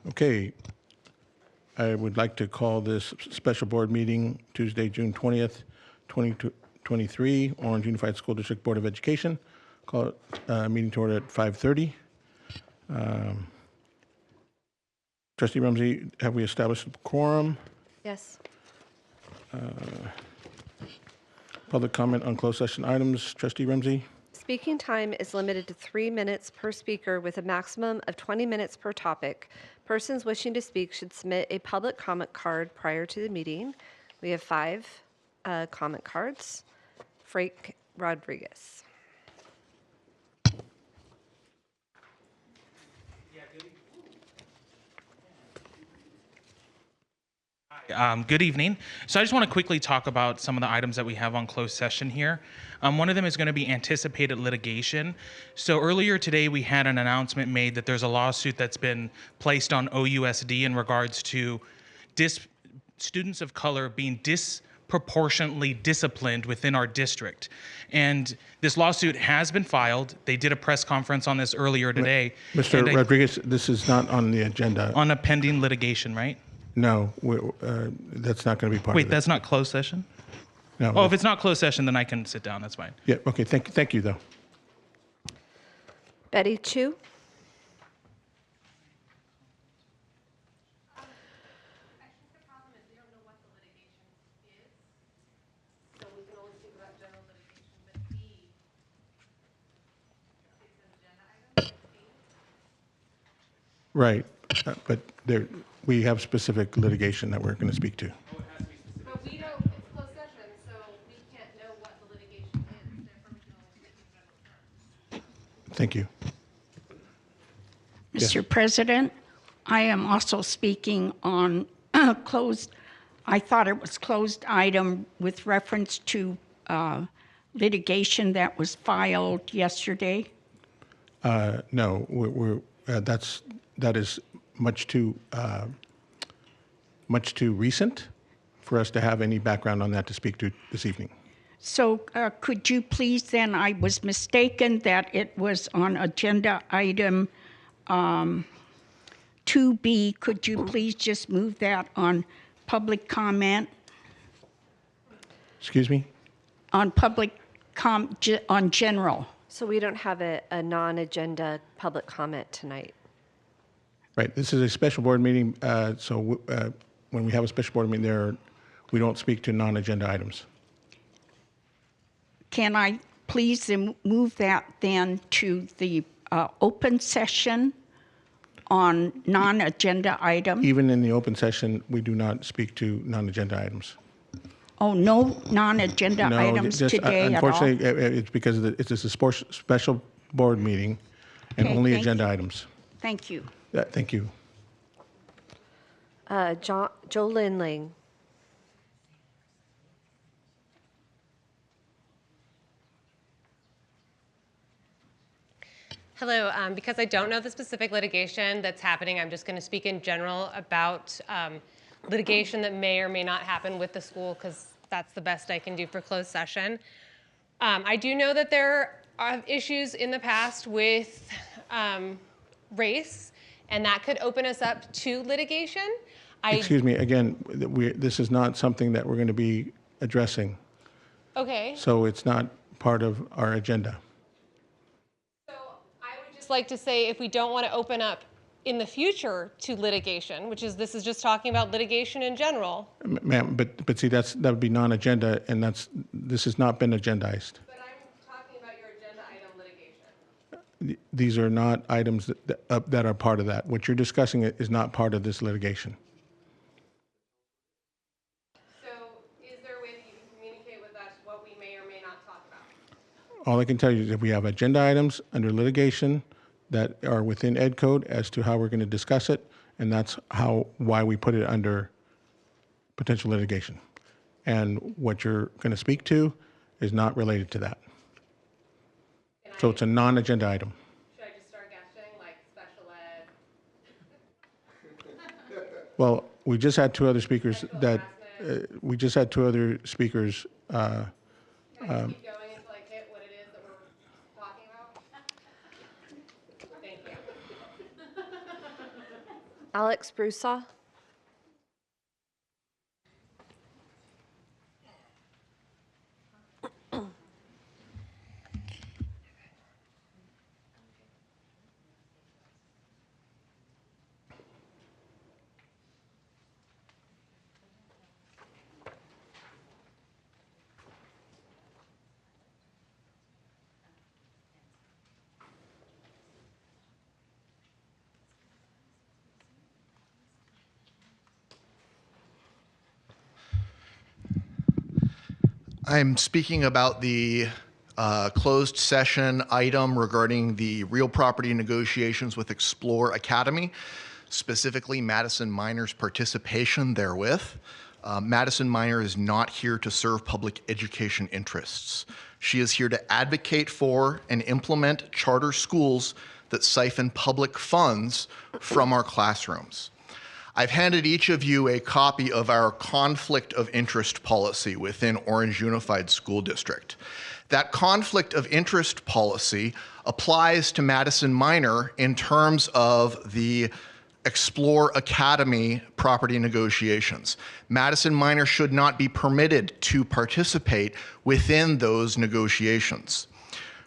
Okay, I would like to call this special board meeting Tuesday, June 20th, 2023, Orange Unified School District Board of Education. Call it meeting to order at 5:30. Trustee Rumsey, have we established a quorum? Yes. Public comment on closed session items. Trustee Rumsey? Speaking time is limited to 3 minutes per speaker with a maximum of 20 minutes per topic. Persons wishing to speak should submit a public comment card prior to the meeting. We have 5 comment cards. Frank Rodriguez. Good evening. So I just want to quickly talk about some of the items that we have on closed session here. One of them is going to be anticipated litigation. So earlier today, we had an announcement made that there's a lawsuit that's been placed on OUSD in regards to students of color being disproportionately disciplined within our district. And this lawsuit has been filed. They did a press conference on this earlier today. Mr. Rodriguez, this is not on the agenda. On a pending litigation, right? No, that's not going to be part of it. Wait, that's not closed session? No. Oh, if it's not closed session, then I can sit down. That's fine. Yeah, okay, thank you, though. Betty Chu. Right, but we have specific litigation that we're going to speak to. But we don't, it's closed session, so we can't know what the litigation is, therefore we can only speak in general terms. Thank you. Yes. Mr. President, I am also speaking on closed, I thought it was closed item with reference to litigation that was filed yesterday. No, that is much too recent for us to have any background on that to speak to this evening. So could you please then, I was mistaken that it was on agenda item 2B. Could you please just move that on public comment? Excuse me? On public on general. So we don't have a non-agenda public comment tonight. Right, this is a special board meeting, so when we have a special board meeting we don't speak to non-agenda items. Can I please move that then to the open session on non-agenda items? Even in the open session, we do not speak to non-agenda items. Oh, no non-agenda items today at all? Unfortunately, it's because it's a special board meeting and Okay, only thank agenda you. items. Thank you. Thank you. Joe Lindling. Hello, because I don't know the specific litigation that's happening, I'm just going to speak in general about litigation that may or may not happen with the school, because that's the best I can do for closed session. I do know that there are issues in the past with race, and that could open us up to litigation. Excuse me, again, this is not something that we're going to be addressing, Okay. so it's not part of our agenda. So I would just like to say, if we don't want to open up in the future to litigation, this is just talking about litigation in general. Ma'am, but see, that would be non-agenda, and this has not been agendized. But I'm talking about your agenda item litigation. These are not items that are part of that. What you're discussing is not part of this litigation. So is there a way that you can communicate with us what we may or may not talk about? All I can tell you is that we have agenda items under litigation that are within Ed Code as to how we're going to discuss it, and that's why we put it under potential litigation. And what you're going to speak to is not related to that. So it's a non-agenda item. Should I just start guessing, like special ed? Well, we just had two other speakers that, we just had two other speakers. Can I just keep going until I hit what it is that we're talking about? Thank Alex Broussard. I'm speaking about the closed session item regarding the real property negotiations with Explore Academy, specifically Madison Minor's participation therewith. Madison Minor is not here to serve public education interests. She is here to advocate for and implement charter schools that siphon public funds from our classrooms. I've handed each of you a copy of our conflict of interest policy within Orange Unified School District. That conflict of interest policy applies to Madison Minor in terms of the Explore Academy property negotiations. Madison Minor should not be permitted to participate within those negotiations.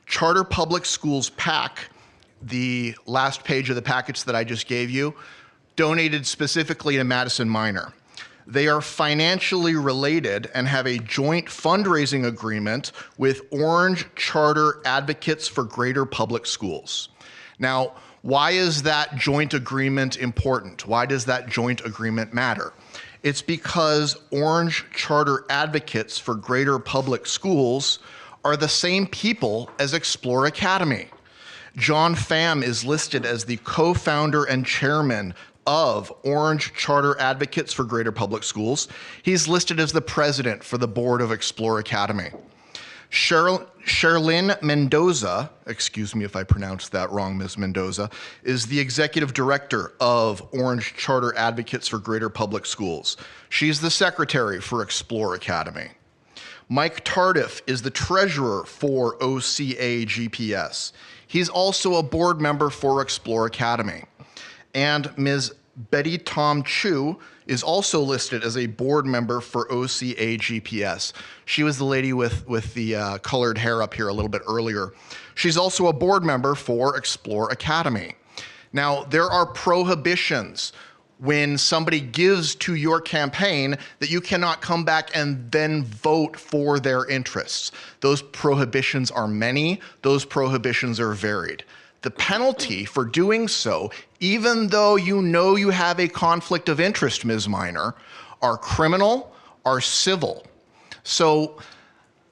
Charter Public Schools PAC, the last page of the package that I just gave you, donated specifically to Madison Minor. They are financially related and have a joint fundraising agreement with Orange Charter Advocates for Greater Public Schools. Now, why is that joint agreement important? Why does that joint agreement matter? It's because Orange Charter Advocates for Greater Public Schools are the same people as Explore Academy. John Pham is listed as the co-founder and chairman of Orange Charter Advocates for Greater Public Schools. He's listed as the president for the board of Explore Academy. Sherlyn Mendoza, excuse me if I pronounced that wrong, Ms. Mendoza, is the executive director of Orange Charter Advocates for Greater Public Schools. She's the secretary for Explore Academy. Mike Tardif is the treasurer for OCA GPS. He's also a board member for Explore Academy. And Ms. Betty Tom Chu is also listed as a board member for OCA GPS. She was the lady with the colored hair up here a little bit earlier. She's also a board member for Explore Academy. Now, there are prohibitions when somebody gives to your campaign that you cannot come back and then vote for their interests. Those prohibitions are many, those prohibitions are varied. The penalty for doing so, even though you know you have a conflict of interest, Ms. Minor, are criminal, are civil. So,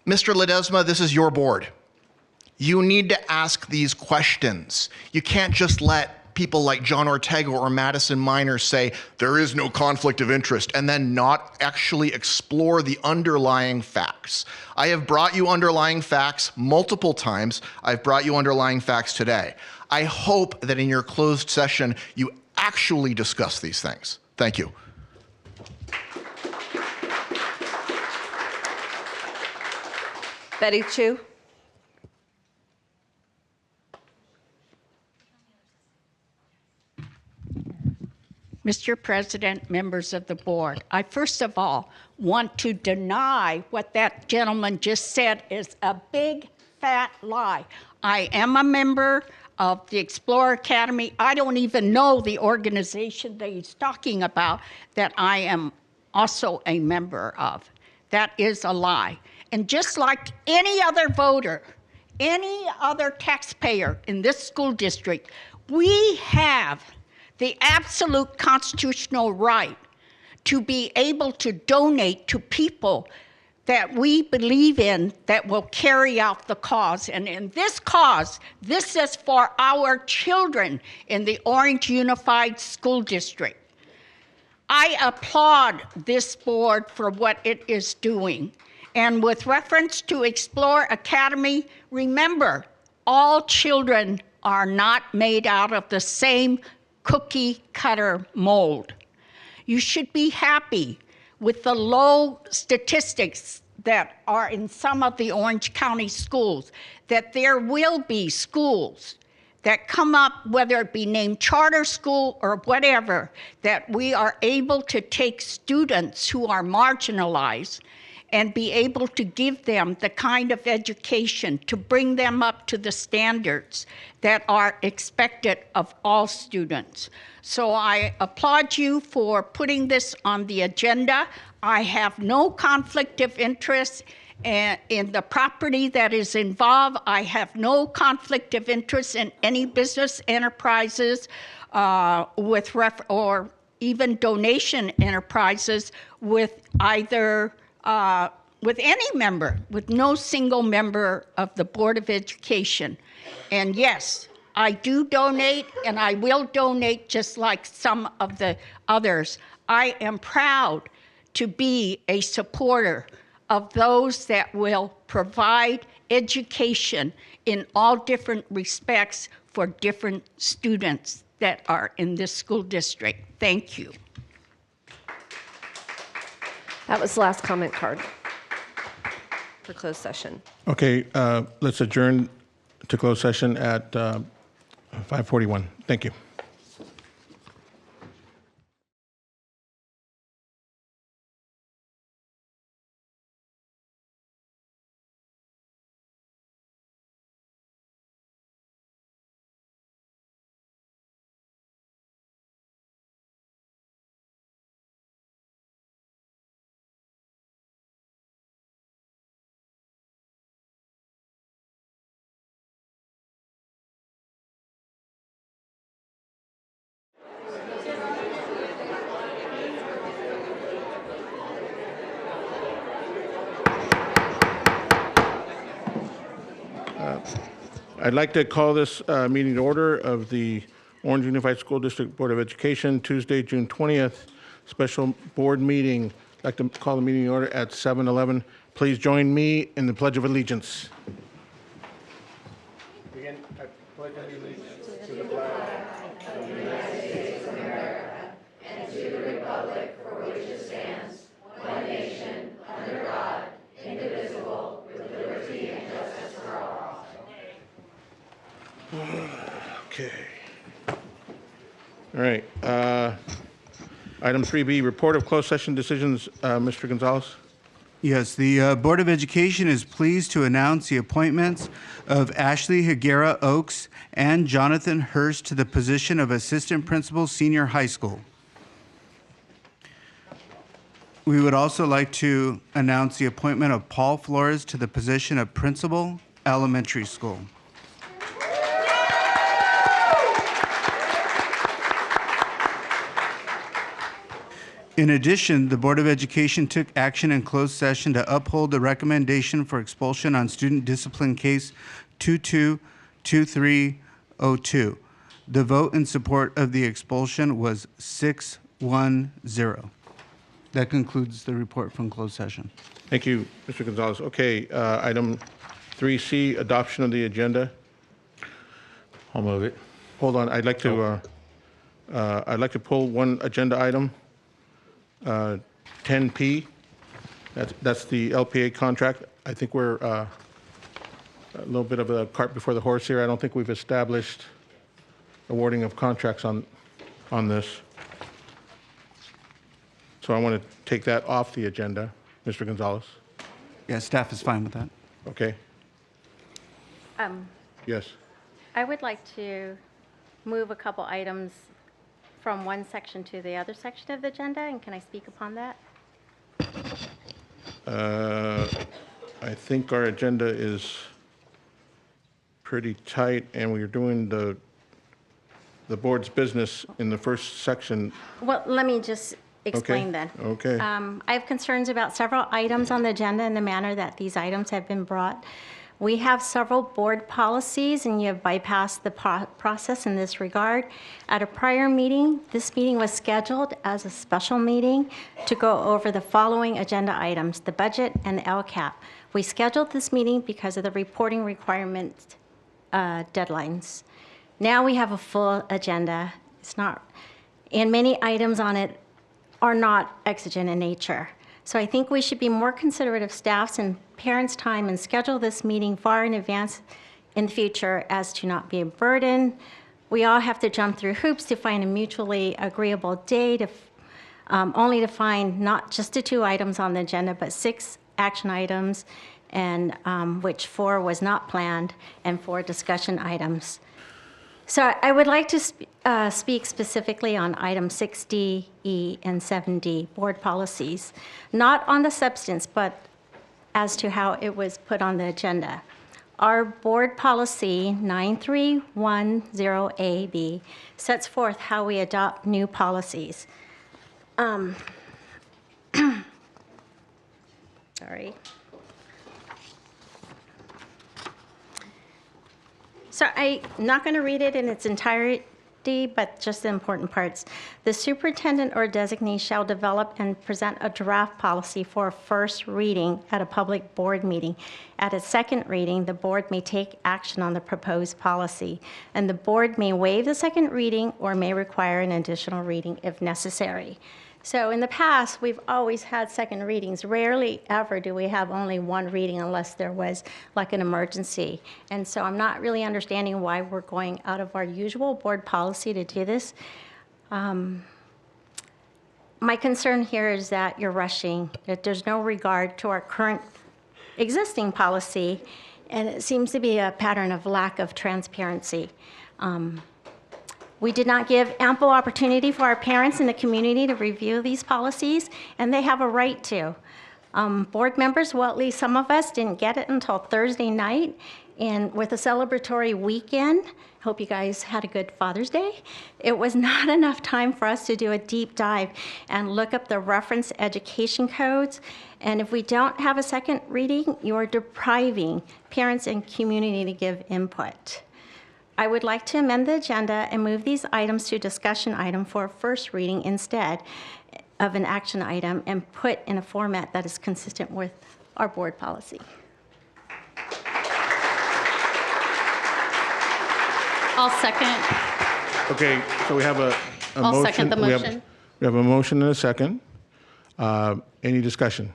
Mr. Ledesma, this is your board. You need to ask these questions. You can't just let people like John Ortega or Madison Minor say there is no conflict of interest and then not actually explore the underlying facts. I have brought you underlying facts multiple times. I've brought you underlying facts today. I hope that in your closed session you actually discuss these things. Thank you. Betty Chu. Mr. President, members of the board, I first of all want to deny what that gentleman just said is a big fat lie. I am a member of the Explore Academy. I don't even know the organization that he's talking about that I am also a member of. That is a lie. And just like any other voter, any other taxpayer in this school district, we have the absolute constitutional right to be able to donate to people that we believe in that will carry out the cause. And in this cause, this is for our children in the Orange Unified School District. I applaud this board for what it is doing. And with reference to Explore Academy, remember, all children are not made out of the same cookie cutter mold. You should be happy with the low statistics that are in some of the Orange County schools, that there will be schools that come up, whether it be named charter school or whatever, that we are able to take students who are marginalized and be able to give them the kind of education to bring them up to the standards that are expected of all students. So I applaud you for putting this on the agenda. I have no conflict of interest in the property that is involved. I have no conflict of interest in any business enterprises or even donation enterprises with either with any member, with no single member of the Board of Education. And yes, I do donate, and I will donate just like some of the others. I am proud to be a supporter of those that will provide education in all different respects for different students that are in this school district. Thank you. That was the last comment card for closed session. Okay, let's adjourn to closed session at 5:41. Thank you. I'd like to call this meeting to order of the Orange Unified School District Board of Education, Tuesday, June 20th, special board meeting. I'd like to call the meeting to order at 7:11. Please join me in the Pledge of Allegiance. Begin. I pledge allegiance to the flag of the United States of America and to the republic for which it stands, one nation, under God, indivisible, with liberty and justice for all. Okay. All right. Item 3B, report of closed session decisions. Mr. Gonzalez. Yes, the Board of Education is pleased to announce the appointments of Ashley Higuera Oaks and Jonathan Hurst to the position of Assistant Principal, Senior High School. We would also like to announce the appointment of Paul Flores to the position of Principal, Elementary School. In addition, the Board of Education took action in closed session to uphold the recommendation for expulsion on student discipline case 222302. The vote in support of the expulsion was 6-1-0. That concludes the report from closed session. Thank you, Mr. Gonzalez. Okay, item 3C, adoption of the agenda. I'll move it. Hold on, I'd like to pull one agenda item, 10P. That's the LPA contract. I think we're a little bit of a cart before the horse here. I don't think we've established awarding of contracts on this. So I want to take that off the agenda, Mr. Gonzalez. Yeah, staff is fine with that. Okay. Yes. I would like to move a couple items from one section to the other section of the agenda, and can I speak upon that? I think our agenda is pretty tight, and we're doing the board's business in the first section. Well, let me just explain then. Okay. I have concerns about several items on the agenda and the manner that these items have been brought. We have several board policies, and you have bypassed the process in this regard. At a prior meeting, this meeting was scheduled as a special meeting to go over the following agenda items, the budget and the LCAP. We scheduled this meeting because of the reporting requirement deadlines. Now we have a full agenda. It's not, and many items on it are not exigent in nature. So I think we should be more considerate of staff's and parents' time and schedule this meeting far in advance in the future as to not be a burden. We all have to jump through hoops to find a mutually agreeable day, only to find not just the 2 items on the agenda, but 6 action items, and which 4 was not planned, and 4 discussion items. So I would like to speak specifically on item 6D, E, and 7D, board policies, not on the substance, but as to how it was put on the agenda. Our board policy 9310AB sets forth how we adopt new policies. Sorry. So I'm not going to read it in its entirety, but just the important parts. The superintendent or designee shall develop and present a draft policy for a first reading at a public board meeting. At a second reading, the board may take action on the proposed policy, and the board may waive the second reading or may require an additional reading if necessary. So in the past, we've always had second readings. Rarely ever do we have only 1 reading unless there was like an emergency. And so I'm not really understanding why we're going out of our usual board policy to do this. My concern here is that you're rushing, that there's no regard to our current existing policy, and it seems to be a pattern of lack of transparency. We did not give ample opportunity for our parents in the community to review these policies, and they have a right to. Board members, well, at least some of us didn't get it until Thursday night, and with a celebratory weekend, hope you guys had a good Father's Day, it was not enough time for us to do a deep dive and look up the reference education codes. And if we don't have a second reading, you are depriving parents and community to give input. I would like to amend the agenda and move these items to discussion item for a first reading instead of an action item, and put in a format that is consistent with our board policy. I'll second. Okay, so we have a I'll motion. second the motion. We have a motion and a second. Any discussion?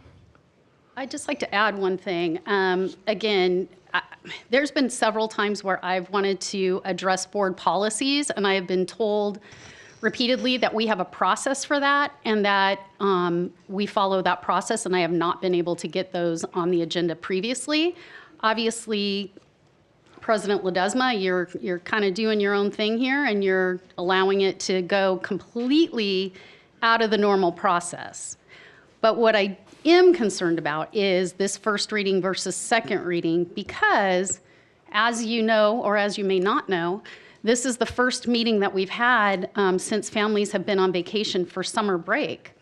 I'd just like to add one thing. Again, there's been several times where I've wanted to address board policies, and I have been told repeatedly that we have a process for that, and that we follow that process, and I have not been able to get those on the agenda previously. Obviously, President Ledesma, you're kind of doing your own thing here, and you're allowing it to go completely out of the normal process. But what I am concerned about is this first reading versus second reading, because as you know, or as you may not know, this is the first meeting that we've had since families have been on vacation for summer break.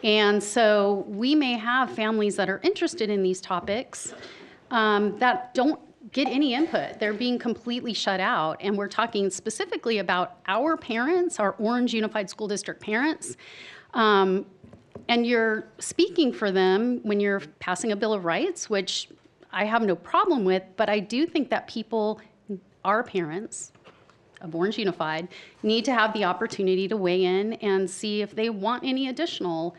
And so we may have families that are interested in these topics that don't get any input. They're being completely shut out. And we're talking specifically about our parents, our Orange Unified School District parents. And you're speaking for them when you're passing a Bill of Rights, which I have no problem with, but I do think that people, our parents of Orange Unified, need to have the opportunity to weigh in and see if they want any additional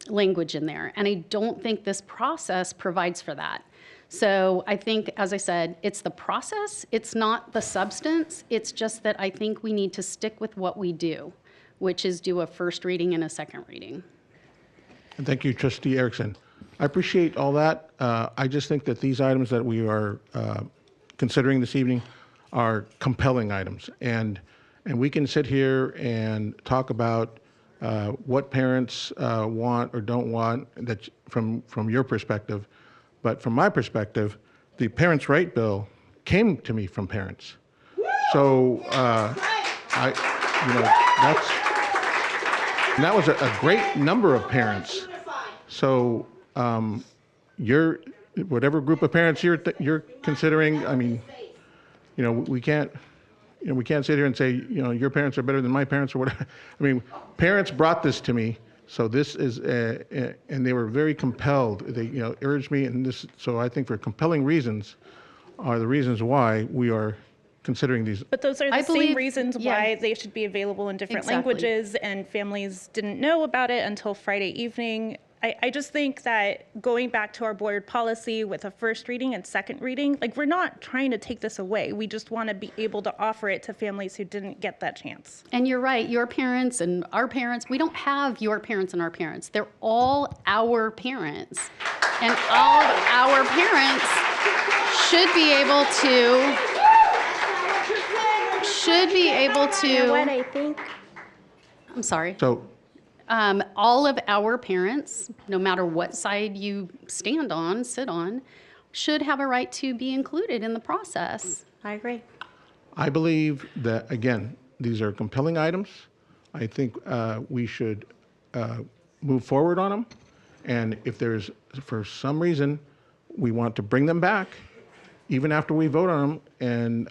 language in there. And I don't think this process provides for that. So I think, as I said, it's the process, it's not the substance, it's just that I think we need to stick with what we do, which is do a first reading and a second reading. And thank you, Trustee Erickson. I appreciate all that. I just think that these items that we are considering this evening are compelling items. And we can sit here and talk about what parents want or don't want that from your perspective. But from my perspective, the Parents' Right Bill came to me from parents. So that was a great number of parents. So whatever group of parents you're considering, I mean, we can't sit here and say, your parents are better than my parents or whatever. I mean, parents brought this to me. So this is, and they were very compelled. They, urged me, and this. So I think for compelling reasons, are the reasons why we are considering these. But those are the same reasons why they should be available in different Exactly. languages, and families didn't know about it until Friday evening. I just think that going back to our board policy with a first reading and second reading, like, we're not trying to take this away. We just want to be able to offer it to families who didn't get that chance. And you're right, your parents and our parents, we don't have your parents and our parents. They're all our parents. And all of our parents should be able to, You know what I think? I'm sorry. So, All of our parents, no matter what side you stand on, sit on, should have a right to be included in the process. I agree. I believe that, again, these are compelling items. I think we should move forward on them. And if there's, for some reason, we want to bring them back, even after we vote on them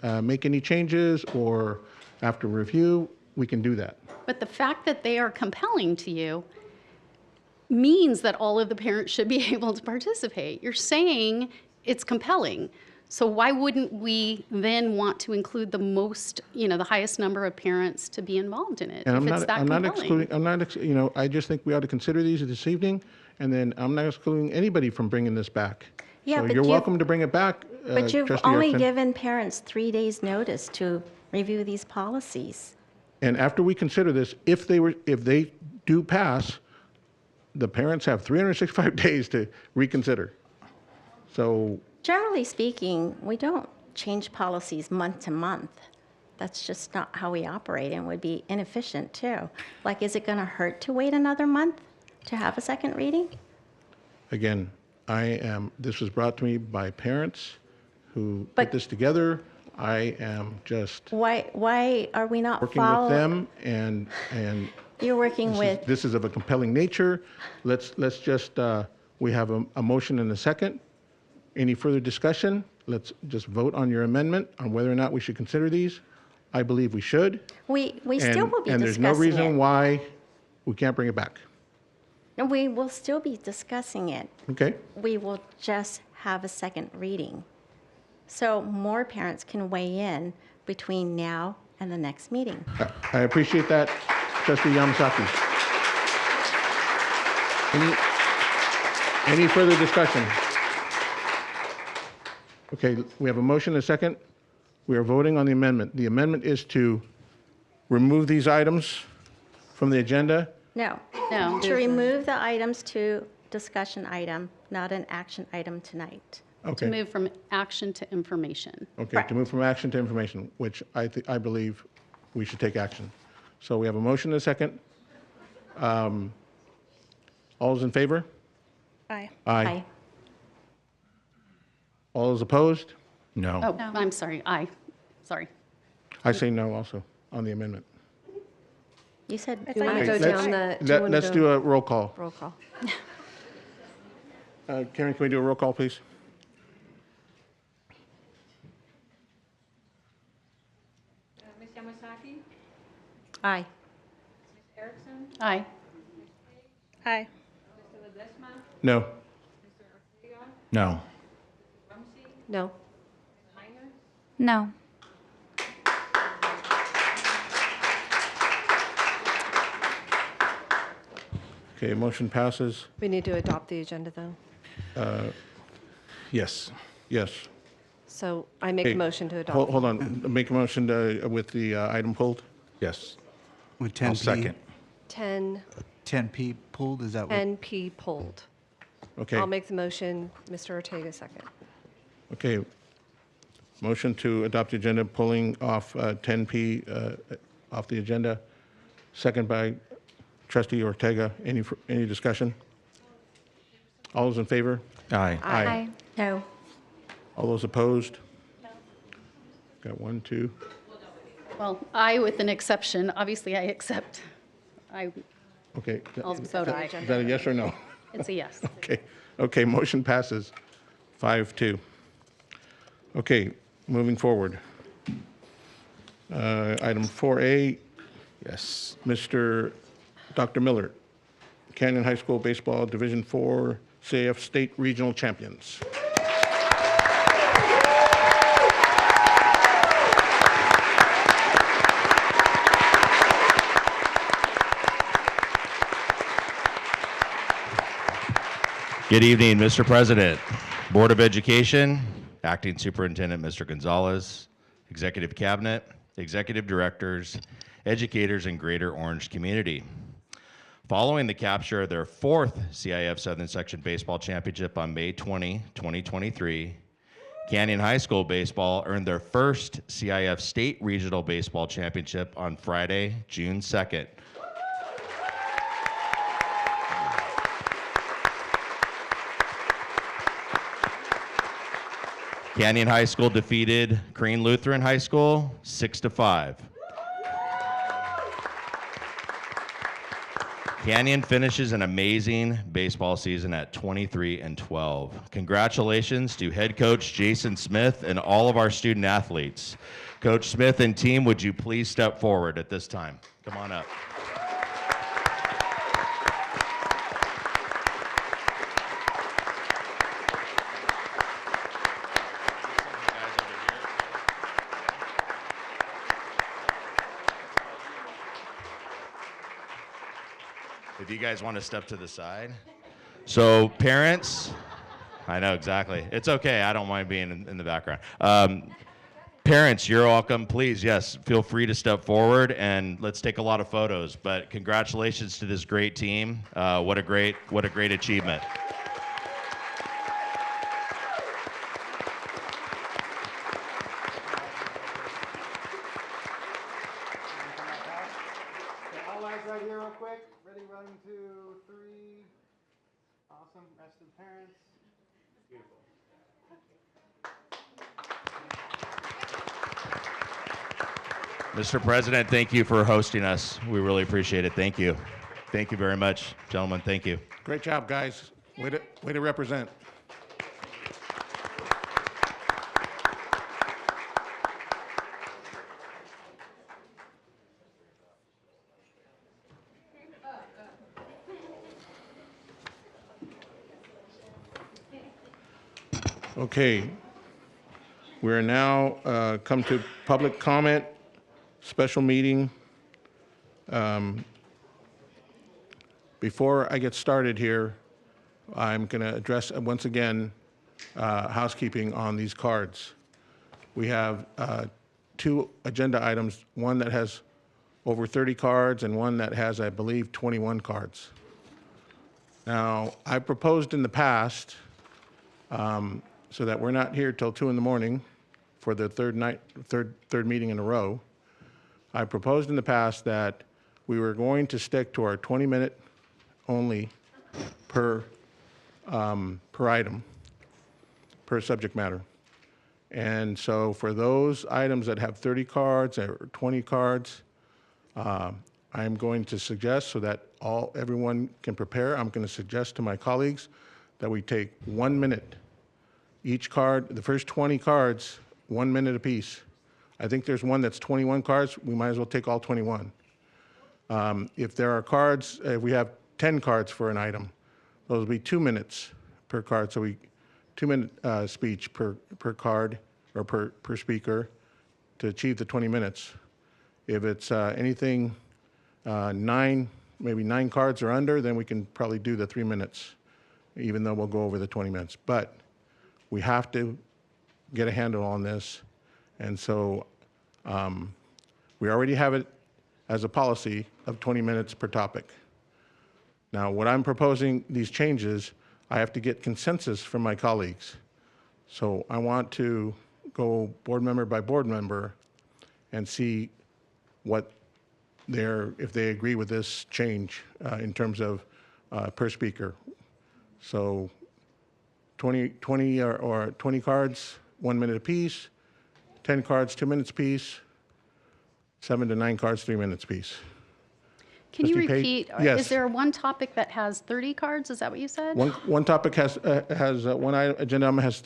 and make any changes or after review, we can do that. But the fact that they are compelling to you means that all of the parents should be able to participate. You're saying it's compelling. So why wouldn't we then want to include the most, the highest number of parents to be involved in it? And if it's that compelling? I just think we ought to consider these this evening, and then I'm not excluding anybody from bringing this back. Yeah, So but you're you've- welcome to bring it back, But you've Trustee only Erickson. given parents 3 days' notice to review these policies. And after we consider this, if they do pass, the parents have 365 days to reconsider. So, Generally speaking, we don't change policies month to month. That's just not how we operate and would be inefficient too. Like, is it going to hurt to wait another month to have a second reading? again, this was brought to me by parents who But- put this together. I am just Why are we not working with following? them, and You're working with, this is of a compelling nature. Let's just, we have a motion and a second. Any further discussion? Let's just vote on your amendment on whether or not we should consider these. I believe we should. we still will be And there's no discussing reason it. why we can't bring it back. No, we will still be discussing it. Okay? We will just have a second reading. So more parents can weigh in between now and the next meeting. I appreciate that, Trustee Yamasaki. Any further discussion? Okay, we have a motion and a second. We are voting on the amendment. The amendment is to remove these items from the agenda. No. No. To remove the items to discussion item, not an action item tonight. To Okay, move from action to information. okay, to move from action to information, which I believe we should take action. So we have a motion and a second. All those in favor? Aye. Aye. All those opposed? No. Oh, I'm sorry, aye. Sorry. I say no also on the amendment. You said, I Do you want thought to you go said down aye. the, do you want to Let's go- do a roll call. roll call? Karen, can we do a roll call, please? Ms. Yamasaki? aye. Ms. Erickson? Aye. Aye. Mr. Ledesma? No. Mr. Ortega? No. Rumsey? No. Ms. Minor? No. Okay, motion passes. We need to adopt the agenda, though. Yes. Yes. So I make a Okay, motion to adopt. Hold on, make a motion with the item pulled? Yes. With 10P. I'll second. 10P pulled, is that what? 10P pulled. Okay, I'll make the motion. Mr. Ortega second. okay. Motion to adopt the agenda, pulling off 10P off the agenda. Second by Trustee Ortega. Any discussion? All those in favor? Aye. Aye. No. All those opposed? Got 1, 2. Well, aye with an exception. Obviously, I accept. Okay. I'll vote aye. Is that a yes or no? It's a yes. Okay, motion passes 5-2. Okay, moving forward. Item 4A, Yes. Dr. Miller, Canyon High School Baseball Division IV CAF State Regional Champions. Good evening, Mr. President, Board of Education, Acting Superintendent Mr. Gonzalez, Executive Cabinet, Executive Directors, educators, and Greater Orange community. Following the capture of their 4th CIF Southern Section Baseball Championship on May 20, 2023, Canyon High School Baseball earned their first CIF State Regional Baseball Championship on Friday, June 2nd. Canyon High School defeated Crane Lutheran High School 6-5. Canyon finishes an amazing baseball season at 23-12. Congratulations to head coach Jason Smith and all of our student athletes. Coach Smith and team, would you please step forward at this time? Come on up. If you guys want to step to the side. So parents, I know exactly. It's okay. I don't mind being in the background. Parents, you're welcome. Please, yes, feel free to step forward and let's take a lot of photos. But congratulations to this great team. What a great achievement. All eyes right here real quick. Ready, 1, 2, 3. Awesome. Rest of the parents. Beautiful. Mr. President, thank you for hosting us. We really appreciate it. Thank you. Thank you very much, gentlemen. Thank you. Great job, guys. Way to represent. Okay, we're now come to public comment, special meeting. Before I get started here, I'm going to address once again housekeeping on these cards. We have 2 agenda items, one that has over 30 cards and one that has, I believe, 21 cards. Now, I proposed in the past, so that we're not here till 2 in the morning for the third meeting in a row. I proposed in the past that we were going to stick to our 20-minute only per item, per subject matter. And so for those items that have 30 cards or 20 cards, I'm going to suggest, so that everyone can prepare, I'm going to suggest to my colleagues that we take 1 minute. Each card, the first 20 cards, 1 minute apiece. I think there's one that's 21 cards. We might as well take all 21. If there are cards, if we have 10 cards for an item, those will be 2 minutes per card. So 2-minute speech per card or per speaker to achieve the 20 minutes. If it's anything maybe 9 cards or under, then we can probably do the 3 minutes, even though we'll go over the 20 minutes. But we have to get a handle on this. And so we already have it as a policy of 20 minutes per topic. Now, what I'm proposing, these changes, I have to get consensus from my colleagues. So I want to go board member by board member and see if they agree with this change in terms of per speaker. So 20 cards, 1 minute apiece, 10 cards, 2 minutes apiece, 7 to 9 cards, 3 minutes apiece. Can you Trustee Page? repeat? Yes. Is there one topic that has 30 cards? Is that what you said? One topic has one agenda item has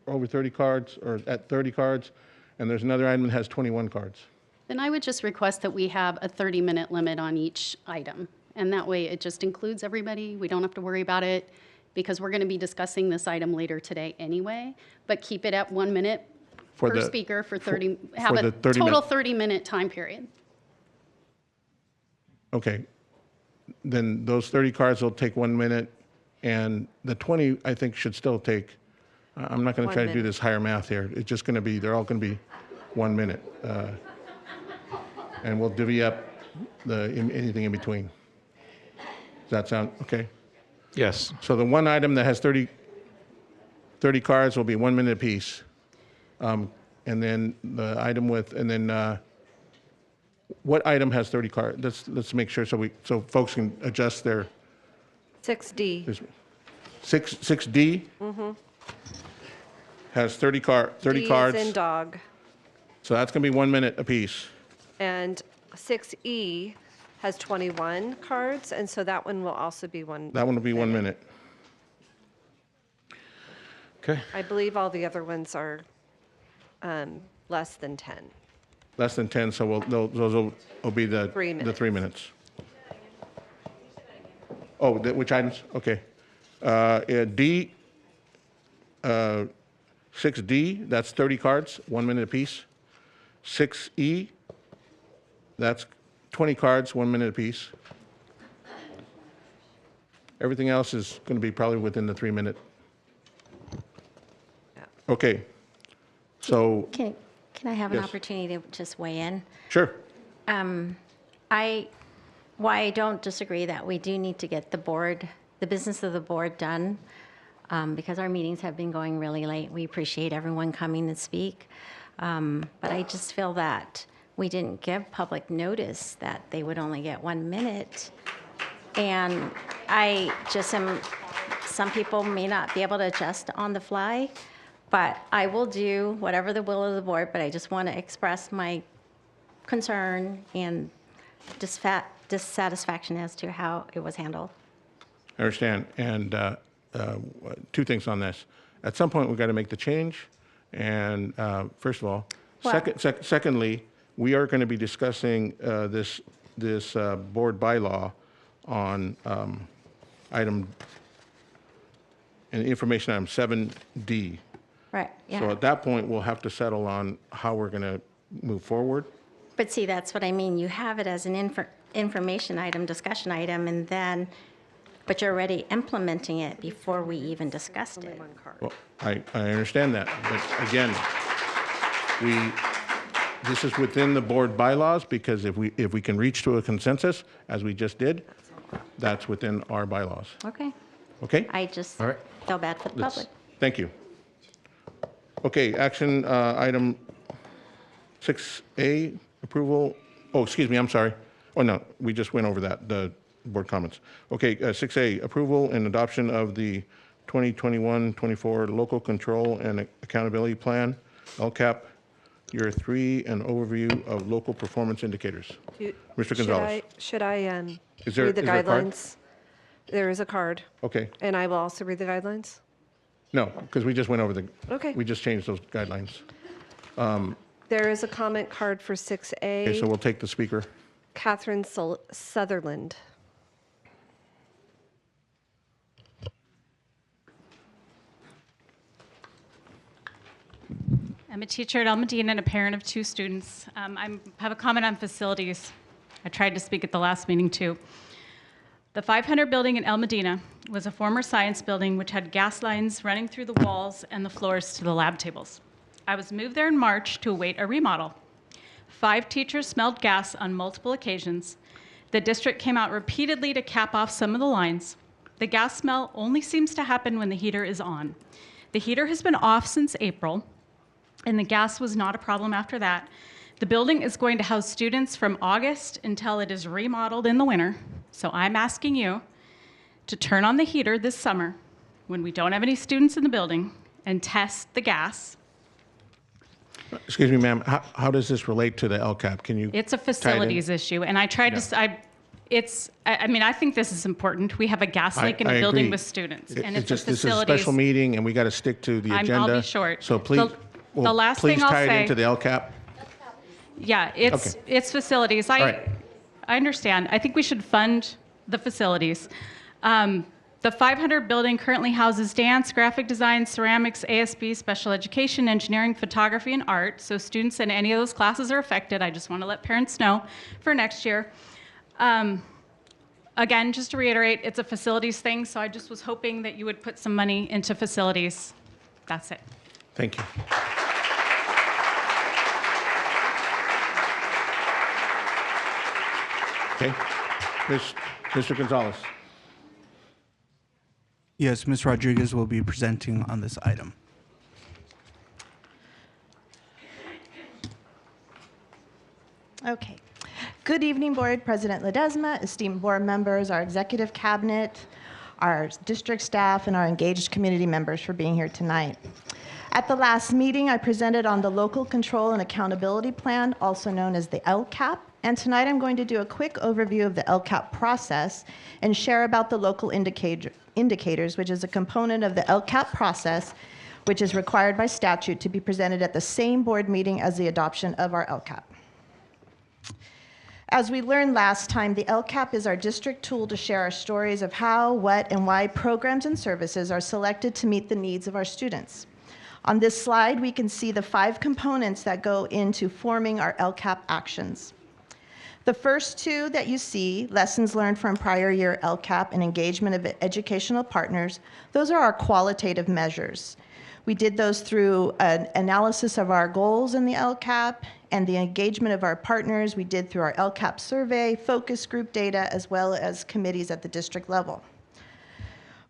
over 30 cards, or at 30 cards, and there's another item that has 21 cards. Then I would just request that we have a 30-minute limit on each item. And that way it just includes everybody. We don't have to worry about it because we're going to be discussing this item later today anyway. But keep it at 1 minute per speaker for 30, have a total 30-minute time period. Okay. Then those 30 cards will take 1 minute And the 20, I think, should still take, I'm not going to 1 try to do minute. this higher math here. It's just going to be, they're all going to be 1 minute. And we'll divvy up anything in between. Does that sound okay? Yes. So the one item that has 30 cards will be 1 minute apiece. And then the item with, and then what item has 30 cards? Let's make sure so folks can adjust their, 6D. there's 6D has 30 D cards. is in dog. So that's going to be 1 minute apiece. And 6E has 21 cards, and so that one will also be That one will be 1 minute. Okay. I believe all the other ones are less than 10. Less than 10, so those will be the 3 the minutes. 3 minutes. Oh, which items? Okay. D, 6D, that's 30 cards, 1 minute apiece. 6E, that's 20 cards, 1 minute apiece. Everything else is going to be probably within the 3 minute. Okay. So, Can I have an Yes. opportunity to just weigh in? sure. Why I don't disagree that we do need to get the business of the board done, because our meetings have been going really late. We appreciate everyone coming to speak. But I just feel that we didn't give public notice that they would only get 1 minute. And I just some people may not be able to adjust on the fly, but I will do whatever the will of the board, but I just want to express my concern and dissatisfaction as to how it was handled. I understand. And two things on this. At some point, we've got to make the change. And first of all, Well- secondly, we are going to be discussing this board bylaw on item, and information item 7D. Right, So yeah. at that point, we'll have to settle on how we're going to move forward. But see, that's what I mean. You have it as an information item, discussion item, and then, but you're already implementing it before we even discussed it. One card. Well, I understand that, but again, this is within the board bylaws, because if we can reach to a consensus, as we just did, that's within our bylaws. Okay. Okay? I just All right. feel bad for the Let's- public. Thank you. Okay, action item 6A, approval, excuse me, I'm sorry. Oh, no, we just went over that, the board comments. Okay, 6A, approval and adoption of the 2021-24 Local Control and Accountability Plan, LCAP, Year 3, and overview of local performance indicators. Mr. Gonzalez. Should I Is there- read the is there a card? guidelines? There is a card, Okay, and I will also read the guidelines. no, because we just went over Okay. we just changed those guidelines. There is a comment card for 6A. Okay, so we'll take the speaker. Catherine Sutherland. I'm a teacher at El Medina and a parent of 2 students. I have a comment on facilities. I tried to speak at the last meeting too. The 500 building in El Medina was a former science building which had gas lines running through the walls and the floors to the lab tables. I was moved there in March to await a remodel. 5 teachers smelled gas on multiple occasions. The district came out repeatedly to cap off some of the lines. The gas smell only seems to happen when the heater is on. The heater has been off since April, and the gas was not a problem after that. The building is going to house students from August until it is remodeled in the winter. So I'm asking you to turn on the heater this summer when we don't have any students in the building and test the gas. Excuse me, ma'am, how does this relate to the LCAP? Can you? It's a tie it in? facilities issue, and I tried to, I mean, I think this is important. We have a gas leak in I a building agree. with students, and It's it's a just, this is a facilities. special meeting, and we got to stick to the agenda. I'll be short. So please, The last please thing I'll tie it say- into the LCAP. Yeah, it's facilities. right. I understand. I think we should fund the facilities. The 500 building currently houses dance, graphic design, ceramics, ASB, special education, engineering, photography, and art. So students in any of those classes are affected. I just want to let parents know for next year. Again, just to reiterate, it's a facilities thing, so I just was hoping that you would put some money into facilities. That's it. Thank you. Okay. Mr. Gonzalez. Yes, Ms. Rodriguez will be presenting on this item. Okay. Good evening, Board President Ledesma, esteemed board members, our executive cabinet, our district staff, and our engaged community members for being here tonight. At the last meeting, I presented on the Local Control and Accountability Plan, also known as the LCAP, and tonight I'm going to do a quick overview of the LCAP process and share about the local indicators, which is a component of the LCAP process, which is required by statute to be presented at the same board meeting as the adoption of our LCAP. As we learned last time, the LCAP is our district tool to share our stories of how, what, and why programs and services are selected to meet the needs of our students. On this slide, we can see the 5 components that go into forming our LCAP actions. The first 2 that you see, lessons learned from prior year LCAP and engagement of educational partners, those are our qualitative measures. We did those through an analysis of our goals in the LCAP and the engagement of our partners we did through our LCAP survey, focus group data, as well as committees at the district level.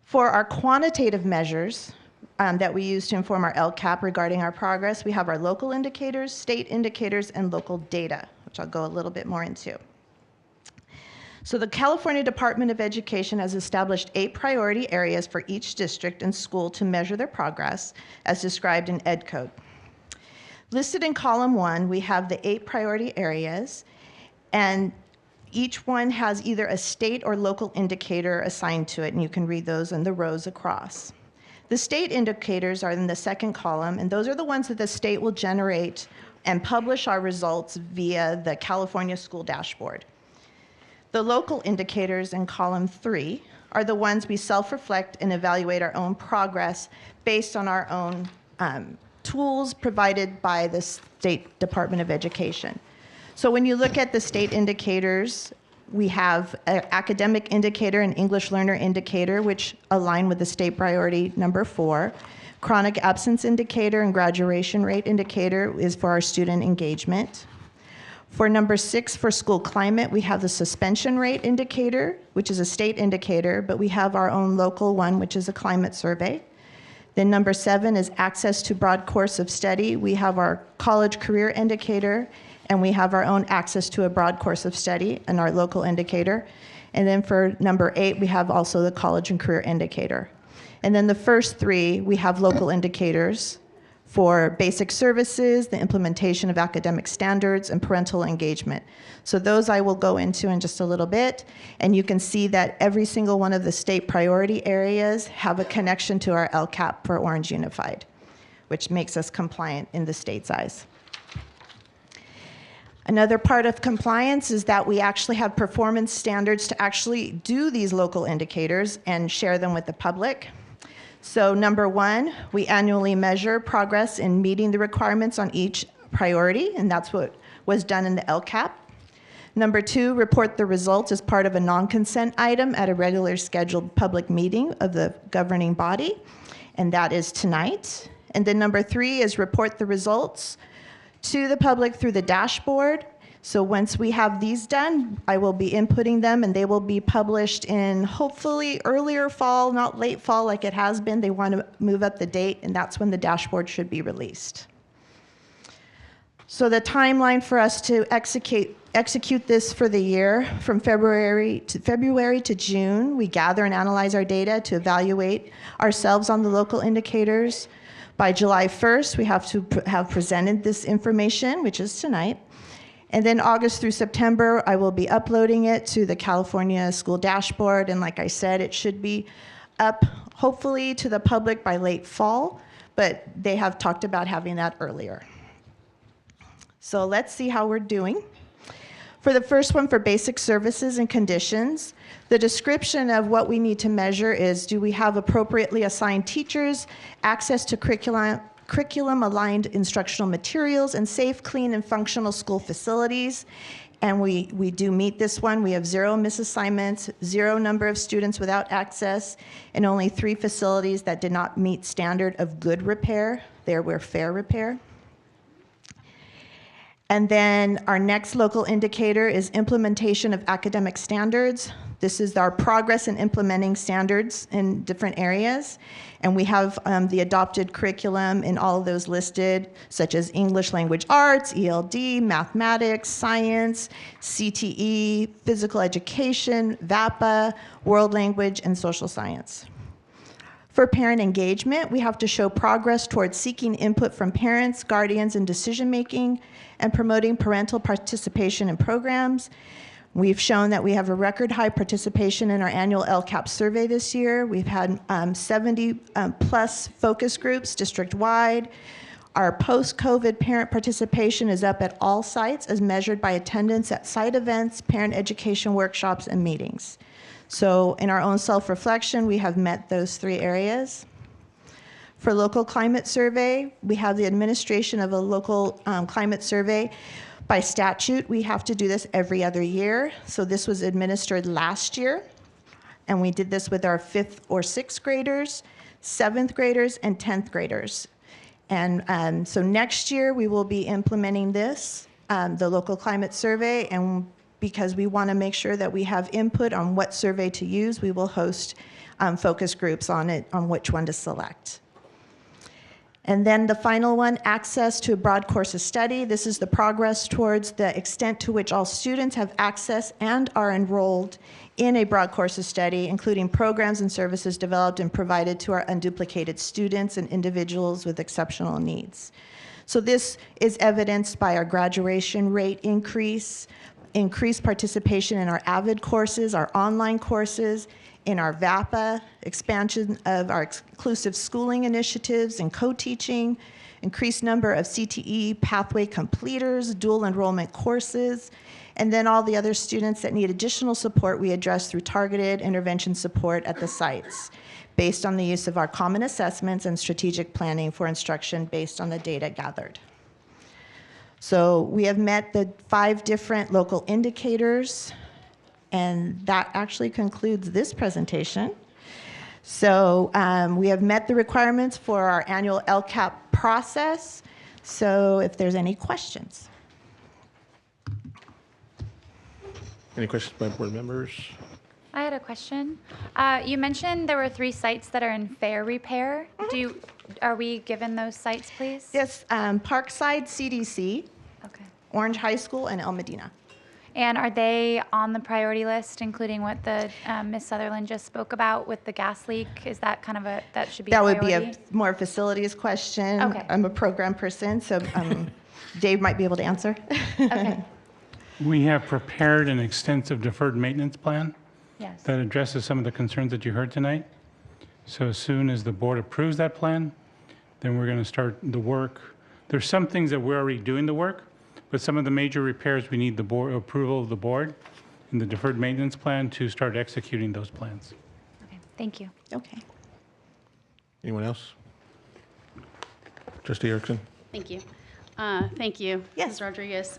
For our quantitative measures that we use to inform our LCAP regarding our progress, we have our local indicators, state indicators, and local data, which I'll go a little bit more into. So the California Department of Education has established 8 priority areas for each district and school to measure their progress, as described in Ed Code. Listed in column 1, we have the 8 priority areas, and each one has either a state or local indicator assigned to it, and you can read those in the rows across. The state indicators are in the second column, and those are the ones that the state will generate and publish our results via the California School Dashboard. The local indicators in column 3 are the ones we self-reflect and evaluate our own progress based on our own tools provided by the State Department of Education. So when you look at the state indicators, we have an academic indicator and English learner indicator, which align with the state priority number 4. Chronic absence indicator and graduation rate indicator is for our student engagement. For number 6, for school climate, we have the suspension rate indicator, which is a state indicator, but we have our own local one, which is a climate survey. Then number 7 is access to broad course of study. We have our college career indicator, and we have our own access to a broad course of study and our local indicator. And then for number 8, we have also the college and career indicator. And then the first 3, we have local indicators for basic services, the implementation of academic standards, and parental engagement. So those I will go into in just a little bit, and you can see that every single one of the state priority areas have a connection to our LCAP for Orange Unified, which makes us compliant in the state's eyes. Another part of compliance is that we actually have performance standards to actually do these local indicators and share them with the public. So number 1, we annually measure progress in meeting the requirements on each priority, and that's what was done in the LCAP. Number 2, report the results as part of a non-consent item at a regular scheduled public meeting of the governing body, and that is tonight. And then number 3 is report the results to the public through the dashboard. So once we have these done, I will be inputting them, and they will be published in hopefully earlier fall, not late fall like it has been. They want to move up the date, and that's when the dashboard should be released. So the timeline for us to execute this for the year, from February to June, we gather and analyze our data to evaluate ourselves on the local indicators. By July 1st, we have to have presented this information, which is tonight. And then August through September, I will be uploading it to the California School Dashboard. And like I said, it should be up hopefully to the public by late fall, but they have talked about having that earlier. So let's see how we're doing. For the first one, for basic services and conditions, the description of what we need to measure is, do we have appropriately assigned teachers, access to curriculum-aligned instructional materials, and safe, clean, and functional school facilities? And we do meet this one. We have 0 misassignments, 0 number of students without access, and only 3 facilities that did not meet standard of good repair. There were fair repair. And then our next local indicator is implementation of academic standards. This is our progress in implementing standards in different areas. And we have the adopted curriculum in all of those listed, such as English Language Arts, ELD, mathematics, science, CTE, physical education, VAPA, world language, and social science. For parent engagement, we have to show progress towards seeking input from parents, guardians, and decision-making, and promoting parental participation in programs. We've shown that we have a record high participation in our annual LCAP survey this year. We've had 70 plus focus groups district-wide. Our post-COVID parent participation is up at all sites as measured by attendance at site events, parent education workshops, and meetings. So in our own self-reflection, we have met those 3 areas. For local climate survey, we have the administration of a local climate survey. By statute, we have to do this every other year. So this was administered last year. And we did this with our 5th or 6th graders, 7th graders, and 10th graders. And so next year, we will be implementing this, the local climate survey. And because we want to make sure that we have input on what survey to use, we will host focus groups on it, on which one to select. And then the final one, access to a broad course of study. This is the progress towards the extent to which all students have access and are enrolled in a broad course of study, including programs and services developed and provided to our unduplicated students and individuals with exceptional needs. So this is evidenced by our graduation rate increase, increased participation in our AVID courses, our online courses, in our VAPA, expansion of our inclusive schooling initiatives and co-teaching, increased number of CTE pathway completers, dual enrollment courses, and then all the other students that need additional support we address through targeted intervention support at the sites, based on the use of our common assessments and strategic planning for instruction based on the data gathered. So we have met the 5 different local indicators, and that actually concludes this presentation. So we have met the requirements for our annual LCAP process. So if there's any questions. Any questions by board members? I had a question. You mentioned there were 3 sites that are in fair repair. Are we given those sites, please? Yes, Parkside CDC, Okay. Orange High School, and El Medina. And are they on the priority list, including what the Ms. Sutherland just spoke about with the gas leak? Is that kind of that should be That a would priority? be a more facilities question. Okay. I'm a program person, so Dave might be able to answer. Okay. We have prepared an extensive deferred maintenance plan Yes. that addresses some of the concerns that you heard tonight. So as soon as the board approves that plan, then we're going to start the work. There's some things that we're already doing the work, but some of the major repairs, we need the board approval of the board in the deferred maintenance plan to start executing those plans. Okay. Thank you. Okay. Anyone else? Trustee Erickson? Thank you. Thank you, Ms. Rodriguez.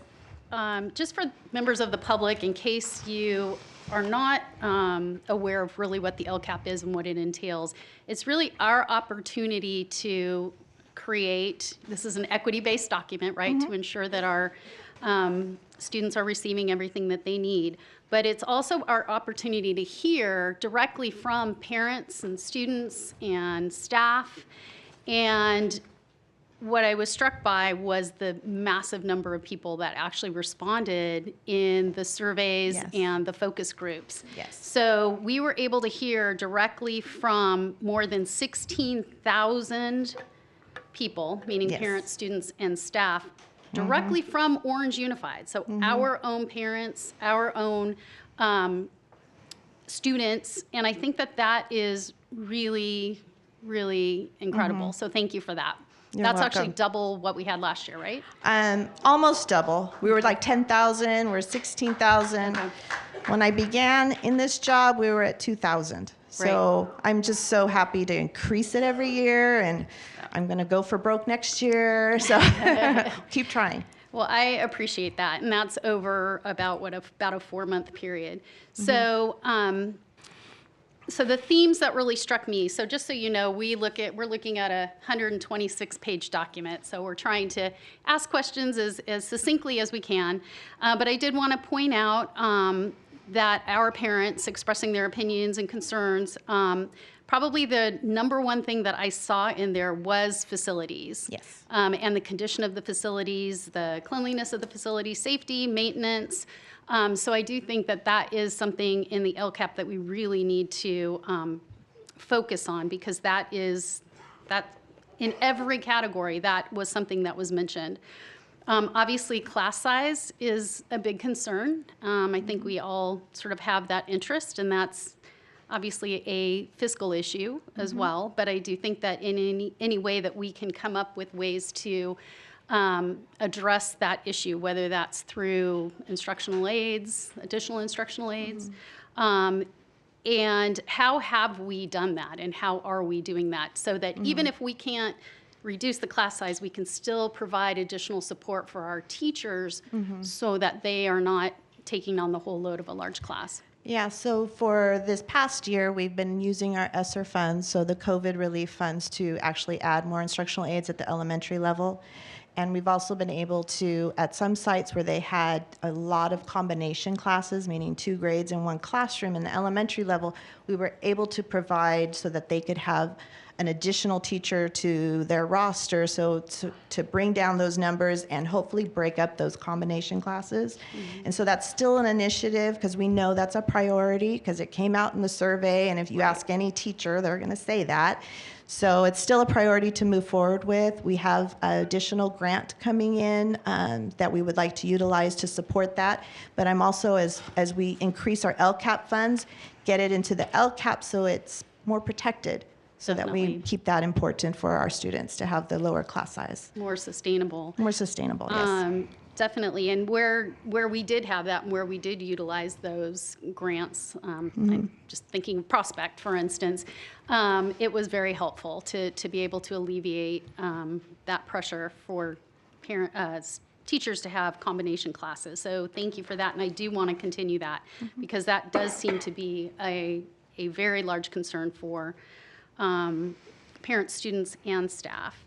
Just for members of the public, in case you are not aware of really what the LCAP is and what it entails, it's really our opportunity to create, this is an equity-based document, right, to ensure that our students are receiving everything that they need. But it's also our opportunity to hear directly from parents and students and staff. And what I was struck by was the massive number of people that actually responded in the surveys and the focus groups. Yes. So we were able to hear directly from more than 16,000 people, meaning parents, students, and staff, directly from Orange Unified. So our own parents, our own students, and I think that that is really, really incredible. So thank you for that. You're That's welcome. actually double what we had last year, right? Almost double. We were like 10,000, we're 16,000. When I began in this job, we were at 2,000. So I'm just so happy to increase it every year, and I'm going to go for broke next year. So keep trying. Well, I appreciate that, and that's over about about a 4-month period. So, so the themes that really struck me. So just so you know, we're looking at a 126-page document. So we're trying to ask questions as succinctly as we can. But I did want to point out that our parents expressing their opinions and concerns. Probably the number one thing that I saw in there was facilities. Yes. And the condition of the facilities, the cleanliness of the facilities, safety, maintenance. So I do think that that is something in the LCAP that we really need to focus on, because that in every category, that was something that was mentioned. Obviously, class size is a big concern. I think we all sort of have that interest, and that's obviously a fiscal issue as well. But I do think that in any way that we can come up with ways to address that issue, whether that's through instructional aids, additional instructional aids, and how have we done that, and how are we doing that, so that even if we can't reduce the class size, we can still provide additional support for our teachers so that they are not taking on the whole load of a large class. Yeah, so for this past year, we've been using our ESSER funds, so the COVID relief funds, to actually add more instructional aids at the elementary level. And we've also been able to, at some sites where they had a lot of combination classes, meaning 2 grades in one classroom in the elementary level, we were able to provide so that they could have an additional teacher to their roster, so to bring down those numbers and hopefully break up those combination classes. And so that's still an initiative, because we know that's a priority, because it came out in the survey, and if you ask any teacher, they're going to say that. So it's still a priority to move forward with. We have an additional grant coming in that we would like to utilize to support that. But I'm also, as we increase our LCAP funds, get it into the LCAP so it's more protected, so that we keep that important for our students to have the lower class size. More sustainable. More sustainable, yes. Definitely, and where we did have that, and where we did utilize those grants, I'm just thinking of Prospect, for instance, it was very helpful to be able to alleviate that pressure for teachers to have combination classes. So thank you for that, and I do want to continue that, because that does seem to be a very large concern for parents, students, and staff.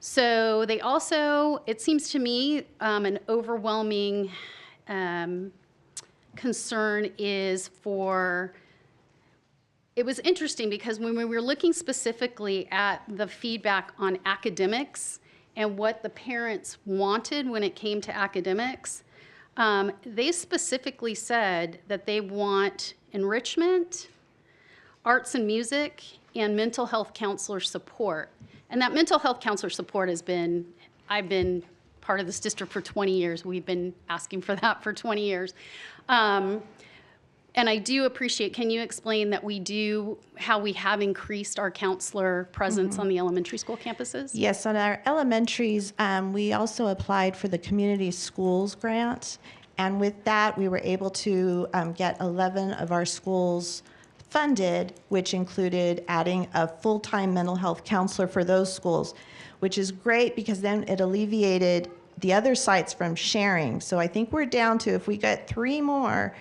So they also, it seems to me, an overwhelming concern is for, it was interesting because when we were looking specifically at the feedback on academics and what the parents wanted when it came to academics, they specifically said that they want enrichment, arts and music, and mental health counselor support. And that mental health counselor support has been, I've been part of this district for 20 years. We've been asking for that for 20 years. And I do appreciate, can you explain that how we have increased our counselor presence on the elementary school campuses? Yes, on our elementaries, we also applied for the community schools grant. And with that, we were able to get 11 of our schools funded, which included adding a full-time mental health counselor for those schools, which is great because then it alleviated the other sites from sharing. So I think we're down to, if we get 3 more,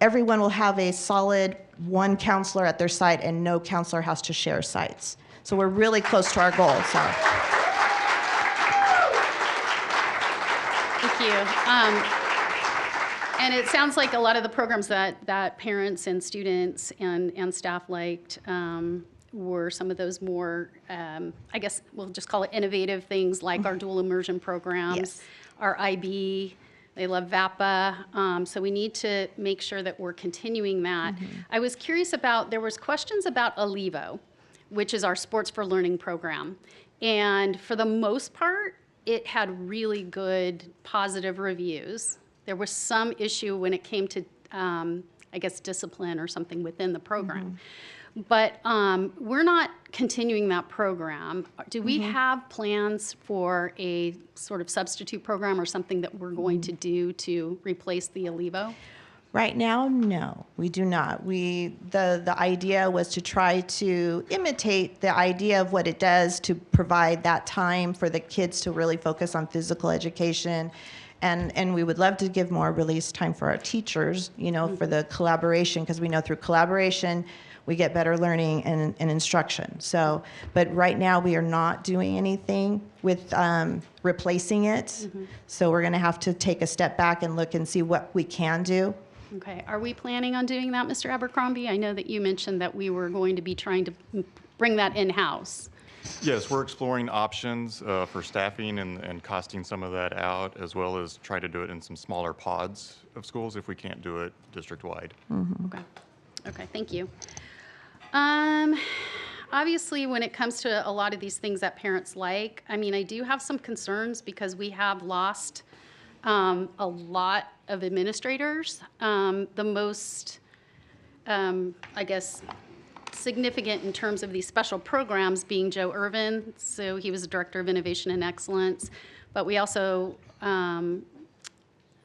everyone will have a solid 1 counselor at their site and no counselor has to share sites. So we're really close to our goal. So. Thank you. And it sounds like a lot of the programs that parents and students and staff liked were some of those more, I guess we'll just call it innovative things, like our dual immersion programs, our IB. They love VAPA. So we need to make sure that we're continuing that. I was curious about, there was questions about Alivo, which is our Sports for Learning program. And for the most part, it had really good positive reviews. There was some issue when it came to, I guess, discipline or something within the program. But we're not continuing that program. Do we have plans for a sort of substitute program or something that we're going to do to replace the Alivo? Right now, no, we do not. The idea was to try to imitate the idea of what it does to provide that time for the kids to really focus on physical education. And we would love to give more release time for our teachers, for the collaboration, because we know through collaboration, we get better learning and instruction. So, but right now we are not doing anything with replacing it. So we're gonna have to take a step back and look and see what we can do. Okay, are we planning on doing that, Mr. Abercrombie? I know that you mentioned that we were going to be trying to bring that in-house. Yes, we're exploring options for staffing and costing some of that out, as well as try to do it in some smaller pods of schools if we can't do it district-wide. Okay. Okay, thank you. Obviously, when it comes to a lot of these things that parents like, I mean, I do have some concerns because we have lost a lot of administrators. The most, I guess, significant in terms of these special programs being Joe Irvin. So he was the Director of Innovation and Excellence. But we also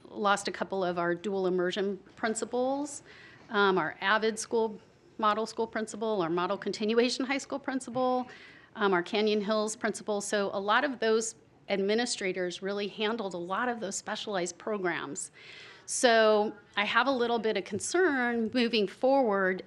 lost a couple of our dual immersion principals, our AVID school model school principal, our model continuation high school principal, our Canyon Hills principal. So a lot of those administrators really handled a lot of those specialized programs. So I have a little bit of concern moving forward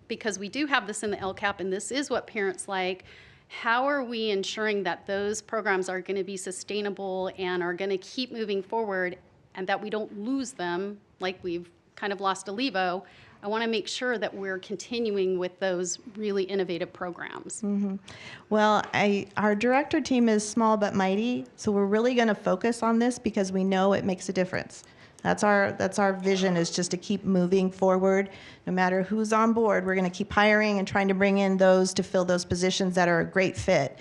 because we do have this in the LCAP and this is what parents like. How are we ensuring that those programs are going to be sustainable and are going to keep moving forward and that we don't lose them like we've kind of lost Alivo? I want to make sure that we're continuing with those really innovative programs. Well, our director team is small but mighty, so we're really going to focus on this because we know it makes a difference. That's our vision, is just to keep moving forward. No matter who's on board, we're going to keep hiring and trying to bring in those to fill those positions that are a great fit.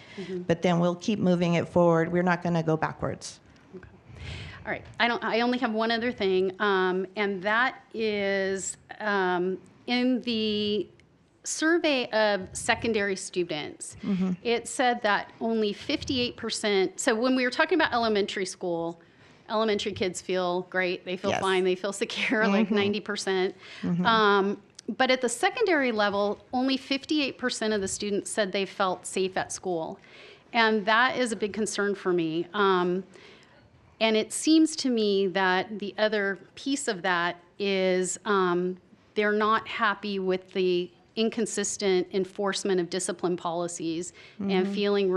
But then we'll keep moving it forward. We're not going to go backwards. All right, I only have one other thing, and that is in the survey of secondary students, it said that only 58%, so when we were talking about elementary school, elementary kids feel great, they feel fine, they feel secure, like 90%. But at the secondary level, only 58% of the students said they felt safe at school. And that is a big concern for me. And it seems to me that the other piece of that is they're not happy with the inconsistent enforcement of discipline policies and feeling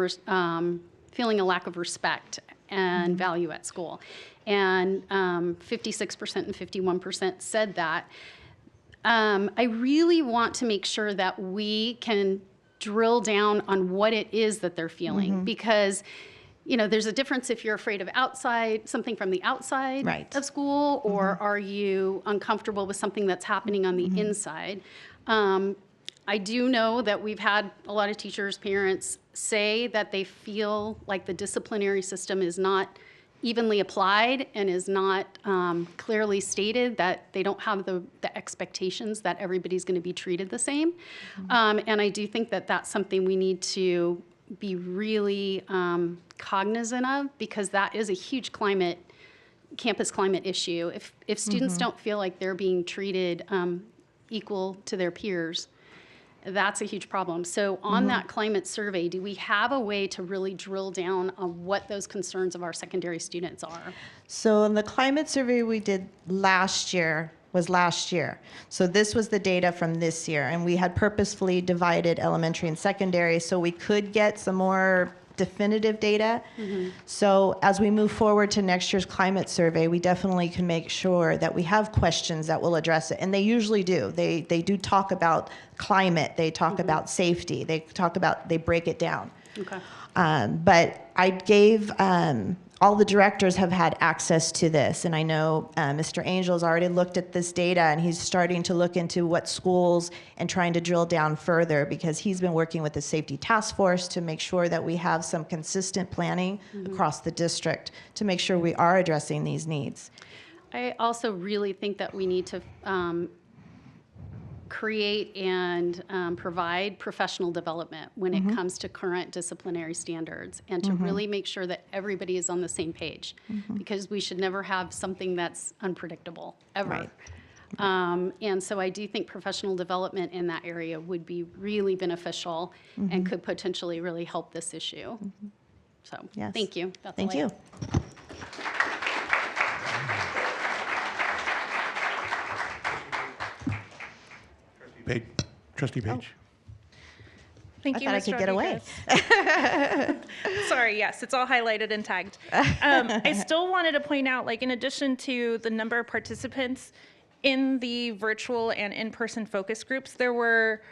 a lack of respect and value at school. And 56% and 51% said that. I really want to make sure that we can drill down on what it is that they're feeling because there's a difference if you're afraid of something from the outside of school, or are you uncomfortable with something that's happening on the inside. I do know that we've had a lot of teachers, parents say that they feel like the disciplinary system is not evenly applied and is not clearly stated, that they don't have the expectations that everybody's going to be treated the same. And I do think that that's something we need to be really cognizant of, because that is a huge campus climate issue. If students don't feel like they're being treated equal to their peers, that's a huge problem. So on that climate survey, do we have a way to really drill down on what those concerns of our secondary students are? So in the climate survey we did last year, So this was the data from this year, and we had purposefully divided elementary and secondary so we could get some more definitive data. So as we move forward to next year's climate survey, we definitely can make sure that we have questions that will address it. And they usually do. They do talk about climate, they talk about safety, they break it down. Okay. But I gave, all the directors have had access to this, and I know Mr. Angel's already looked at this data, and he's starting to look into what schools and trying to drill down further, because he's been working with the safety task force to make sure that we have some consistent planning across the district to make sure we are addressing these needs. I also really think that we need to create and provide professional development when it comes to current disciplinary standards, and to really make sure that everybody is on the same page, because we should never have something that's unpredictable, ever. And so I do think professional development in that area would be really beneficial and could potentially really help this issue. So, Yes. thank you. That's Thank all I you. have. Trustee Page. Thank I you, thought I Ms. could get away. Rodriguez. Sorry, yes, it's all highlighted and tagged. I still wanted to point out, like, in addition to the number of participants in the virtual and in-person focus groups, there were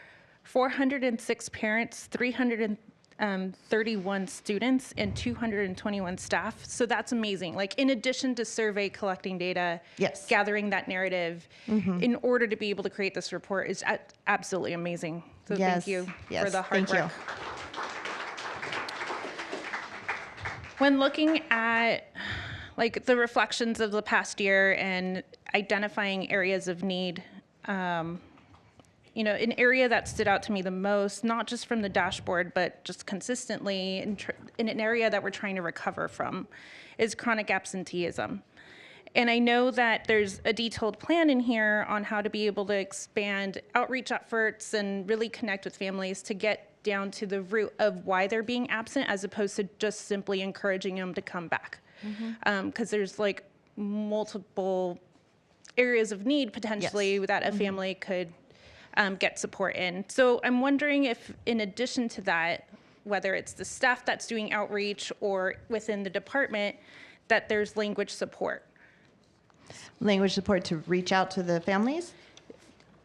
406 parents, 331 students, and 221 staff. So that's amazing. Like, in addition to survey collecting data, Yes. gathering that narrative in order to be able to create this report is absolutely amazing. So Yes. thank you for Yes. the hard Thank work. you. When looking at like the reflections of the past year and identifying areas of need, you know, an area that stood out to me the most, not just from the dashboard, but just consistently in an area that we're trying to recover from, is chronic absenteeism. And I know that there's a detailed plan in here on how to be able to expand outreach efforts and really connect with families to get down to the root of why they're being absent, as opposed to just simply encouraging them to come back. Because there's like multiple areas of need potentially that a family could get support in. So I'm wondering if, in addition to that, whether it's the staff that's doing outreach or within the department, that there's language support. Language support to reach out to the families?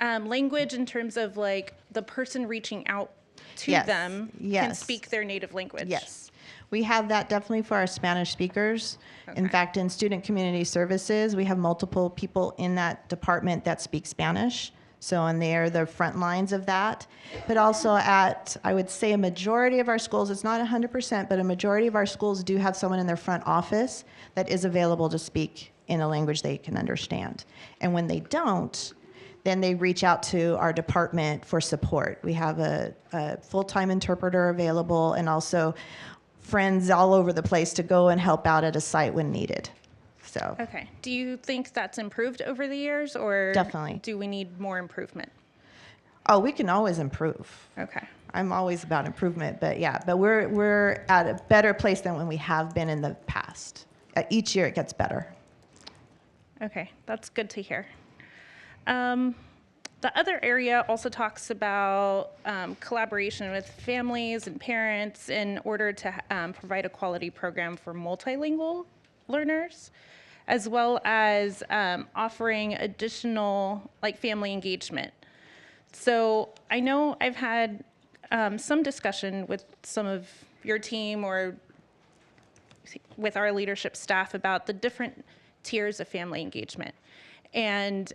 Language in terms of like the person reaching out to Yes, them can yes. speak their native language. Yes. We have that definitely for our Spanish speakers. In fact, in student community services, we have multiple people in that department that speak Spanish. So, and they're the front lines of that. But also at, I would say, a majority of our schools, it's not 100%, but a majority of our schools do have someone in their front office that is available to speak in a language they can understand. And when they don't, then they reach out to our department for support. We have a full-time interpreter available and also friends all over the place to go and help out at a site when needed. So Okay. Do you think that's improved over the years, or Definitely. do we need more improvement? Oh, we can always improve. Okay. I'm always about improvement, but yeah, but we're at a better place than when we have been in the past. Each year it gets better. Okay, that's good to hear. The other area also talks about collaboration with families and parents in order to provide a quality program for multilingual learners, as well as offering additional like family engagement. So I know I've had some discussion with some of your team or with our leadership staff about the different tiers of family engagement. And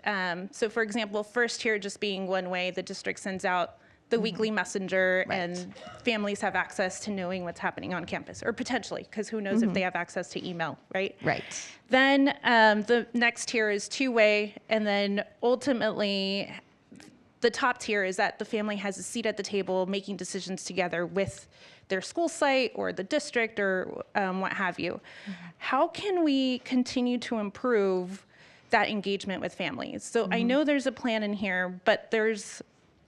so for example, first tier just being one way, the district sends out the weekly messenger and families have access to knowing what's happening on campus, or potentially, because who knows if they have access to email, right? Right. Then the next tier is two-way, and then ultimately the top tier is that the family has a seat at the table making decisions together with their school site or the district or what have you. How can we continue to improve that engagement with families? So I know there's a plan in here, but there's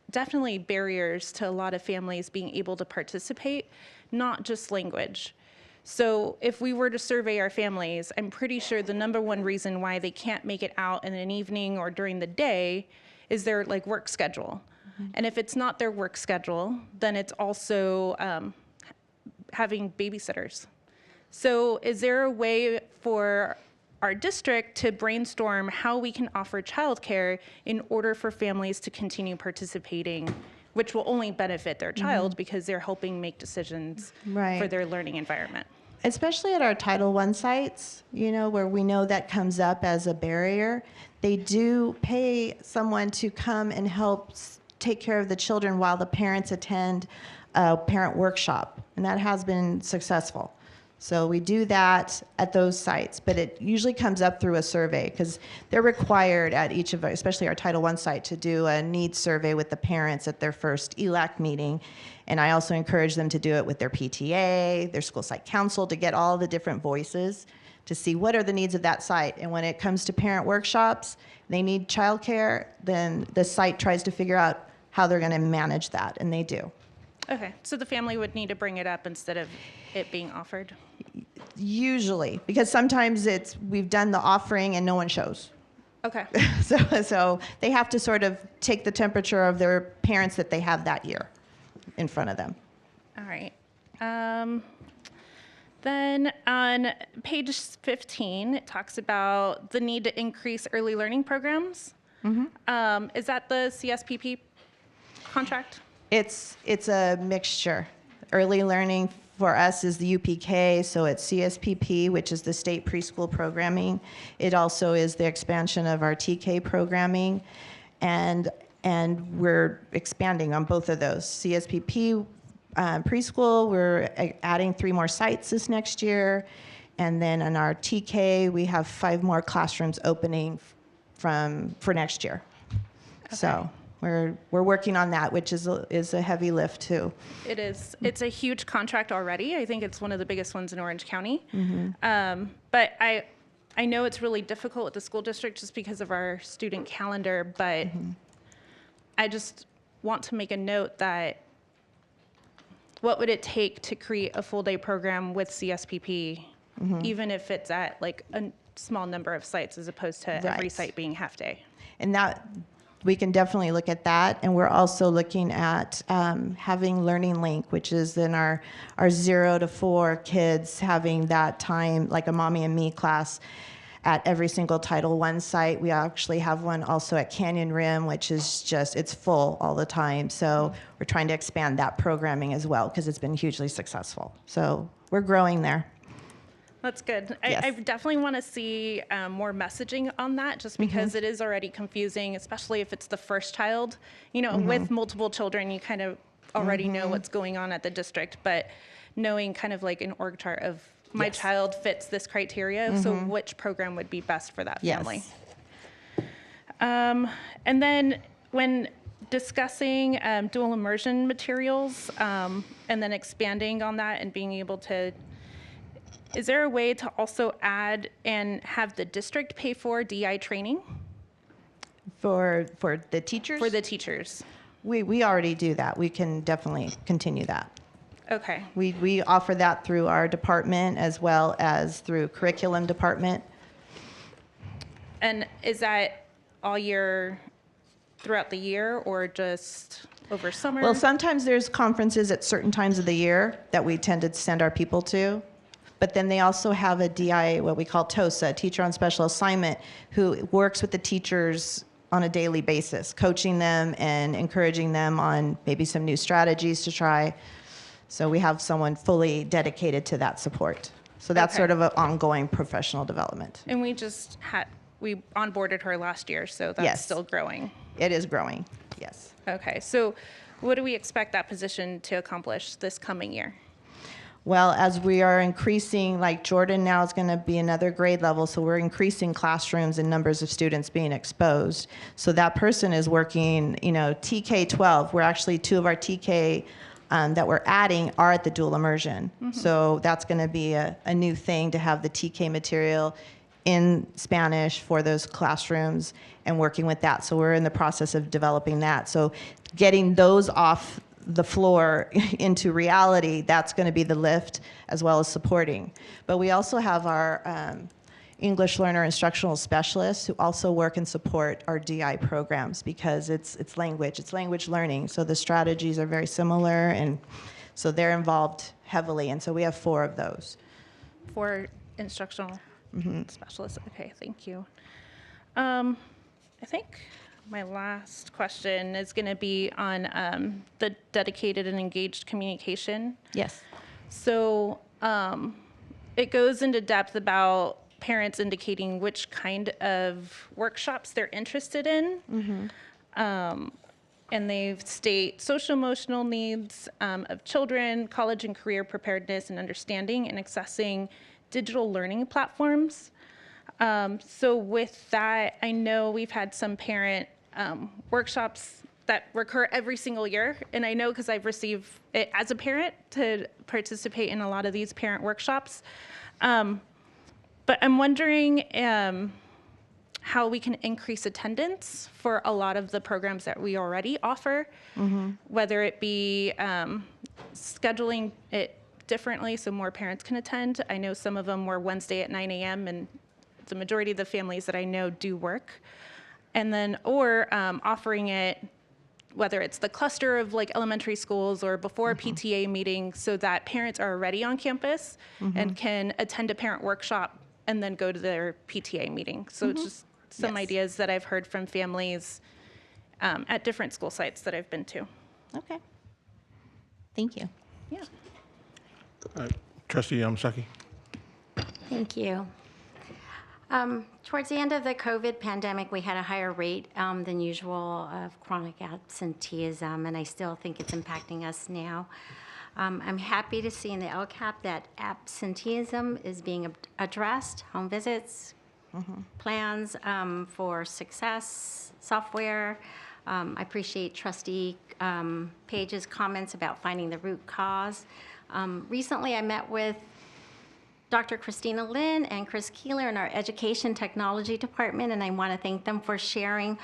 definitely barriers to a lot of families being able to participate, not just language. So if we were to survey our families, I'm pretty sure the number one reason why they can't make it out in an evening or during the day is their like work schedule. And if it's not their work schedule, then it's also having babysitters. So is there a way for our district to brainstorm how we can offer childcare in order for families to continue participating, which will only benefit their child because they're helping make decisions for their learning environment? Especially at our Title I sites, you know, where we know that comes up as a barrier, they do pay someone to come and help take care of the children while the parents attend a parent workshop, and that has been successful. So we do that at those sites, but it usually comes up through a survey because they're required at each of, especially our Title I site, to do a needs survey with the parents at their first ELAC meeting. And I also encourage them to do it with their PTA, their school site council, to get all the different voices to see what are the needs of that site. And when it comes to parent workshops, they need childcare, then the site tries to figure out how they're going to manage that, and they do. Okay, so the family would need to bring it up instead of it being offered? Usually, because sometimes we've done the offering and no one shows. Okay. So they have to sort of take the temperature of their parents that they have that year in front of them. All right. Then on page 15, it talks about the need to increase early learning programs. Is that the CSPP contract? It's a mixture. Early learning for us is the UPK, so it's CSPP, which is the state preschool programming. It also is the expansion of our TK programming, and we're expanding on both of those. CSPP preschool, we're adding 3 more sites this next year, and then in our TK, we have 5 more classrooms opening for next year. Okay. So we're working on that, which is a heavy lift too. It is. It's a huge contract already. I think it's one of the biggest ones in Orange County. But I know it's really difficult with the school district just because of our student calendar, but I just want to make a note that what would it take to create a full day program with CSPP, even if it's at like a small number of sites as opposed to every site being half day? And that, we can definitely look at that. And we're also looking at having Learning Link, which is in our 0 to 4 kids having that time, like a Mommy and Me class at every single Title I site. We actually have one also at Canyon Rim, which is just, it's full all the time. So we're trying to expand that programming as well because it's been hugely successful. So we're growing there. That's good. Yes. I definitely want to see more messaging on that just because it is already confusing, especially if it's the first child. You know, with multiple children, you kind of already know what's going on at the district, but knowing kind of like an org chart of my child fits this criteria, so which program would be best for that family. And then when discussing dual immersion materials and then expanding on that and being able to, is there a way to also add and have the district pay for DI training? For the teachers? For the teachers. We already do that. We can definitely continue that. Okay. We offer that through our department as well as through curriculum department. And is that all year, throughout the year, or just over summer? Well, sometimes there's conferences at certain times of the year that we tend to send our people to. But then they also have a DI, what we call TOSA, Teacher on Special Assignment, who works with the teachers on a daily basis, coaching them and encouraging them on maybe some new strategies to try. So we have someone fully dedicated to that support. So that's sort of an ongoing professional development. And we onboarded her last year, so that's still growing. It is growing, yes. Okay, so what do we expect that position to accomplish this coming year? Well, as we are increasing, like Jordan now is going to be another grade level, so we're increasing classrooms and numbers of students being exposed. So that person is working, TK 12. We're actually 2 of our TK that we're adding are at the dual immersion. So that's going to be a new thing to have the TK material in Spanish for those classrooms and working with that. So we're in the process of developing that. So getting those off the floor into reality, that's going to be the lift as well as supporting. But we also have our English learner instructional specialists who also work and support our DI programs because it's language learning. So the strategies are very similar, and so they're involved heavily. And so we have 4 of those. 4 instructional specialists. Okay, thank you. I think my last question is going to be on the dedicated and engaged communication. Yes. So it goes into depth about parents indicating which kind of workshops they're interested in. And they state social emotional needs of children, college and career preparedness and understanding, and accessing digital learning platforms. So with that, I know we've had some parent workshops that recur every single year. And I know because I've received it as a parent to participate in a lot of these parent workshops. But But I'm wondering how we can increase attendance for a lot of the programs that we already offer, whether it be scheduling it differently so more parents can attend. I know some of them were Wednesday at 9 a.m. and the majority of the families that I know do work. And then, or offering it, whether it's the cluster of like elementary schools or before a PTA meeting, so that parents are already on campus and can attend a parent workshop and then go to their PTA meeting. So it's just some ideas that I've heard from families at different school sites that I've been to. Okay. Thank you. Yeah. Trustee Yamasaki. Thank you. Towards the end of the COVID pandemic, we had a higher rate than usual of chronic absenteeism, and I still think it's impacting us now. I'm happy to see in the LCAP that absenteeism is being addressed, home visits, plans for success, software. I appreciate Trustee Page's comments about finding the root cause. Recently, I met with Dr. Christina Lynn and Chris Keeler in our Education Technology Department, and I want to thank them for sharing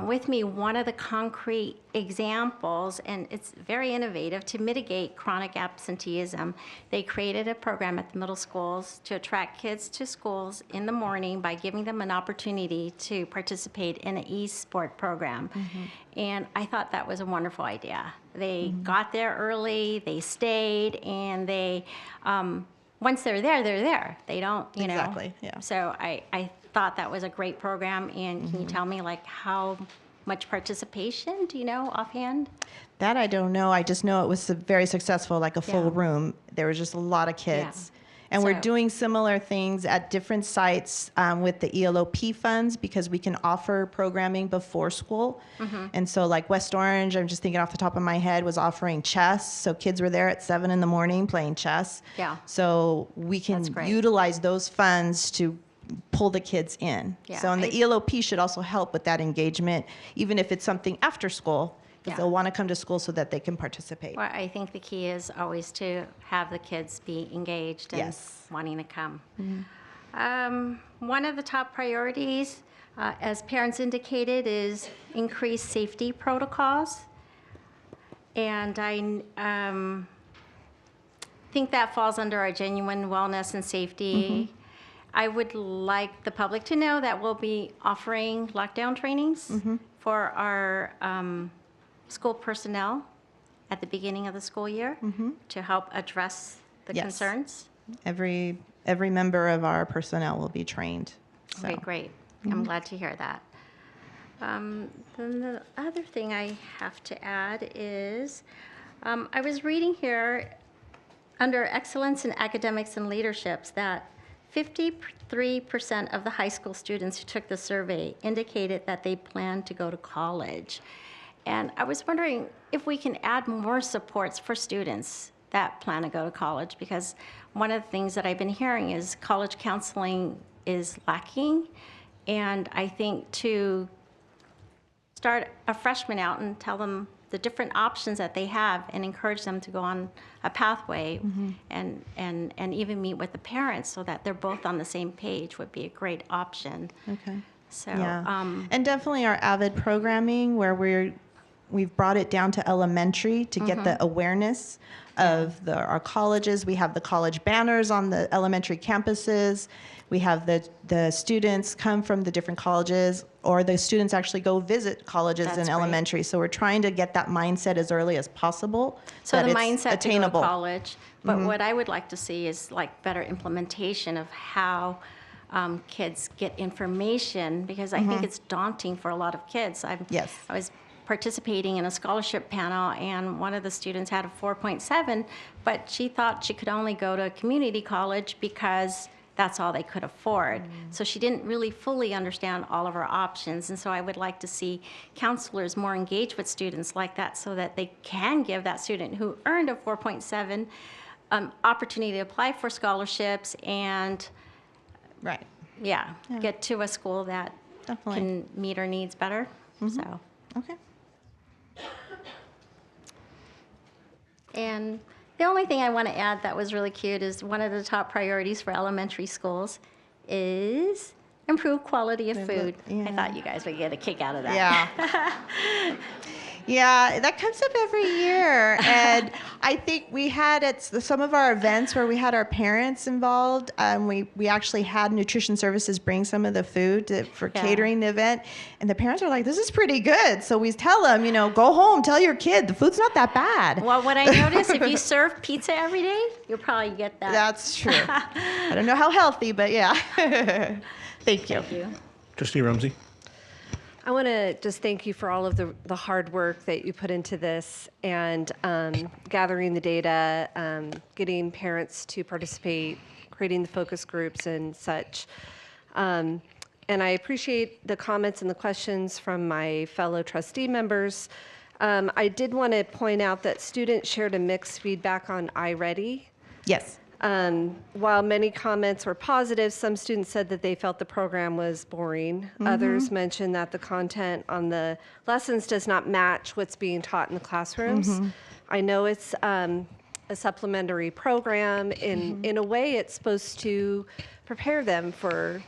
with me one of the concrete examples, and it's very innovative, to mitigate chronic absenteeism. They created a program at the middle schools to attract kids to schools in the morning by giving them an opportunity to participate in an e-sport program. And I thought that was a wonderful idea. They got there early, they stayed, and they, once they're there, they're there. They don't, you know. Exactly, yeah. So I thought that was a great program, and can you tell me like how much participation, do you know offhand? That I don't know. I just know it was very successful, like a full room. There was just a lot of kids. And we're doing similar things at different sites with the ELOP funds, because we can offer programming before school. And so like West Orange, I'm just thinking off the top of my head, was offering chess. So kids were there at 7 in the morning playing chess. Yeah. So we can utilize those funds to pull the kids in. So and the ELOP should also help with that engagement, even if it's something after school. Because they'll want to come to school so that they can participate. Well, I think the key is always to have the kids be engaged and wanting to come. One of the top priorities, as parents indicated, is increased safety protocols. And I think that falls under our genuine wellness and safety. I would like the public to know that we'll be offering lockdown trainings for our school personnel at the beginning of the school year to help address the concerns. Every member of our personnel will be trained. So. Okay, great. I'm glad to hear that. Then the other thing I have to add is I was reading here under excellence in academics and leaderships that 53% of the high school students who took the survey indicated that they plan to go to college. And I was wondering if we can add more supports for students that plan to go to college, because one of the things that I've been hearing is college counseling is lacking. And I think to start a freshman out and tell them the different options that they have and encourage them to go on a pathway and even meet with the parents so that they're both on the same page would be a great option. Okay. So, and definitely our AVID programming, where we've brought it down to elementary to get the awareness of our colleges. We have the college banners on the elementary campuses. We have the students come from the different colleges, or the students actually go visit colleges in elementary. So we're trying to get that mindset as early as possible. So that the it's mindset attainable. to go to college, but what I would like to see is like better implementation of how kids get information, because I think it's daunting for a lot of kids. I was participating in a scholarship panel, and one of the students had a 4.7, but she thought she could only go to a community college because that's all they could afford. So she didn't really fully understand all of our options. And so I would like to see counselors more engaged with students like that, so that they can give that student who earned a 4.7 opportunity to apply for scholarships and get to a school that can meet our needs better. So. Okay. And the only thing I want to add that was really cute is one of the top priorities for elementary schools is improve quality of food. I thought you guys would get a kick out of that. Yeah. Yeah, that comes up every year. And I think we had at some of our events where we had our parents involved, we actually had nutrition services bring some of the food for catering the event. And the parents are like, this is pretty good. So we tell them, go home, tell your kid, the food's not that bad. Well, what I noticed, if you serve pizza every day, you'll probably get that. That's true. I don't know how healthy, but yeah. Thank you. Thank you. Trustee Rumsey? I want to just thank you for all of the hard work that you put into this and gathering the data, getting parents to participate, creating the focus groups and such. And I appreciate the comments and the questions from my fellow trustee members. I did want to point out that students shared a mixed feedback on iReady. Yes. While many comments were positive, some students said that they felt the program was boring. Others mentioned that the content on the lessons does not match what's being taught in the classrooms. I know it's a supplementary program. In a way, it's supposed to prepare them for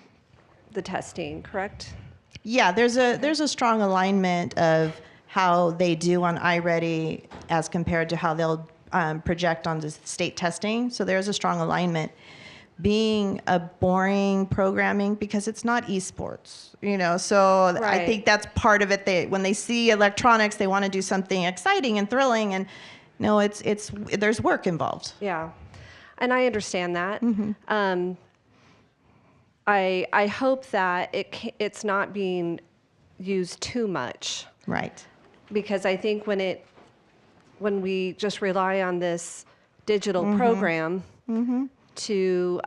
the testing, correct? Yeah, there's a strong alignment of how they do on iReady as compared to how they'll project on the state testing. So there's a strong alignment. Being a boring programming because it's not esports, so Right. I think that's part of it. When they see electronics, they want to do something exciting and thrilling, and no, there's work involved. Yeah, and I understand that. I hope that it's not being used too much. Right. Because I think when we just rely on this digital program to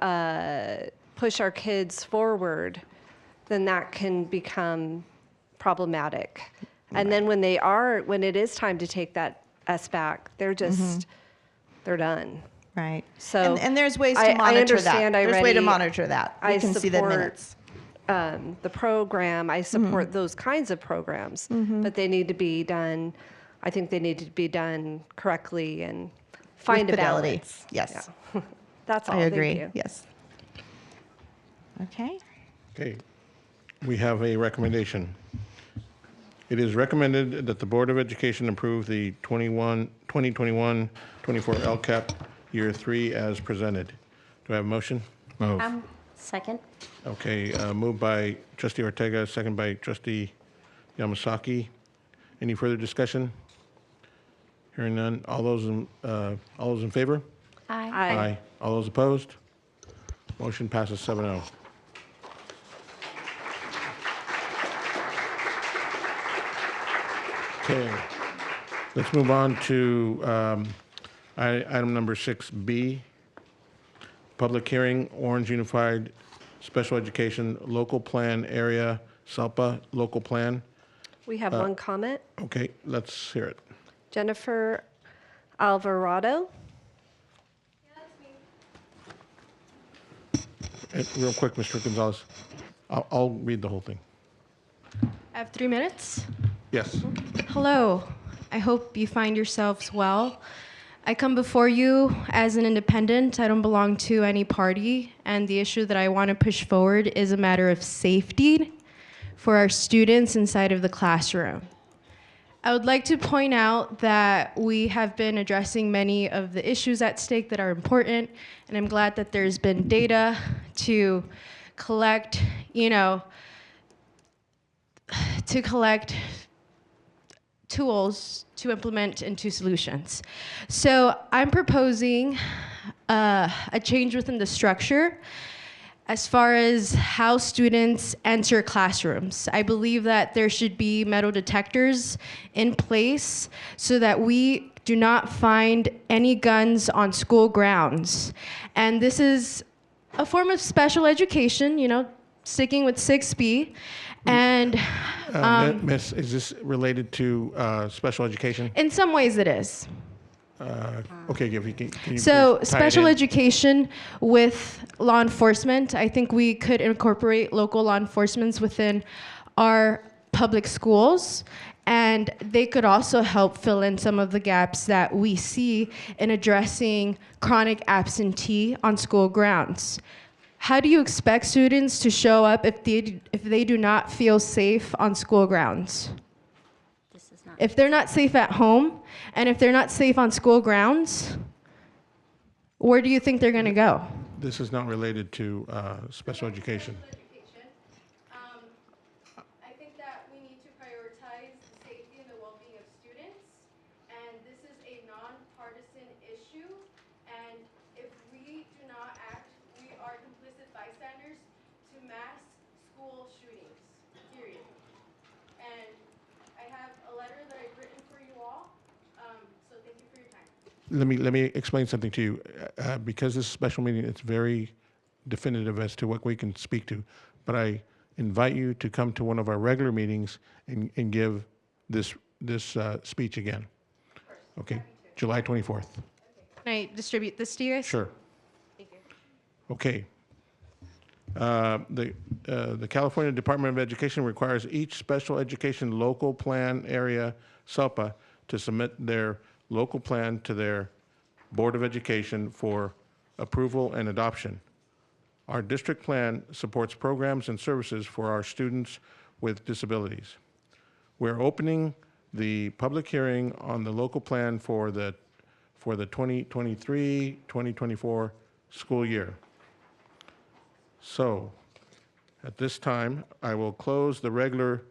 push our kids forward, then that can become problematic. And then when it is time to take that S back, they're just, they're done. Right. So and there's ways to I monitor understand that. There's a way to iReady. monitor that. We can see the minutes. The program. I support those kinds of programs, but they need to be done. I think they need to be done correctly and find With a fidelity. balance. Yes. Yeah. That's all. I agree. Thank you. Yes. Okay. Okay. We have a recommendation. It is recommended that the Board of Education approve the 2021-24 LCAP Year 3 as presented. Do I have a motion? Move. Second. Okay, moved by Trustee Ortega, second by Trustee Yamasaki. Any further discussion? Hearing none. All those in favor? Aye. All those opposed? Motion passes 7-0. Okay, let's move on to item number 6B. Public hearing, Orange Unified Special Education Local Plan Area, SELPA Local Plan. We have one comment. Okay, let's hear it. Jennifer Alvarado. Real quick, Mr. Gonzalez, I'll read the whole thing. I have 3 minutes. Yes. Hello. I hope you find yourselves well. I come before you as an independent. I don't belong to any party, and the issue that I want to push forward is a matter of safety for our students inside of the classroom. I would like to point out that we have been addressing many of the issues at stake that are important, and I'm glad that there's been data to collect, tools to implement into solutions. So I'm proposing a change within the structure as far as how students enter classrooms. I believe that there should be metal detectors in place so that we do not find any guns on school grounds. And this is a form of special education, sticking with 6B. And Miss, is this related to special education? in some ways it is. Okay, if you can you So please tie it special in? education with law enforcement, I think we could incorporate local law enforcement within our public schools, and they could also help fill in some of the gaps that we see in addressing chronic absentee on school grounds. how do you expect students to show up if they do not feel safe on school grounds? If they're not safe at home, and if they're not safe on school grounds, where do you think they're going to go? This is not related to special education. I think that we need to prioritize the safety and the well-being of students, and this is a nonpartisan issue, and if we do not act, we are complicit bystanders to mass school shootings, period. And I have a letter that I've written for you all, so thank you for your time. Let me explain something to you. Because this is a special meeting, it's very definitive as to what we can speak to. But I invite you to come to one of our regular meetings and give this speech again. Okay, July 24th. Can I distribute this to you guys? Sure. Thank you. Okay. The California Department of Education requires each special education local plan area, SELPA, to submit their local plan to their Board of Education for approval and adoption. Our district plan supports programs and services for our students with disabilities. We're opening the public hearing on the local plan for the 2023-2024 school year. So, at this time, I will close the regular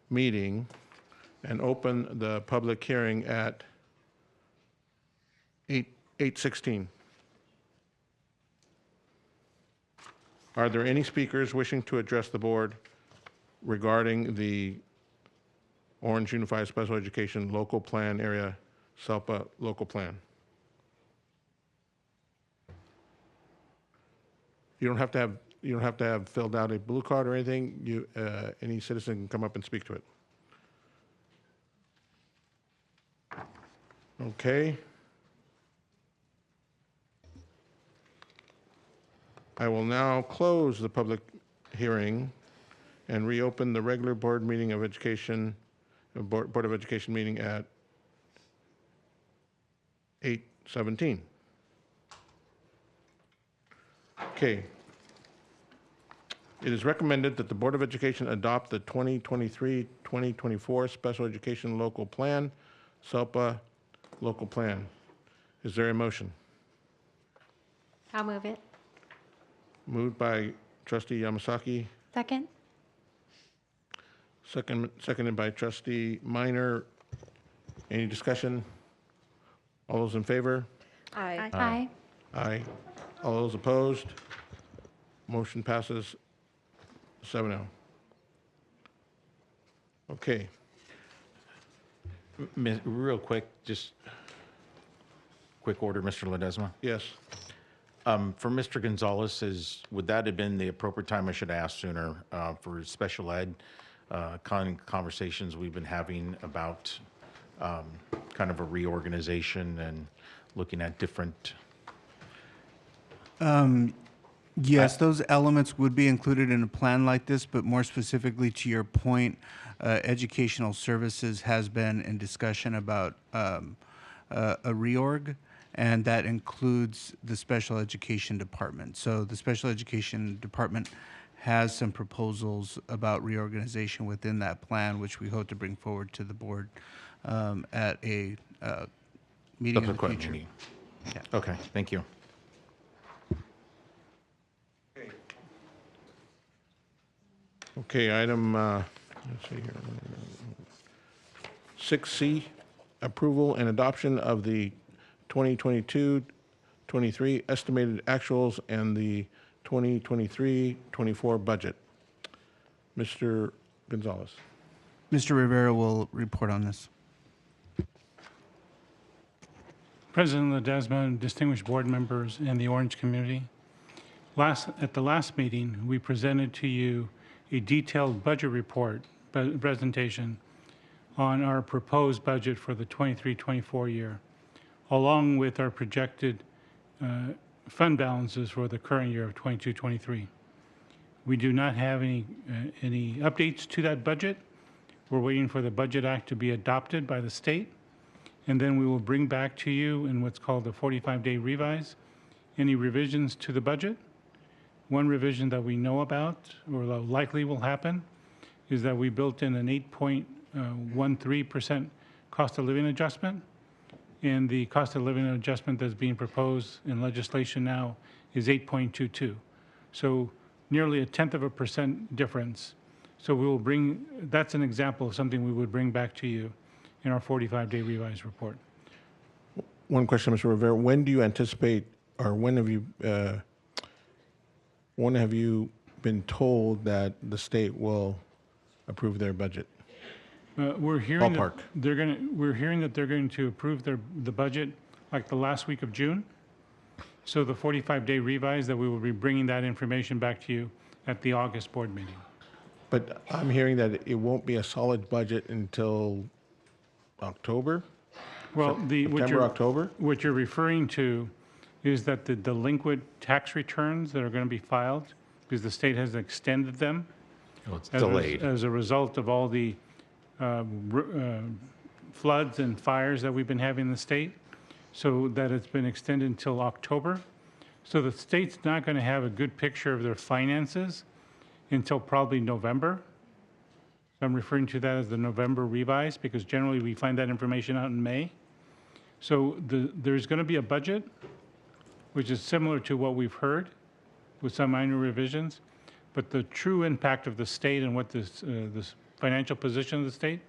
meeting and open the public hearing at 8:16. Are there any speakers wishing to address the board regarding the Orange Unified Special Education Local Plan Area, SELPA Local Plan? You don't have to have filled out a blue card or anything. Any citizen can come up and speak to it. Okay. I will now close the public hearing and reopen the regular board meeting of education, Board of Education meeting at 8:17. Okay. It is recommended that the Board of Education adopt the 2023-2024 Special Education Local Plan, SELPA Local Plan. Is there a motion? I'll move it. Moved by Trustee Yamasaki, Second? seconded by Trustee Minor. Any discussion? All those in favor? Aye. Aye. Aye. All those opposed? Motion passes 7-0. Okay. Real quick, just quick order, Mr. Ledesma. Yes. For Mr. Gonzalez, would that have been the appropriate time I should have asked sooner for special ed conversations we've been having about kind of a reorganization and looking at different. Yes, those elements would be included in a plan like this, but more specifically to your point, Educational Services has been in discussion about a reorg, and that includes the Special Education Department. So the Special Education Department has some proposals about reorganization within that plan, which we hope to bring forward to the board at a meeting in the Subsequent future. meeting. Okay, thank you. Okay, item, let's see here. 6C, approval and adoption of the 2022-23 estimated actuals and the 2023-24 budget. Mr. Gonzalez. Mr. Rivera will report on this. President Ledesma, distinguished board members, and the Orange community. At the last meeting, we presented to you a detailed budget report presentation on our proposed budget for the 23-24 year, along with our projected fund balances for the current year of 22-23. We do not have any updates to that budget. We're waiting for the Budget Act to be adopted by the state, and then we will bring back to you in what's called the 45-day revise any revisions to the budget. One revision that we know about, or that likely will happen, is that we built in an 8.13% cost of living adjustment. And the cost of living adjustment that's being proposed in legislation now is 8.22. So nearly 0.1% difference. So we will bring, that's an example of something we would bring back to you in our 45-day revised report. One question, Mr. Rivera. When do you anticipate, or when have you been told that the state will approve their budget? We're hearing Ballpark. that we're hearing that they're going to approve the budget like the last week of June. So the 45-day revise, that we will be bringing that information back to you at the August board meeting. But I'm hearing that it won't be a solid budget until October? Well, September, October? What you're referring to is that the delinquent tax returns that are going to be filed, because the state has extended them. Well, it's delayed. As a result of all the floods and fires that we've been having in the state, so that it's been extended until October. So the state's not going to have a good picture of their finances until probably November. I'm referring to that as the November revise, because generally we find that information out in May. So there's going to be a budget, which is similar to what we've heard, with some minor revisions. But the true impact of the state and what this financial position of the state,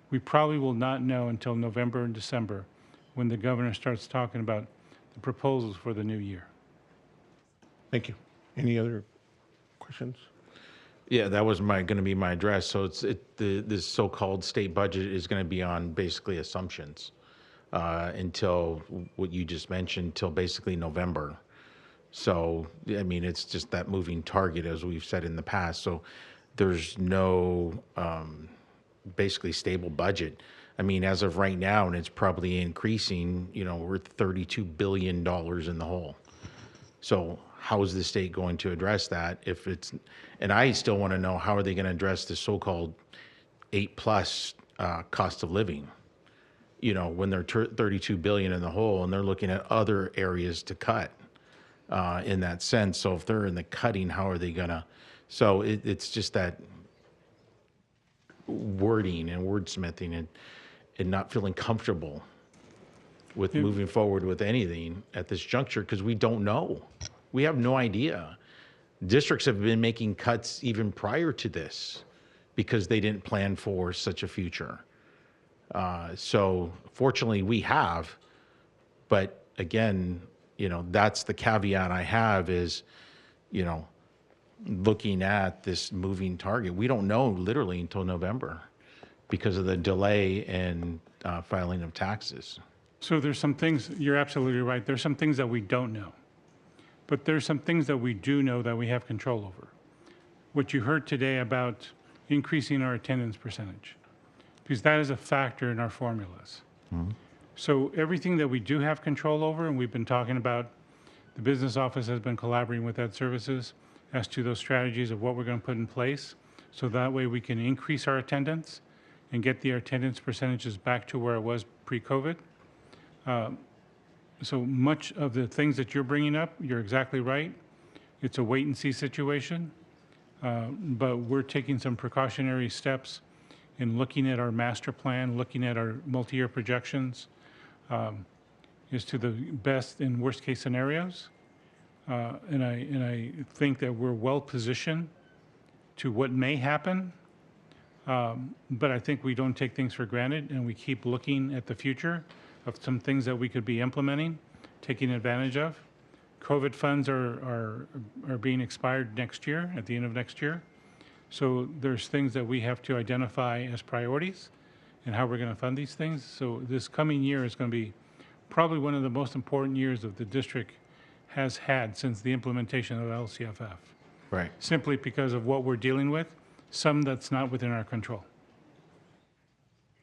we probably will not know until November and December, when the governor starts talking about the proposals for the new year. Thank you. Any other questions? Yeah, that was going to be my address. So this so-called state budget is going to be on basically assumptions until what you just mentioned, till basically November. So, I mean, it's just that moving target, as we've said in the past. So there's no basically stable budget. I mean, as of right now, and it's probably increasing, we're $32 billion in the hole. So how is the state going to address that if it's, and I still want to know, how are they going to address the so-called 8+ cost of living? When they're 32 billion in the hole and they're looking at other areas to cut in that sense. So if they're in the cutting, how are they gonna? So it's just that wording and wordsmithing and not feeling comfortable with moving forward with anything at this juncture, because we don't know. We have no idea. Districts have been making cuts even prior to this because they didn't plan for such a future. So fortunately we have, but again, that's the caveat I have is, looking at this moving target. We don't know literally until November because of the delay in filing of taxes. So there's some things, you're absolutely right. There's some things that we don't know, but there's some things that we do know that we have control over. What you heard today about increasing our attendance percentage, because that is a factor in our formulas. Mm-hmm. So everything that we do have control over, and we've been talking about, the business office has been collaborating with Ed Services as to those strategies of what we're going to put in place, so that way we can increase our attendance and get the attendance percentages back to where it was pre-COVID. So much of the things that you're bringing up, you're exactly right. It's a wait and see situation, but we're taking some precautionary steps in looking at our master plan, looking at our multi-year projections as to the best and worst case scenarios. And I think that we're well positioned to what may happen, but I think we don't take things for granted, and we keep looking at the future of some things that we could be implementing, taking advantage of. COVID funds are being expired next year, at the end of next year. So there's things that we have to identify as priorities and how we're going to fund these things. So this coming year is going to be probably one of the most important years that the district has had since the implementation of LCFF. Right. Simply because of what we're dealing with, some that's not within our control.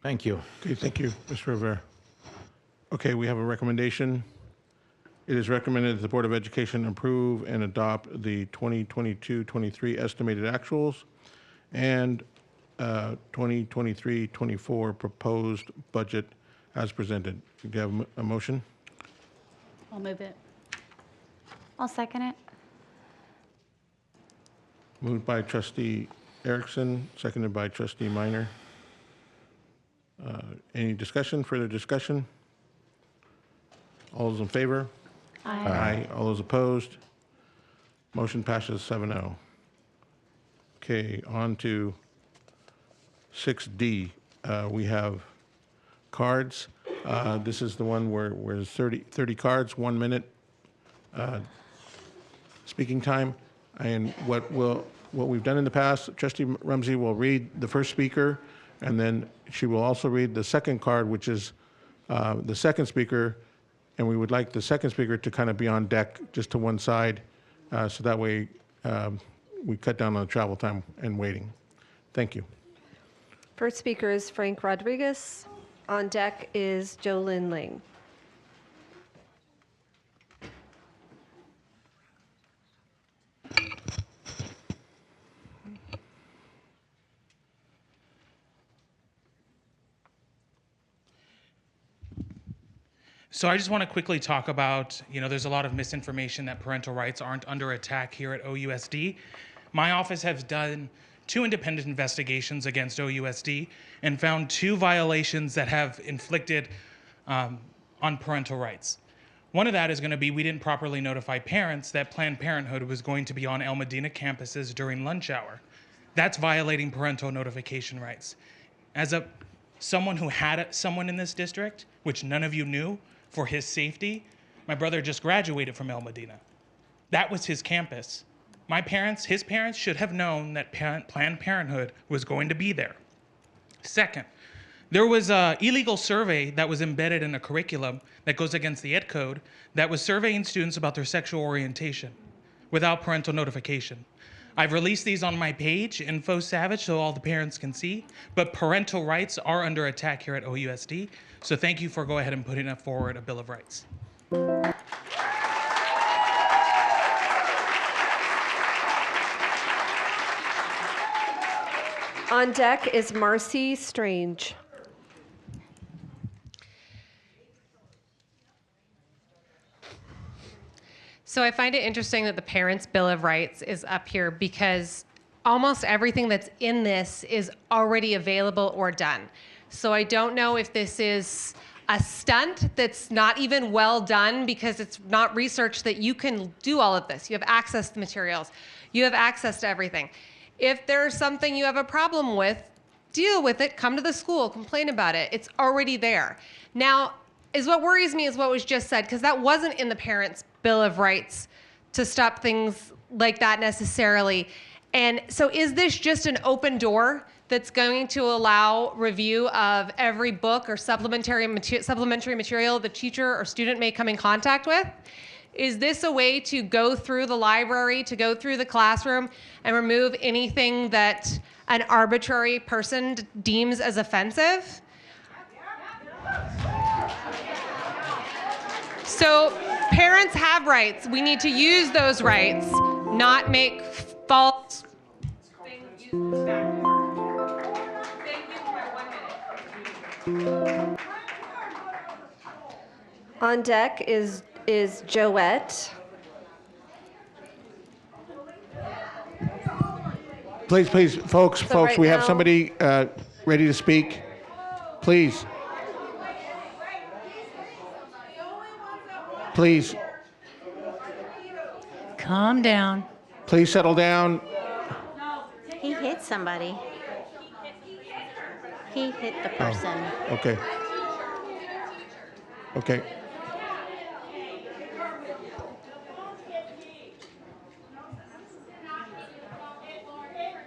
Thank you. Okay, thank you, Mr. Rivera. Okay, we have a recommendation. It is recommended that the Board of Education approve and adopt the 2022-23 estimated actuals and 2023-24 proposed budget as presented. Do you have a motion? I'll move it. I'll second it. Moved by trustee Erickson, seconded by trustee Minor. Any discussion, further discussion? All those in favor? Aye. All those opposed? Motion passes 7-0. Okay, on to 6D. We have cards. This is the one where there's 30 cards, 1 minute speaking time. And what we've done in the past, Trustee Rumsey will read the first speaker, and then she will also read the second card, which is the second speaker, and we would like the second speaker to kind of be on deck just to one side, so that way we cut down on the travel time and waiting. Thank you. First speaker is Frank Rodriguez. On deck is Jolyn Ling. So I just want to quickly talk about, there's a lot of misinformation that parental rights aren't under attack here at OUSD. My office has done 2 independent investigations against OUSD and found 2 violations that have inflicted on parental rights. One of that is going to be we didn't properly notify parents that Planned Parenthood was going to be on El Medina campuses during lunch hour. That's violating parental notification rights. As someone who had someone in this district, which none of you knew, for his safety, my brother just graduated from El Medina. That was his campus. His parents should have known that Planned Parenthood was going to be there. Second, there was an illegal survey that was embedded in a curriculum that goes against the Ed Code that was surveying students about their sexual orientation without parental notification. I've released these on my page, Info Savage, so all the parents can see, but parental rights are under attack here at OUSD, so thank you for go ahead and putting forward a Bill of Rights. On deck is Marcy Strange. So I find it interesting that the Parents' Bill of Rights is up here because almost everything that's in this is already available or done. So I don't know if this is a stunt that's not even well done because it's not research that you can do all of this. You have access to materials. You have access to everything. If there's something you have a problem with, deal with it, come to the school, complain about it. It's already there. Now, what worries me is what was just said, because that wasn't in the Parents' Bill of Rights to stop things like that necessarily. And so is this just an open door that's going to allow review of every book or supplementary material the teacher or student may come in contact with? Is this a way to go through the library, to go through the classroom and remove anything that an arbitrary person deems as offensive? So parents have rights. We need to use those rights, not make false things. On deck is Joette. Please, folks, right we have now- somebody ready to speak. Please. Please, Calm down. please settle down. He hit somebody. He hit the person. Okay. Okay.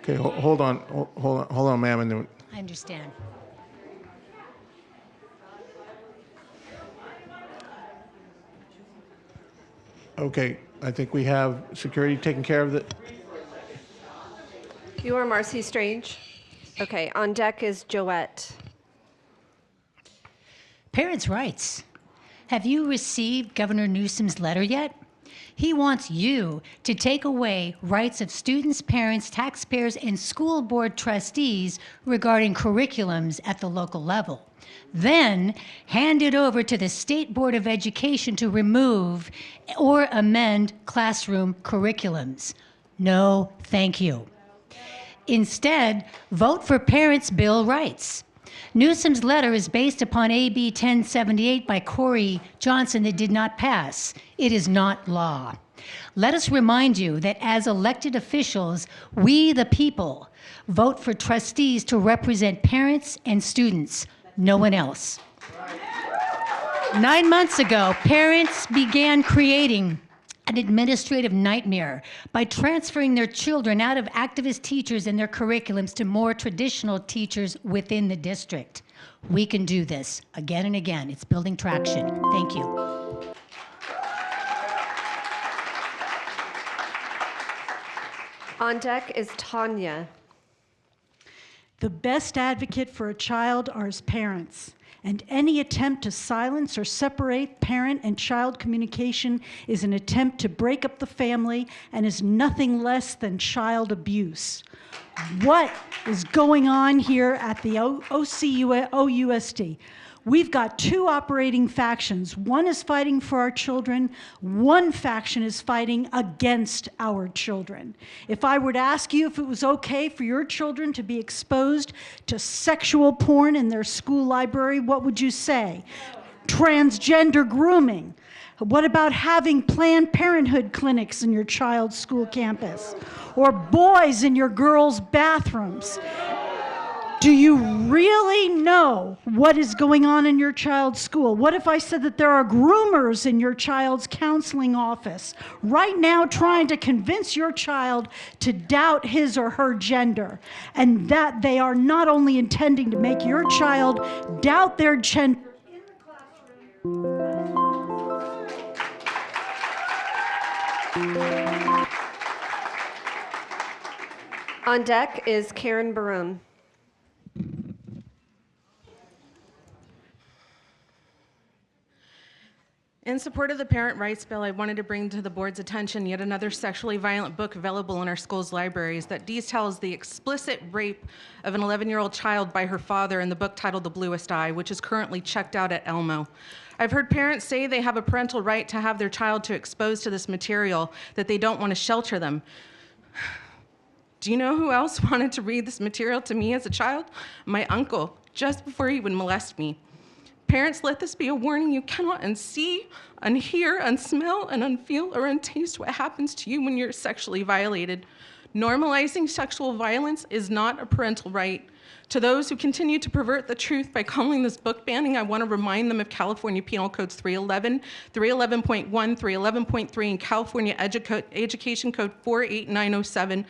Okay, hold on, ma'am, and then, I understand. okay, I think we have security taking care of it. You are Marcy Strange. Okay, on deck is Joette. Parents' rights. Have you received Governor Newsom's letter yet? He wants you to take away rights of students, parents, taxpayers, and school board trustees regarding curriculums at the local level. Then hand it over to the State Board of Education to remove or amend classroom curriculums. No, thank you. Instead, vote for Parents' Bill of Rights. Newsom's letter is based upon AB 1078 by Corey Johnson that did not pass. It is not law. Let us remind you that as elected officials, we the people vote for trustees to represent parents and students, no one else. 9 months ago, parents began creating an administrative nightmare by transferring their children out of activist teachers and their curriculums to more traditional teachers within the district. We can do this again and again. It's building traction. Thank you. On deck is Tanya. The best advocate for a child are his parents, and any attempt to silence or separate parent and child communication is an attempt to break up the family and is nothing less than child abuse. What is going on here at the OUSD? We've got two operating factions. One is fighting for our children. One faction is fighting against our children. If I were to ask you if it was okay for your children to be exposed to sexual porn in their school library, what would you say? Transgender grooming. What about having Planned Parenthood clinics in your child's school campus? Or boys in your girls' bathrooms? Do you really know what is going on in your child's school? What if I said that there are groomers in your child's counseling office right now trying to convince your child to doubt his or her gender, and that they are not only intending to make your child doubt their gender in the classroom? On deck is Karen Barone. In support of the Parent Rights Bill, I wanted to bring to the board's attention yet another sexually violent book available in our schools' libraries that details the explicit rape of an 11-year-old child by her father in the book titled The Bluest Eye, which is currently checked out at Elmo. I've heard parents say they have a parental right to have their child to expose to this material, that they don't want to shelter them. Do you know who else wanted to read this material to me as a child? My uncle, just before he would molest me. Parents, let this be a warning. You cannot unsee, unhear, unsmell, and unfeel or untaste what happens to you when you're sexually violated. Normalizing sexual violence is not a parental right. To those who continue to pervert the truth by calling this book banning, I want to remind them of California Penal Codes 311, 311.1, 311.3, and California Education Code 48907,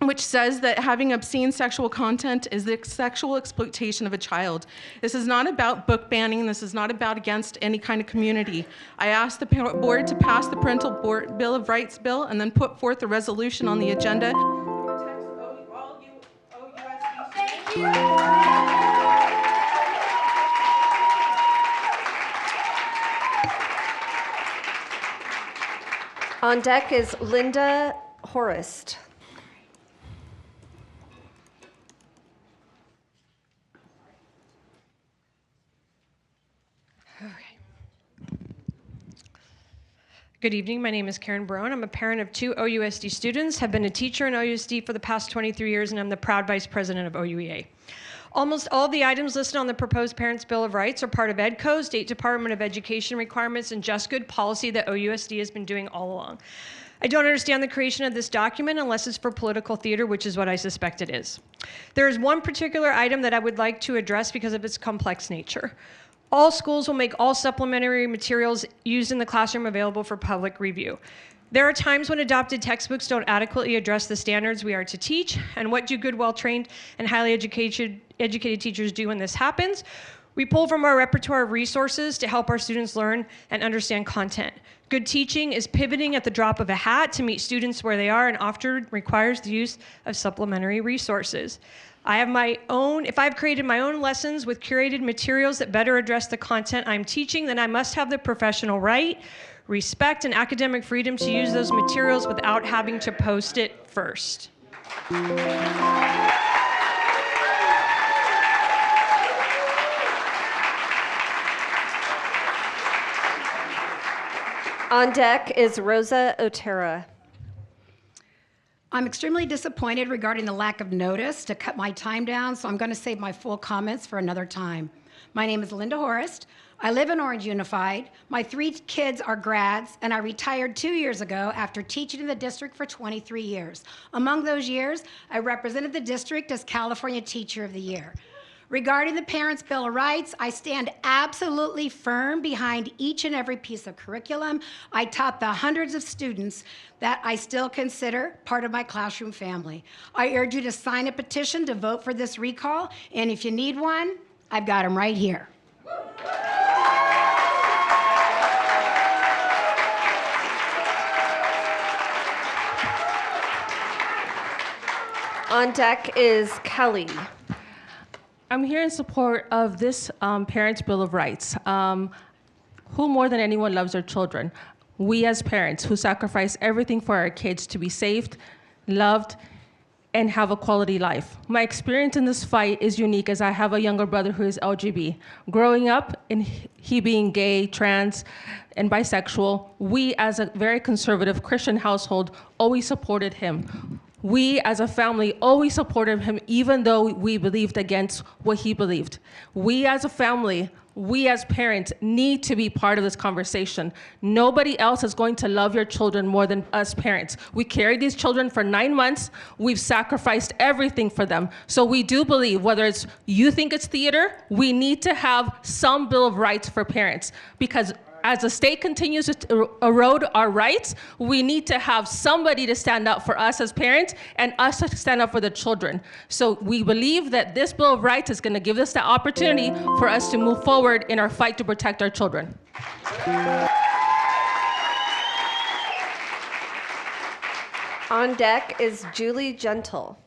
which says that having obscene sexual content is the sexual exploitation of a child. This is not about book banning. This is not about against any kind of community. I asked the board to pass the Parental Bill of Rights bill and then put forth a resolution on the agenda. Thank you. On deck is Linda Horist. Good evening, my name is Karen Barone. I'm a parent of 2 OUSD students, have been a teacher in OUSD for the past 23 years, and I'm the proud vice president of OUEA. Almost all the items listed on the proposed Parents' Bill of Rights are part of EDCO, State Department of Education requirements, and just good policy that OUSD has been doing all along. I don't understand the creation of this document unless it's for political theater, which is what I suspect it is. There is one particular item that I would like to address because of its complex nature. All schools will make all supplementary materials used in the classroom available for public review. There are times when adopted textbooks don't adequately address the standards we are to teach, and what do good, well-trained, and highly educated teachers do when this happens? We pull from our repertoire of resources to help our students learn and understand content. Good teaching is pivoting at the drop of a hat to meet students where they are and often requires the use of supplementary resources. If I've created my own lessons with curated materials that better address the content I'm teaching, then I must have the professional right, respect, and academic freedom to use those materials without having to post it first. On deck is Rosa Otero. I'm extremely disappointed regarding the lack of notice to cut my time down, so I'm going to save my full comments for another time. My name is Linda Horst. I live in Orange Unified. My 3 kids are grads, and I retired 2 years ago after teaching in the district for 23 years. Among those years, I represented the district as California Teacher of the Year. Regarding the Parents' Bill of Rights, I stand absolutely firm behind each and every piece of curriculum. I taught the hundreds of students that I still consider part of my classroom family. I urge you to sign a petition to vote for this recall, and if you need one, I've got them right here. On deck is Kelly. I'm here in support of this Parents' Bill of Rights. Who more than anyone loves their children? We as parents who sacrifice everything for our kids to be saved, loved, and have a quality life. My experience in this fight is unique as I have a younger brother who is LGB. Growing up and he being gay, trans, and bisexual, we as a very conservative Christian household always supported him. We as a family always supported him even though we believed against what he believed. We as a family, we as parents need to be part of this conversation. Nobody else is going to love your children more than us parents. We carried these children for 9 months. We've sacrificed everything for them. So we do believe, whether it's you think it's theater, we need to have some Bill of Rights for parents, because as the state continues to erode our rights, we need to have somebody to stand up for us as parents and us to stand up for the children. So we believe that this Bill of Rights is going to give us the opportunity for us to move forward in our fight to protect our children. On deck is Julie Gentle.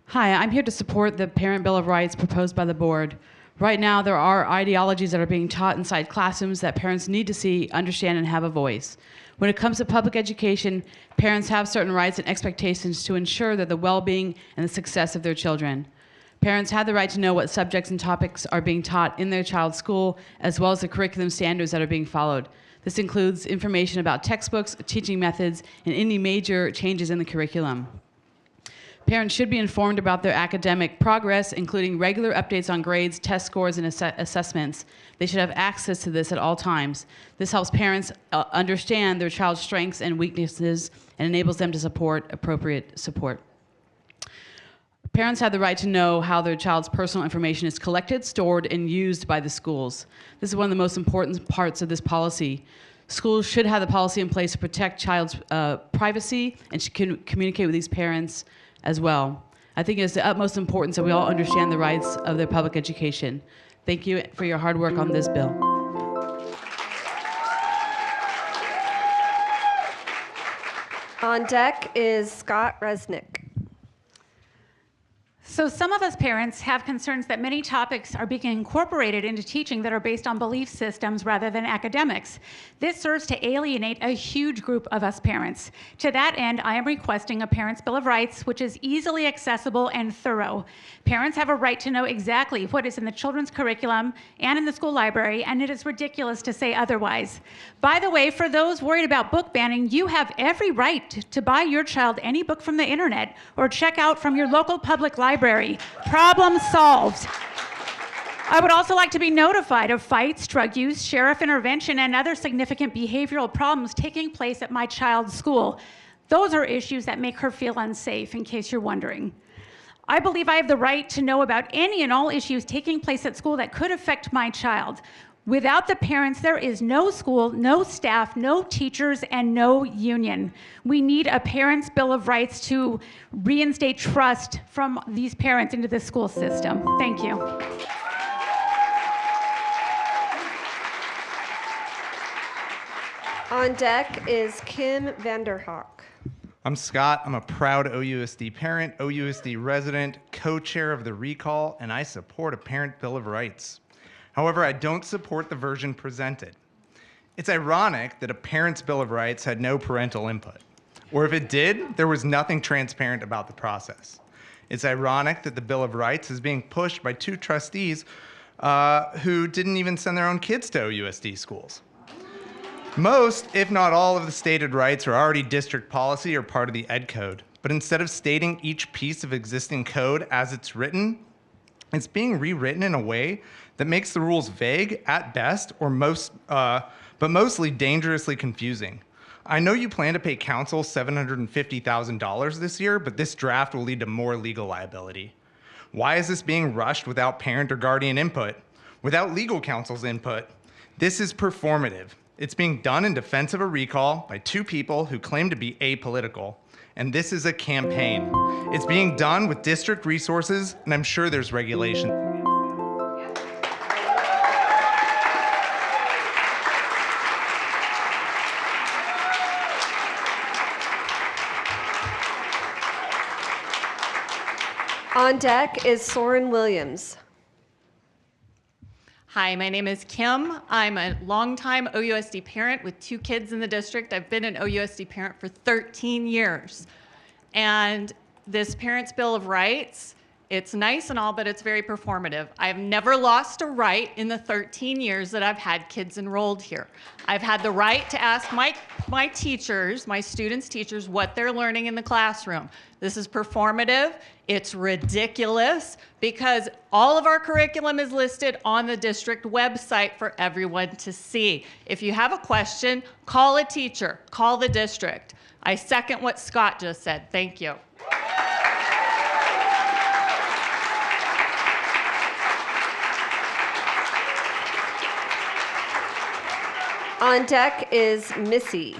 Hi, I'm here to support the Parent Bill of Rights proposed by the board. Right now, there are ideologies that are being taught inside classrooms that parents need to see, understand, and have a voice. When it comes to public education, parents have certain rights and expectations to ensure that the well-being and the success of their children. Parents have the right to know what subjects and topics are being taught in their child's school, as well as the curriculum standards that are being followed. This includes information about textbooks, teaching methods, and any major changes in the curriculum. Parents should be informed about their academic progress, including regular updates on grades, test scores, and assessments. They should have access to this at all times. This helps parents understand their child's strengths and weaknesses and enables them to support appropriate support. Parents have the right to know how their child's personal information is collected, stored, and used by the schools. This is one of the most important parts of this policy. Schools should have the policy in place to protect child's privacy and should communicate with these parents as well. I think it's the utmost importance that we all understand the rights of their public education. Thank you for your hard work on this bill. On deck is Scott Resnick. So some of us parents have concerns that many topics are being incorporated into teaching that are based on belief systems rather than academics. This serves to alienate a huge group of us parents. To that end, I am requesting a Parents' Bill of Rights, which is easily accessible and thorough. Parents have a right to know exactly what is in the children's curriculum and in the school library, and it is ridiculous to say otherwise. By the way, for those worried about book banning, you have every right to buy your child any book from the internet or check out from your local public library. Problem solved. I would also like to be notified of fights, drug use, sheriff intervention, and other significant behavioral problems taking place at my child's school. Those are issues that make her feel unsafe, in case you're wondering. I believe I have the right to know about any and all issues taking place at school that could affect my child. Without the parents, there is no school, no staff, no teachers, and no union. We need a Parents' Bill of Rights to reinstate trust from these parents into the school system. Thank you. On deck is Kim Vanderhoek. I'm Scott. I'm a proud OUSD parent, OUSD resident, co-chair of the recall, and I support a Parent Bill of Rights. However, I don't support the version presented. It's ironic that a Parents' Bill of Rights had no parental input, or if it did, there was nothing transparent about the process. It's ironic that the Bill of Rights is being pushed by 2 trustees who didn't even send their own kids to OUSD schools. Most, if not all, of the stated rights are already district policy or part of the Ed Code. But instead of stating each piece of existing code as it's written, it's being rewritten in a way that makes the rules vague at best, or but mostly dangerously confusing. I know you plan to pay council $750,000 this year, but this draft will lead to more legal liability. Why is this being rushed without parent or guardian input, without legal counsel's input? This is performative. It's being done in defense of a recall by two people who claim to be apolitical. And this is a campaign. It's being done with district resources, and I'm sure there's regulation. On deck is Soren Williams. Hi, my name is Kim. I'm a longtime OUSD parent with 2 kids in the district. I've been an OUSD parent for 13 years. And this Parents' Bill of Rights, it's nice and all, but it's very performative. I've never lost a right in the 13 years that I've had kids enrolled here. I've had the right to ask my teachers, my students' teachers, what they're learning in the classroom. This is performative. It's ridiculous because all of our curriculum is listed on the district website for everyone to see. If you have a question, call a teacher, call the district. I second what Scott just said. Thank you. On deck is Missy.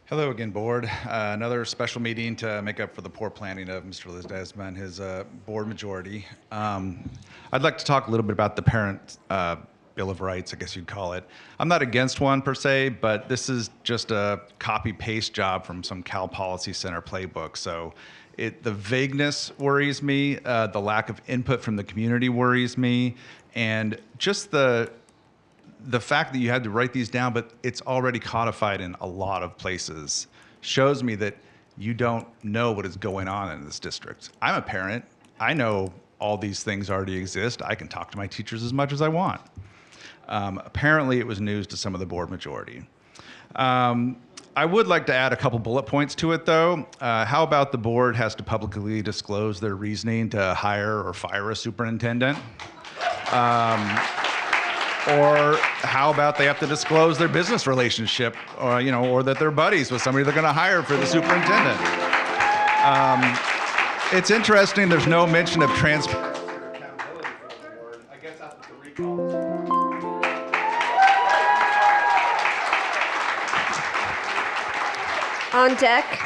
Hello again, board. Another special meeting to make up for the poor planning of Mr. Lisdesma and his board majority. I'd like to talk a little bit about the Parent Bill of Rights, I guess you'd call it. I'm not against one per se, but this is just a copy-paste job from some Cal Policy Center playbook. So the vagueness worries me, the lack of input from the community worries me, and just the fact that you had to write these down, but it's already codified in a lot of places, shows me that you don't know what is going on in this district. I'm a parent. I know all these things already exist. I can talk to my teachers as much as I want. Apparently, it was news to some of the board majority. I would like to add a couple bullet points to it, though. How about the board has to publicly disclose their reasoning to hire or fire a superintendent? Or how about they have to disclose their business relationship, or or that they're buddies with somebody they're going to hire for the superintendent? It's interesting. There's no mention of transparency or accountability for the board. I guess that's the recall. On deck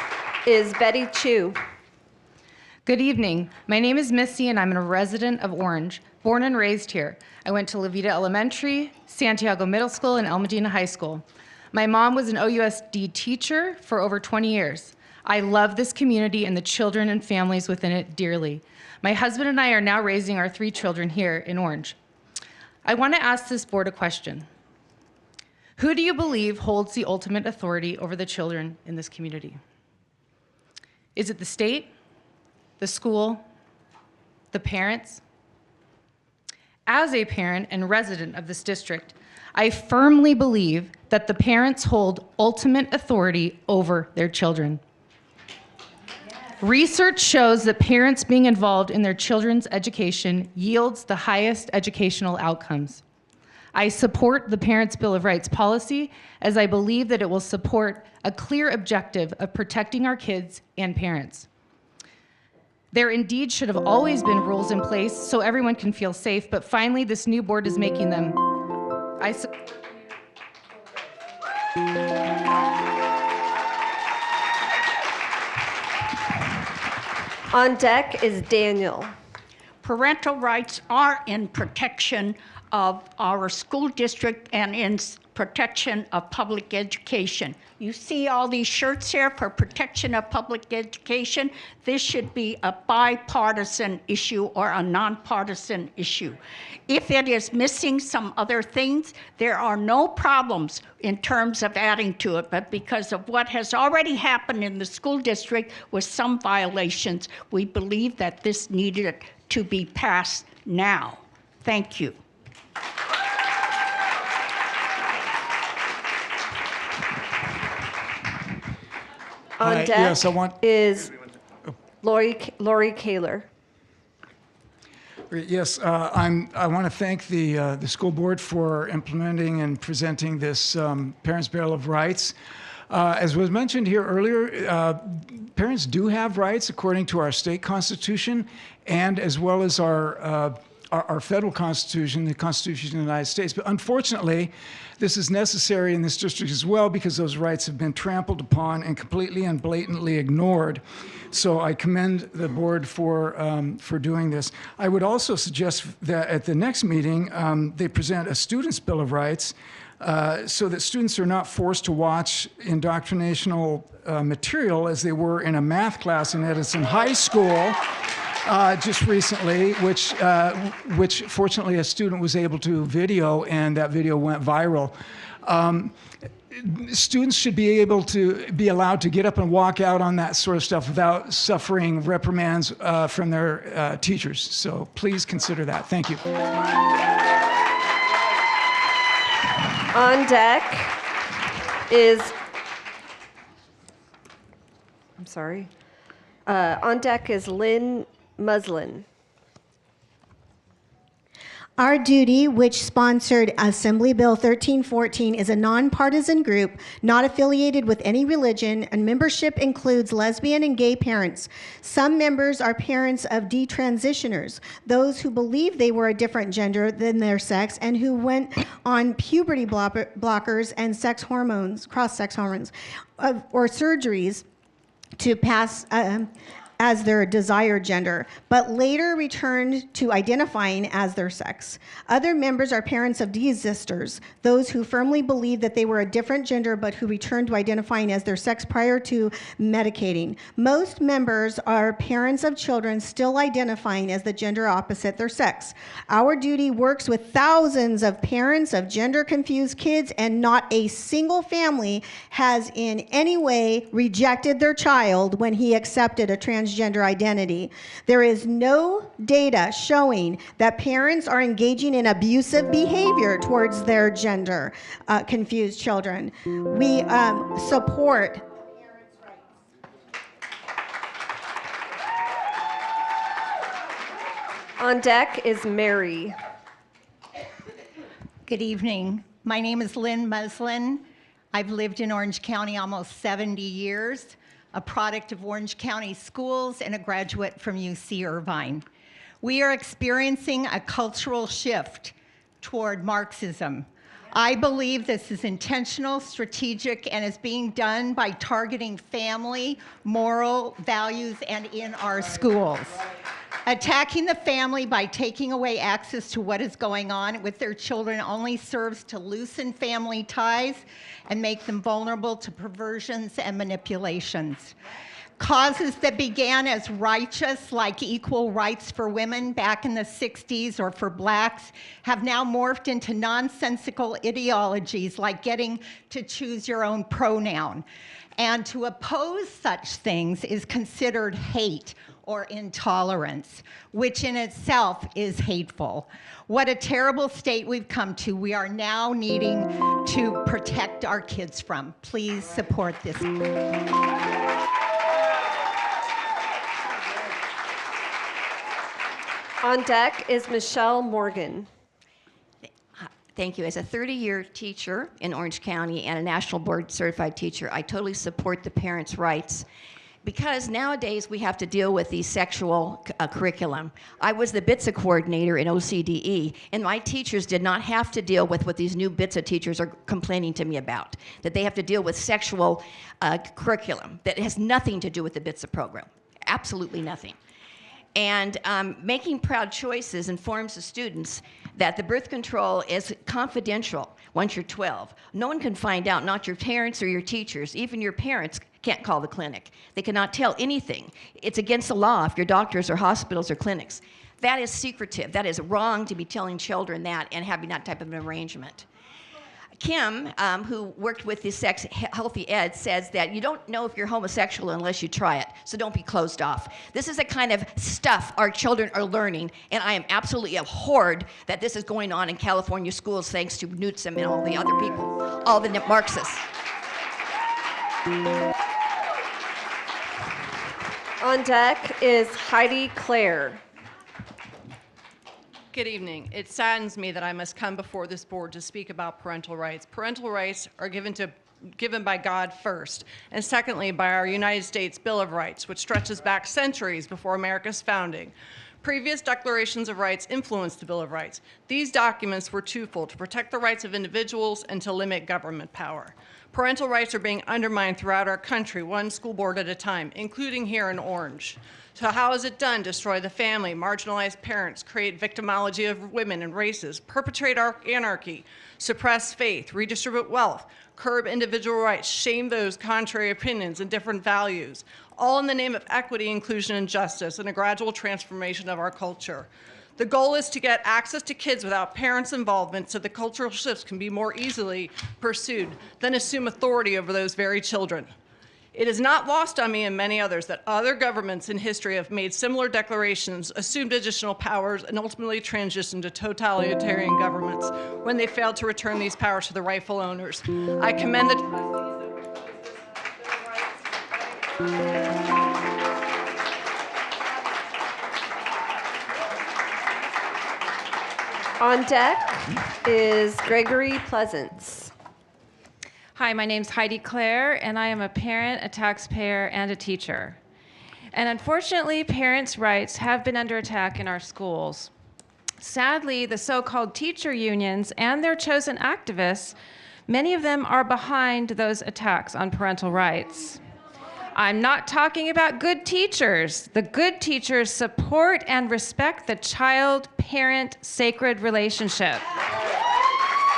is Betty Chu. Good evening. My name is Missy, and I'm a resident of Orange, born and raised here. I went to La Vida Elementary, Santiago Middle School, and El Medina High School. My mom was an OUSD teacher for over 20 years. I love this community and the children and families within it dearly. My husband and I are now raising our 3 children here in Orange. I want to ask this board a question. Who do you believe holds the ultimate authority over the children in this community? Is it the state, the school, the parents? As a parent and resident of this district, I firmly believe that the parents hold ultimate authority over their children. Research shows that parents being involved in their children's education yields the highest educational outcomes. I support the Parents' Bill of Rights policy as I believe that it will support a clear objective of protecting our kids and parents. There indeed should have always been rules in place so everyone can feel safe, but finally this new board is making them. On deck is Daniel. Parental rights are in protection of our school district and in protection of public education. You see all these shirts here for protection of public education. This should be a bipartisan issue or a nonpartisan issue. If it is missing some other things, there are no problems in terms of adding to it, but because of what has already happened in the school district with some violations, we believe that this needed to be passed now. Thank you. On Hi, deck yes, I want- is Lori Kaler. Yes, I want to thank the school board for implementing and presenting this Parents' Bill of Rights. As was mentioned here earlier, parents do have rights according to our state constitution and as well as our federal constitution, the Constitution of the United States. But unfortunately, this is necessary in this district as well because those rights have been trampled upon and completely and blatantly ignored. So I commend the board for doing this. I would also suggest that at the next meeting, they present a student's Bill of Rights so that students are not forced to watch indoctrinational material as they were in a math class in Edison High School just recently, which fortunately a student was able to video, and that video went viral. Students should be able to be allowed to get up and walk out on that sort of stuff without suffering reprimands from their teachers. So please consider that. Thank you. On deck is, I'm sorry. On deck is Lynn Muslin. Our Duty, which sponsored Assembly Bill 1314, is a nonpartisan group not affiliated with any religion, and membership includes lesbian and gay parents. Some members are parents of detransitioners, those who believe they were a different gender than their sex and who went on puberty blockers and sex hormones, cross-sex hormones, or surgeries to pass as their desired gender, but later returned to identifying as their sex. Other members are parents of desisters, those who firmly believe that they were a different gender but who returned to identifying as their sex prior to medicating. Most members are parents of children still identifying as the gender opposite their sex. Our Duty works with thousands of parents of gender-confused kids, and not a single family has in any way rejected their child when he accepted a transgender identity. There is no data showing that parents are engaging in abusive behavior towards their gender confused children. We support On deck is Mary. Good evening. My name is Lynn Muslin. I've lived in Orange County almost 70 years, a product of Orange County schools and a graduate from UC Irvine. We are experiencing a cultural shift toward Marxism. I believe this is intentional, strategic, and is being done by targeting family, moral values, and in our schools. Attacking the family by taking away access to what is going on with their children only serves to loosen family ties and make them vulnerable to perversions and manipulations. Causes that began as righteous, like equal rights for women back in the 60s or for blacks, have now morphed into nonsensical ideologies like getting to choose your own pronoun. And to oppose such things is considered hate or intolerance, which in itself is hateful. What a terrible state we've come to. We are now needing to protect our kids from. Please support this. On deck is Michelle Morgan. Thank you. As a 30-year teacher in Orange County and a national board certified teacher, I totally support the parents' rights, because nowadays we have to deal with the sexual curriculum. I was the BITSA coordinator in OCDE, and my teachers did not have to deal with what these new BITSA teachers are complaining to me about, that they have to deal with sexual curriculum that has nothing to do with the BITSA program, absolutely nothing. And making proud choices informs the students that the birth control is confidential once you're 12. No one can find out, not your parents or your teachers. Even your parents can't call the clinic. They cannot tell anything. It's against the law if your doctors or hospitals or clinics. That is secretive. That is wrong to be telling children that and having that type of an arrangement. Kim, who worked with the Sex Healthy Ed, says that you don't know if you're homosexual unless you try it, so don't be closed off. This is the kind of stuff our children are learning, and I am absolutely abhorred that this is going on in California schools thanks to Newsom and all the other people, all the Marxists. On deck is Heidi Clare. Good evening. It saddens me that I must come before this board to speak about parental rights. Parental rights are given by God first, and secondly by our United States Bill of Rights, which stretches back centuries before America's founding. Previous declarations of rights influenced the Bill of Rights. These documents were twofold: to protect the rights of individuals and to limit government power. Parental rights are being undermined throughout our country, one school board at a time, including here in Orange. So how is it done? Destroy the family, marginalize parents, create victimology of women and races, perpetrate anarchy, suppress faith, redistribute wealth, curb individual rights, shame those contrary opinions and different values, all in the name of equity, inclusion, and justice, and a gradual transformation of our culture. The goal is to get access to kids without parents' involvement so the cultural shifts can be more easily pursued, then assume authority over those very children. It is not lost on me and many others that other governments in history have made similar declarations, assumed additional powers, and ultimately transitioned to totalitarian governments when they failed to return these powers to the rightful owners. I commend the On deck is Gregory Pleasance. Hi, my name's Heidi Clare, and I am a parent, a taxpayer, and a teacher. And unfortunately, parents' rights have been under attack in our schools. Sadly, the so-called teacher unions and their chosen activists, many of them are behind those attacks on parental rights. I'm not talking about good teachers. The good teachers support and respect the child-parent sacred relationship.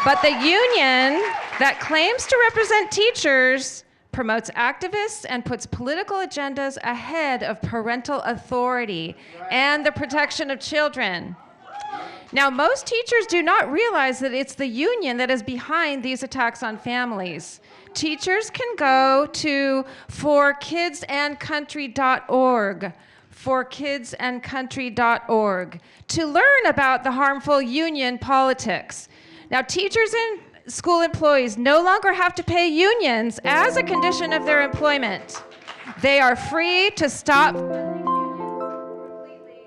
But the union that claims to represent teachers promotes activists and puts political agendas ahead of parental authority and the protection of children. Now, most teachers do not realize that it's the union that is behind these attacks on families. Teachers can go to forkidsandcountry.org, forkidsandcountry.org, to learn about the harmful union politics. Now, teachers and school employees no longer have to pay unions as a condition of their employment. They are free to stop completely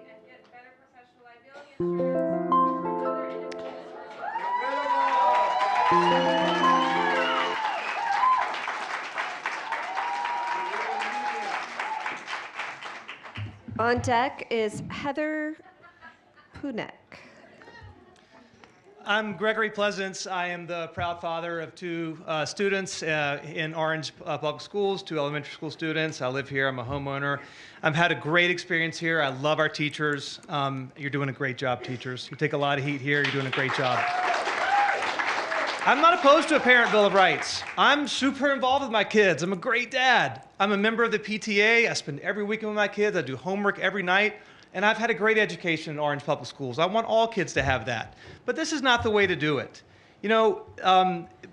and get better professional liability On deck is Heather Punek. I'm Gregory Pleasance. I am the proud father of two students in Orange Public Schools, two elementary school students. I live here. I'm a homeowner. I've had a great experience here. I love our teachers. You're doing a great job, teachers. You take a lot of heat here. You're doing a great job. I'm not opposed to a parent bill of rights. I'm super involved with my kids. I'm a great dad. I'm a member of the PTA. I spend every weekend with my kids. I do homework every night. And I've had a great education in Orange Public Schools. I want all kids to have that. But this is not the way to do it. You know,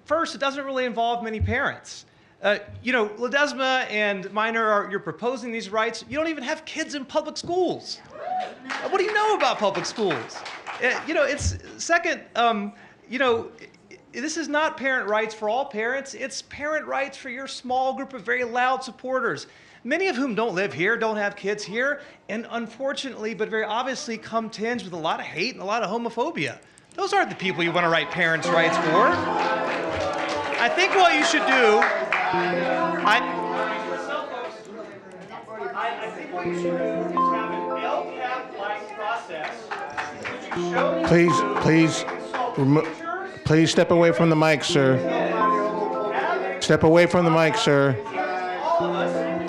first, it doesn't really involve many parents. You know, Ledesma and Minor, you're proposing these rights. You don't even have kids in public schools. What do you know about public schools? You know, it's second, you know, this is not parent rights for all parents. It's parent rights for your small group of very loud supporters, many of whom don't live here, don't have kids here, and unfortunately, but very obviously, come tinged with a lot of hate and a lot of homophobia. Those aren't the people you want to write parents' rights for. I think what you should do, I think what you should do is have an LCAP-like process. Please step away from the mic, sir. Step away from the mic, sir.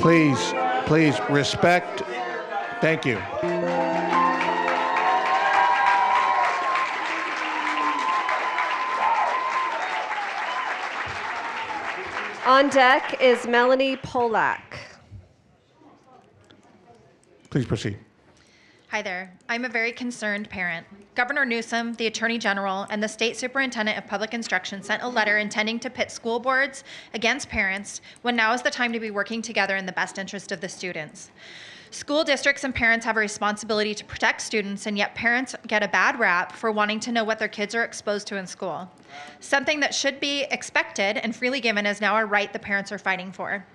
Please respect. Thank you. On deck is Melanie Polak. Please proceed. Hi there. I'm a very concerned parent. Governor Newsom, the Attorney General, and the State Superintendent of Public Instruction sent a letter intending to pit school boards against parents when now is the time to be working together in the best interest of the students. School districts and parents have a responsibility to protect students, and yet parents get a bad rap for wanting to know what their kids are exposed to in school. Something that should be expected and freely given is now a right the parents are fighting for.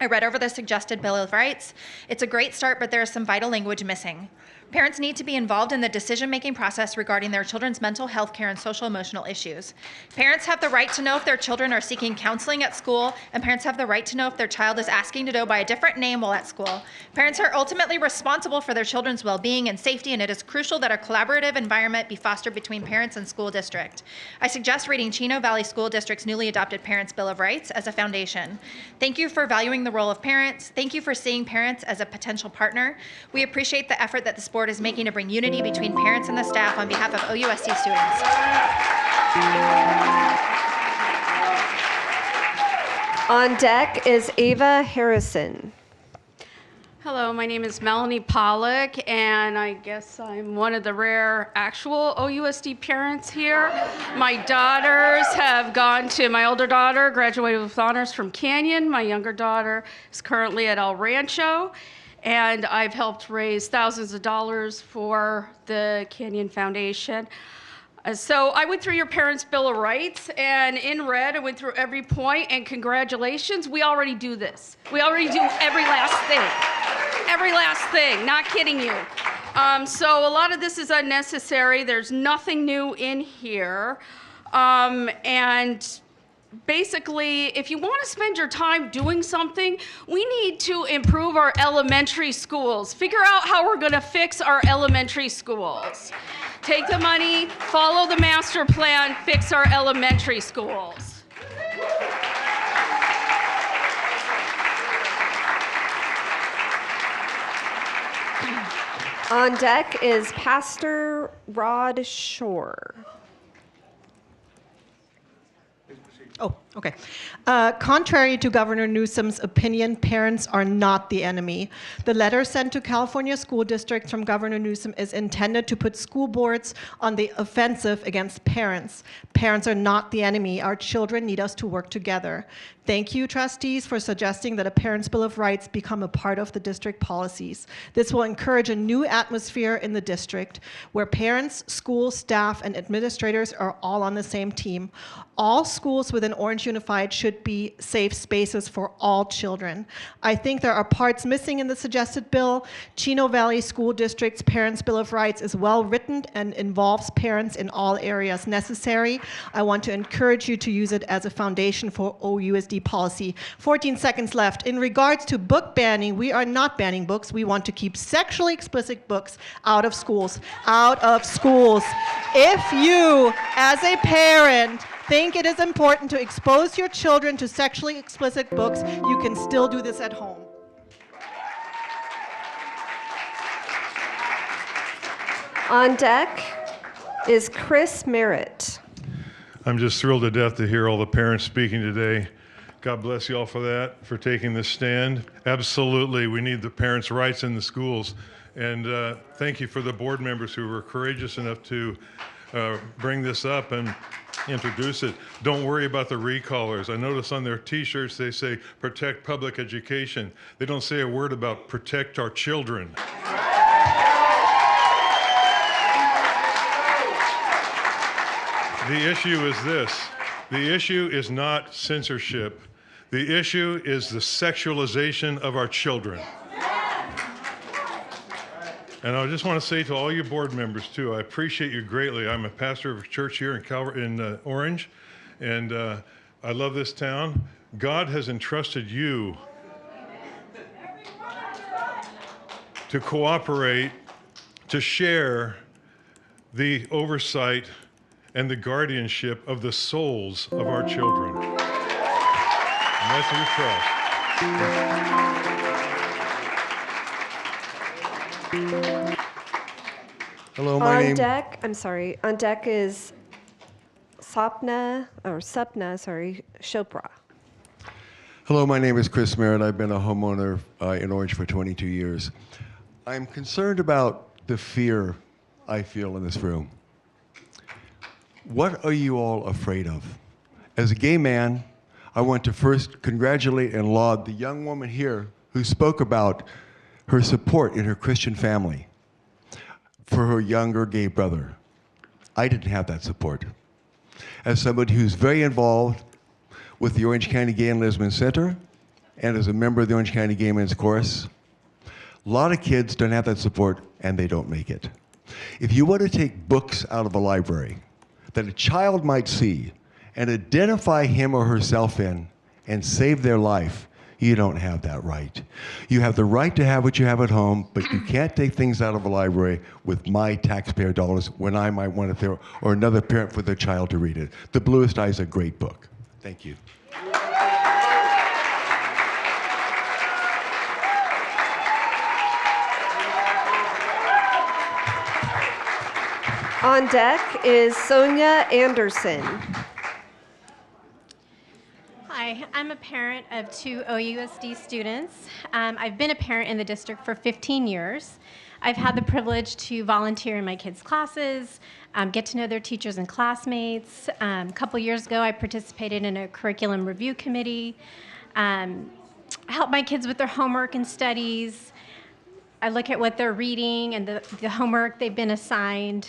I read over the suggested Bill of Rights. It's a great start, but there is some vital language missing. Parents need to be involved in the decision-making process regarding their children's mental health care and social-emotional issues. Parents have the right to know if their children are seeking counseling at school, and parents have the right to know if their child is asking to go by a different name while at school. Parents are ultimately responsible for their children's well-being and safety, and it is crucial that a collaborative environment be fostered between parents and school district. I suggest reading Chino Valley School District's newly adopted Parents' Bill of Rights as a foundation. Thank you for valuing the role of parents. Thank you for seeing parents as a potential partner. We appreciate the effort that this board is making to bring unity between parents and the staff on behalf of OUSD students. On deck is Ava Harrison. Hello, my name is Melanie Pollock, and I guess I'm one of the rare actual OUSD parents here. My daughters have gone to, my older daughter graduated with honors from Canyon. My younger daughter is currently at El Rancho, and I've helped raise thousands of dollars for the Canyon Foundation. So I went through your Parents' Bill of Rights, and in red, I went through every point, and congratulations, we already do this. We already do every last thing. Every last thing, not kidding you. So a lot of this is unnecessary. There's nothing new in here. And basically, if you want to spend your time doing something, we need to improve our elementary schools. Figure out how we're going to fix our elementary schools. Take the money, follow the master plan, fix our elementary schools. On deck is Pastor Rod Shore. Oh, okay. Contrary to Governor Newsom's opinion, parents are not the enemy. The letter sent to California school districts from Governor Newsom is intended to put school boards on the offensive against parents. Parents are not the enemy. Our children need us to work together. Thank you, trustees, for suggesting that a Parents' Bill of Rights become a part of the district policies. This will encourage a new atmosphere in the district where parents, school staff, and administrators are all on the same team. All schools within Orange Unified should be safe spaces for all children. I think there are parts missing in the suggested bill. Chino Valley School District's Parents' Bill of Rights is well written and involves parents in all areas necessary. I want to encourage you to use it as a foundation for OUSD policy. 14 seconds left. In regards to book banning, we are not banning books. We want to keep sexually explicit books out of schools. Out of schools. If you, as a parent, think it is important to expose your children to sexually explicit books, you can still do this at home. On deck is Chris Merritt. I'm just thrilled to death to hear all the parents speaking today. God bless you all for that, for taking this stand. Absolutely, we need the parents' rights in the schools. And thank you for the board members who were courageous enough to bring this up and introduce it. Don't worry about the recallers. I notice on their t-shirts they say protect public education. They don't say a word about protect our children. The issue is this. The issue is not censorship. The issue is the sexualization of our children. And I just want to say to all you board members, too, I appreciate you greatly. I'm a pastor of a church here in Orange, and I love this town. God has entrusted you to cooperate, to share the oversight and the guardianship of the souls of our children. And that's your trust. Hello, my name. On deck is Sapna Chopra. Hello, my name is Chris Merritt. I've been a homeowner in Orange for 22 years. I'm concerned about the fear I feel in this room. What are you all afraid of? As a gay man, I want to first congratulate and laud the young woman here who spoke about her support in her Christian family for her younger gay brother. I didn't have that support. As somebody who's very involved with the Orange County Gay and Lesbian Center and as a member of the Orange County Gay Men's Chorus, a lot of kids don't have that support and they don't make it. If you want to take books out of a library that a child might see and identify him or herself in and save their life, you don't have that right. You have the right to have what you have at home, but you can't take things out of a library with my taxpayer dollars when I might want to, or another parent for their child to read it. The Bluest Eye is a great book. Thank you. On deck is Sonia Anderson. Hi, I'm a parent of 2 OUSD students. I've been a parent in the district for 15 years. I've had the privilege to volunteer in my kids' classes, get to know their teachers and classmates. A couple years ago, I participated in a curriculum review committee, helped my kids with their homework and studies. I look at what they're reading and the homework they've been assigned.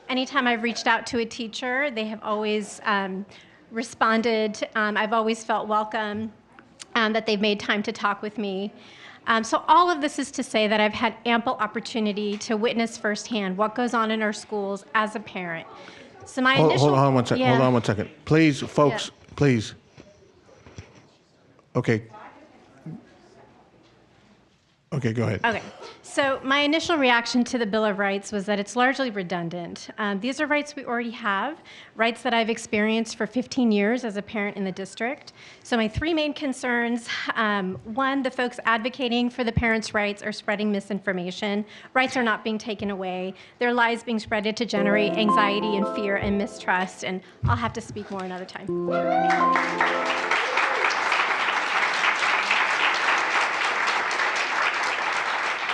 Anytime I've reached out to a teacher, they have always responded. I've always felt welcome, that they've made time to talk with me. So all of this is to say that I've had ample opportunity to witness firsthand what goes on in our schools as a parent. So my initial... Hold on one second. Yeah. Hold on one second. Please, folks, please. Okay. Okay, go ahead. Okay, so my initial reaction to the Bill of Rights was that it's largely redundant. These are rights we already have, rights that I've experienced for 15 years as a parent in the district. So my 3 main concerns, one, the folks advocating for the parents' rights are spreading misinformation. Rights are not being taken away. There are lies being spreaded to generate anxiety and fear and mistrust, and I'll have to speak more another time.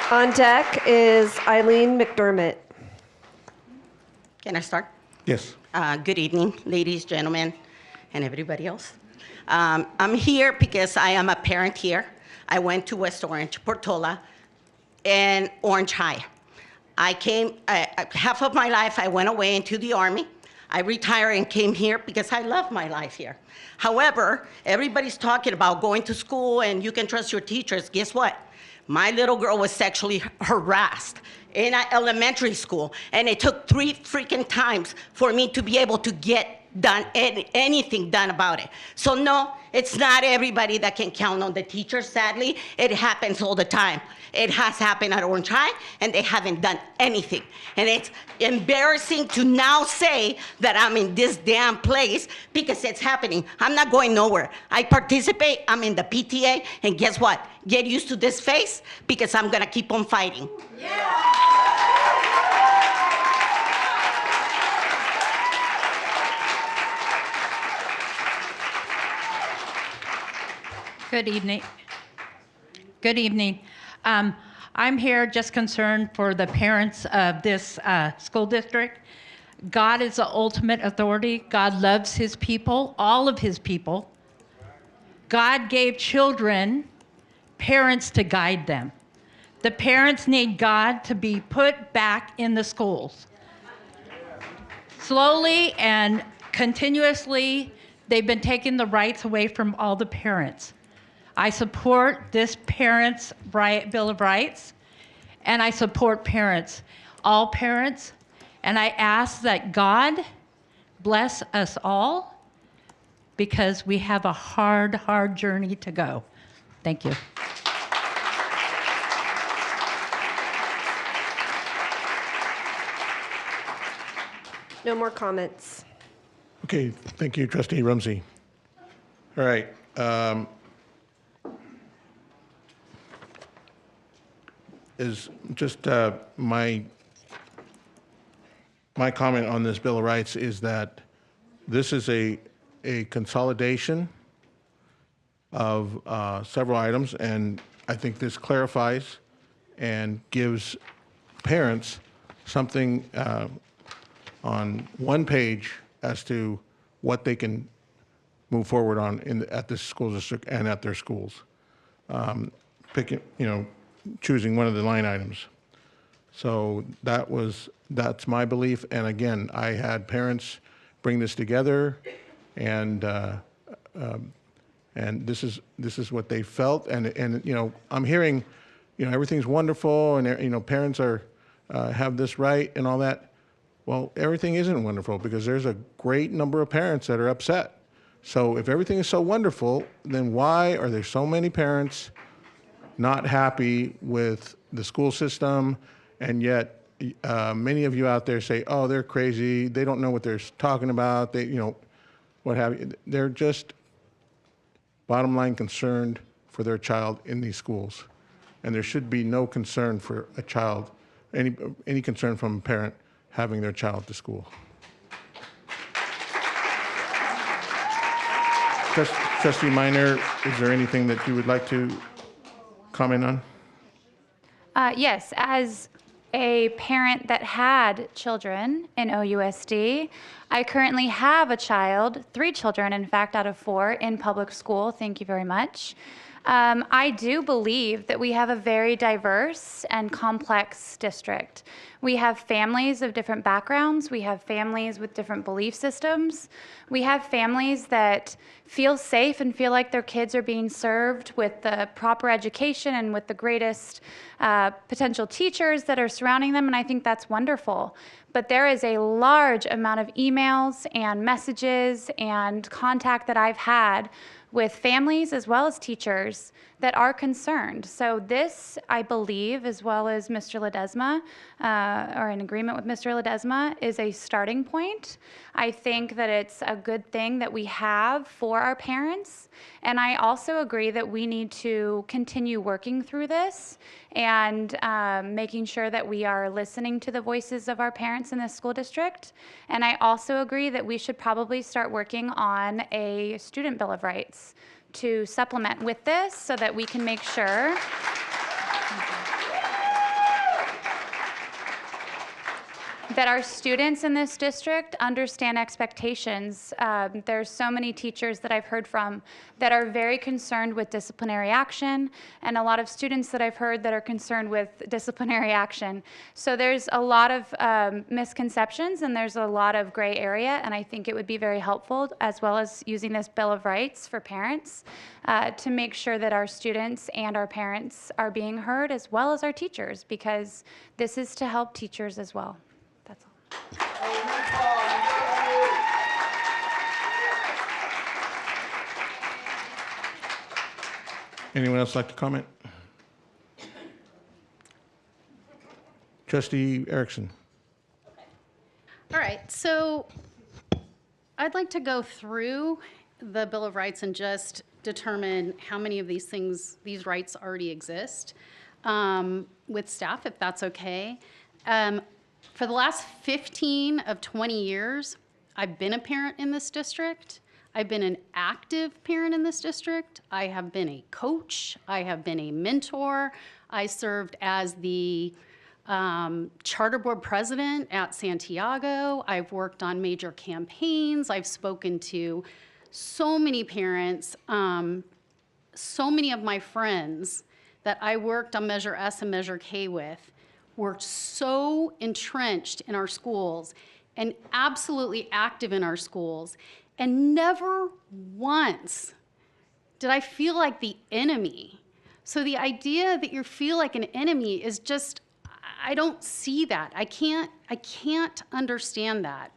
On deck is Eileen McDermott. Can I start? Yes. Good evening, ladies, gentlemen, and everybody else. I'm here because I am a parent here. I went to West Orange, Portola, and Orange High. I came, half of my life I went away into the Army. I retired and came here because I love my life here. However, everybody's talking about going to school and you can trust your teachers. Guess what? My little girl was sexually harassed in an elementary school, and it took 3 freaking times for me to be able to get done anything done about it. So no, it's not everybody that can count on the teachers, sadly. It happens all the time. It has happened at Orange High, and they haven't done anything. And it's embarrassing to now say that I'm in this damn place because it's happening. I'm not going nowhere. I participate, I'm in the PTA, and guess what? Get used to this face because I'm gonna keep on fighting. Good evening. Good evening. I'm here just concerned for the parents of this school district. God is the ultimate authority. God loves his people, all of his people. God gave children parents to guide them. The parents need God to be put back in the schools. Slowly and continuously, they've been taking the rights away from all the parents. I support this parents' Bill of Rights, and I support parents, all parents, and I ask that God bless us all because we have a hard, hard journey to go. Thank you. No more comments. Okay, thank you, Trustee Rumsey. All right. Is just my comment on this Bill of Rights is that this is a consolidation of several items, and I think this clarifies and gives parents something on one page as to what they can move forward on at this school district and at their schools. Picking, choosing one of the line items. So that's my belief. And again, I had parents bring this together and And this is what they felt. And you know, I'm hearing, you know, everything's wonderful, and you know, parents are have this right and all that. Well, everything isn't wonderful because there's a great number of parents that are upset. So if everything is so wonderful, then why are there so many parents not happy with the school system? And yet many of you out there say, oh, they're crazy. They don't know what they're talking about. They, you know, what have you. They're just bottom line concerned for their child in these schools. And there should be no concern for a child, any concern from a parent having their child to school. Trustee Minor, is there anything that you would like to comment on? Yes, as a parent that had children in OUSD, I currently have a child, 3 children, in fact, out of 4 in public school. Thank you very much. I do believe that we have a very diverse and complex district. We have families of different backgrounds. We have families with different belief systems. We have families that feel safe and feel like their kids are being served with the proper education and with the greatest potential teachers that are surrounding them, and I think that's wonderful. But there is a large amount of emails and messages and contact that I've had with families as well as teachers that are concerned. So this, I believe, as well as Mr. Ledesma, or in agreement with Mr. Ledesma, is a starting point. I think that it's a good thing that we have for our parents. And I also agree that we need to continue working through this and making sure that we are listening to the voices of our parents in this school district. And I also agree that we should probably start working on a student bill of rights to supplement with this so that we can make sure that our students in this district understand expectations. There's so many teachers that I've heard from that are very concerned with disciplinary action, and a lot of students that I've heard that are concerned with disciplinary action. So there's a lot of misconceptions, and there's a lot of gray area, and I think it would be very helpful, as well as using this Bill of Rights for parents, to make sure that our students and our parents are being heard, as well as our teachers, because this is to help teachers as well. That's all. Anyone else like to comment? Trustee Erickson. All right, so I'd like to go through the Bill of Rights and just determine how many of these things, these rights already exist with staff, if that's okay. For the last 15 of 20 years, I've been a parent in this district. I've been an active parent in this district. I have been a coach. I have been a mentor. I served as the charter board president at Santiago. I've worked on major campaigns. I've spoken to so many parents, so many of my friends that I worked on Measure S and Measure K with were so entrenched in our schools and absolutely active in our schools. And never once did I feel like the enemy. So the idea that you feel like an enemy is just, I don't see that. I can't understand that.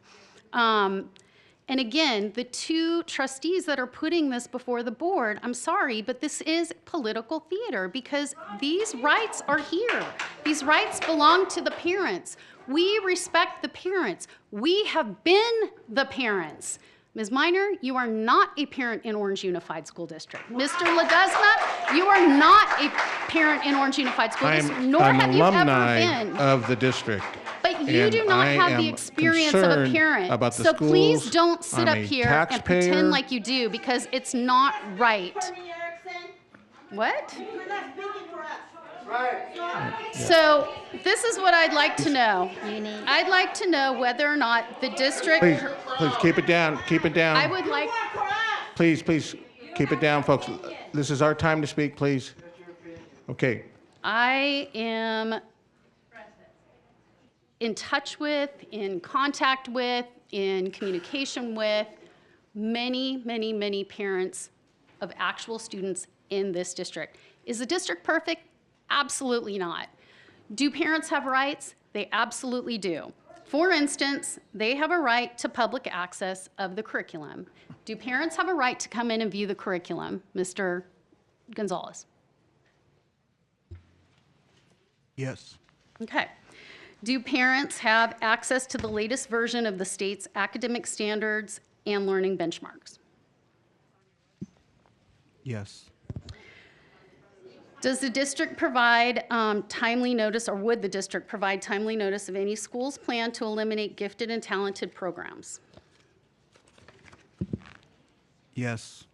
And again, the 2 trustees that are putting this before the board, I'm sorry, but this is political theater because these rights are here. These rights belong to the parents. We respect the parents. We have been the parents. Ms. Minor, you are not a parent in Orange Unified School District. Mr. Ledesma, you are not a parent in Orange Unified School District, nor have you ever been. I'm an alumni of the district. But you do not have the experience of a parent. About the so schools. please don't sit up here taxpayer. and pretend like you do because it's not right. What? So this is what I'd like to know. I'd like to know whether or not the district. Please keep it down. Keep it down. I would like. Please keep it down, folks. This is our time to speak, please. Okay. I am in touch with, in contact with, in communication with many, many, many parents of actual students in this district. Is the district perfect? Absolutely not. Do parents have rights? They absolutely do. For instance, they have a right to public access of the curriculum. Do parents have a right to come in and view the curriculum, Mr. Gonzalez? Yes. Okay. Do parents have access to the latest version of the state's academic standards and learning benchmarks? Yes. Does the district provide timely notice, or would the district provide timely notice of any school's plan to eliminate gifted and talented programs? Yes.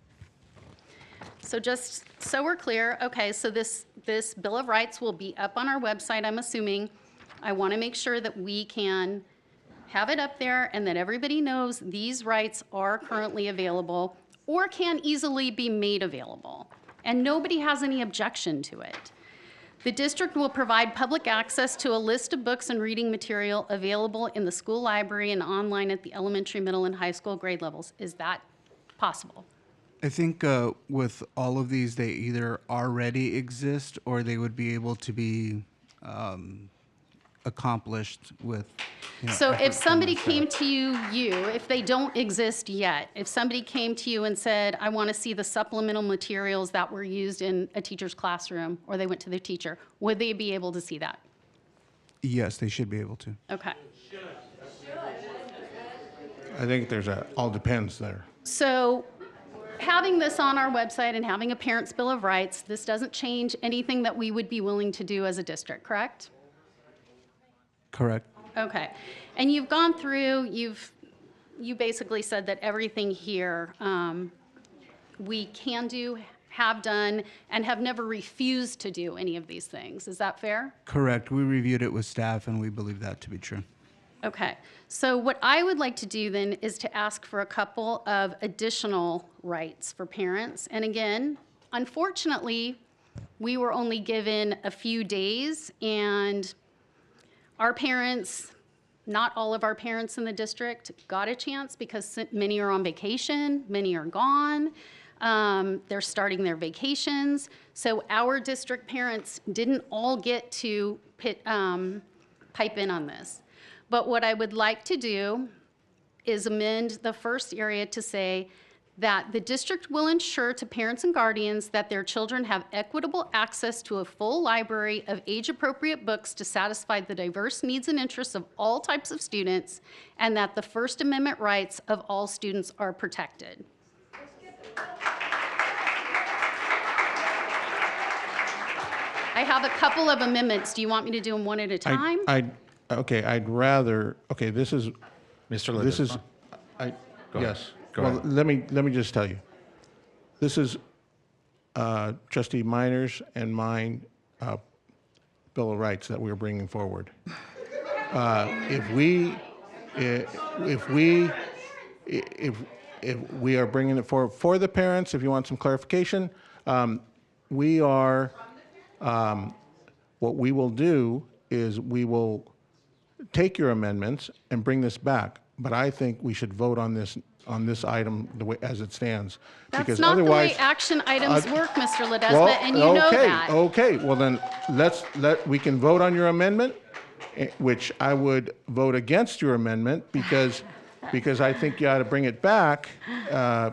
So just so we're clear, okay, so this Bill of Rights will be up on our website, I'm assuming. I want to make sure that we can have it up there and that everybody knows these rights are currently available or can easily be made available. And nobody has any objection to it. The district will provide public access to a list of books and reading material available in the school library and online at the elementary, middle, and high school grade levels. Is that possible? I think with all of these, they either already exist or they would be able to be accomplished with. So effort if from somebody the staff. came to you, if they don't exist yet, if somebody came to you and said, I want to see the supplemental materials that were used in a teacher's classroom, or they went to their teacher, would they be able to see that? Yes, they should be able to. Okay. I think there's a all depends there. So having this on our website and having a Parents' Bill of Rights, this doesn't change anything that we would be willing to do as a district, correct? Correct. Okay. And you've gone through, you basically said that everything here we can do, have done, and have never refused to do any of these things. Is that fair? Correct. We reviewed it with staff and we believe that to be true. Okay. So what I would like to do then is to ask for a couple of additional rights for parents. And again, unfortunately, we were only given a few days, and our parents, not all of our parents in the district got a chance because many are on vacation, many are gone. They're starting their vacations. So our district parents didn't all get to pipe in on this. But what I would like to do is amend the first area to say that the district will ensure to parents and guardians that their children have equitable access to a full library of age-appropriate books to satisfy the diverse needs and interests of all types of students, and that the First Amendment rights of all students are protected. I have a couple of amendments. Do you want me to do them one at a time? I'd rather, okay, this is, Mr. this is, Ledesma. Go yes. ahead. Go Well, ahead. let me just tell you. This is Trustee Miners and mine Bill of Rights that we're bringing forward. If we are bringing it forward for the parents, if you want some clarification, we are, what we will do is we will take your amendments and bring this back. But I think we should vote on this item the way as it stands. That's because not the way otherwise, action items work, Mr. Ledesma, well, and you know that. Okay, well then, we can vote on your amendment, which I would vote against your amendment because I think you ought to bring it back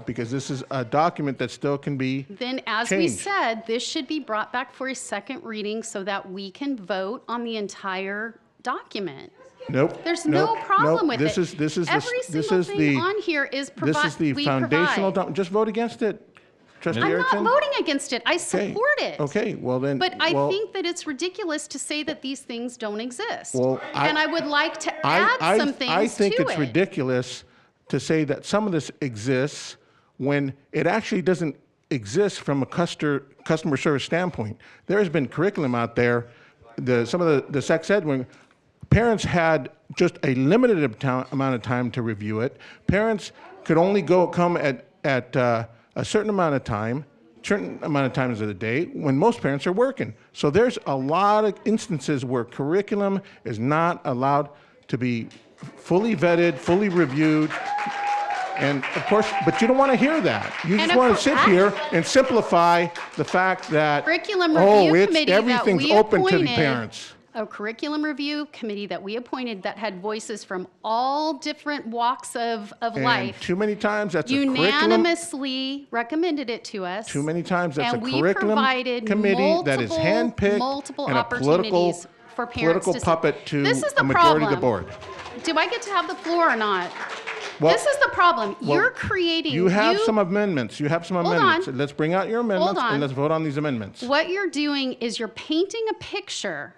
because this is a document that still can be Then, as we changed. said, this should be brought back for a second reading so that we can vote on the entire document. Nope. There's nope, no problem nope. with it. This is Every this single is thing the on here is this is the foundational document. Just vote against it, Trustee I'm Erickson. not voting against it. I support it. Okay, well then. But I well, think that it's ridiculous to say that these things don't exist. Well, and I would like to add some things I think to it's it. ridiculous to say that some of this exists when it actually doesn't exist from a customer service standpoint. There has been curriculum out there, some of the sex ed, when parents had just a limited amount of time to review it. Parents could only come at a certain amount of times of the day when most parents are working. So there's a lot of instances where curriculum is not allowed to be fully vetted, fully reviewed. And of course, but you don't want to hear that. You And just of want to course- sit here and simplify the fact that, Curriculum oh, review it's, committee that everything's we open to the appointed, parents. a curriculum review committee that we appointed that had voices from all different walks of And life too many times that's a curriculum. unanimously recommended it to us. Too many times that's and a we curriculum provided committee that is handpicked multiple and a political, opportunities for parents political to puppet to This is the a majority of the problem. board. Do I get to have the floor or not? Well- this is the problem. Well, You're creating. You have some amendments. You have some Hold amendments. on. Let's bring out your amendments on. and let's vote on these amendments. What you're doing is you're painting a picture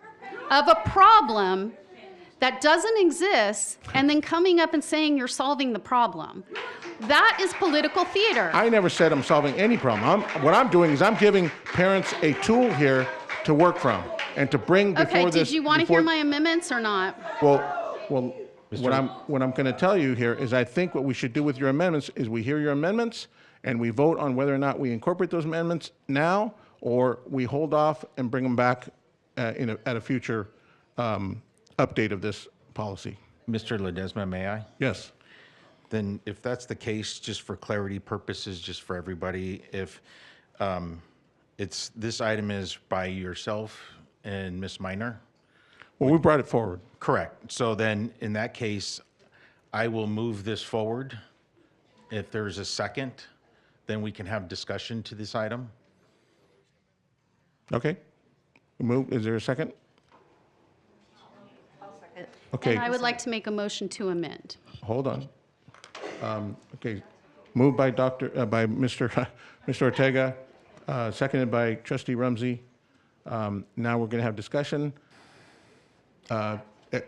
of a problem that doesn't exist and then coming up and saying you're solving the problem. That is political theater. I never said I'm solving any problem. What I'm doing is I'm giving parents a tool here to work from and to bring before Okay, this. did you want to before- hear my amendments or not? Well, what I'm going to tell you here is I think what we should do with your amendments is we hear your amendments and we vote on whether or not we incorporate those amendments now or we hold off and bring them back at a future update of this policy. Mr. Ledesma, may I? Yes. Then if that's the case, just for clarity purposes, just for everybody, if this item is by yourself and Ms. Minor? Well, we brought it forward. Correct. So then, in that case, I will move this forward. If there's a second, then we can have discussion to this item. Okay. Move. Is there a second? Okay. And I would like to make a motion to amend. Hold on. Okay. Moved by Mr. Ortega, seconded by Trustee Rumsey. Now we're going to have discussion.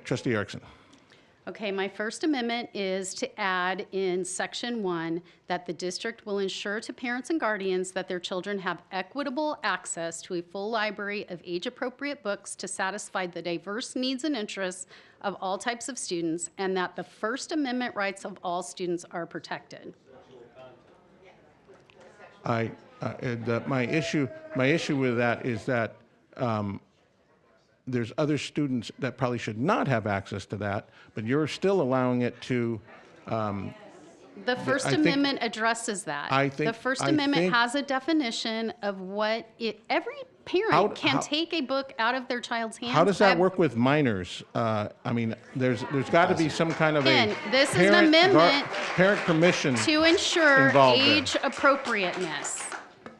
Trustee Erickson. Okay, my first amendment is to add in section 1 that the district will ensure to parents and guardians that their children have equitable access to a full library of age-appropriate books to satisfy the diverse needs and interests of all types of students, and that the First Amendment rights of all students are protected. My issue with that is that there's other students that probably should not have access to that, but you're still allowing it to. The First Amendment addresses that. The First Amendment has a definition of what every parent can take a book out of their child's hands. How does that work with minors? I mean, there's got to be some kind of Again, a this is an amendment parent permission to ensure involved there. age appropriateness.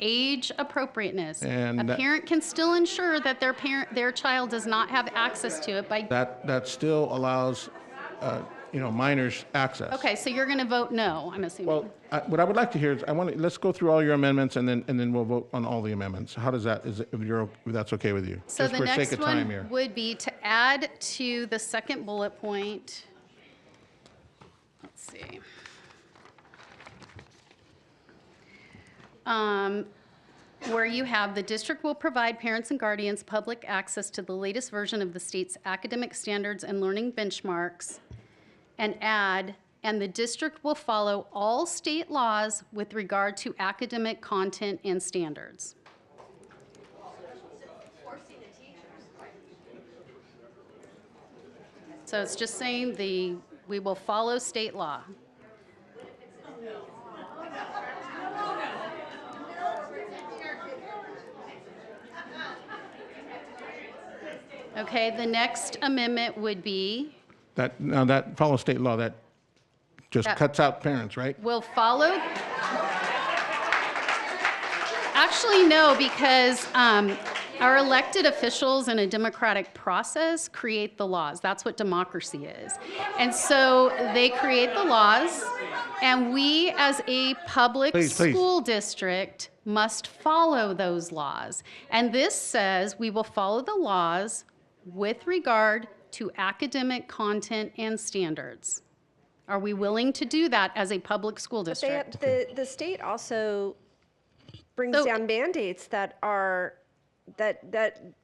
Age appropriateness. And a parent can still ensure that their child does not have access to it by. That still allows, minors access. Okay, so you're going to vote no, I'm assuming. Well, what I would like to hear is let's go through all your amendments and then we'll vote on all the amendments. How does that? If that's okay with you? So Just the for next sake of time one here. would be to add to the second bullet point. Let's see. Where you have the district will provide parents and guardians public access to the latest version of the state's academic standards and learning benchmarks, and add, and the district will follow all state laws with regard to academic content and standards. So it's just saying we will follow state law. Okay, the next amendment would be, That follows state law, that just cuts out parents, right? will follow. Actually, no, because our elected officials in a democratic process create the laws. That's what democracy is. And so they create the laws, and we as a public school district must follow those laws. And this says we will follow the laws with regard to academic content and standards. Are we willing to do that as a public school district? The state also brings down mandates that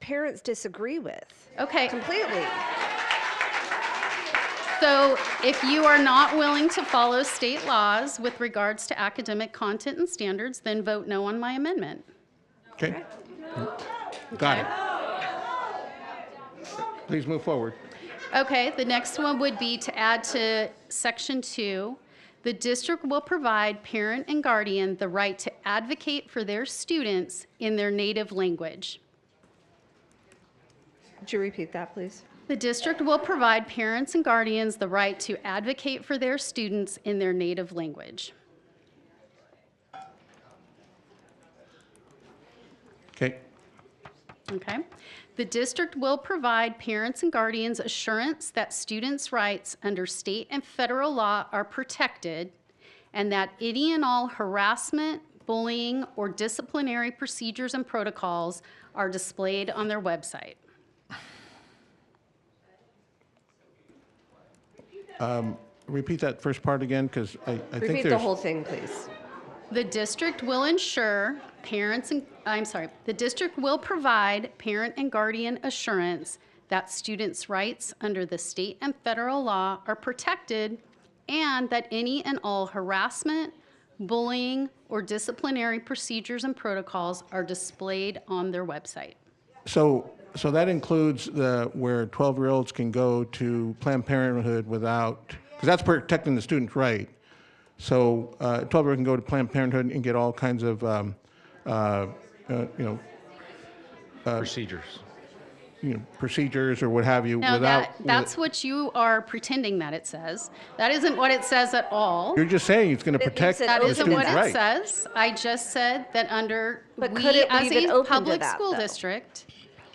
parents disagree with. Okay. Completely. So if you are not willing to follow state laws with regards to academic content and standards, then vote no on my amendment. Okay. Got it. Please move forward. Okay, the next one would be to add to section 2 The district will provide parent and guardian the right to advocate for their students in their native language. Could you repeat that, please? The district will provide parents and guardians the right to advocate for their students in their native language. Okay. Okay. The district will provide parents and guardians assurance that students' rights under state and federal law are protected and that any and all harassment, bullying, or disciplinary procedures and protocols are displayed on their website. Repeat that first part again, because I think Repeat there's... the whole thing, please. The district will ensure the district will provide parent and guardian assurance that students' rights under the state and federal law are protected and that any and all harassment, bullying, or disciplinary procedures and protocols are displayed on their website. So that includes where 12-year-olds can go to Planned Parenthood without, because that's protecting the student's right. So 12-year-old can go to Planned Parenthood and get all kinds of, Procedures. Procedures or what have you Now without. that's what you are pretending that it says. That isn't what it says at all. You're just saying it's going to protect That the isn't what student's it right. says. I just said that But we could it as leave it a open to public that, school though? district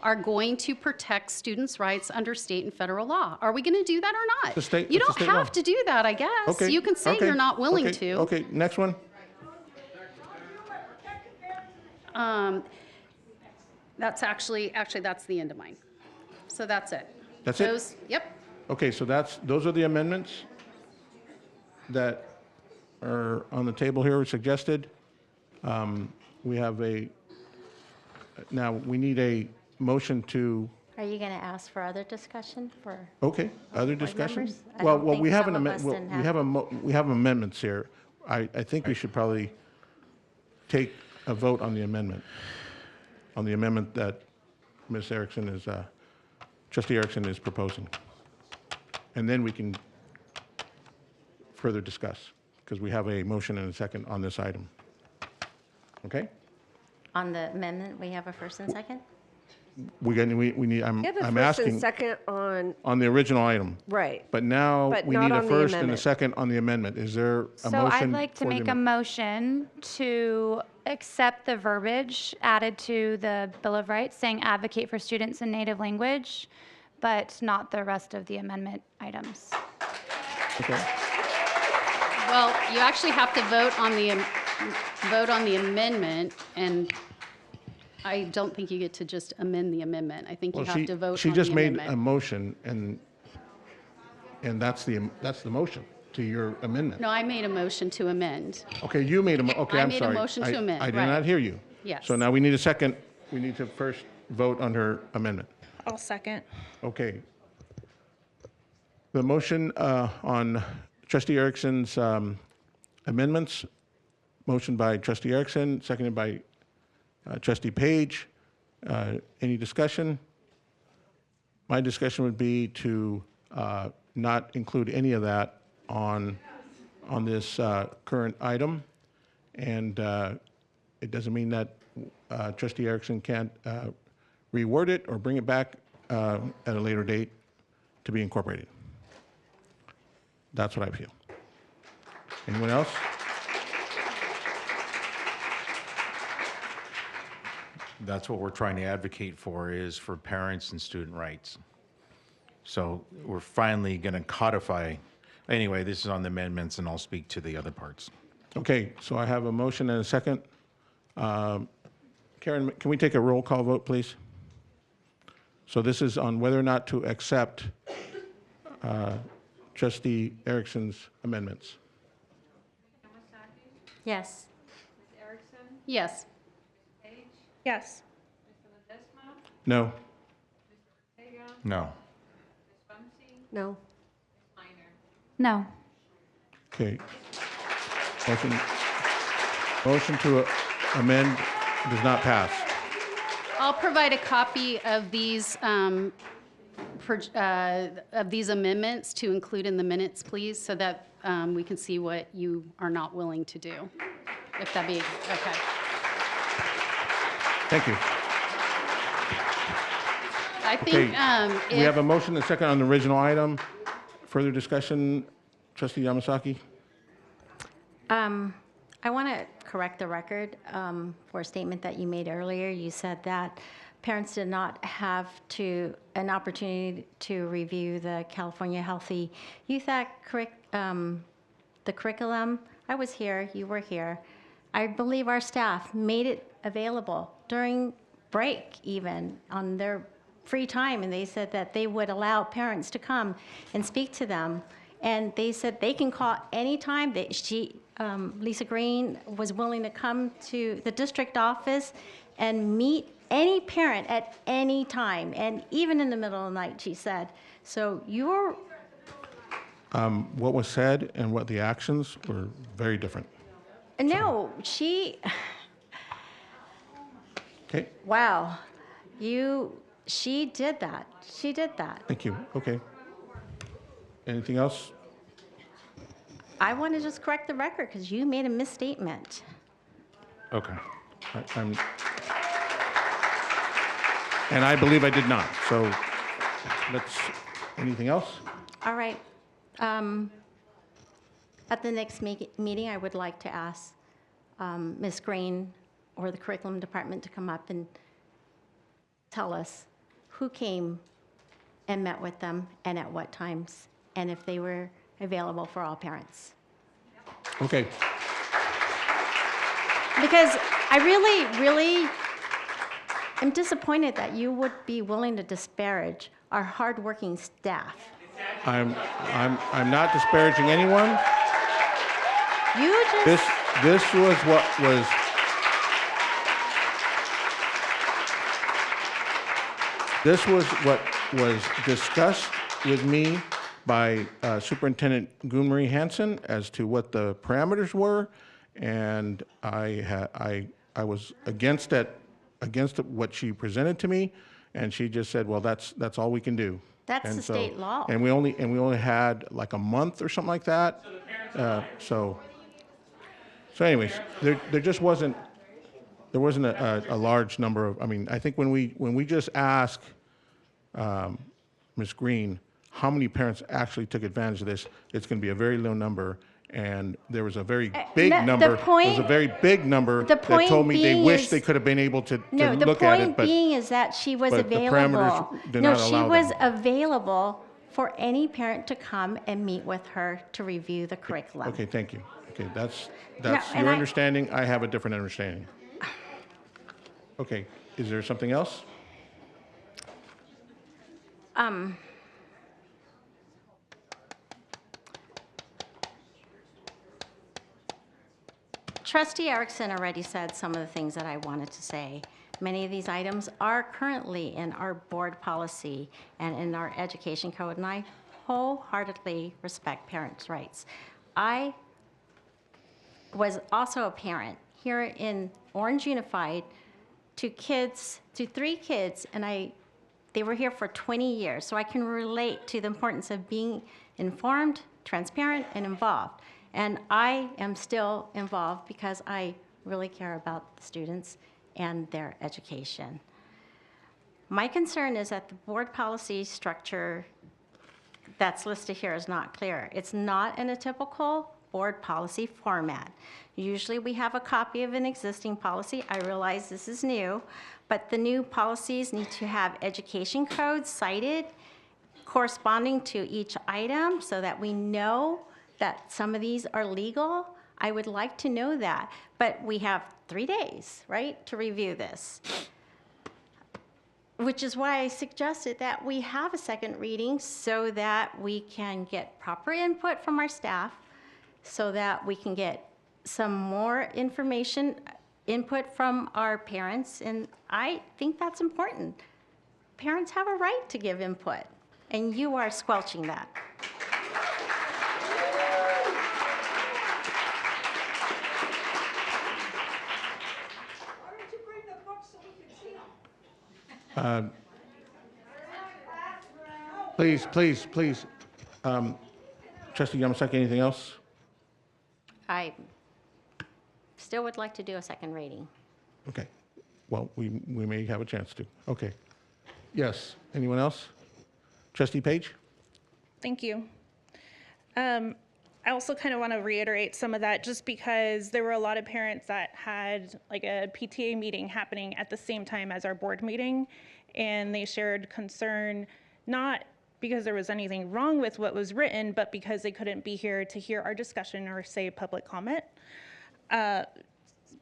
are going to protect students' rights under state and federal law. Are we going to do that or not? It's a state- You it's a don't state have law. to do that, I guess. Okay. You can say okay, you're not willing okay, to. Okay, next one. That's actually that's the end of mine. So that's it. That's it? Those, Yep. Okay, so those are the amendments that are on the table here suggested. We have now we need a motion to, Are you going to ask for other discussion for? okay, other discussion? members? I Well, don't think we have some an of us amendment, didn't we have amendments here. I think we should probably take a vote on the amendment that Ms. Erickson is, Trustee Erickson is proposing. And then we can further discuss, because we have a motion and a second on this item. Okay? On the amendment, we have a first and second? We need, I'm You have a I'm first and asking second on, the original item. right. But now But we not need a on the first and a amendment. second on the amendment. Is there a So motion? I'd like to for the make a amendment? motion to accept the verbiage added to the Bill of Rights saying advocate for students in native language, but not the rest of the amendment items. Okay. Well, you actually have to vote on the amendment, and I don't think you get to just amend the amendment. I think you Well, have to vote she on just the made amendment. a motion, and that's the motion to your amendment. No, I made a motion to amend. Okay, you made okay, I I'm made a sorry. motion to amend, I did right. not hear you. Yes. So now we need a second, we need to first vote on her amendment. I'll second. Okay. The motion on Trustee Erickson's amendments, motion by Trustee Erickson, seconded by Trustee Page. Any discussion? My discussion would be to not include any of that on this current item. And it doesn't mean that Trustee Erickson can't reword it or bring it back at a later date to be incorporated. That's what I feel. Anyone else? That's what we're trying to advocate for, is for parents and student rights. So we're finally going to codify. Anyway, this is on the amendments, and I'll speak to the other parts. Okay, so I have a motion and a second. Karen, can we take a roll call vote, please? So this is on whether or not to accept Trustee Erickson's amendments. Yes. Yes. Yes. No? No. No. No. Okay. Motion to amend does not pass. I'll provide a copy of these amendments to include in the minutes, please, so that we can see what you are not willing to do. If that be, okay. Thank you. I think We have a motion and a second on the original item. Further discussion, Trustee Yamasaki? I want to correct the record for a statement that you made earlier. You said that parents did not have an opportunity to review the California Healthy Youth Act the curriculum. I was here, you were here. I believe our staff made it available during break, even on their free time, and they said that they would allow parents to come and speak to them. And they said they can call anytime. Lisa Green was willing to come to the district office and meet any parent at any time, and even in the middle of the night, she said. So you're... What was said and what the actions were very different. No, she... Okay, Wow. She did that. She did that. thank you. Okay. Anything else? I want to just correct the record because you made a misstatement. Okay. And I believe I did not. So anything else? All right. At the next meeting, I would like to ask Ms. Green or the curriculum department to come up and tell us who came and met with them and at what times, and if they were available for all parents. Okay. Because I really am disappointed that you would be willing to disparage our hardworking staff. I'm not disparaging anyone. You just... This was what was... This was what was discussed with me by Superintendent Gunmarie Hansen as to what the parameters were, and I was against what she presented to me, and she just said, "Well, that's all we can do." That's the state law. And we only had like a month or something like that. So anyways, there just wasn't. There wasn't a large number of, I mean, I think when we just ask Ms. Green how many parents actually took advantage of this, it's going to be a very low number. And there was a very big number. There was a very big number that told me they wish they could have been able to look at it. The point being is that she was but available. The parameters did not allow she was them. available for any parent to come and meet with her to review the curriculum. Okay, thank you. Okay, that's and your understanding. I have a different understanding. Okay, is there something else? Trustee Erickson already said some of the things that I wanted to say. Many of these items are currently in our board policy and in our education code, and I wholeheartely respect parents' rights. I was also a parent here in Orange Unified to three kids, and they were here for 20 years, so I can relate to the importance of being informed, transparent, and involved. And I am still involved because I really care about the students and their education. My concern is that the board policy structure that's listed here is not clear. It's not in a typical board policy format. Usually we have a copy of an existing policy. I realize this is new, but the new policies need to have education codes cited corresponding to each item so that we know that some of these are legal. I would like to know that, but we have 3 days, right, to review this. Which is why I suggested that we have a second reading so that we can get proper input from our staff, so that we can get some more input from our parents, and I think that's important. Parents have a right to give input, and you are squelching that. Please. Trustee Yamasaki, anything else? I still would like to do a second reading. Okay. Well, we may have a chance to. Okay. Yes. Anyone else? Trustee Page? Thank you. I also kind of want to reiterate some of that just because there were a lot of parents that had like a PTA meeting happening at the same time as our board meeting, and they shared concern, not because there was anything wrong with what was written, but because they couldn't be here to hear our discussion or say public comment.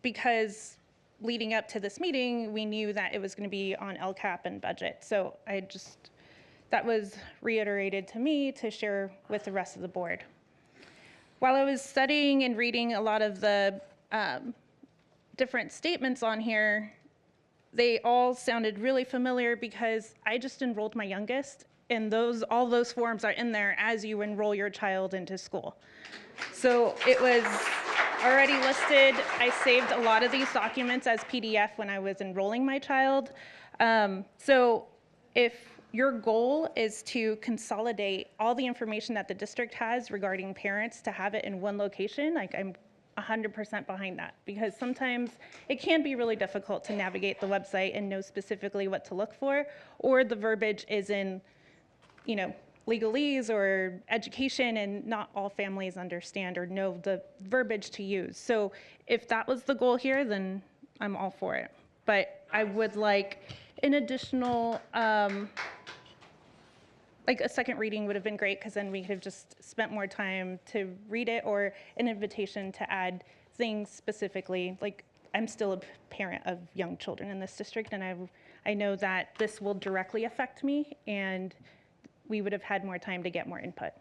Because leading up to this meeting, we knew that it was going to be on LCAP and budget. So that was reiterated to me to share with the rest of the board. While I was studying and reading a lot of the different statements on here, they all sounded really familiar because I just enrolled my youngest, and all those forms are in there as you enroll your child into school. So it was already listed. I saved a lot of these documents as PDF when I was enrolling my child. So if your goal is to consolidate all the information that the district has regarding parents to have it in one location, like I'm 100% behind that, because sometimes it can be really difficult to navigate the website and know specifically what to look for, or the verbiage is in, legalese or education, and not all families understand or know the verbiage to use. So if that was the goal here, then I'm all for it. But I would like an additional, like a second reading would have been great, because then we could have just spent more time to read it, or an invitation to add things specifically. Like, I'm still a parent of young children in this district, and I know that this will directly affect me, and we would have had more time to get more input.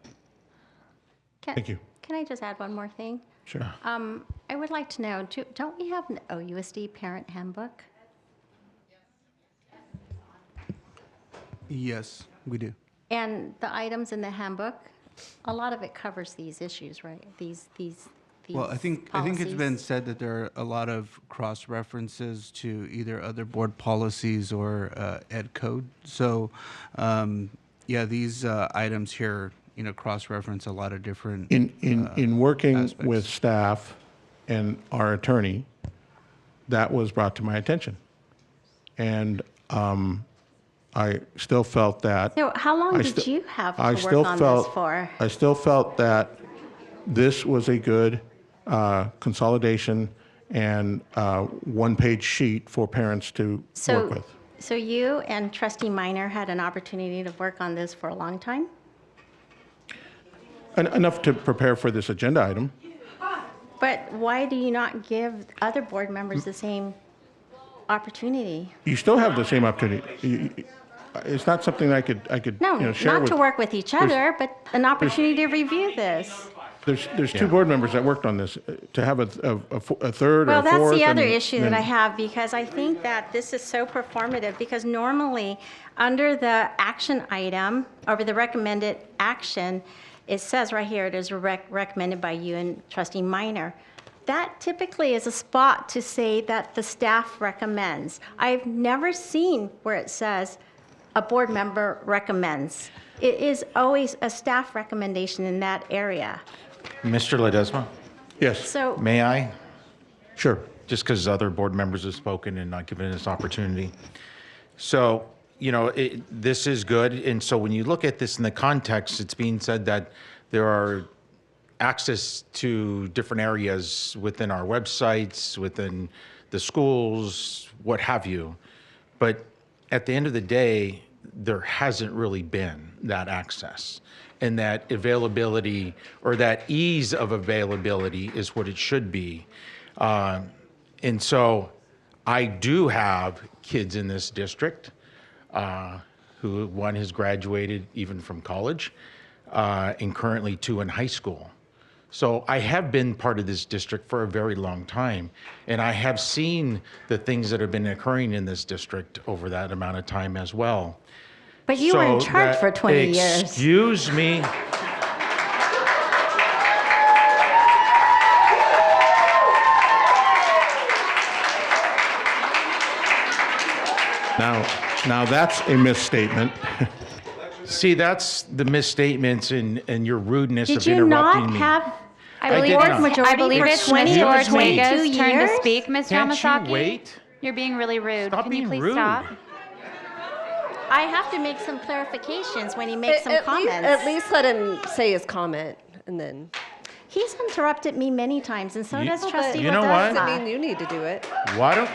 Thank you. Can I just add one more thing? Sure. I would like to know, don't we have an OUSD parent handbook? Yes, we do. And the items in the handbook, a lot of it covers these issues, right? These Well, I think it's been policies. said that there are a lot of cross references to either other board policies or ed code. So, yeah, these items here, cross reference a lot of different. In working aspects. with staff and our attorney, that was brought to my attention, and I still felt that. So how long I did sti- you have I to still work on felt- this for? I still felt that this was a good consolidation and one-page sheet for parents to work with. So you and Trustee Minor had an opportunity to work on this for a long time? Enough to prepare for this agenda item. But why do you not give other board members the same opportunity? You still have the same opportunity. It's not something I could No, share not with. to work with each other, but an opportunity to review this. There's two board members that worked on this. To have a third or Well, a fourth. that's the other and issue that then- I have, because I think that this is so performative, because normally, under the action item, or the recommended action, it says right here, it is recommended by you and Trustee Minor. That typically is a spot to say that the staff recommends. I've never seen where it says a board member recommends. It is always a staff recommendation in that area. Mr. Ledesma? Yes. So May I? Sure. Just because other board members have spoken and not given this opportunity. So, this is good. And so when you look at this in the context, it's being said that there are access to different areas within our websites, within the schools, what have you. But at the end of the day, there hasn't really been that access. And that availability, or that ease of availability, is what it should be. And so I do have kids in this district who one has graduated even from college, and currently two in high school. So I have been part of this district for a very long time, and I have seen the things that have been occurring in this district over that amount of time as well. But you were in So charge that- for 20 years. Excuse me. Now that's a misstatement. See, that's the misstatements and your rudeness Did of you interrupting not me. have I I believe did it's, not. majority I believe for it's 20 Mr. or Ortega's 22 turn to years? speak. Ms. Can't you Yamasaki, wait? you're being really rude. Stop Can you being please rude. stop? I have to make some clarifications when he makes some At comments. least let him say his comment, and then. He's interrupted me many times, and so does Trustee You know what? Doesn't mean you need to do it. Why don't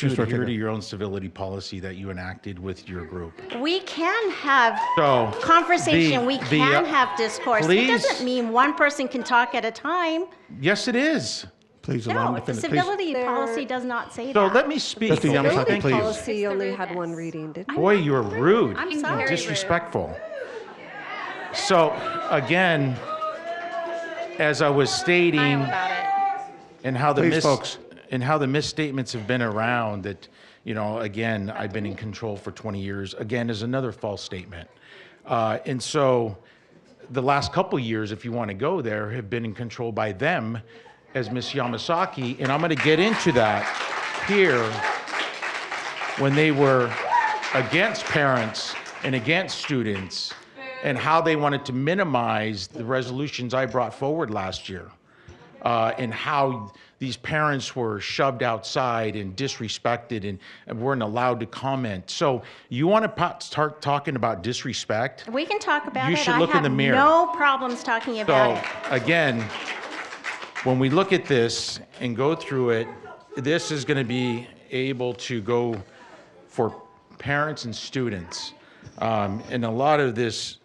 you Mr. adhere Ortega. to your own civility policy that you enacted with your group? We can have So, conversation, we the, can have discourse. It please- doesn't mean one person can talk at a time. Yes, it is. Please allow him No, to the finish. Please. civility policy does not say So that. let me speak. Trustee Yamasaki, Civility please. policy only had one reading, didn't it? Boy, you're rude. I'm and sorry. disrespectful. So again, as I was stating, and how the Please, folks. and how the misstatements have been around that, you know, again, I've been in control for 20 years, again, is another false statement. And so the last couple years, if you want to go there, have been in control by them as Ms. Yamasaki, and I'm going to get into that here when they were against parents and against students and how they wanted to minimize the resolutions I brought forward last year. And how these parents were shoved outside and disrespected and weren't allowed to comment. So you want to start talking about disrespect? We can talk about You it. should I look in have the mirror. no problems talking about So it. again, when we look at this and go through it, this is going to be able to go for parents and students. And a lot of this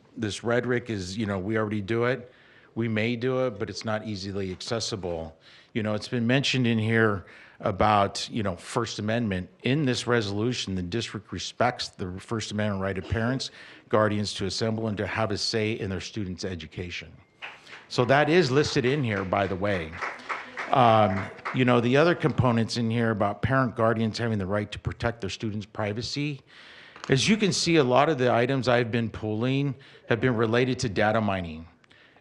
rhetoric is, you know, we already do it. We may do it, but it's not easily accessible. You know, it's been mentioned in here about, you know, First Amendment. In this resolution, the district respects the First Amendment right of parents, guardians to assemble and to have a say in their students' education. So that is listed in here, by the way. You know, the other components in here about parent guardians having the right to protect their students' privacy. As you can see, a lot of the items I've been pulling have been related to data mining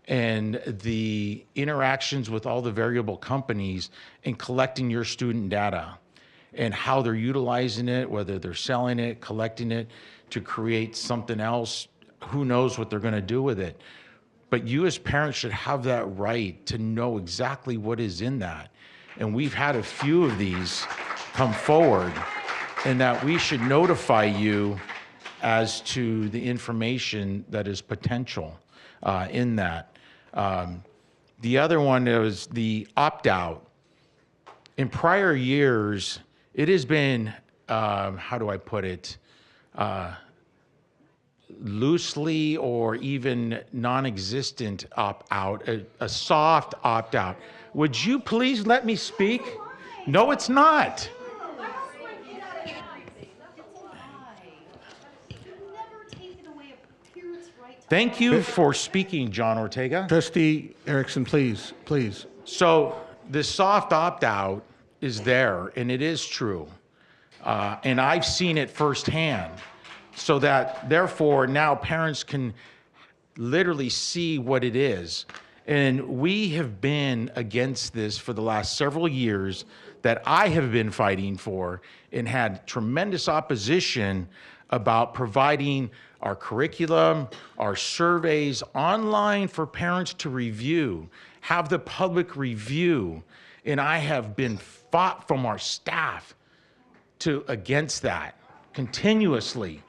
and the interactions with all the variable companies in collecting your student data and how they're utilizing it, whether they're selling it, collecting it to create something else. Who knows what they're going to do with it? But you as parents should have that right to know exactly what is in that. And we've had a few of these come forward, and that we should notify you as to the information that is potential in that. The other one is the opt-out. In prior years, it has been, how do I put it, loosely or even non-existent opt-out, a soft opt-out. Would you please let me speak? No, it's not. Thank you for speaking, John Ortega. Trustee Erickson, please, please. So the soft opt-out is there, and it is true. And I've seen it firsthand. So that therefore now parents can literally see what it is. And we have been against this for the last several years that I have been fighting for and had tremendous opposition about providing our curriculum, our surveys online for parents to review, have the public review. And I have been fought from our staff against that continuously.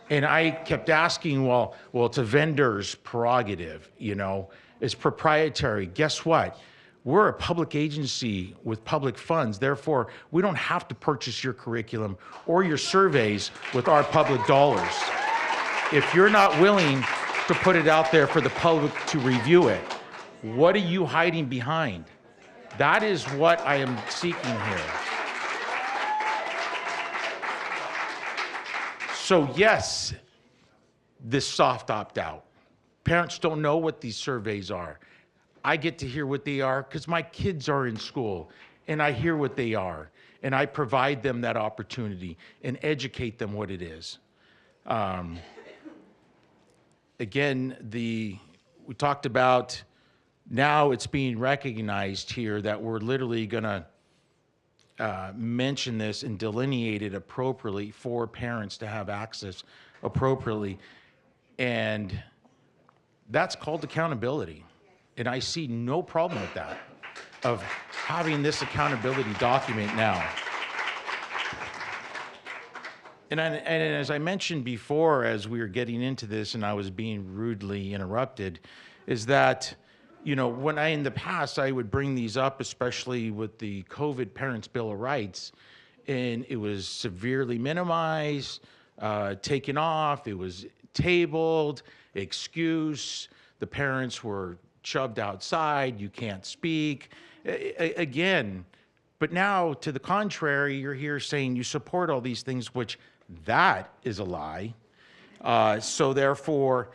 And I kept asking, well, it's a vendor's prerogative, you know, it's proprietary. Guess what? We're a public agency with public funds. Therefore, we don't have to purchase your curriculum or your surveys with our public dollars. If you're not willing to put it out there for the public to review it, what are you hiding behind? That is what I am seeking here. So yes, this soft opt-out. Parents don't know what these surveys are. I get to hear what they are because my kids are in school and I hear what they are and I provide them that opportunity and educate them what it is. Again, we talked about now it's being recognized here that we're literally gonna mention this and delineate it appropriately for parents to have access appropriately. And that's called accountability. And I see no problem with that, of having this accountability document now. And as I mentioned before, as we were getting into this and I was being rudely interrupted, is that, you know, when in the past, I would bring these up, especially with the COVID Parents' Bill of Rights, and it was severely minimized, taken off, it was tabled, excuse, the parents were shoved outside, you can't speak. Again, but now, to the contrary, you're here saying you support all these things, which that is a lie. So therefore,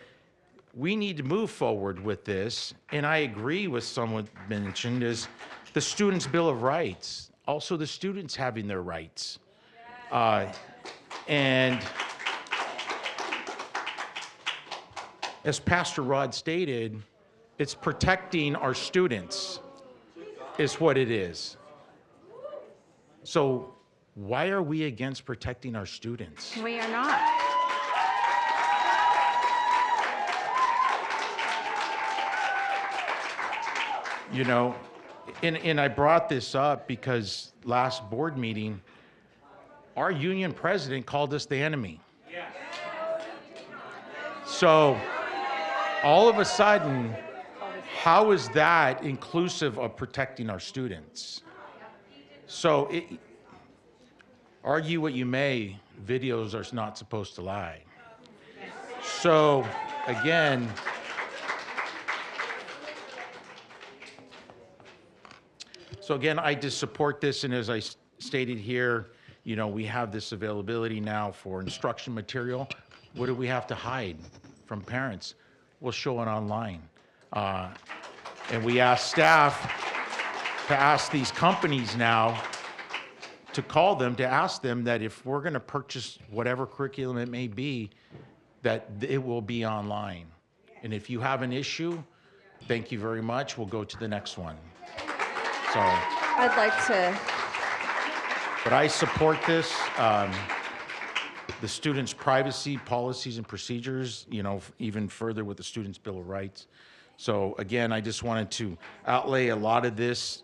we need to move forward with this. And I agree with someone mentioned is the Students' Bill of Rights, also the students having their rights. And as Pastor Rod stated, it's protecting our students is what it is. So why are we against protecting our students? We are not. You know, and I brought this up because last board meeting, our union president called us the enemy. So all of a sudden, how is that inclusive of protecting our students? So argue what you may, videos are not supposed to lie. So again, I just support this, and as I stated here, you know, we have this availability now for instruction material. What do we have to hide from parents? We'll show it online. And we ask staff to ask these companies now to call them, to ask them that if we're going to purchase whatever curriculum it may be, that it will be online. And if you have an issue, thank you very much. We'll go to the next one. So I'd like to. But I support this. The students' privacy policies and procedures, you know, even further with the Students' Bill of Rights. So again, I just wanted to outlay a lot of this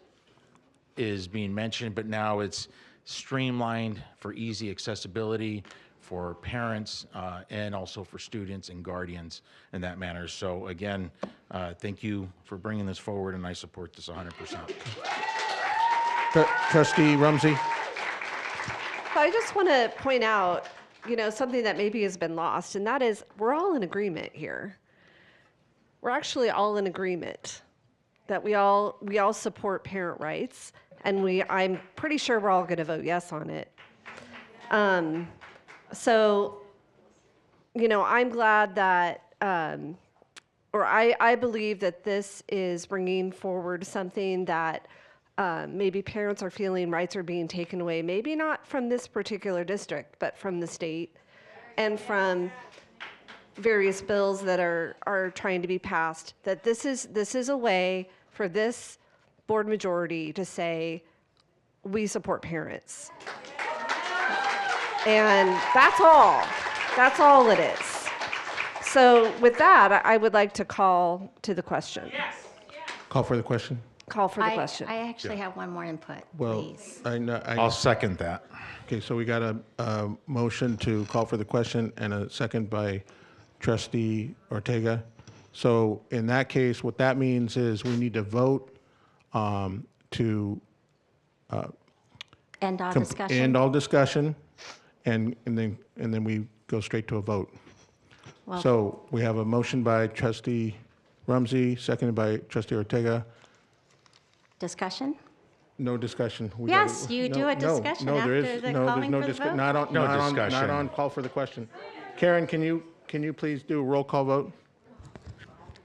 is being mentioned, but now it's streamlined for easy accessibility for parents and also for students and guardians in that manner. So again, thank you for bringing this forward, and I support this 100%. Trustee Rumsey. I just want to point out, you know, something that maybe has been lost, and that is we're all in agreement here. We're actually all in agreement that we all support parent rights, and I'm pretty sure we're all going to vote yes on it. So, you know, I'm glad that, or I believe that this is bringing forward something that maybe parents are feeling rights are being taken away, maybe not from this particular district, but from the state and from various bills that are trying to be passed, that this is a way for this board majority to say, we support parents. And that's all it is. So with that, I would like to call to the question. Call for the question. Call for the question. I actually have one more input, Well, please. I'll second that. Okay, so we got a motion to call for the question and a second by Trustee Ortega. So in that case, what that means is we need to vote to End all discussion. end all discussion, and then we go straight to a vote. Well- So we have a motion by Trustee Rumsey, seconded by Trustee Ortega. Discussion? No discussion. We Yes, gotta- you do a discussion there after is- the no, there's calling no for the discu- vote. Not on, No not on, discussion. not on call for the question. Karen, can you please do a roll call vote?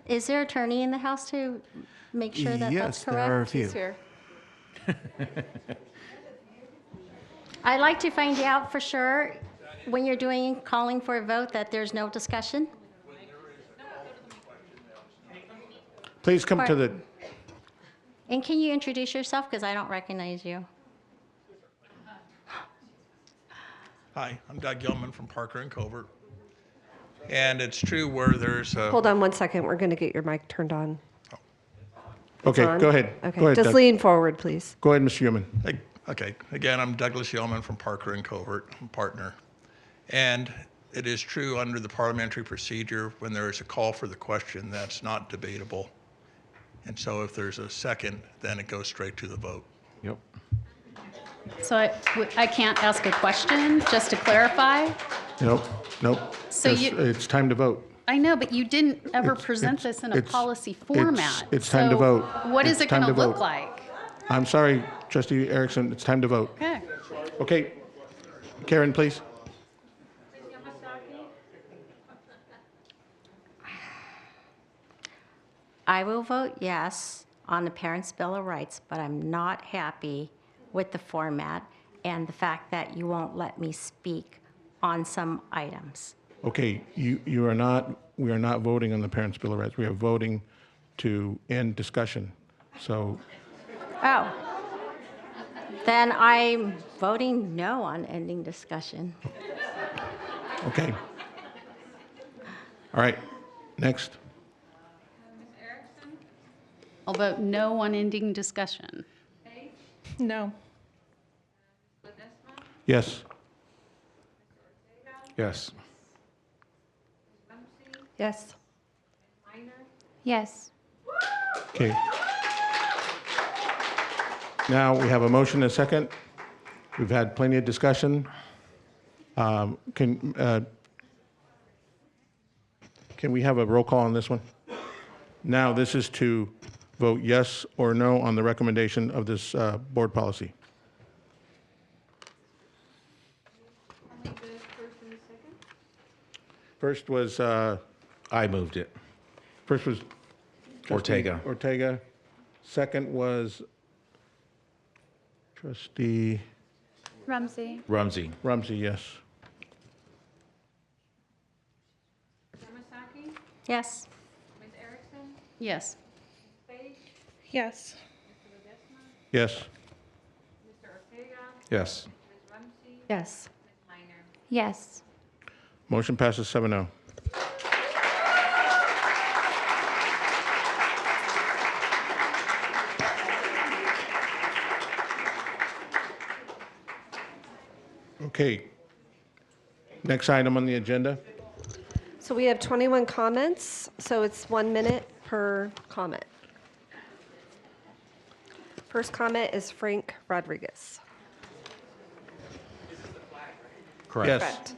Is there an attorney in the house to make sure that that's Yes, correct? there are a few. He's here. I'd like to find out for sure, when you're calling for a vote, that there's no discussion? Please come to the, And can you introduce yourself, because I don't recognize you? Hi, I'm Doug Gilman from Parker and Covert. And it's true where there's a... Hold on one second. We're going to get your mic turned on. It's Okay, on? go ahead. Okay, Go ahead, just Doug. lean forward, please. Go ahead, Mr. Yeoman. Okay, again, I'm Douglas Yeoman from Parker and Covert, I'm partner. And it is true under the parliamentary procedure, when there is a call for the question, that's not debatable. And so if there's a second, then it goes straight to the vote. Yep. So I can't ask a question, just to clarify? Nope. So It's time to vote. I know, but you didn't ever present this in a policy format. It's time to So vote. What is It's it going time to to look vote. like? I'm sorry, Trustee Erickson, it's time to vote. Okay. Okay. Karen, please. I will vote yes on the Parents' Bill of Rights, but I'm not happy with the format and the fact that you won't let me speak on some items. Okay, we are not voting on the Parents' Bill of Rights. We are voting to end discussion. So, Oh. Then I'm voting no on ending discussion. okay. All right, next. I'll vote no on ending discussion. No. Yes. Yes. Yes. Yes. Okay. Now we have a motion and a second. We've had plenty of discussion. Can we have a roll call on this one? Now this is to vote yes or no on the recommendation of this board policy. First was I moved it. First was Ortega. Ortega. Second was Trustee Rumsey. Rumsey. Rumsey, yes. Yes. Yes. Yes. Yes. Yes. Yes. Yes. Motion passes 7-0. Okay. Next item on the agenda. So we have 21 comments, so it's 1 minute per comment. First comment is Frank Rodriguez. Correct. Correct.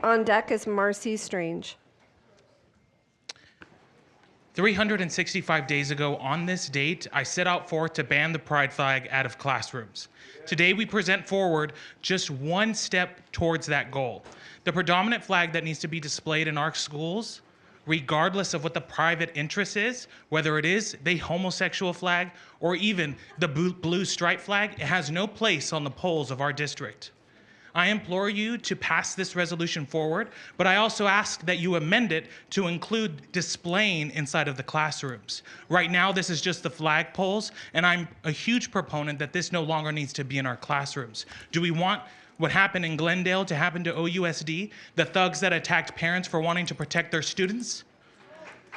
On deck is Marcy Strange. 365 days ago on this date, I set out forth to ban the pride flag out of classrooms. Today, we present forward just one step towards that goal. The predominant flag that needs to be displayed in our schools, regardless of what the private interest is, whether it is the homosexual flag or even the blue stripe flag, it has no place on the polls of our district. I implore you to pass this resolution forward, but I also ask that you amend it to include displaying inside of the classrooms. Right now, this is just the flag poles, and I'm a huge proponent that this no longer needs to be in our classrooms. Do we want what happened in Glendale to happen to OUSD, the thugs that attacked parents for wanting to protect their students?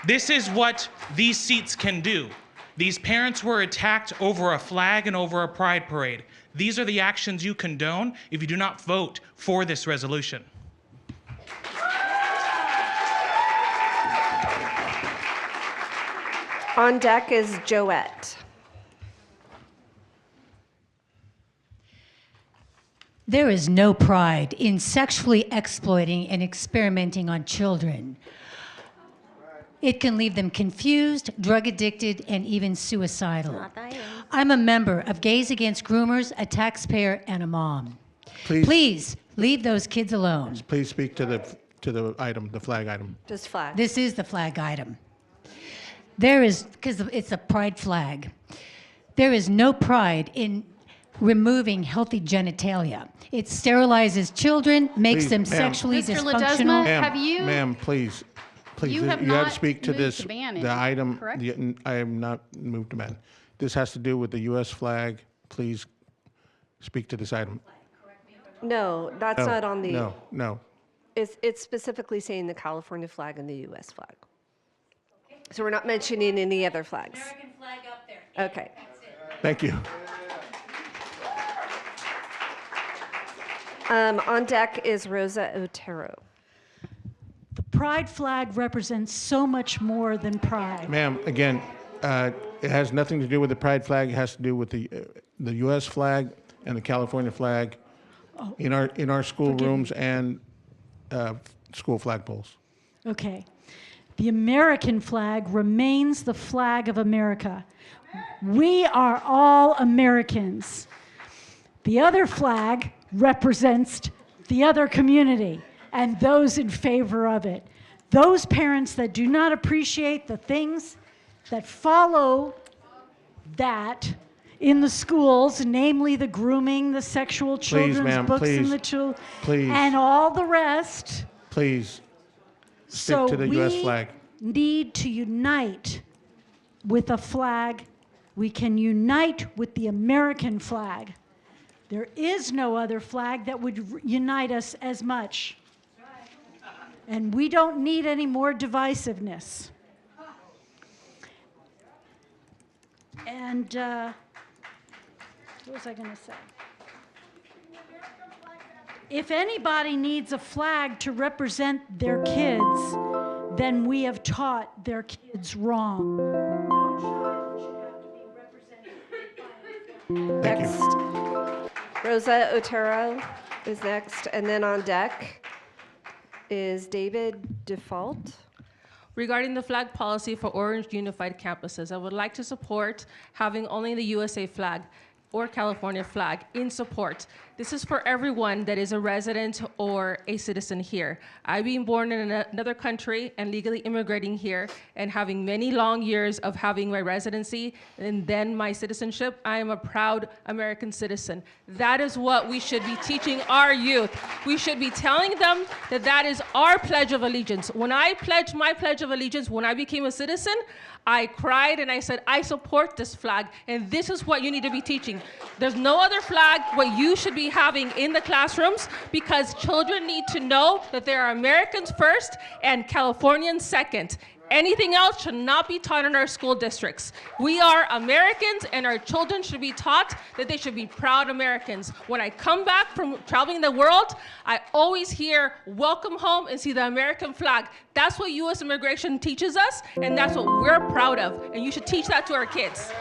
This is what these seats can do. These parents were attacked over a flag and over a pride parade. These are the actions you condone if you do not vote for this resolution. On deck is Joette. There is no pride in sexually exploiting and experimenting on children. It can leave them confused, drug addicted, and even suicidal. I'm a member of Gays Against Groomers, a taxpayer, and a mom. Please leave those kids alone. Please speak to the item, the flag item. Just flag. This is the flag item. There is, because it's a pride flag, there is no pride in removing healthy genitalia. It sterilizes children, makes Please, them ma'am. sexually Mr. dysfunctional. Have you- Ma'am, please. Please, You have you have not to speak to moved this, to ban the any, item, correct? I am not moved to ban. This has to do with the U.S. flag. Please speak to this item? No, that's No, not on the. No. It's specifically saying the California flag and the U.S. flag. So we're not mentioning any other flags. American flag up there. Okay. Thank you. On deck is Rosa Otero. The pride flag represents so much more than pride. Ma'am, again, it has nothing to do with the pride flag. It has to do with the U.S. flag and the California flag in our schoolrooms and school flagpoles. Okay. The American flag remains the flag of America. We are all Americans. The other flag represents the other community and those in favor of it. Those parents that do not appreciate the things that follow that in the schools, namely the grooming, the sexual children's ma'am, books, please, and the children, please. and all the rest. Please stick So to the U.S. flag. we need to unite with a flag. We can unite with the American flag. There is no other flag that would unite us as much. And we don't need any more divisiveness. And what was I going to say? If anybody needs a flag to represent their kids, then we have taught their kids wrong. Next, Rosa Otero is next, and then on deck is David Default. Regarding the flag policy for Orange Unified Campuses, I would like to support having only the USA flag or California flag in support. This is for everyone that is a resident or a citizen here. I've been born in another country and legally immigrating here and having many long years of having my residency and then my citizenship. I am a proud American citizen. That is what we should be teaching our youth. We should be telling them that that is our Pledge of Allegiance. When I pledged my Pledge of Allegiance, when I became a citizen, I cried and I said, I support this flag, and this is what you need to be teaching. There's no other flag what you should be having in the classrooms, because children need to know that they are Americans first and Californians second. Anything else should not be taught in our school districts. We are Americans, and our children should be taught that they should be proud Americans. When I come back from traveling the world, I always hear, welcome home, and see the American flag. That's what U.S. immigration teaches us, and that's what we're proud of, and you should teach that to our kids.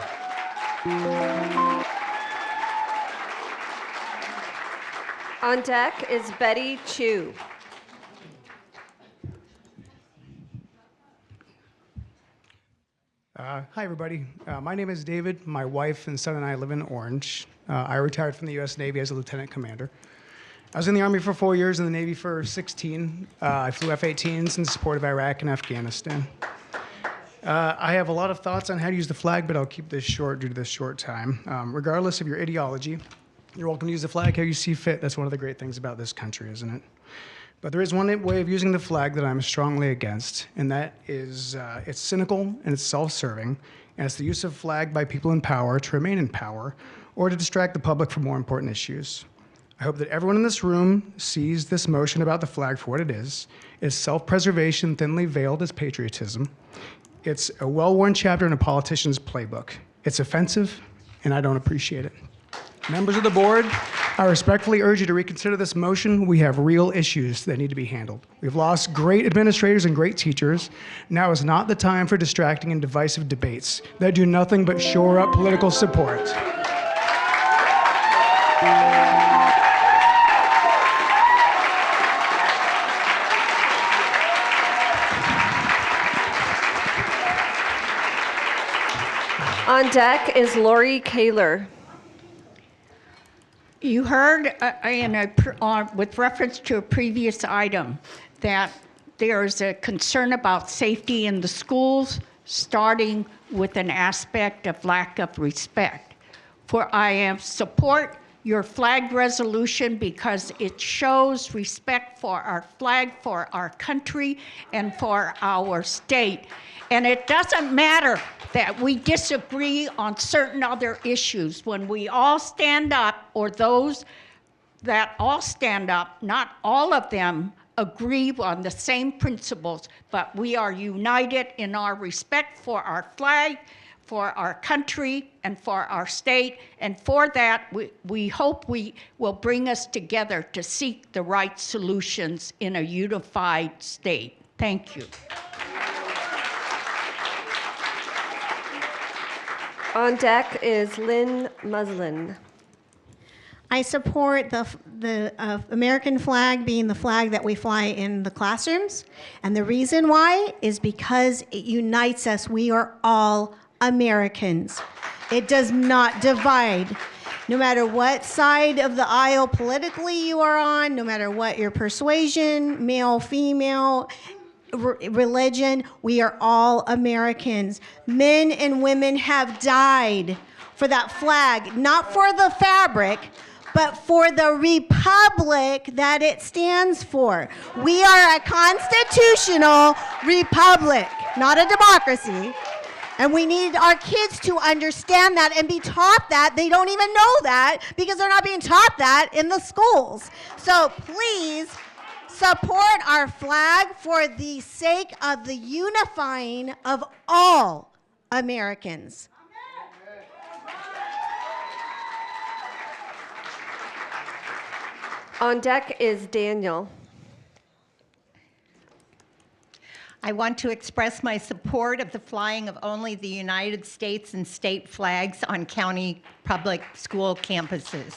On deck is Betty Chu. Hi, everybody. My name is David. My wife and son and I live in Orange. I retired from the U.S. Navy as a lieutenant commander. I was in the Army for 4 years, in the Navy for 16. I flew F-18s in support of Iraq and Afghanistan. I have a lot of thoughts on how to use the flag, but I'll keep this short due to this short time. Regardless of your ideology, you're welcome to use the flag how you see fit. That's one of the great things about this country, isn't it? But there is one way of using the flag that I'm strongly against, and that is it's cynical and it's self-serving, and it's the use of flag by people in power to remain in power or to distract the public from more important issues. I hope that everyone in this room sees this motion about the flag for what it is. It's self-preservation thinly veiled as patriotism. It's a well-worn chapter in a politician's playbook. It's offensive, and I don't appreciate it. Members of the board, I respectfully urge you to reconsider this motion. We have real issues that need to be handled. We've lost great administrators and great teachers. Now is not the time for distracting and divisive debates that do nothing but shore up political support. On deck is Lori Kaler. You heard with reference to a previous item that there's a concern about safety in the schools, starting with an aspect of lack of respect. For I am support your flag resolution because it shows respect for our flag, for our country, and for our state. And it doesn't matter that we disagree on certain other issues. When we all stand up, or those that all stand up, not all of them agree on the same principles, but we are united in our respect for our flag, for our country, and for our state. And for that, we hope we will bring us together to seek the right solutions in a unified state. Thank you. On deck is Lynn Muslin. I support the American flag being the flag that we fly in the classrooms. And the reason why is because it unites us. We are all Americans. It does not divide. No matter what side of the aisle politically you are on, no matter what your persuasion, male, female, religion, we are all Americans. Men and women have died for that flag, not for the fabric, but for the republic that it stands for. We are a constitutional republic, not a democracy. And we need our kids to understand that and be taught that. They don't even know that because they're not being taught that in the schools. So please support our flag for the sake of the unifying of all Americans. On deck is Daniel. I want to express my support of the flying of only the United States and state flags on county public school campuses.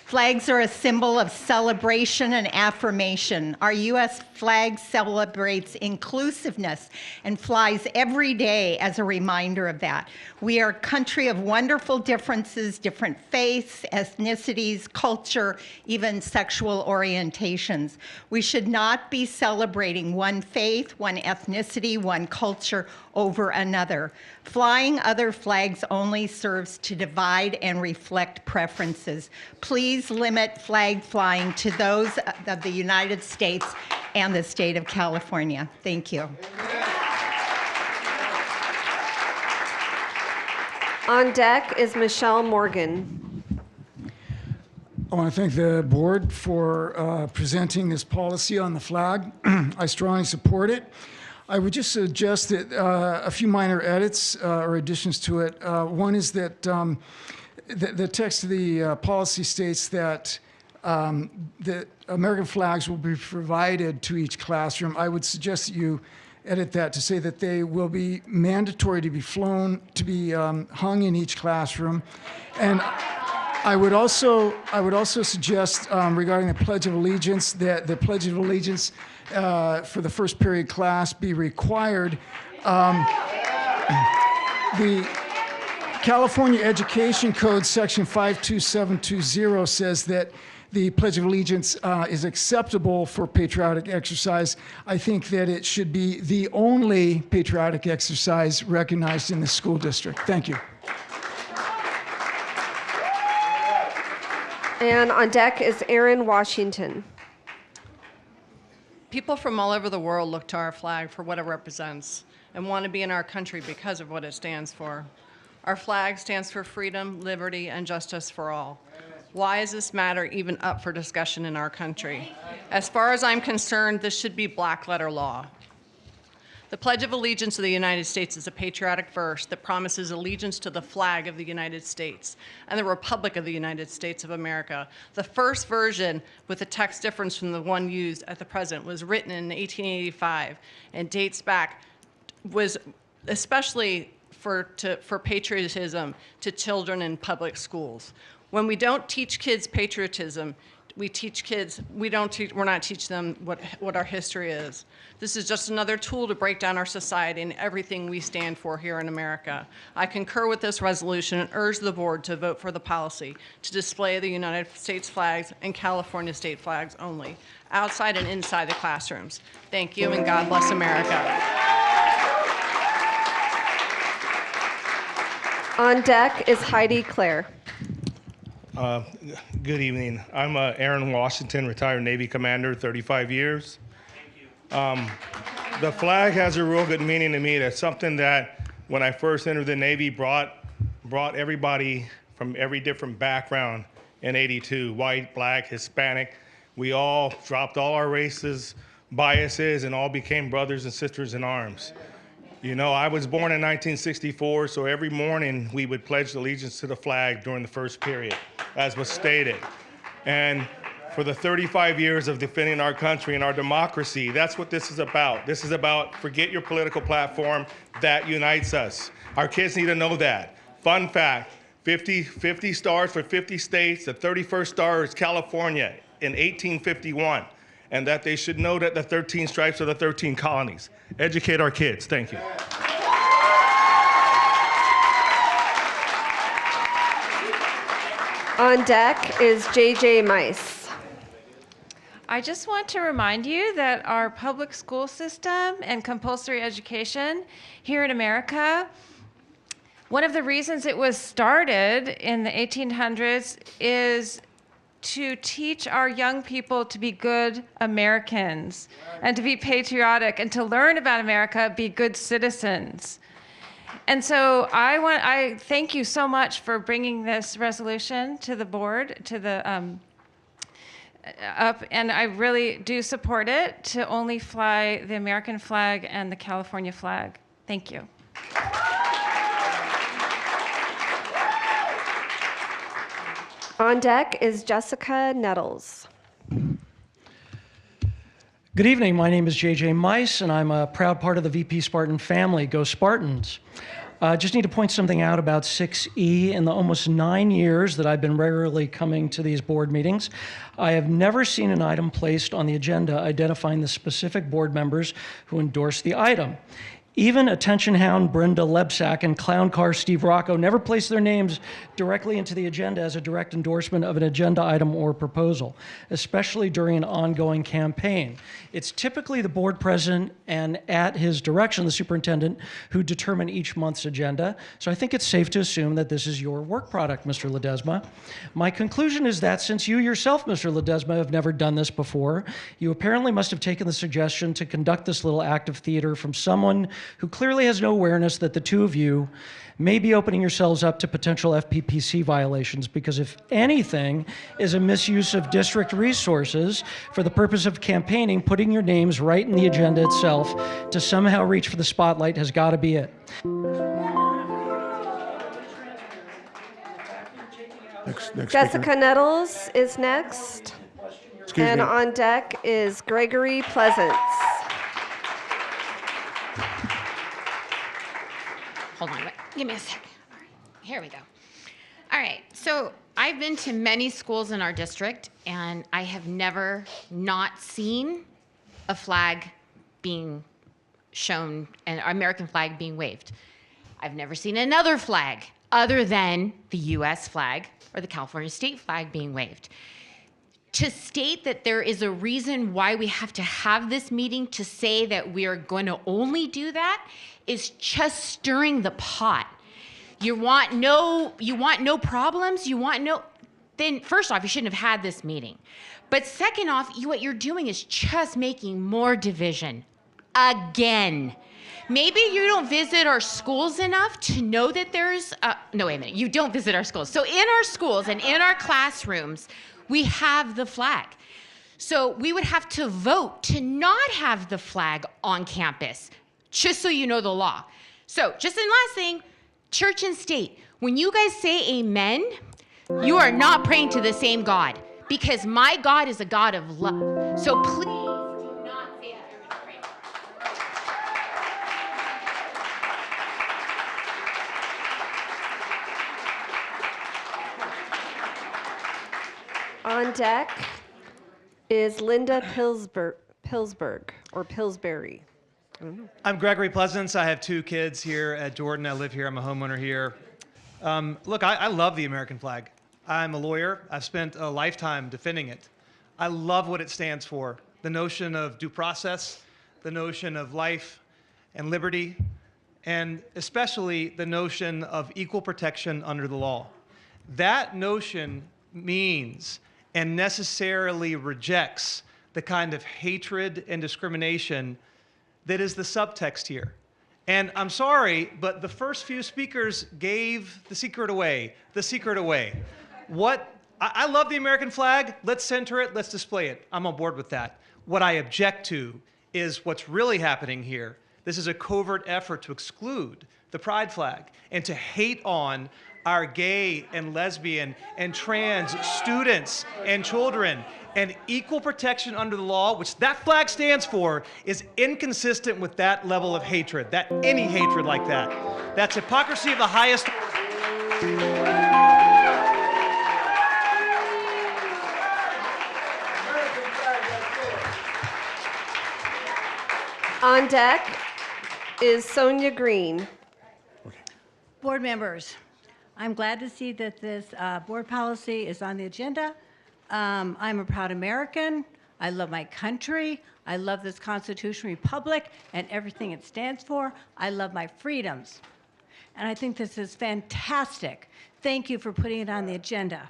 Flags are a symbol of celebration and affirmation. Our U.S. flag celebrates inclusiveness and flies every day as a reminder of that. We are a country of wonderful differences, different faiths, ethnicities, culture, even sexual orientations. We should not be celebrating one faith, one ethnicity, one culture over another. Flying other flags only serves to divide and reflect preferences. Please limit flag flying to those of the United States and the state of California. Thank you. On deck is Michelle Morgan. I want to thank the board for presenting this policy on the flag. I strongly support it. I would just suggest that a few minor edits or additions to it. One is that the text of the policy states that the American flags will be provided to each classroom. I would suggest that you edit that to say that they will be mandatory to be flown, to be hung in each classroom. And I would also suggest regarding the Pledge of Allegiance that the Pledge of Allegiance for the first period class be required. The California Education Code section 52720 says that the Pledge of Allegiance is acceptable for patriotic exercise. I think that it should be the only patriotic exercise recognized in the school district. Thank you. And on deck is Aaron Washington. People from all over the world look to our flag for what it represents and want to be in our country because of what it stands for. Our flag stands for freedom, liberty, and justice for all. Why is this matter even up for discussion in our country? As far as I'm concerned, this should be black letter law. The Pledge of Allegiance of the United States is a patriotic verse that promises allegiance to the flag of the United States and the Republic of the United States of America. The first version, with a text difference from the one used at the present, was written in 1885 and dates back, was especially for patriotism to children in public schools. When we don't teach kids patriotism, we're not teaching them what our history is. This is just another tool to break down our society and everything we stand for here in America. I concur with this resolution and urge the board to vote for the policy to display the United States flags and California state flags only, outside and inside the classrooms. Thank you, and God bless America. On deck is Heidi Clare. Uh, Good evening. I'm Aaron Washington, retired Navy commander, 35 years. The flag has a real good meaning to me. That's something that when I first entered the Navy brought everybody from every different background in '82, white, black, Hispanic. We all dropped all our races, biases, and all became brothers and sisters in arms. You know, I was born in 1964, so every morning we would pledge allegiance to the flag during the first period, as was stated. And for the 35 years of defending our country and our democracy, that's what this is about. This is about forget your political platform, that unites us. Our kids need to know that. Fun fact, 50 stars for 50 states, the 31st star is California in 1851, and that they should know that the 13 stripes are the 13 colonies. Educate our kids. Thank you. On deck is J.J. Mice. I just want to remind you that our public school system and compulsory education here in America, one of the reasons it was started in the 1800s is to teach our young people to be good Americans and to be patriotic and to learn about America, be good citizens. And so I thank you so much for bringing this resolution to the board, to the up, and I really do support it to only fly the American flag and the California flag. Thank you. On deck is Jessica Nettles. Good evening. My name is J.J. Mice, and I'm a proud part of the VP Spartan family. Go Spartans. Just need to point something out about 6E. In the almost 9 years that I've been regularly coming to these board meetings, I have never seen an item placed on the agenda identifying the specific board members who endorsed the item. Even attention hound Brenda Lebsack and clown car Steve Rocco never placed their names directly into the agenda as a direct endorsement of an agenda item or proposal, especially during an ongoing campaign. It's typically the board president and at his direction, the superintendent, who determine each month's agenda. So I think it's safe to assume that this is your work product, Mr. Ledesma. My conclusion is that since you yourself, Mr. Ledesma, have never done this before, you apparently must have taken the suggestion to conduct this little act of theater from someone who clearly has no awareness that the two of you may be opening yourselves up to potential FPPC violations, because if anything is a misuse of district resources for the purpose of campaigning, putting your names right in the agenda itself to somehow reach for the spotlight has got to be it. Next Jessica speaker. Nettles is next. Excuse and me. on deck is Gregory Pleasance. Hold on, wait. Give me a second. All right, here we go. All right, so I've been to many schools in our district, and I have never not seen a flag being shown, an American flag being waved. I've never seen another flag other than the US flag or the California state flag being waved. To state that there is a reason why we have to have this meeting to say that we are going to only do that is just stirring the pot. You want no problems, then first off, you shouldn't have had this meeting. But second off, what you're doing is just making more division again. Maybe you don't visit our schools enough to know that there's, no, wait a minute, you don't visit our schools. So in our schools and in our classrooms, we have the flag. So we would have to vote to not have the flag on campus, just so you know the law. So just in last thing, church and state, when you guys say amen, you are not praying to the same God, because my God is a God of love. So please do not say that you're gonna pray. On deck is Linda Pillsbury. I don't know. I'm Gregory Pleasance. I have 2 kids here at Jordan. I live here. I'm a homeowner here. Look, I love the American flag. I'm a lawyer. I've spent a lifetime defending it. I love what it stands for. The notion of due process, the notion of life and liberty, and especially the notion of equal protection under the law. That notion means and necessarily rejects the kind of hatred and discrimination that is the subtext here. And I'm sorry, but the first few speakers gave the secret away. I love the American flag. Let's center it. Let's display it. I'm on board with that. What I object to is what's really happening here. This is a covert effort to exclude the pride flag and to hate on our gay and lesbian and trans students and children. And equal protection under the law, which that flag stands for, is inconsistent with that level of hatred, any hatred like that. That's hypocrisy of the highest order. On deck is Sonia Green. Board members, I'm glad to see that this board policy is on the agenda. I'm a proud American. I love my country. I love this Constitutional Republic and everything it stands for. I love my freedoms. And I think this is fantastic. Thank you for putting it on the agenda.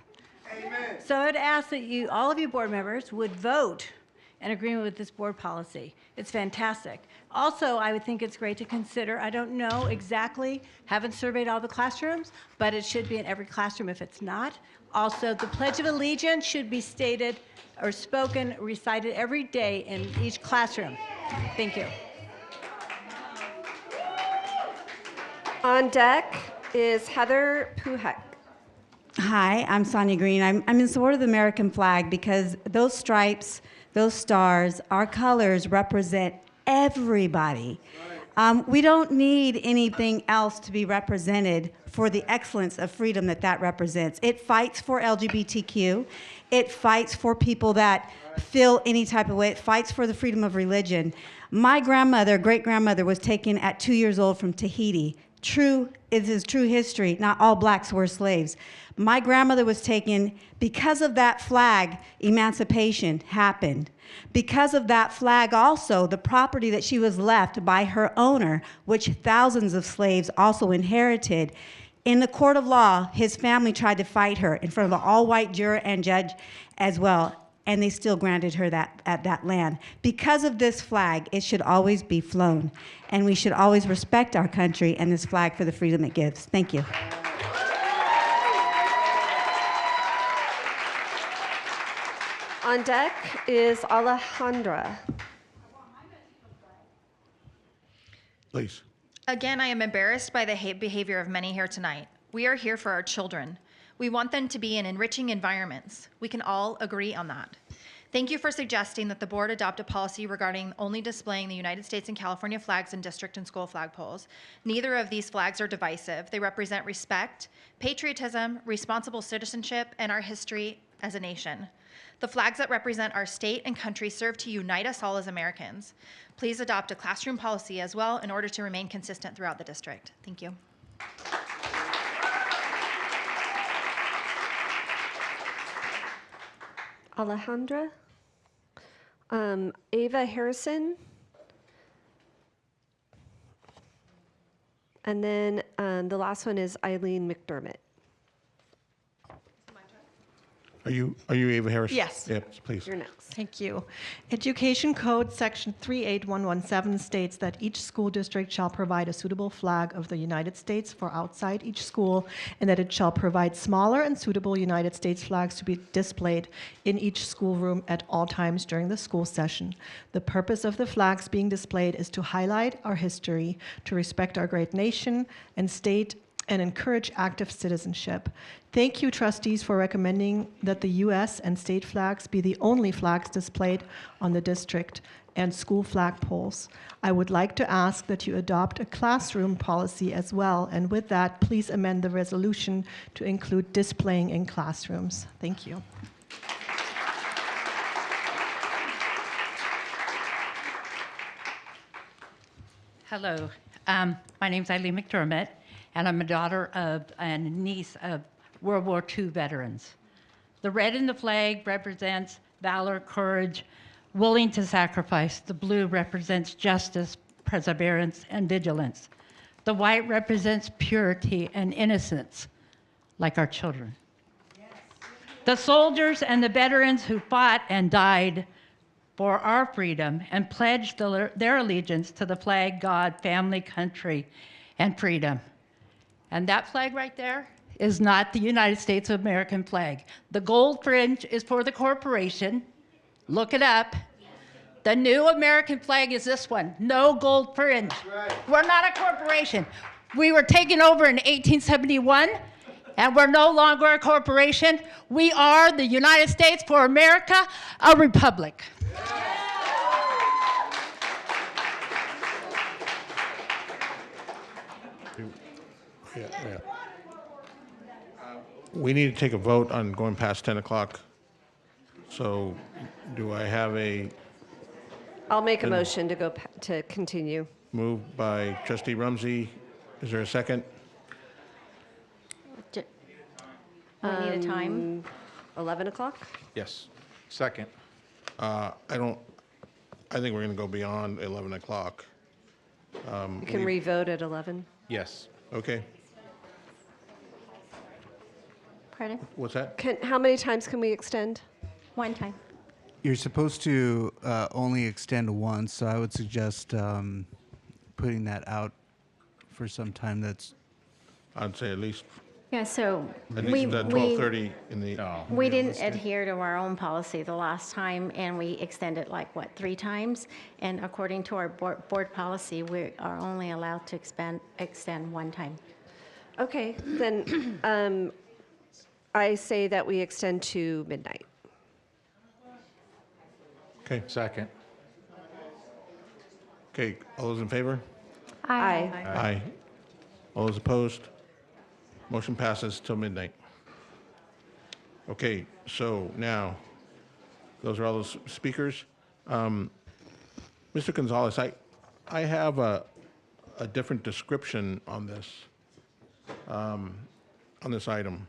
Amen. So I'd ask that you, all of you board members, would vote in agreement with this board policy. It's fantastic. Also, I would think it's great to consider, I don't know exactly, haven't surveyed all the classrooms, but it should be in every classroom if it's not. Also, the Pledge of Allegiance should be stated or spoken, recited every day in each classroom. Thank you. On deck is Heather Puhek. Hi, I'm Sonia Green. I'm in support of the American flag because those stripes, those stars, our colors represent everybody. We don't need anything else to be represented for the excellence of freedom that represents. It fights for LGBTQ. It fights for people that feel any type of way. It fights for the freedom of religion. My grandmother, great-grandmother, was taken at 2 years old from Tahiti. It is true history. Not all blacks were slaves. My grandmother was taken because of that flag. Emancipation happened. Because of that flag also, the property that she was left by her owner, which thousands of slaves also inherited, in the court of law, his family tried to fight her in front of an all-white juror and judge as well, and they still granted her that land. Because of this flag, it should always be flown, and we should always respect our country and this flag for the freedom it gives. Thank you. On deck is Alejandra. Please. Again, I am embarrassed by the hate behavior of many here tonight. We are here for our children. We want them to be in enriching environments. We can all agree on that. Thank you for suggesting that the board adopt a policy regarding only displaying the United States and California flags in district and school flagpoles. Neither of these flags are divisive. They represent respect, patriotism, responsible citizenship, and our history as a nation. The flags that represent our state and country serve to unite us all as Americans. Please adopt a classroom policy as well in order to remain consistent throughout the district. Thank you. Alejandra. Ava Harrison. And then the last one is Eileen McDermott. Are you Ava Harris? Yes. Yes, please. You're next. Thank you. Education Code Section 38117 states that each school district shall provide a suitable flag of the United States for outside each school, and that it shall provide smaller and suitable United States flags to be displayed in each schoolroom at all times during the school session. The purpose of the flags being displayed is to highlight our history, to respect our great nation and state, and encourage active citizenship. Thank you, trustees, for recommending that the U.S. and state flags be the only flags displayed on the district and school flagpoles. I would like to ask that you adopt a classroom policy as well, and with that, please amend the resolution to include displaying in classrooms. Thank you. Hello, my name's Eileen McDermott, and I'm a daughter of and a niece of World War II veterans. The red in the flag represents valor, courage, willing to sacrifice. The blue represents justice, perseverance, and vigilance. The white represents purity and innocence, like our children. The soldiers and the veterans who fought and died for our freedom and pledged their allegiance to the flag, God, family, country, and freedom. And that flag right there is not the United States of American flag. The gold fringe is for the corporation. Look it up. The new American flag is this one, no gold fringe. We're not a corporation. We were taken over in 1871, and we're no longer a corporation. We are the United States for America, a republic. Yeah. We need to take a vote on going past 10 o'clock. So do I have a I'll make a motion to to continue. move by trustee Rumsey? Is there a second? We need a time. 11 o'clock? Yes. Second. I think we're going to go beyond 11 o'clock. You can re-vote at 11. Yes. Okay. Pardon? What's that? How many times can we extend? One time. You're supposed to only extend once, so I would suggest putting that out for some time. I'd say at least Yeah, so at least 12:30 in the. we didn't adhere to our own policy the last time, and we extended like, what, 3 times? And according to our board policy, we are only allowed to extend 1 time. Okay, then I say that we extend to midnight. Okay. Second. Okay, all those in favor? Aye. Aye. All those opposed? Motion passes till midnight. Okay, so now, those are all those speakers. Mr. Gonzalez, I have a different description on this item.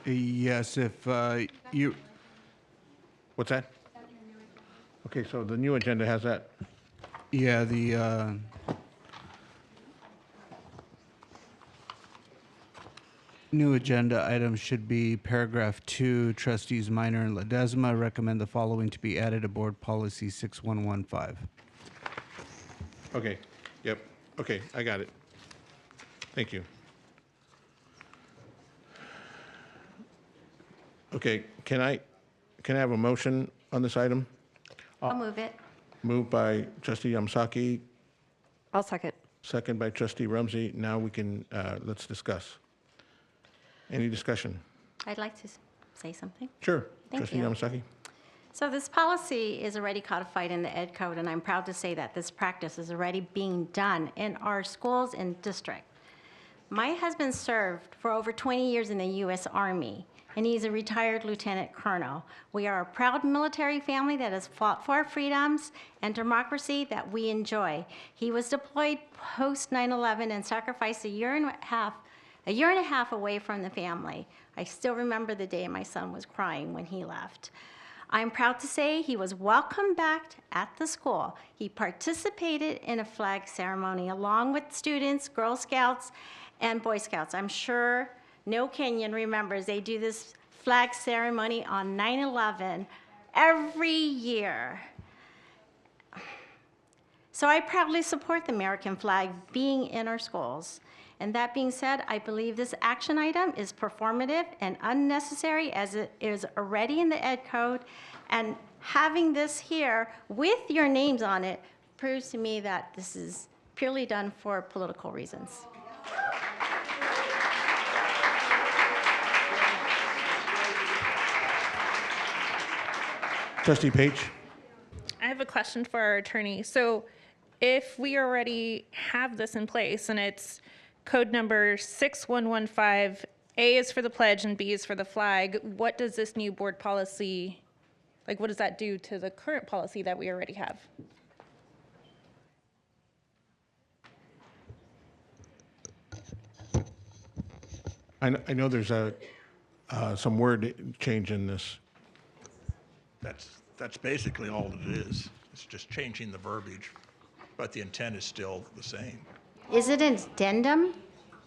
Yes, if you. What's that? Okay, so the new agenda has that. Yeah, the. New agenda item should be paragraph 2. Trustees Minor and Ledesma recommend the following to be added to Board Policy 6115. Okay, yep, okay, I got it. Thank you. Okay, can I have a motion on this item? I'll move it. Moved by trustee Yamsaki, I'll second. second by trustee Rumsey. Now we can, let's discuss. Any discussion? I'd like to say something. Sure. Thank Trustee you. Yamasaki. So this policy is already codified in the Ed Code, and I'm proud to say that this practice is already being done in our schools and district. My husband served for over 20 years in the U.S. Army, and he's a retired lieutenant colonel. We are a proud military family that has fought for our freedoms and democracy that we enjoy. He was deployed post 9/11 and sacrificed a year and a half away from the family. I still remember the day my son was crying when he left. I'm proud to say he was welcomed back at the school. He participated in a flag ceremony along with students, Girl Scouts, and Boy Scouts. I'm sure No Kenyan remembers they do this flag ceremony on 9/11 every year. So I proudly support the American flag being in our schools. And that being said, I believe this action item is performative and unnecessary as it is already in the Ed Code. And having this here with your names on it proves to me that this is purely done for political reasons. Trustee Page. I have a question for our attorney. So if we already have this in place and it's code number 6115, A is for the pledge and B is for the flag, what does this new board policy, like what does that do to the current policy that we already have? I know there's some word change in this. That's basically all it is. It's just changing the verbiage, but the intent is still the same. Is it an addendum?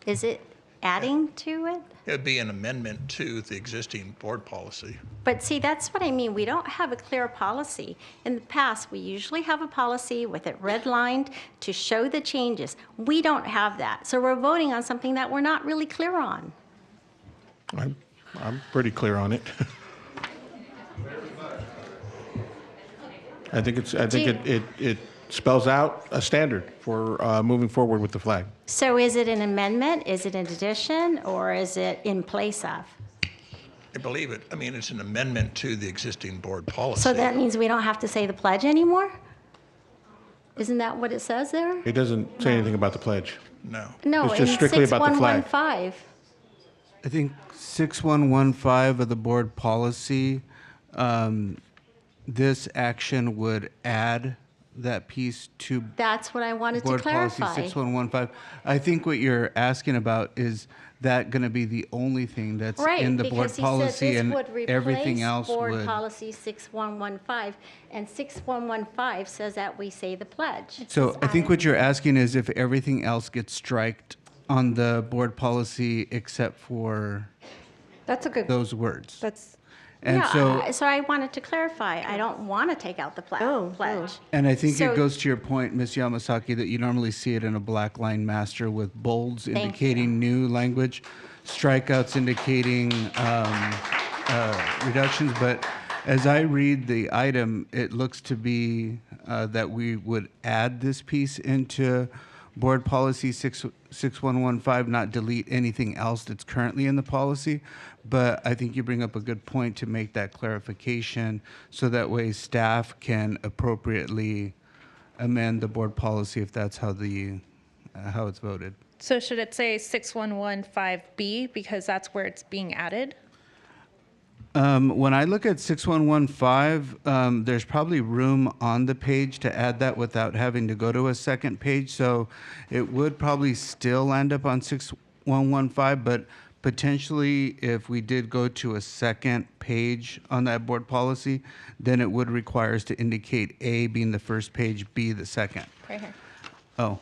Is it adding to it? It would be an amendment to the existing board policy. But see, that's what I mean. We don't have a clear policy. In the past, we usually have a policy with it redlined to show the changes. We don't have that. So we're voting on something that we're not really clear on. I'm pretty clear on it. I think it spells out a standard for moving forward with the flag. So is it an amendment? Is it an addition? Or is it in place of? I believe it. I mean, it's an amendment to the existing board policy. So that means we don't have to say the pledge anymore? Isn't that what it says there? It doesn't say anything about the pledge. No. No, It's just in strictly about the flag. 6115. I think 6115 of the board policy, this action would add that piece to That's what I wanted to board policy clarify. 6115. I think what you're asking about is that going to be the only thing that's Right, in the board because he policy said this and would everything replace else board would. policy 6115, and 6115 says that we say the pledge. So I think what you're asking is if everything else gets striked on the board policy except for That's a good. those words. That's. And Yeah, so, so I wanted to clarify. I don't want to take out the pledge. and I think So- it goes to your point, Ms. Yamasaki, that you normally see it in a black line master with bolds Thank indicating new language, strikeouts indicating reductions. But as I read the item, it looks to be that we would add this piece into board policy 6115, not delete anything else that's currently in the policy. But I think you bring up a good point to make that clarification so that way staff can appropriately amend the board policy if that's how how it's voted. So should it say 6115B because that's where it's being added? When I look at 6115, there's probably room on the page to add that without having to go to a second page. So it would probably still end up on 6115, but potentially if we did go to a second page on that board policy, then it would require us to indicate A being the first page, B the second. Right here. Oh,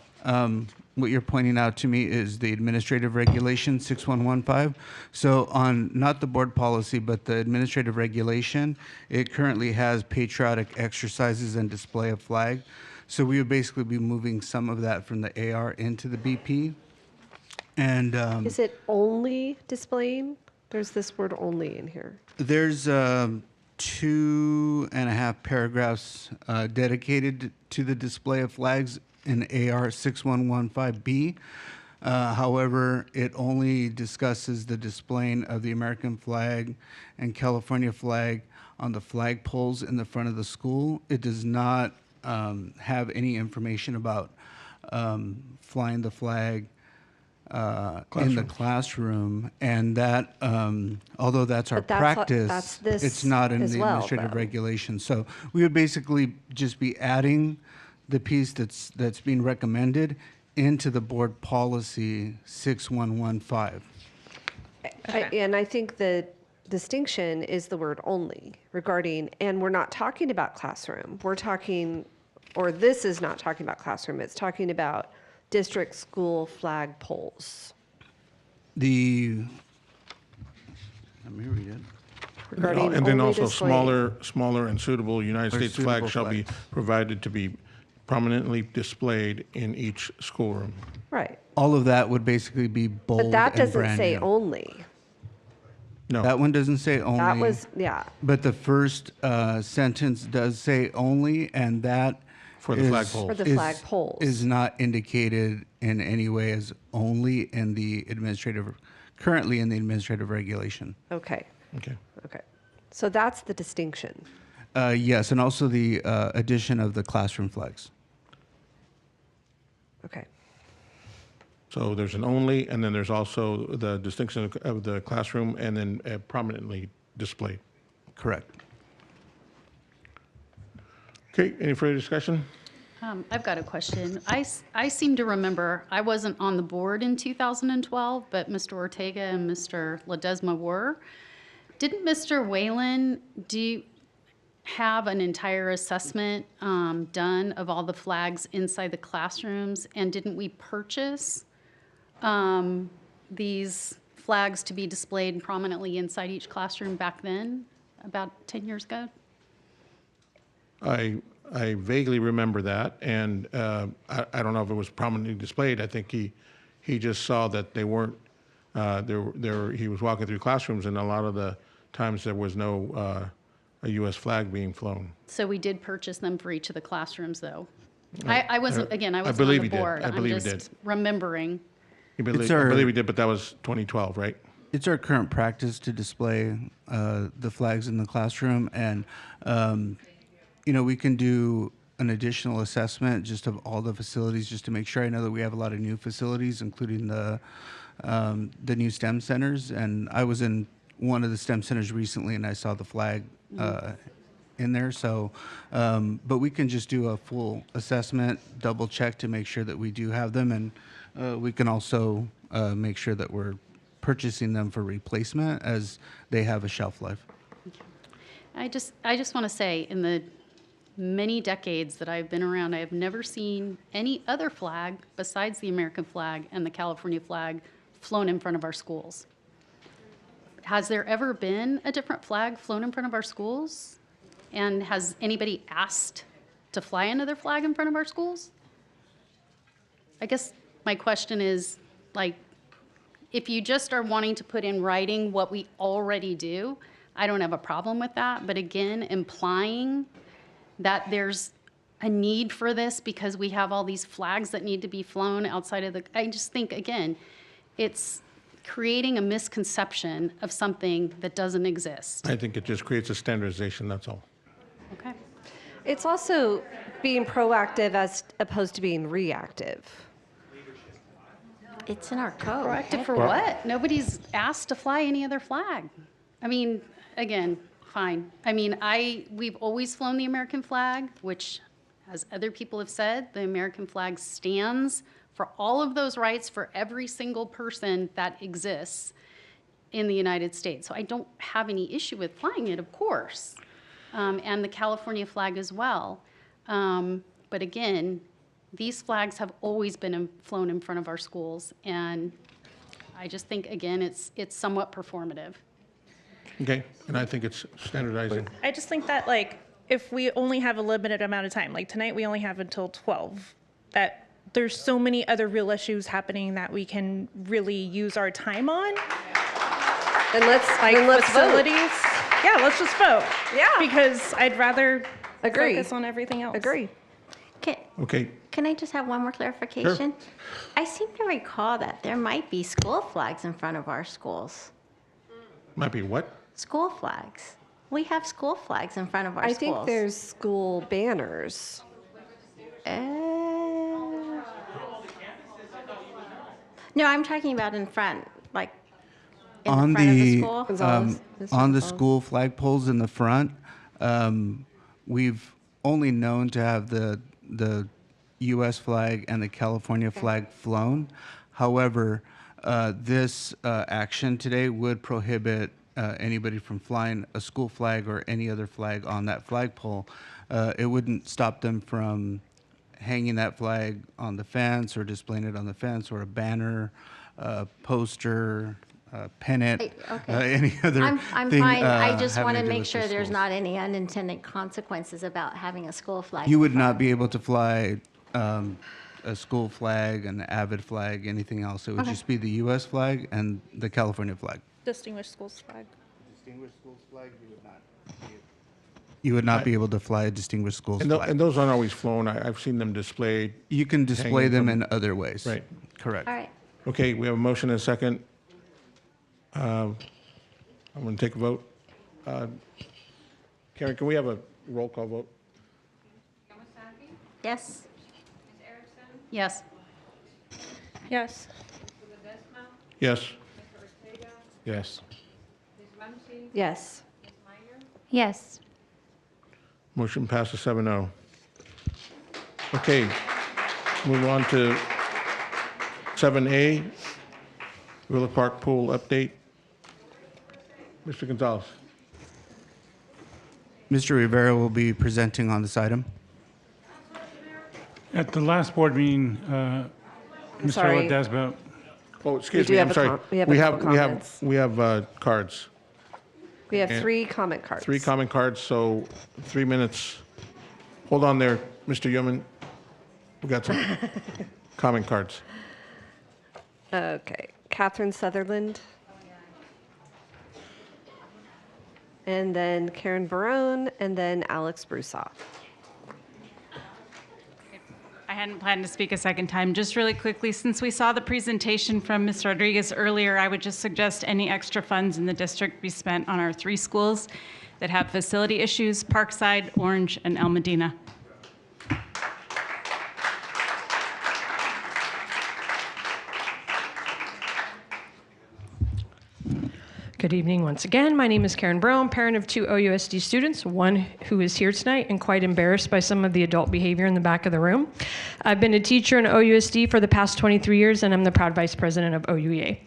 what you're pointing out to me is the administrative regulation 6115. So on not the board policy, but the administrative regulation, it currently has patriotic exercises and display of flag. So we would basically be moving some of that from the AR into the BP. And Is it only displaying? There's this word only in here. there's 2.5 paragraphs dedicated to the display of flags in AR 6115B. However, it only discusses the displaying of the American flag and California flag on the flag poles in the front of the school. It does not have any information about flying the flag in the classroom, and that although that's our But that's practice, this it's not in as the well, administrative though. regulation. So we would basically just be adding the piece that's being recommended into the board policy 6115. And I think the distinction is the word only regarding, and we're not talking about classroom. We're talking, or this is not talking about classroom. It's talking about district school flag poles. Let me read it. Regarding And then only also displaying. smaller and suitable United Or States suitable flags shall be flags. provided to be prominently displayed in each schoolroom. Right. All of that would basically be bold But that and doesn't brand say new. only. No. That one doesn't say only. That was, yeah. But the first sentence does say only, and that For the flag poles. For the flag poles. is not indicated in any way as only in currently in the administrative regulation. Okay. Okay. Okay. So that's the distinction. Yes, and also the addition of the classroom flags. Okay. So there's an only, and then there's also the distinction of the classroom, and then prominently displayed. Correct. Okay, any further discussion? I've got a question. I seem to remember, I wasn't on the board in 2012, but Mr. Ortega and Mr. Ledesma were. Didn't Mr. Whalen have an entire assessment done of all the flags inside the classrooms? And didn't we purchase these flags to be displayed prominently inside each classroom back then, about 10 years ago? I vaguely remember that, and I don't know if it was prominently displayed. I think he just saw that they weren't. He was walking through classrooms, and a lot of the times there was no a U.S. flag being flown. So we did purchase them for each of the classrooms, though. I wasn't, again, I I wasn't believe on he the did. board. I believe he I'm did. just remembering. I believe we did, but that was 2012, right? It's our current practice to display the flags in the classroom, and we can do an additional assessment just of all the facilities, just to make sure. I know that we have a lot of new facilities, including the new STEM centers, and I was in one of the STEM centers recently, and I saw the flag in there. So, but we can just do a full assessment, double check to make sure that we do have them, and we can also make sure that we're purchasing them for replacement as they have a shelf life. I just want to say, in the many decades that I've been around, I have never seen any other flag besides the American flag and the California flag flown in front of our schools. Has there ever been a different flag flown in front of our schools? And has anybody asked to fly another flag in front of our schools? I guess my question is, like, if you just are wanting to put in writing what we already do, I don't have a problem with that. But again, implying that there's a need for this because we have all these flags that need to be flown outside of I just think, again, it's creating a misconception of something that doesn't exist. I think it just creates a standardization, that's all. Okay. It's also being proactive as opposed to being reactive. It's in our code. Proactive for what? Nobody's asked to fly any other flag. I mean, again, fine. I mean, we've always flown the American flag, which, as other people have said, the American flag stands for all of those rights for every single person that exists in the United States. So I don't have any issue with flying it, of course, and the California flag as well. But again, these flags have always been flown in front of our schools, and I just think, again, it's somewhat performative. Okay, and I think it's standardizing. I just think that, like, if we only have a limited amount of time, like tonight we only have until 12, that there's so many other real issues happening that we can really use our time on. And let's facilities. vote. Yeah, let's just vote. Yeah. Because I'd rather Agree. focus on everything else. Agree. Okay. Can I just have one more clarification? I seem to recall that there might be school flags in front of our schools. Might be what? School flags. We have school flags in front of our I schools. think there's school banners. No, I'm talking about in front, like in On the front of the the school. on the school flagpoles in the front, we've only known to have the U.S. flag and the California flag flown. However, this action today would prohibit anybody from flying a school flag or any other flag on that flagpole. It wouldn't stop them from hanging that flag on the fence or displaying it on the fence, or a banner, poster, pennant, any other I'm thing. fine. I just having want to do make with the sure there's schools. not any unintended consequences about having a school flag. You would not be able to fly a school flag, an Avid flag, anything else. It would Okay. just be the U.S. flag and the California flag. Distinguished schools flag. Distinguished schools flag, you would not. You would not be able to fly a distinguished schools And, flag. and those aren't always flown. I've seen them displayed. You can display hanging them from- in other ways. Right. Correct. All right. Okay, we have a motion and a second. I'm going to take a vote. Karen, can we have a roll call vote? Yes. Yes. Yes. Yes. Yes. Yes. Yes. Motion passes 7-0. Okay, move on to 7A, Wheeler Park Pool update. Mr. Gonzalez. Mr. Rivera will be presenting on this item. At the last board meeting, Mr. sorry. Ledesma Oh, excuse do me, have I'm a sorry. com- we have a couple comments. We have cards. We have And 3 comment cards. 3 comment cards, so 3 minutes. Hold on there, Mr. Yeoman. We got some comment cards. Okay. Catherine Sutherland. And then Karen Barone, and then Alex Broussard. I hadn't planned to speak a second time. Just really quickly, since we saw the presentation from Ms. Rodriguez earlier, I would just suggest any extra funds in the district be spent on our 3 schools that have facility issues: Parkside, Orange, and El Medina. Good evening once again. My name is Karen Brown, parent of 2 OUSD students, one who is here tonight and quite embarrassed by some of the adult behavior in the back of the room. I've been a teacher in OUSD for the past 23 years, and I'm the proud vice president of OUEA.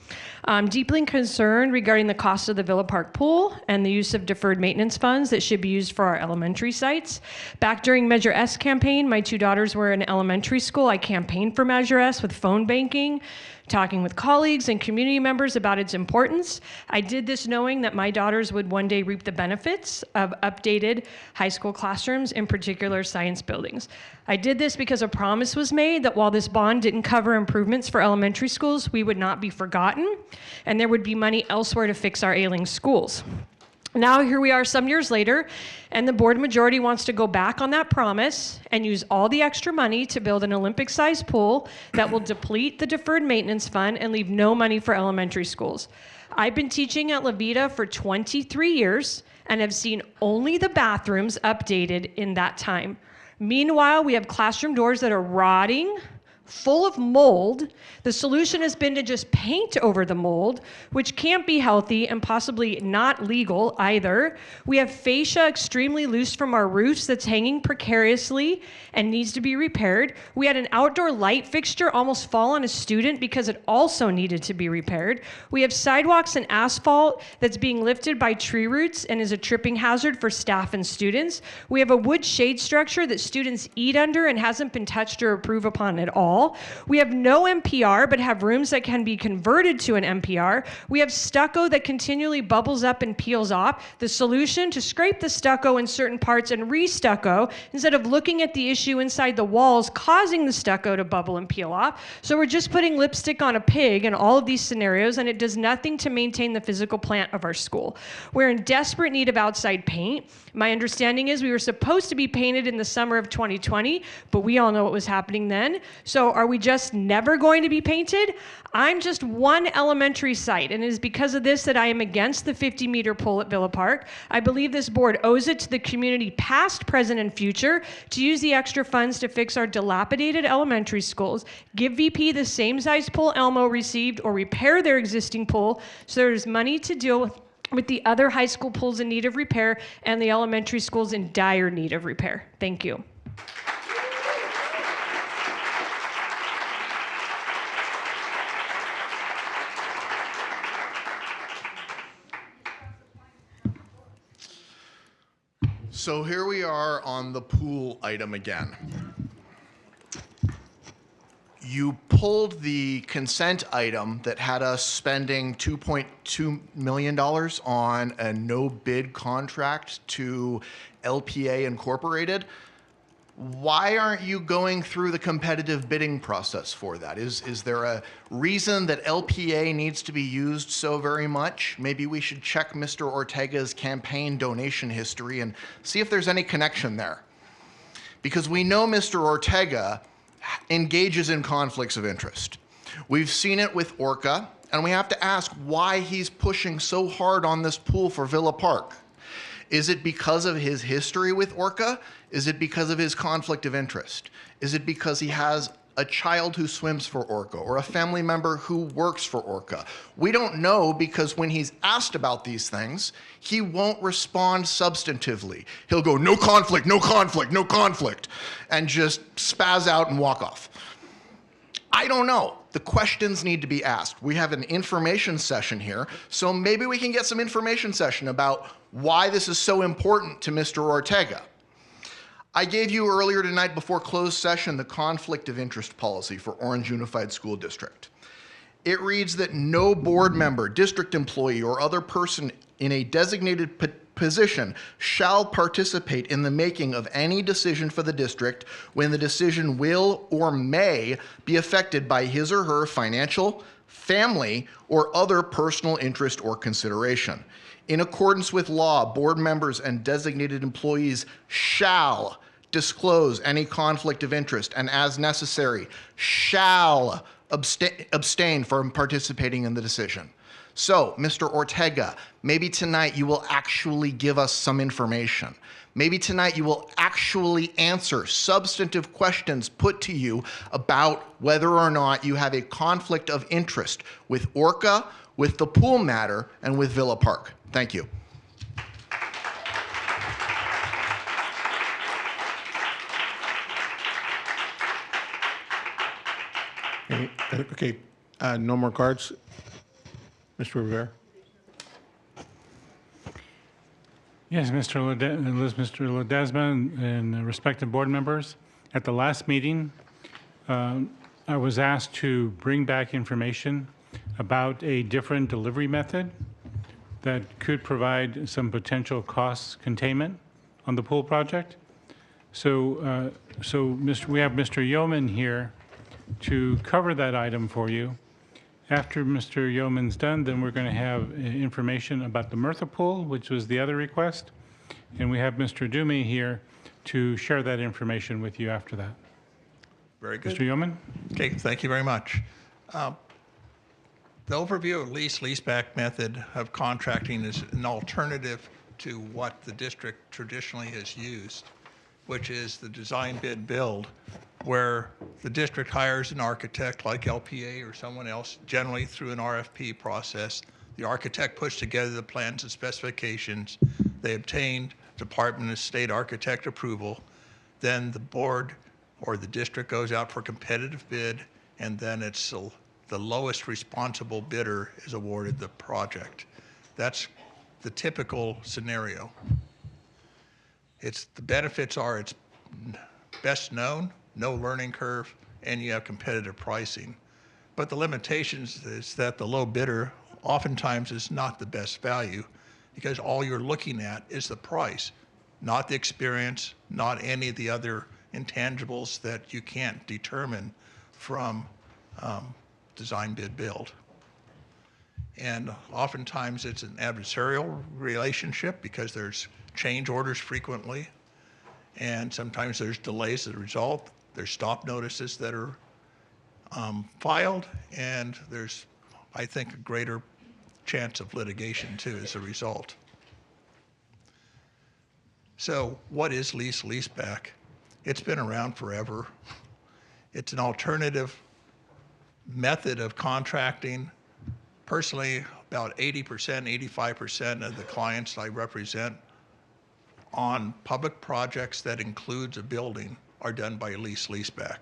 I'm deeply concerned regarding the cost of the Villa Park pool and the use of deferred maintenance funds that should be used for our elementary sites. Back during Measure S campaign, my 2 daughters were in elementary school. I campaigned for Measure S with phone banking, talking with colleagues and community members about its importance. I did this knowing that my daughters would one day reap the benefits of updated high school classrooms, in particular science buildings. I did this because a promise was made that while this bond didn't cover improvements for elementary schools, we would not be forgotten, and there would be money elsewhere to fix our ailing schools. Now here we are some years later, and the board majority wants to go back on that promise and use all the extra money to build an Olympic-sized pool that will deplete the deferred maintenance fund and leave no money for elementary schools. I've been teaching at La Vida for 23 years and have seen only the bathrooms updated in that time. Meanwhile, we have classroom doors that are rotting, full of mold. The solution has been to just paint over the mold, which can't be healthy and possibly not legal either. We have fascia extremely loose from our roofs that's hanging precariously and needs to be repaired. We had an outdoor light fixture almost fall on a student because it also needed to be repaired. We have sidewalks and asphalt that's being lifted by tree roots and is a tripping hazard for staff and students. We have a wood shade structure that students eat under and hasn't been touched or improved upon at all. We have no MPR, but have rooms that can be converted to an MPR. We have stucco that continually bubbles up and peels off. The solution: to scrape the stucco in certain parts and re-stucco instead of looking at the issue inside the walls causing the stucco to bubble and peel off. So we're just putting lipstick on a pig in all of these scenarios, and it does nothing to maintain the physical plant of our school. We're in desperate need of outside paint. My understanding is we were supposed to be painted in the summer of 2020, but we all know what was happening then. So are we just never going to be painted? I'm just one elementary site, and it is because of this that I am against the 50-meter pool at Villa Park. I believe this board owes it to the community, past, present, and future, to use the extra funds to fix our dilapidated elementary schools, give VP the same size pool Elmo received, or repair their existing pool so there's money to deal with the other high school pools in need of repair and the elementary schools in dire need of repair. Thank you. So here we are on the pool item again. You pulled the consent item that had us spending $2.2 million on a no-bid contract to LPA Incorporated. Why aren't you going through the competitive bidding process for that? Is there a reason that LPA needs to be used so very much? Maybe we should check Mr. Ortega's campaign donation history and see if there's any connection there. Because we know Mr. Ortega engages in conflicts of interest. We've seen it with Orca, and we have to ask why he's pushing so hard on this pool for Villa Park. Is it because of his history with Orca? Is it because of his conflict of interest? Is it because he has a child who swims for Orca or a family member who works for Orca? We don't know, because when he's asked about these things, he won't respond substantively. He'll go, no conflict, no conflict, no conflict, and just spaz out and walk off. I don't know. The questions need to be asked. We have an information session here, so maybe we can get some information session about why this is so important to Mr. Ortega. I gave you earlier tonight before closed session the conflict of interest policy for Orange Unified School District. It reads that no board member, district employee, or other person in a designated position shall participate in the making of any decision for the district when the decision will or may be affected by his or her financial, family, or other personal interest or consideration. In accordance with law, board members and designated employees shall disclose any conflict of interest and, as necessary, shall abstain from participating in the decision. So, Mr. Ortega, maybe tonight you will actually give us some information. Maybe tonight you will actually answer substantive questions put to you about whether or not you have a conflict of interest with Orca, with the pool matter, and with Villa Park. Thank you. Okay, no more cards. Mr. Rivera. Yes, Mr. Ledesma and respected board members. At the last meeting, I was asked to bring back information about a different delivery method that could provide some potential cost containment on the pool project. So, we have Mr. Yeoman here to cover that item for you. After Mr. Yeoman's done, then we're going to have information about the Murtha pool, which was the other request. And we have Mr. Dumey here to share that information with you after that. Very good. Mr. Yeoman? Okay, thank you very much. The overview of lease-leaseback method of contracting is an alternative to what the district traditionally has used, which is the design bid build, where the district hires an architect like LPA or someone else, generally through an RFP process. The architect puts together the plans and specifications. They obtain Department of State architect approval. Then the board or the district goes out for competitive bid, and then it's the lowest responsible bidder is awarded the project. That's the typical scenario. The benefits are it's best known, no learning curve, and you have competitive pricing. But the limitations is that the low bidder oftentimes is not the best value because all you're looking at is the price, not the experience, not any of the other intangibles that you can't determine from design bid build. And oftentimes it's an adversarial relationship because there's change orders frequently, and sometimes there's delays as a result. There's stop notices that are filed, and there's, I think, a greater chance of litigation too as a result. So what is lease-leaseback? It's been around forever. It's an alternative method of contracting. Personally, about 80%, 85% of the clients I represent on public projects that includes a building are done by lease-leaseback.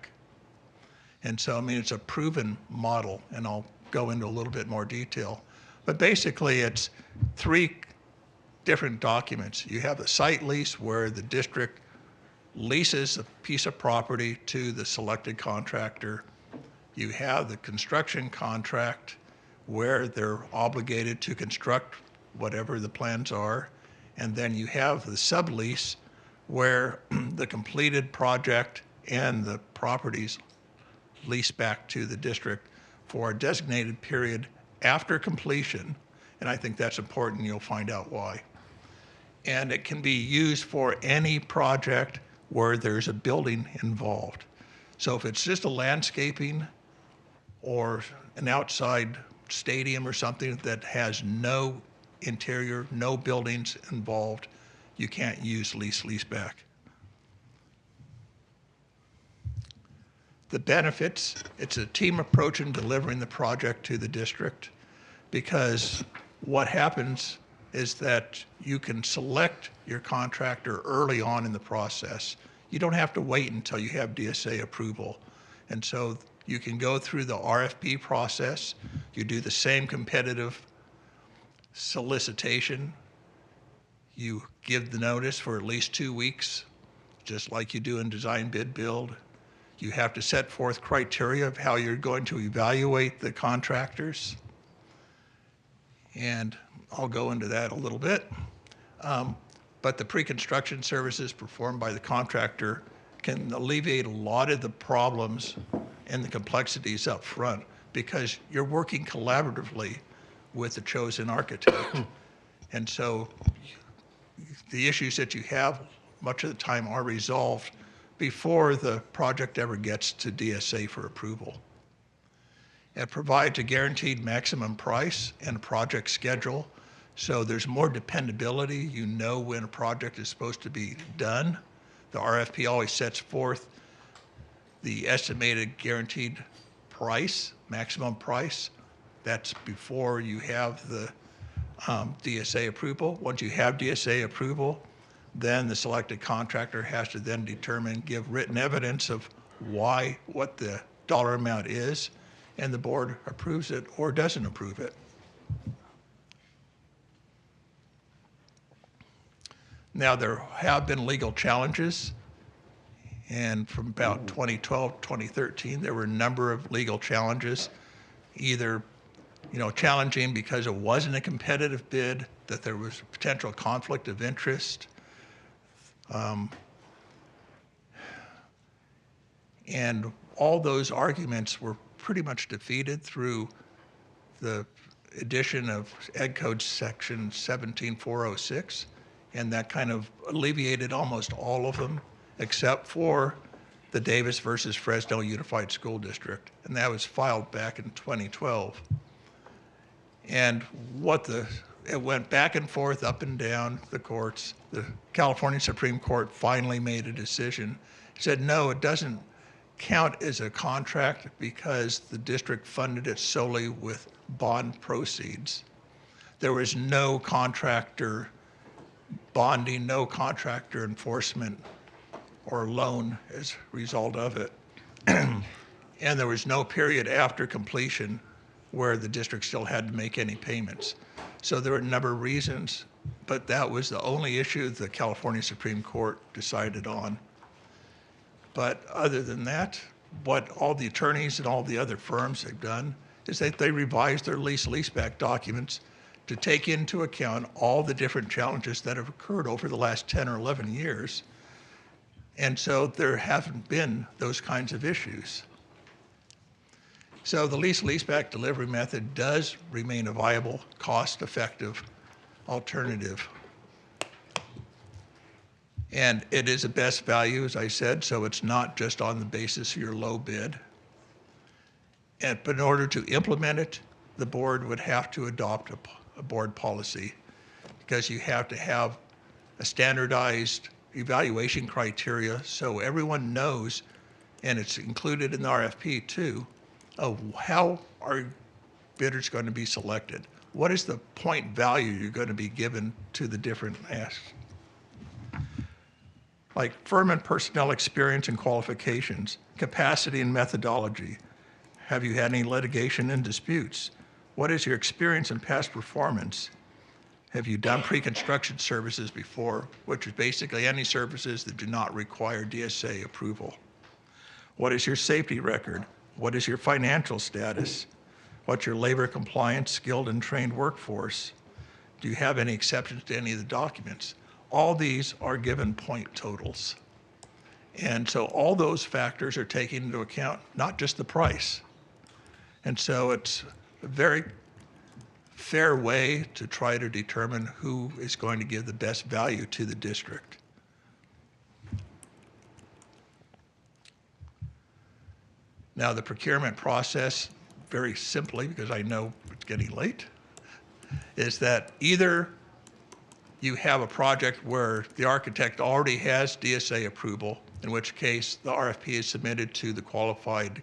And so, I mean, it's a proven model, and I'll go into a little bit more detail. But basically, it's three different documents. You have the site lease where the district leases a piece of property to the selected contractor. You have the construction contract where they're obligated to construct whatever the plans are. And then you have the sublease where the completed project and the properties lease back to the district for a designated period after completion. And I think that's important. You'll find out why. And it can be used for any project where there's a building involved. So if it's just a landscaping or an outside stadium or something that has no interior, no buildings involved, you can't use lease-leaseback. The benefits, it's a team approach in delivering the project to the district, because what happens is that you can select your contractor early on in the process. You don't have to wait until you have DSA approval. And so you can go through the RFP process, you do the same competitive solicitation, you give the notice for at least 2 weeks, just like you do in design bid build. You have to set forth criteria of how you're going to evaluate the contractors. And I'll go into that a little bit. But the pre-construction services performed by the contractor can alleviate a lot of the problems and the complexities up front because you're working collaboratively with the chosen architect. And so the issues that you have much of the time are resolved before the project ever gets to DSA for approval. It provides a guaranteed maximum price and a project schedule, so there's more dependability. You know when a project is supposed to be done. The RFP always sets forth the estimated guaranteed price, maximum price. That's before you have the DSA approval. Once you have DSA approval, then the selected contractor has to then determine, give written evidence of what the dollar amount is, and the board approves it or doesn't approve it. Now, there have been legal challenges, and from about 2012, 2013, there were a number of legal challenges, either challenging because it wasn't a competitive bid, that there was a potential conflict of interest, and all those arguments were pretty much defeated through the addition of Ed Code Section 17406, and that kind of alleviated almost all of them, except for the Davis versus Fresno Unified School District, and that was filed back in 2012. And it went back and forth, up and down the courts. The California Supreme Court finally made a decision. It said, no, it doesn't count as a contract because the district funded it solely with bond proceeds. There was no contractor bonding, no contractor enforcement or loan as a result of it. And there was no period after completion where the district still had to make any payments. So there were a number of reasons, but that was the only issue the California Supreme Court decided on. But other than that, what all the attorneys and all the other firms have done is that they revised their leaseback documents to take into account all the different challenges that have occurred over the last 10 or 11 years. And so there haven't been those kinds of issues. So the leaseback delivery method does remain a viable, cost-effective alternative. And it is a best value, as I said, so it's not just on the basis of your low bid. But in order to implement it, the board would have to adopt a board policy because you have to have a standardized evaluation criteria so everyone knows, and it's included in the RFP too, of how are bidders going to be selected? What is the point value you're going to be given to the different asks? Like firm and personnel experience and qualifications, capacity and methodology. Have you had any litigation and disputes? What is your experience and past performance? Have you done pre-construction services before, which is basically any services that do not require DSA approval? What is your safety record? What is your financial status? What's your labor compliance, skilled and trained workforce? Do you have any exceptions to any of the documents? All these are given point totals. And so all those factors are taken into account, not just the price. And so it's a very fair way to try to determine who is going to give the best value to the district. Now, the procurement process, very simply, because I know it's getting late, is that either you have a project where the architect already has DSA approval, in which case the RFP is submitted to the qualified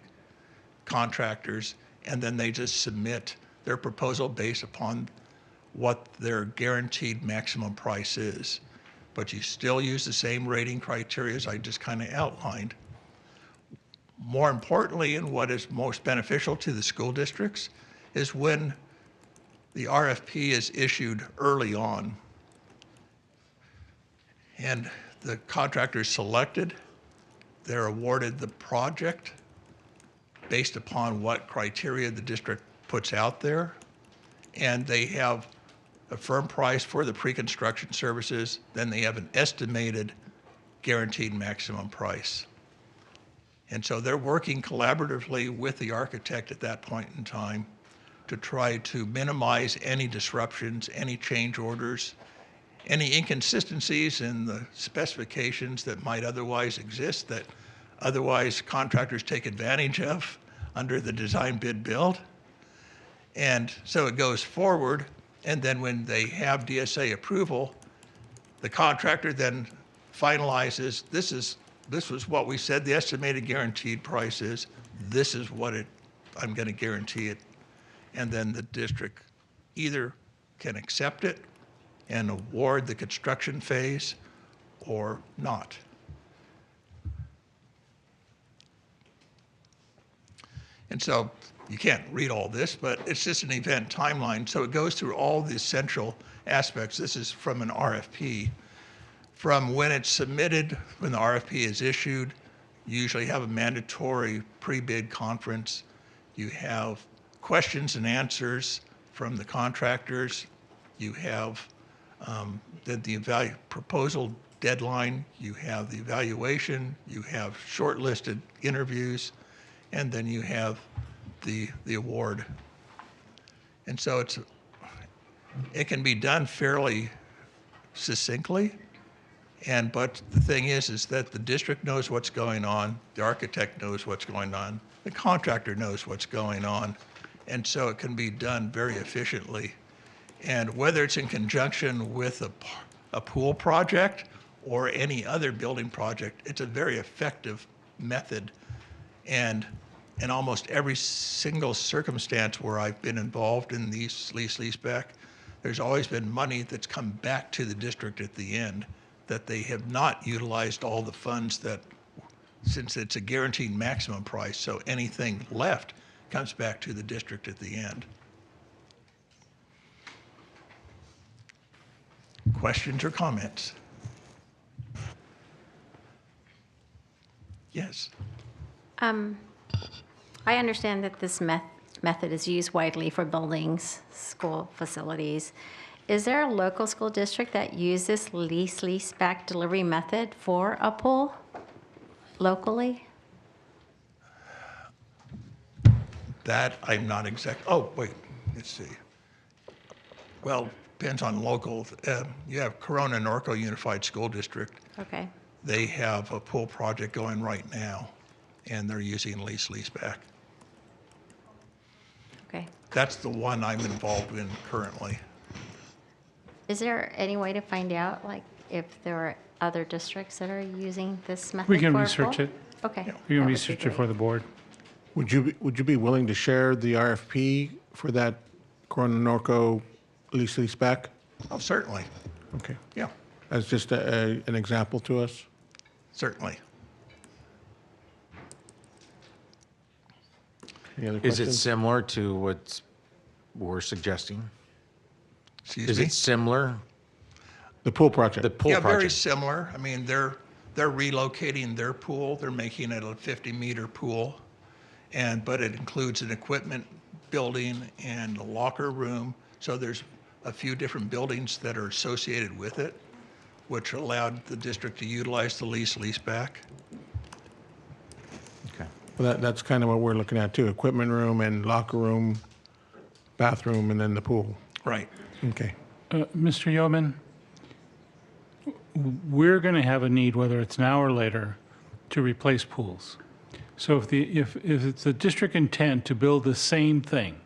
contractors, and then they just submit their proposal based upon what their guaranteed maximum price is. But you still use the same rating criteria as I just kind of outlined. More importantly, and what is most beneficial to the school districts, is when the RFP is issued early on and the contractor is selected, they're awarded the project based upon what criteria the district puts out there, and they have a firm price for the pre-construction services, then they have an estimated guaranteed maximum price. And so they're working collaboratively with the architect at that point in time to try to minimize any disruptions, any change orders, any inconsistencies in the specifications that might otherwise exist that otherwise contractors take advantage of under the design bid build. And so it goes forward, and then when they have DSA approval, the contractor then finalizes, this was what we said the estimated guaranteed price is, this is what I'm going to guarantee it. And then the district either can accept it and award the construction phase or not. And so you can't read all this, but it's just an event timeline. So it goes through all the essential aspects. This is from an RFP. From when it's submitted, when the RFP is issued, you usually have a mandatory pre-bid conference. You have questions and answers from the contractors. You have the proposal deadline. You have the evaluation. You have shortlisted interviews. And then you have the award. And so it can be done fairly succinctly. But the thing is that the district knows what's going on, the architect knows what's going on, the contractor knows what's going on, and so it can be done very efficiently. And whether it's in conjunction with a pool project or any other building project, it's a very effective method. And in almost every single circumstance where I've been involved in these lease-leaseback, there's always been money that's come back to the district at the end that they have not utilized all the funds that, since it's a guaranteed maximum price, so anything left comes back to the district at the end. Questions or comments? Yes. I understand that this method is used widely for buildings, school facilities. Is there a local school district that uses this lease-back delivery method for a pool locally? That I'm not oh, wait, let's see. Well, depends on local. You have Corona Norco Unified School District. Okay. They have a pool project going right now, and they're using lease-back. Okay. That's the one I'm involved in currently. Is there any way to find out, like, if there are other districts that are using this method? We can for a research pool? it. Okay. We that can would be research it great. for the board. Would you be willing to share the RFP for that Corona Norco lease-back? Oh, certainly. Okay. Yeah. As just an example to us? Certainly. Any other Is it questions? similar to what we're suggesting? Excuse Is me? it similar? The pool project? The pool Yeah, very project? similar. I mean, they're relocating their pool. They're making it a 50-meter pool, but it includes an equipment building and a locker room. So there's a few different buildings that are associated with it, which allowed the district to utilize the lease-back. Okay. Well, that's kind of what we're looking at too, equipment room and locker room, bathroom, and then the pool. Right. Okay. Mr. Yeoman, we're going to have a need, whether it's now or later, to replace pools. So if it's the district intent to build the same thing,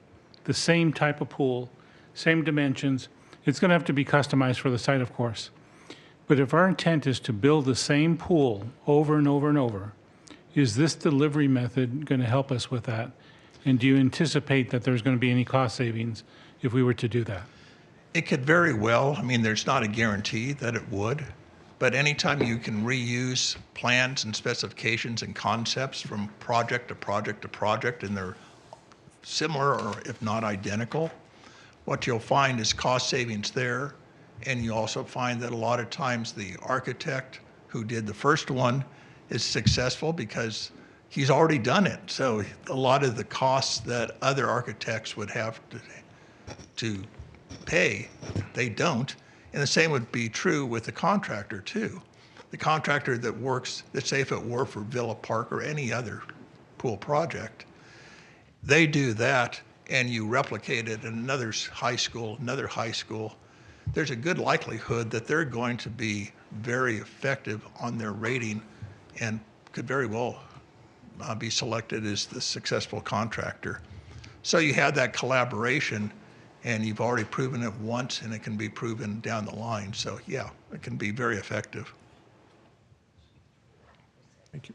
the same type of pool, same dimensions, it's going to have to be customized for the site, of course. But if our intent is to build the same pool over and over and over, is this delivery method going to help us with that? And do you anticipate that there's going to be any cost savings if we were to do that? It could very well. I mean, there's not a guarantee that it would, but anytime you can reuse plans and specifications and concepts from project to project to project, and they're similar or if not identical, what you'll find is cost savings there. And you also find that a lot of times the architect who did the first one is successful because he's already done it. So a lot of the costs that other architects would have to pay, they don't. And the same would be true with the contractor too. The contractor that works, let's say if it were for Villa Park or any other pool project, they do that and you replicate it in another high school, there's a good likelihood that they're going to be very effective on their rating and could very well be selected as the successful contractor. So you have that collaboration, and you've already proven it once, and it can be proven down the line. So yeah, it can be very effective. Thank you.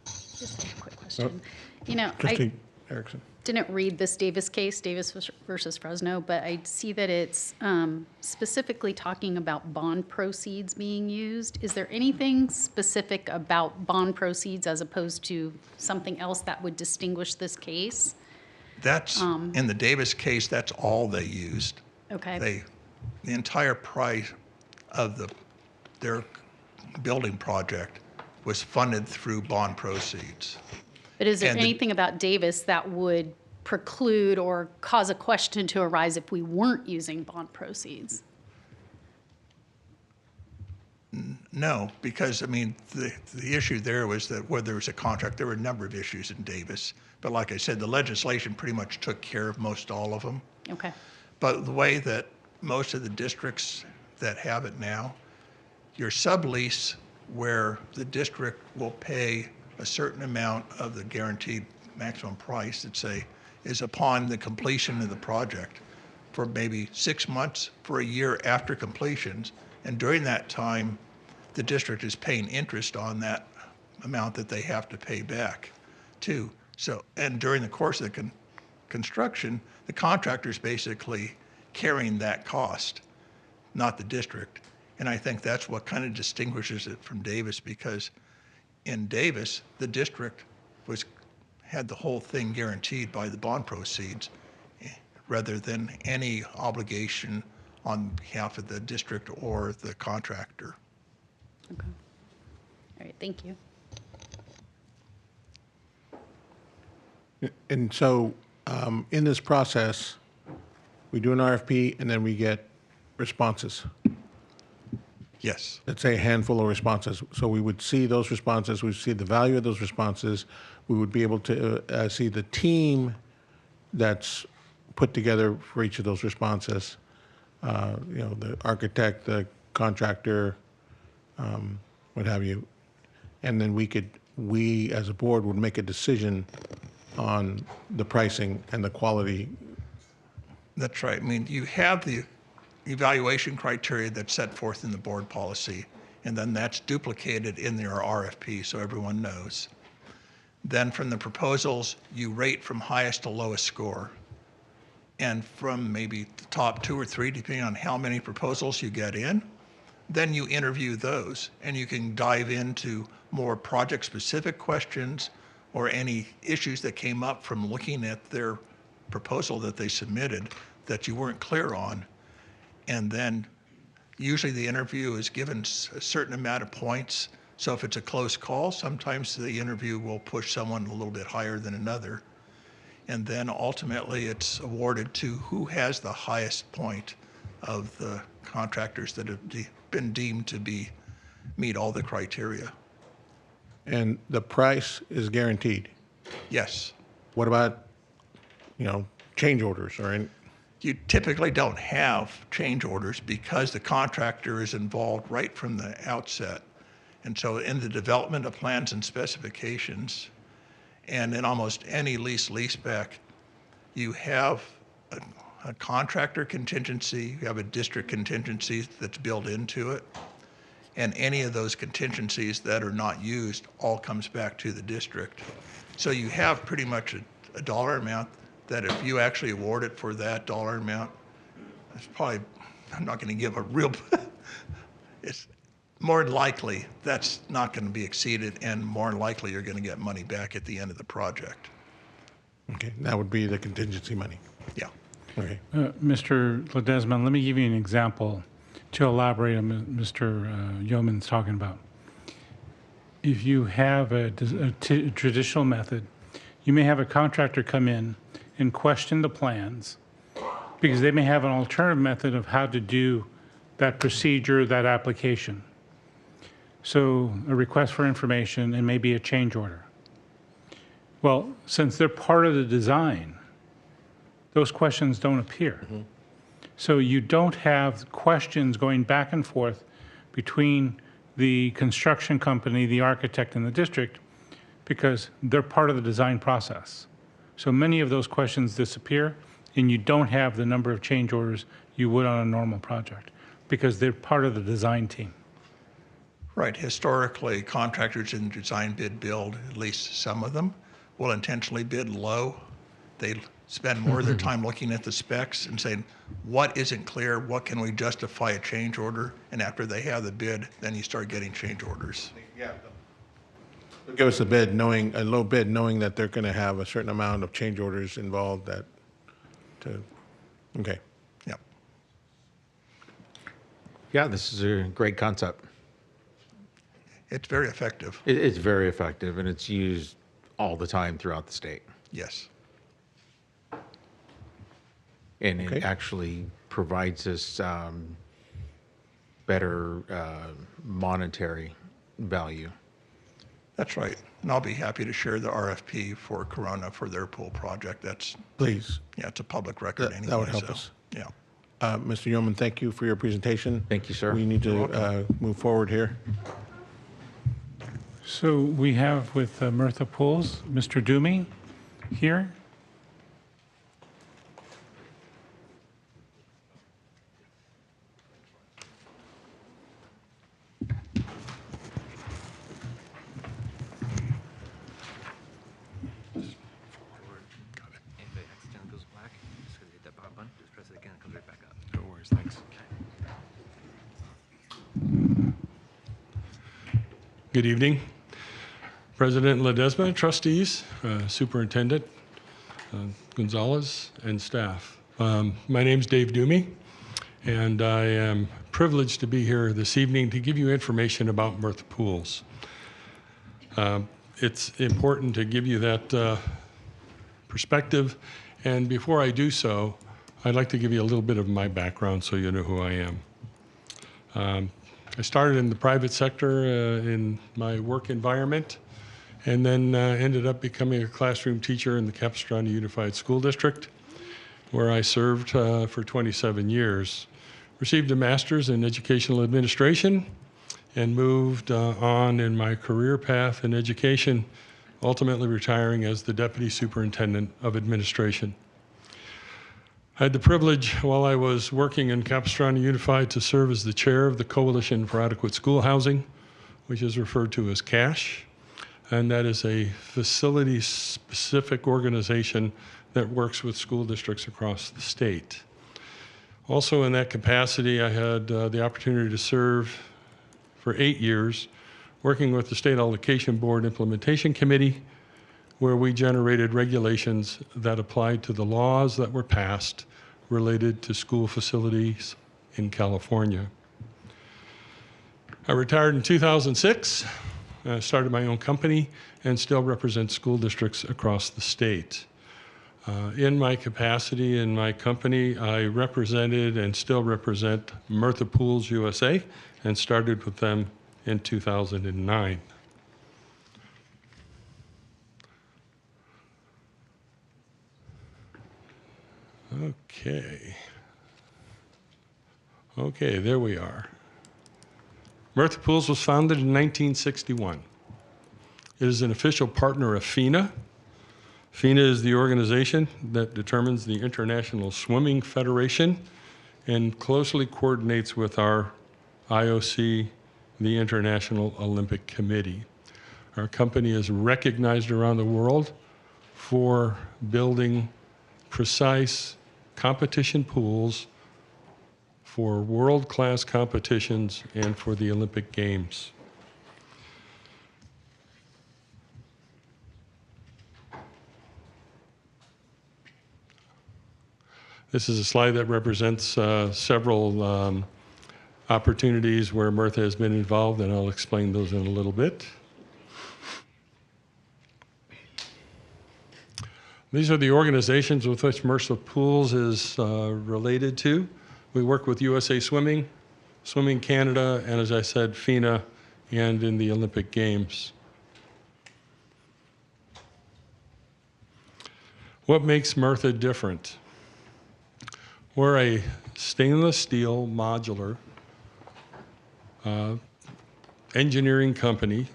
Just a quick question. I Trustee Erickson. didn't read this Davis case, Davis versus Fresno, but I see that it's specifically talking about bond proceeds being used. Is there anything specific about bond proceeds as opposed to something else that would distinguish this case? That's, in the Davis case, that's all they used. Okay. The entire price of their building project was funded through bond proceeds. But is there And anything about Davis that would preclude or cause a question to arise if we weren't using bond proceeds? No, because I mean, the issue there was that whether there was a contract, there were a number of issues in Davis. But like I said, the legislation pretty much took care of most all of them. Okay. But the way that most of the districts that have it now, your sublease where the district will pay a certain amount of the guaranteed maximum price, let's say, is upon the completion of the project for maybe 6 months, for a year after completions. And during that time, the district is paying interest on that amount that they have to pay back too. So, and during the course of the construction, the contractor's basically carrying that cost, not the district. And I think that's what kind of distinguishes it from Davis, because in Davis, the district had the whole thing guaranteed by the bond proceeds rather than any obligation on behalf of the district or the contractor. Okay. All right, thank you. And so in this process, we do an RFP and then we get responses. Yes. Let's say a handful of responses. So we would see those responses, we'd see the value of those responses, we would be able to see the team that's put together for each of those responses, the architect, the contractor, what have you. And then we as a board would make a decision on the pricing and the quality. That's right. I mean, you have the evaluation criteria that's set forth in the board policy, and then that's duplicated in their RFP so everyone knows. Then from the proposals, you rate from highest to lowest score. And from maybe the top 2 or 3, depending on how many proposals you get in, then you interview those, and you can dive into more project-specific questions or any issues that came up from looking at their proposal that they submitted that you weren't clear on. And then usually the interview is given a certain amount of points. So if it's a close call, sometimes the interview will push someone a little bit higher than another. And then ultimately it's awarded to who has the highest point of the contractors that have been deemed to meet all the criteria. And the price is guaranteed? Yes. What about, change orders or any? You typically don't have change orders because the contractor is involved right from the outset. And so in the development of plans and specifications, and in almost any leaseback, you have a contractor contingency, you have a district contingency that's built into it, and any of those contingencies that are not used all comes back to the district. So you have pretty much a dollar amount that if you actually award it for that dollar amount, it's probably, I'm not going to give a real, it's more than likely that's not going to be exceeded, and more than likely you're going to get money back at the end of the project. Okay, that would be the contingency money. Yeah. Okay. Mr. Ledesma, let me give you an example to elaborate on Mr. Yeoman's talking about. if you have a traditional method, you may have a contractor come in and question the plans because they may have an alternative method of how to do that procedure, that application. So a request for information and maybe a change order. Well, since they're part of the design, those questions don't appear. So you don't have questions going back and forth between the construction company, the architect, and the district because they're part of the design process. So many of those questions disappear, and you don't have the number of change orders you would on a normal project because they're part of the design team. Right. Historically, contractors in design bid build, at least some of them, will intentionally bid low. They spend more of their time looking at the specs and saying, what isn't clear? What can we justify a change order? And after they have the bid, then you start getting change orders. Yeah. They'll give us a bid, knowing a low bid, knowing that they're going to have a certain amount of change orders involved. Okay. Yep. Yeah, this is a great concept. It's very effective. It's very effective, and it's used all the time throughout the state. Yes. And Okay. it actually provides us better monetary value. That's right. And I'll be happy to share the RFP for Corona for their pool project. That's, Please. yeah, it's a public record anyway. That would help so, us. Yeah. Mr. Yeoman, thank you for your presentation. Thank you, sir. We need to move forward here. So we have with Mirtha Pools, Mr. Doomy here. Good evening, President Ledesma, trustees, Superintendent Gonzalez, and staff. My name's Dave Doomy, and I am privileged to be here this evening to give you information about Mirtha Pools. It's important to give you that perspective, and before I do so, I'd like to give you a little bit of my background so you know who I am. I started in the private sector in my work environment, and then ended up becoming a classroom teacher in the Capistrano Unified School District, where I served for 27 years. Received a master's in educational administration and moved on in my career path in education, ultimately retiring as the Deputy Superintendent of Administration. I had the privilege, while I was working in Capistrano Unified, to serve as the chair of the Coalition for Adequate School Housing, which is referred to as CASH, and that is a facility-specific organization that works with school districts across the state. Also in that capacity, I had the opportunity to serve for 8 years, working with the State Allocation Board Implementation Committee, where we generated regulations that applied to the laws that were passed related to school facilities in California. I retired in 2006, started my own company, and still represent school districts across the state. In my capacity in my company, I represented and still represent Mirtha Pools USA, and started with them in 2009. Okay, there we are. Mirtha Pools was founded in 1961. It is an official partner of FINA. FINA is the organization that determines the International Swimming Federation and closely coordinates with our IOC, the International Olympic Committee. Our company is recognized around the world for building precise competition pools for world-class competitions and for the Olympic Games. This is a slide that represents several opportunities where Mirtha has been involved, and I'll explain those in a little bit. These are the organizations with which MRSA Pools is related to. We work with USA Swimming, Swimming Canada, and as I said, FINA, and in the Olympic Games. What makes MRSA different? We're a stainless steel modular engineering company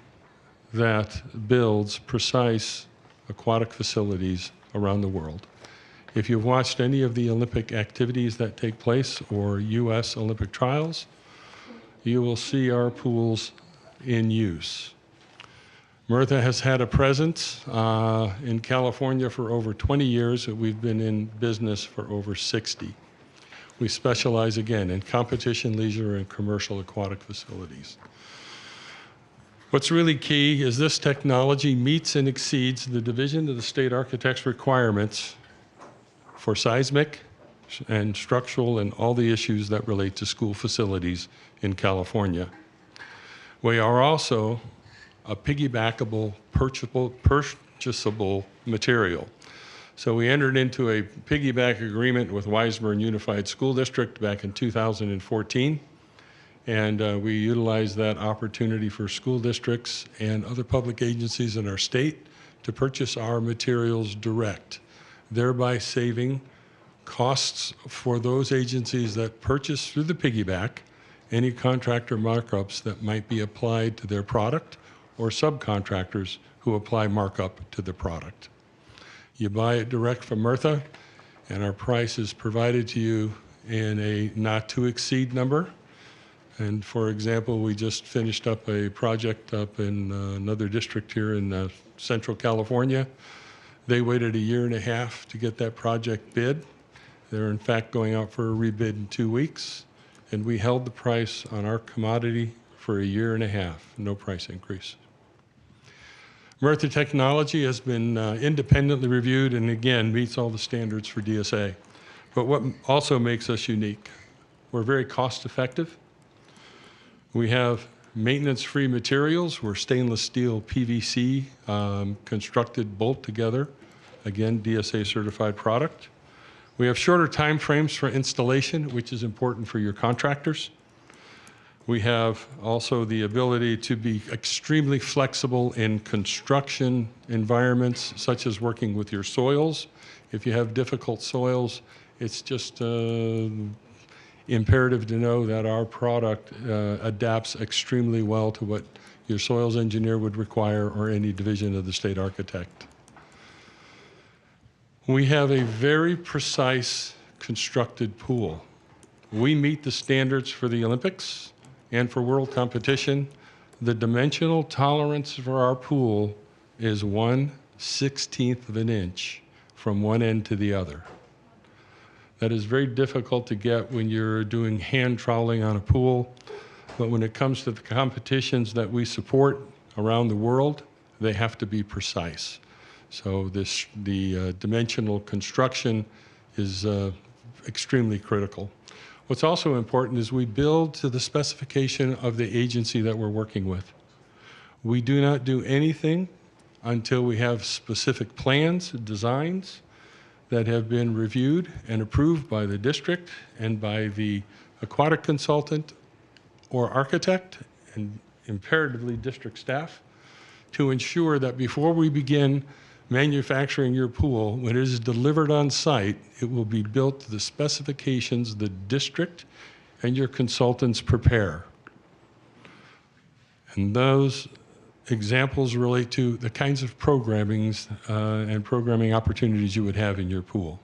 that builds precise aquatic facilities around the world. If you've watched any of the Olympic activities that take place or U.S. Olympic trials, you will see our pools in use. MRSA has had a presence in California for over 20 years. We've been in business for over 60. We specialize, again, in competition, leisure, and commercial aquatic facilities. What's really key is this technology meets and exceeds the Division of the State Architect's requirements for seismic and structural and all the issues that relate to school facilities in California. We are also a piggybackable, purchasable material. So we entered into a piggyback agreement with Weisburn Unified School District back in 2014. And we utilized that opportunity for school districts and other public agencies in our state to purchase our materials direct, thereby saving costs for those agencies that purchase through the piggyback, any contractor markups that might be applied to their product, or subcontractors who apply markup to the product. You buy it direct from MRSA, and our price is provided to you in a not to exceed number. And for example, we just finished up a project up in another district here in Central California. They waited 1.5 years to get that project bid. They're in fact going out for a rebid in 2 weeks. And we held the price on our commodity for 1.5 years, no price increase. MRSA technology has been independently reviewed and again meets all the standards for DSA. But what also makes us unique, we're very cost effective. We have maintenance-free materials. We're stainless steel PVC constructed bolt together. Again, DSA certified product. We have shorter time frames for installation, which is important for your contractors. We have also the ability to be extremely flexible in construction environments, such as working with your soils. If you have difficult soils, it's just imperative to know that our product adapts extremely well to what your soils engineer would require or any division of the state architect. We have a very precise constructed pool. We meet the standards for the Olympics and for world competition. The dimensional tolerance for our pool is 1/16 of an inch from one end to the other. That is very difficult to get when you're doing hand troweling on a pool, but when it comes to the competitions that we support around the world, they have to be precise. So the dimensional construction is extremely critical. What's also important is we build to the specification of the agency that we're working with. We do not do anything until we have specific plans, designs, that have been reviewed and approved by the district and by the aquatic consultant or architect and imperatively district staff to ensure that before we begin manufacturing your pool, when it is delivered on site, it will be built to the specifications the district and your consultants prepare. And those examples relate to the kinds of programmings and programming opportunities you would have in your pool.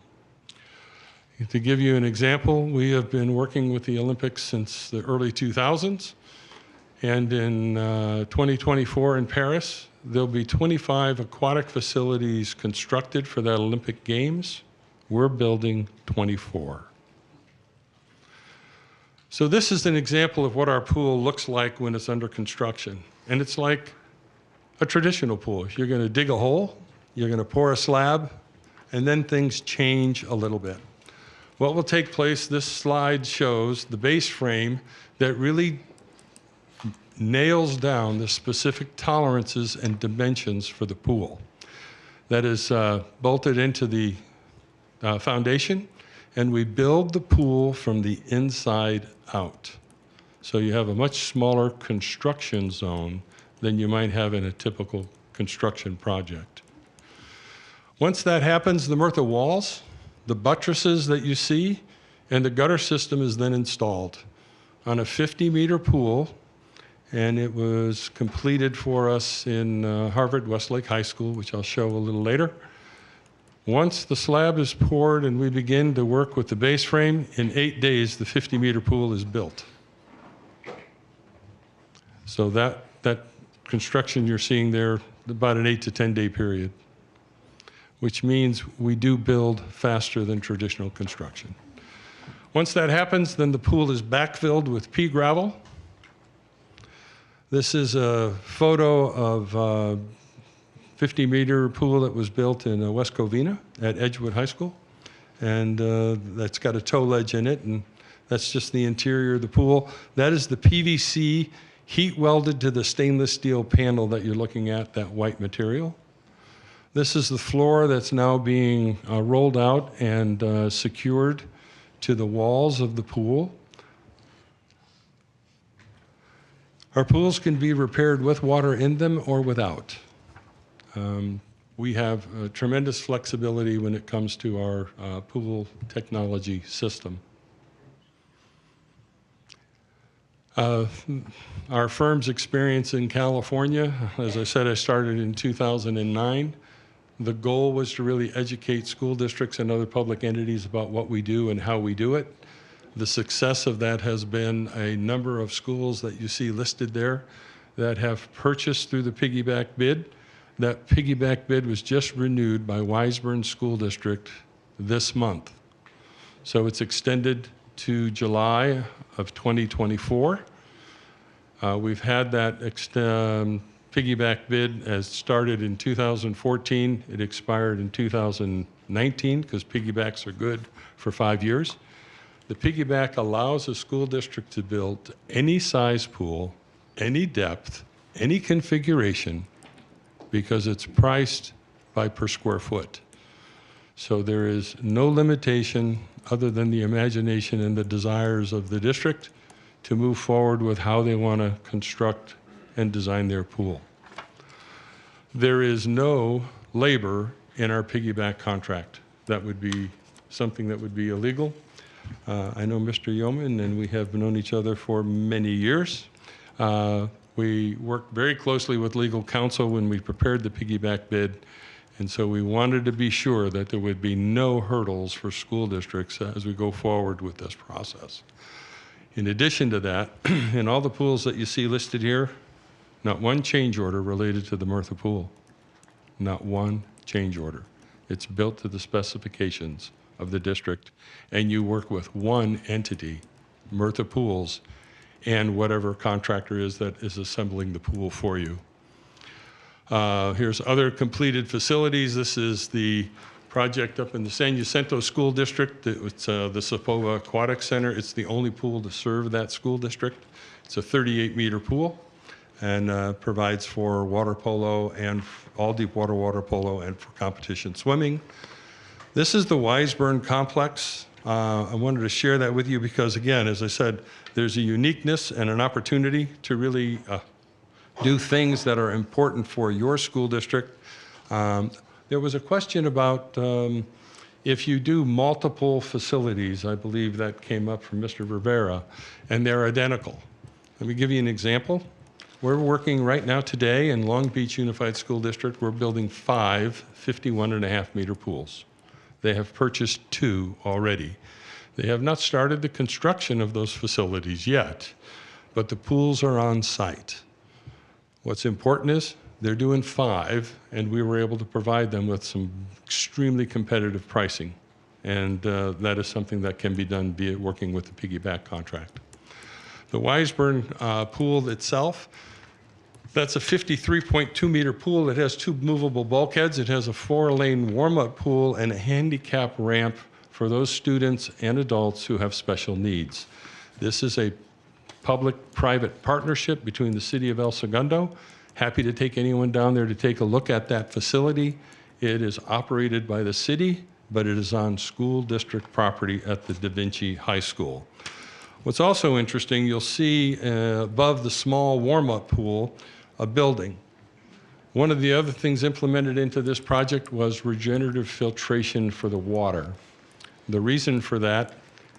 To give you an example, we have been working with the Olympics since the early 2000s, and in 2024 in Paris, there'll be 25 aquatic facilities constructed for that Olympic Games. We're building 24. So this is an example of what our pool looks like when it's under construction. And it's like a traditional pool. You're going to dig a hole, you're going to pour a slab, and then things change a little bit. What will take place, this slide shows the base frame that really nails down the specific tolerances and dimensions for the pool. that is bolted into the foundation, and we build the pool from the inside out. So you have a much smaller construction zone than you might have in a typical construction project. Once that happens, the Murtha walls, the buttresses that you see, and the gutter system is then installed on a 50-meter pool, and it was completed for us in Harvard Westlake High School, which I'll show a little later. Once the slab is poured and we begin to work with the base frame, in 8 days, the 50-meter pool is built. So that construction you're seeing there, about an 8 to 10 day period, which means we do build faster than traditional construction. Once that happens, then the pool is backfilled with pea gravel. This is a photo of a 50-meter pool that was built in West Covina at Edgewood High School. And that's got a toe ledge in it, and that's just the interior of the pool. That is the PVC heat welded to the stainless steel panel that you're looking at, that white material. This is the floor that's now being rolled out and secured to the walls of the pool. Our pools can be repaired with water in them or without. We have tremendous flexibility when it comes to our pool technology system. Our firm's experience in California, as I said, I started in 2009. The goal was to really educate school districts and other public entities about what we do and how we do it. The success of that has been a number of schools that you see listed there that have purchased through the piggyback bid. That piggyback bid was just renewed by Wiseburn School District this month. So it's extended to July of 2024. We've had that piggyback bid as started in 2014. It expired in 2019 because piggybacks are good for 5 years. The piggyback allows a school district to build any size pool, any depth, any configuration, because it's priced by per square foot. So there is no limitation other than the imagination and the desires of the district to move forward with how they want to construct and design their pool. There is no labor in our piggyback contract. That would be something that would be illegal. I know Mr. Yeoman, and we have known each other for many years. We worked very closely with legal counsel when we prepared the piggyback bid, and so we wanted to be sure that there would be no hurdles for school districts as we go forward with this process. In addition to that, in all the pools that you see listed here, not one change order related to the Murtha pool. Not one change order. It's built to the specifications of the district, and you work with one entity, Murtha Pools, and whatever contractor is that is assembling the pool for you. Here's other completed facilities. This is the project up in the San Jacinto School District. It's the Sepova Aquatic Center. It's the only pool to serve that school district. It's a 38-meter pool and provides for water polo and all deep water polo and for competition swimming. This is the Wiseburn complex. I wanted to share that with you because, again, as I said, there's a uniqueness and an opportunity to really do things that are important for your school district. There was a question about if you do multiple facilities, I believe that came up from Mr. Rivera, and they're identical. Let me give you an example. We're working right now today in Long Beach Unified School District. We're building 5 51.5-meter pools. They have purchased 2 already. They have not started the construction of those facilities yet, but the pools are on site. What's important is they're doing 5, and we were able to provide them with some extremely competitive pricing. And that is something that can be done via working with the piggyback contract. The Wiseburn pool itself, that's a 53.2-meter pool. It has 2 movable bulkheads. It has a 4-lane warm-up pool and a handicap ramp for those students and adults who have special needs. This is a public-private partnership between the City of El Segundo. Happy to take anyone down there to take a look at that facility It is operated by the city, but it is on school district property at the Da Vinci High School. What's also interesting, you'll see above the small warm-up pool, a building. One of the other things implemented into this project was regenerative filtration for the water. The reason for that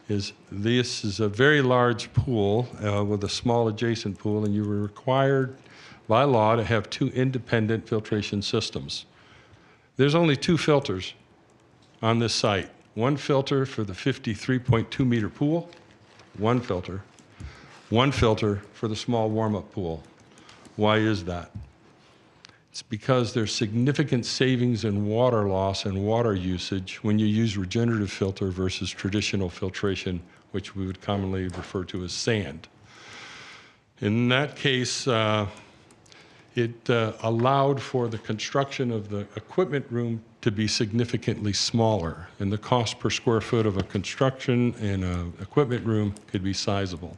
is this is a very large pool with a small adjacent pool, and you were required by law to have 2 independent filtration systems. There's only 2 filters on this site. One filter for the 53.2 meter pool, one filter for the small warm-up pool. Why is that? It's because there's significant savings in water loss and water usage when you use regenerative filter versus traditional filtration, which we would commonly refer to as sand. In that case, it allowed for the construction of the equipment room to be significantly smaller, and the cost per square foot of a construction and an equipment room could be sizable.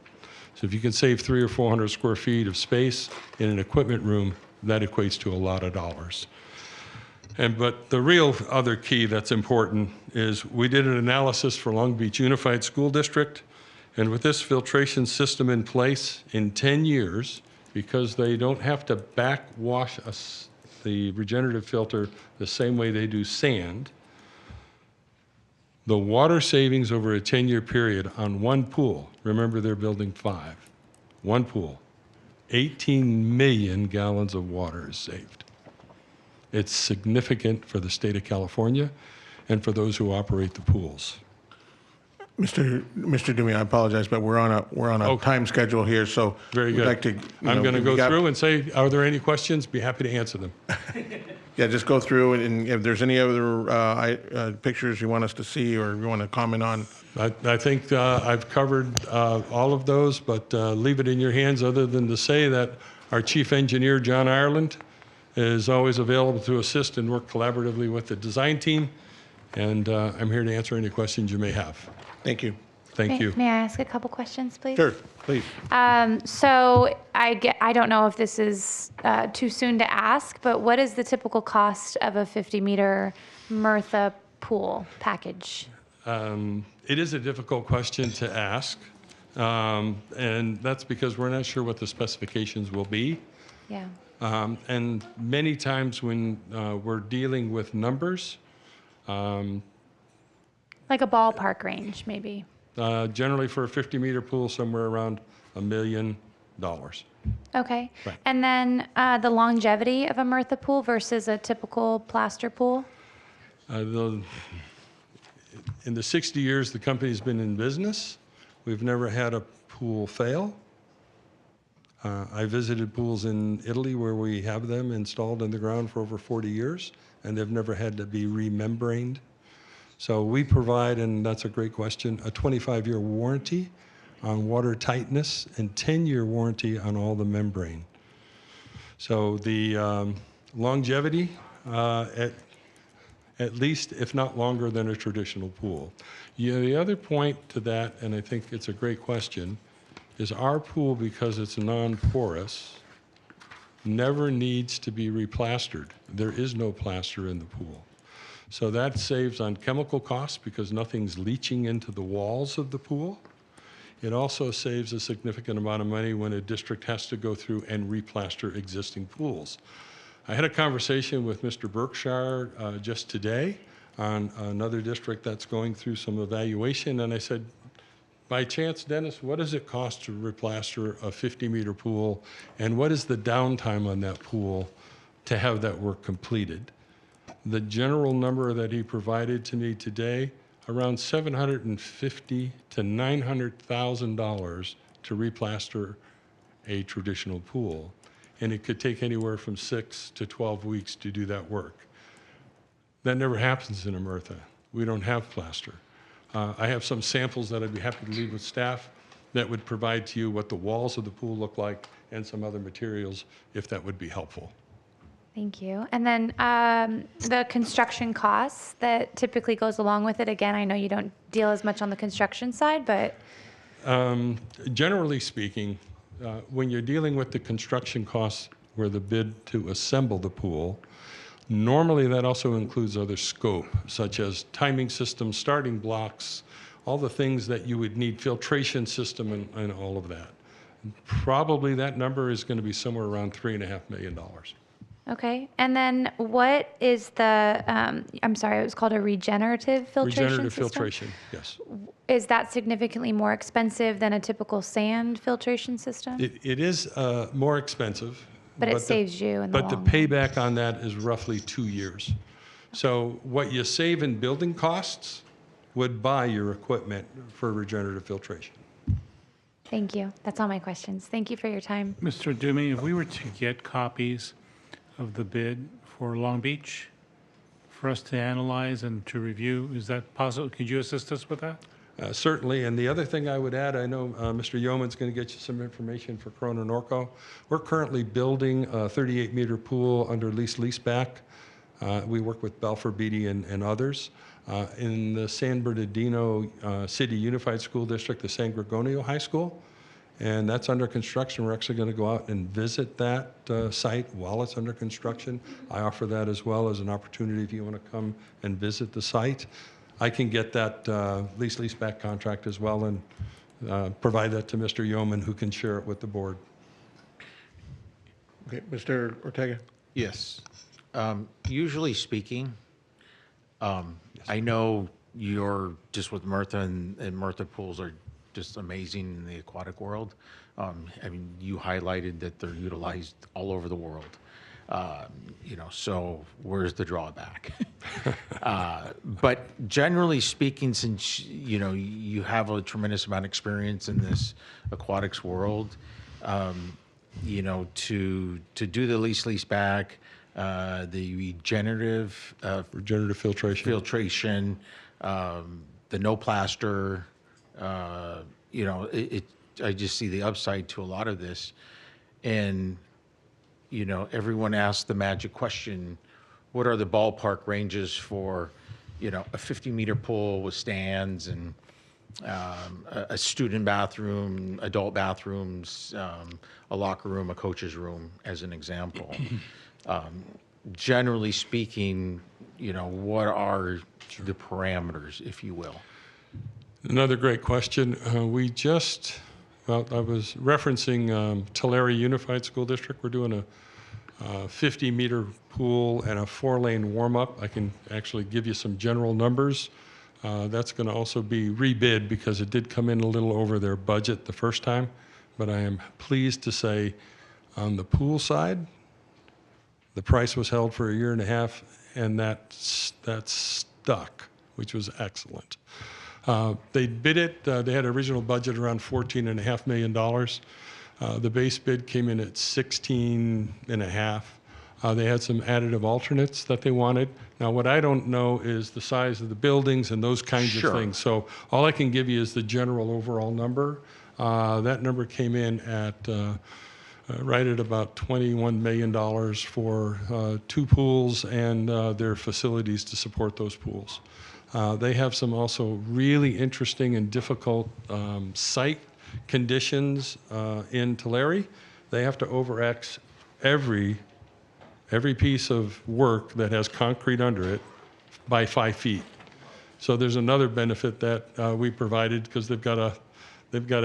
So if you can save 300 or 400 square feet of space in an equipment room, that equates to a lot of dollars. But the real other key that's important is we did an analysis for Long Beach Unified School District, and with this filtration system in place in 10 years, because they don't have to backwash the regenerative filter the same way they do sand, the water savings over a 10-year period on one pool, remember they're building 5, one pool, 18 million gallons of water is saved. It's significant for the state of California and for those who operate the pools. Mr. Dewey, I apologize, but we're on a time schedule here, so Very we'd good. like to. I'm going to go through and say, are there any questions? Be happy to answer them. Yeah, just go through and if there's any other pictures you want us to see or you want to comment on. I think I've covered all of those, but leave it in your hands other than to say that our chief engineer, John Ireland, is always available to assist and work collaboratively with the design team. And I'm here to answer any questions you may have. Thank you. Thank you. May I ask a couple questions, please? Sure, please. So I don't know if this is too soon to ask, but what is the typical cost of a 50-meter Mirtha pool package? It is a difficult question to ask, and that's because we're not sure what the specifications will be. Yeah. And many times when we're dealing with numbers, Like a ballpark range, maybe. generally for a 50-meter pool, somewhere around $1 million. Okay. Right. And then the longevity of a Mirtha pool versus a typical plaster pool? In the 60 years the company's been in business, we've never had a pool fail. I visited pools in Italy where we have them installed in the ground for over 40 years, and they've never had to be remembraned. So we provide, and that's a great question, a 25-year warranty on water tightness and 10-year warranty on all the membrane. So the longevity, at least, if not longer than a traditional pool. The other point to that, and I think it's a great question, is our pool, because it's non-porous, never needs to be replastered. There is no plaster in the pool. So that saves on chemical costs because nothing's leaching into the walls of the pool. It also saves a significant amount of money when a district has to go through and replaster existing pools. I had a conversation with Mr. Berkshire just today on another district that's going through some evaluation, and I said, by chance, Dennis, what does it cost to replaster a 50-meter pool, and what is the downtime on that pool to have that work completed? The general number that he provided to me today, around $750,000 to $900,000 to replaster a traditional pool. And it could take anywhere from 6 to 12 weeks to do that work. That never happens in a Mirtha. We don't have plaster. I have some samples that I'd be happy to leave with staff that would provide to you what the walls of the pool look like and some other materials, if that would be helpful. Thank you. And then the construction costs that typically goes along with it. Again, I know you don't deal as much on the construction side, but generally speaking, when you're dealing with the construction costs where the bid to assemble the pool, Normally, that also includes other scope, such as timing systems, starting blocks, all the things that you would need, filtration system, and all of that. Probably that number is going to be somewhere around $3.5 million. Okay. And then what is the, I'm sorry, it was called a regenerative filtration Regenerative system? filtration, yes. Is that significantly more expensive than a typical sand filtration system? It is more expensive. But it saves you in the But the long run. payback on that is roughly 2 years. So what you save in building costs would buy your equipment for regenerative filtration. Thank you. That's all my questions. Thank you for your time. Mr. Dumey, if we were to get copies of the bid for Long Beach for us to analyze and to review, is that possible? Could you assist us with that? Certainly, and the other thing I would add, I know Mr. Yeoman's going to get you some information for Corona Norco. We're currently building a 38-meter pool under leaseback. We work with Belfer Beatty and others. In the San Bernardino City Unified School District, the San Gregorio High School, and that's under construction. We're actually going to go out and visit that site while it's under construction. I offer that as well as an opportunity if you want to come and visit the site. I can get that leaseback contract as well and provide that to Mr. Yeoman, who can share it with the board. Okay, Mr. Ortega? Yes. Usually speaking, I know you're just with Mirtha, and Mirtha pools are just amazing in the aquatic world. I mean, you highlighted that they're utilized all over the world. So where's the drawback? But generally speaking, since, you have a tremendous amount of experience in this aquatics world, to do the leaseback, the regenerative filtration, the no plaster, I just see the upside to a lot of this. And everyone asks the magic question, what are the ballpark ranges for, a 50-meter pool with stands and a student bathroom, adult bathrooms, a locker room, a coach's room, as an example? Generally speaking, what are the parameters, if you will? Another great question. I was referencing Tulare Unified School District. We're doing a 50-meter pool and a 4-lane warm-up. I can actually give you some general numbers. That's going to also be rebid because it did come in a little over their budget the first time. But I am pleased to say on the pool side, the price was held for 1.5 years, and that stuck, which was excellent. They bid it. They had an original budget around $14.5 million. The base bid came in at 16.5. They had some additive alternates that they wanted. Now, what I don't know is the size of the buildings and those kinds of things. So all I can give you is the general overall number. That number came in at right at about $21 million for 2 pools and their facilities to support those pools. They have some also really interesting and difficult site conditions in Tulare. They have to over-X every piece of work that has concrete under it by 5 feet. So there's another benefit that we provided because they've got to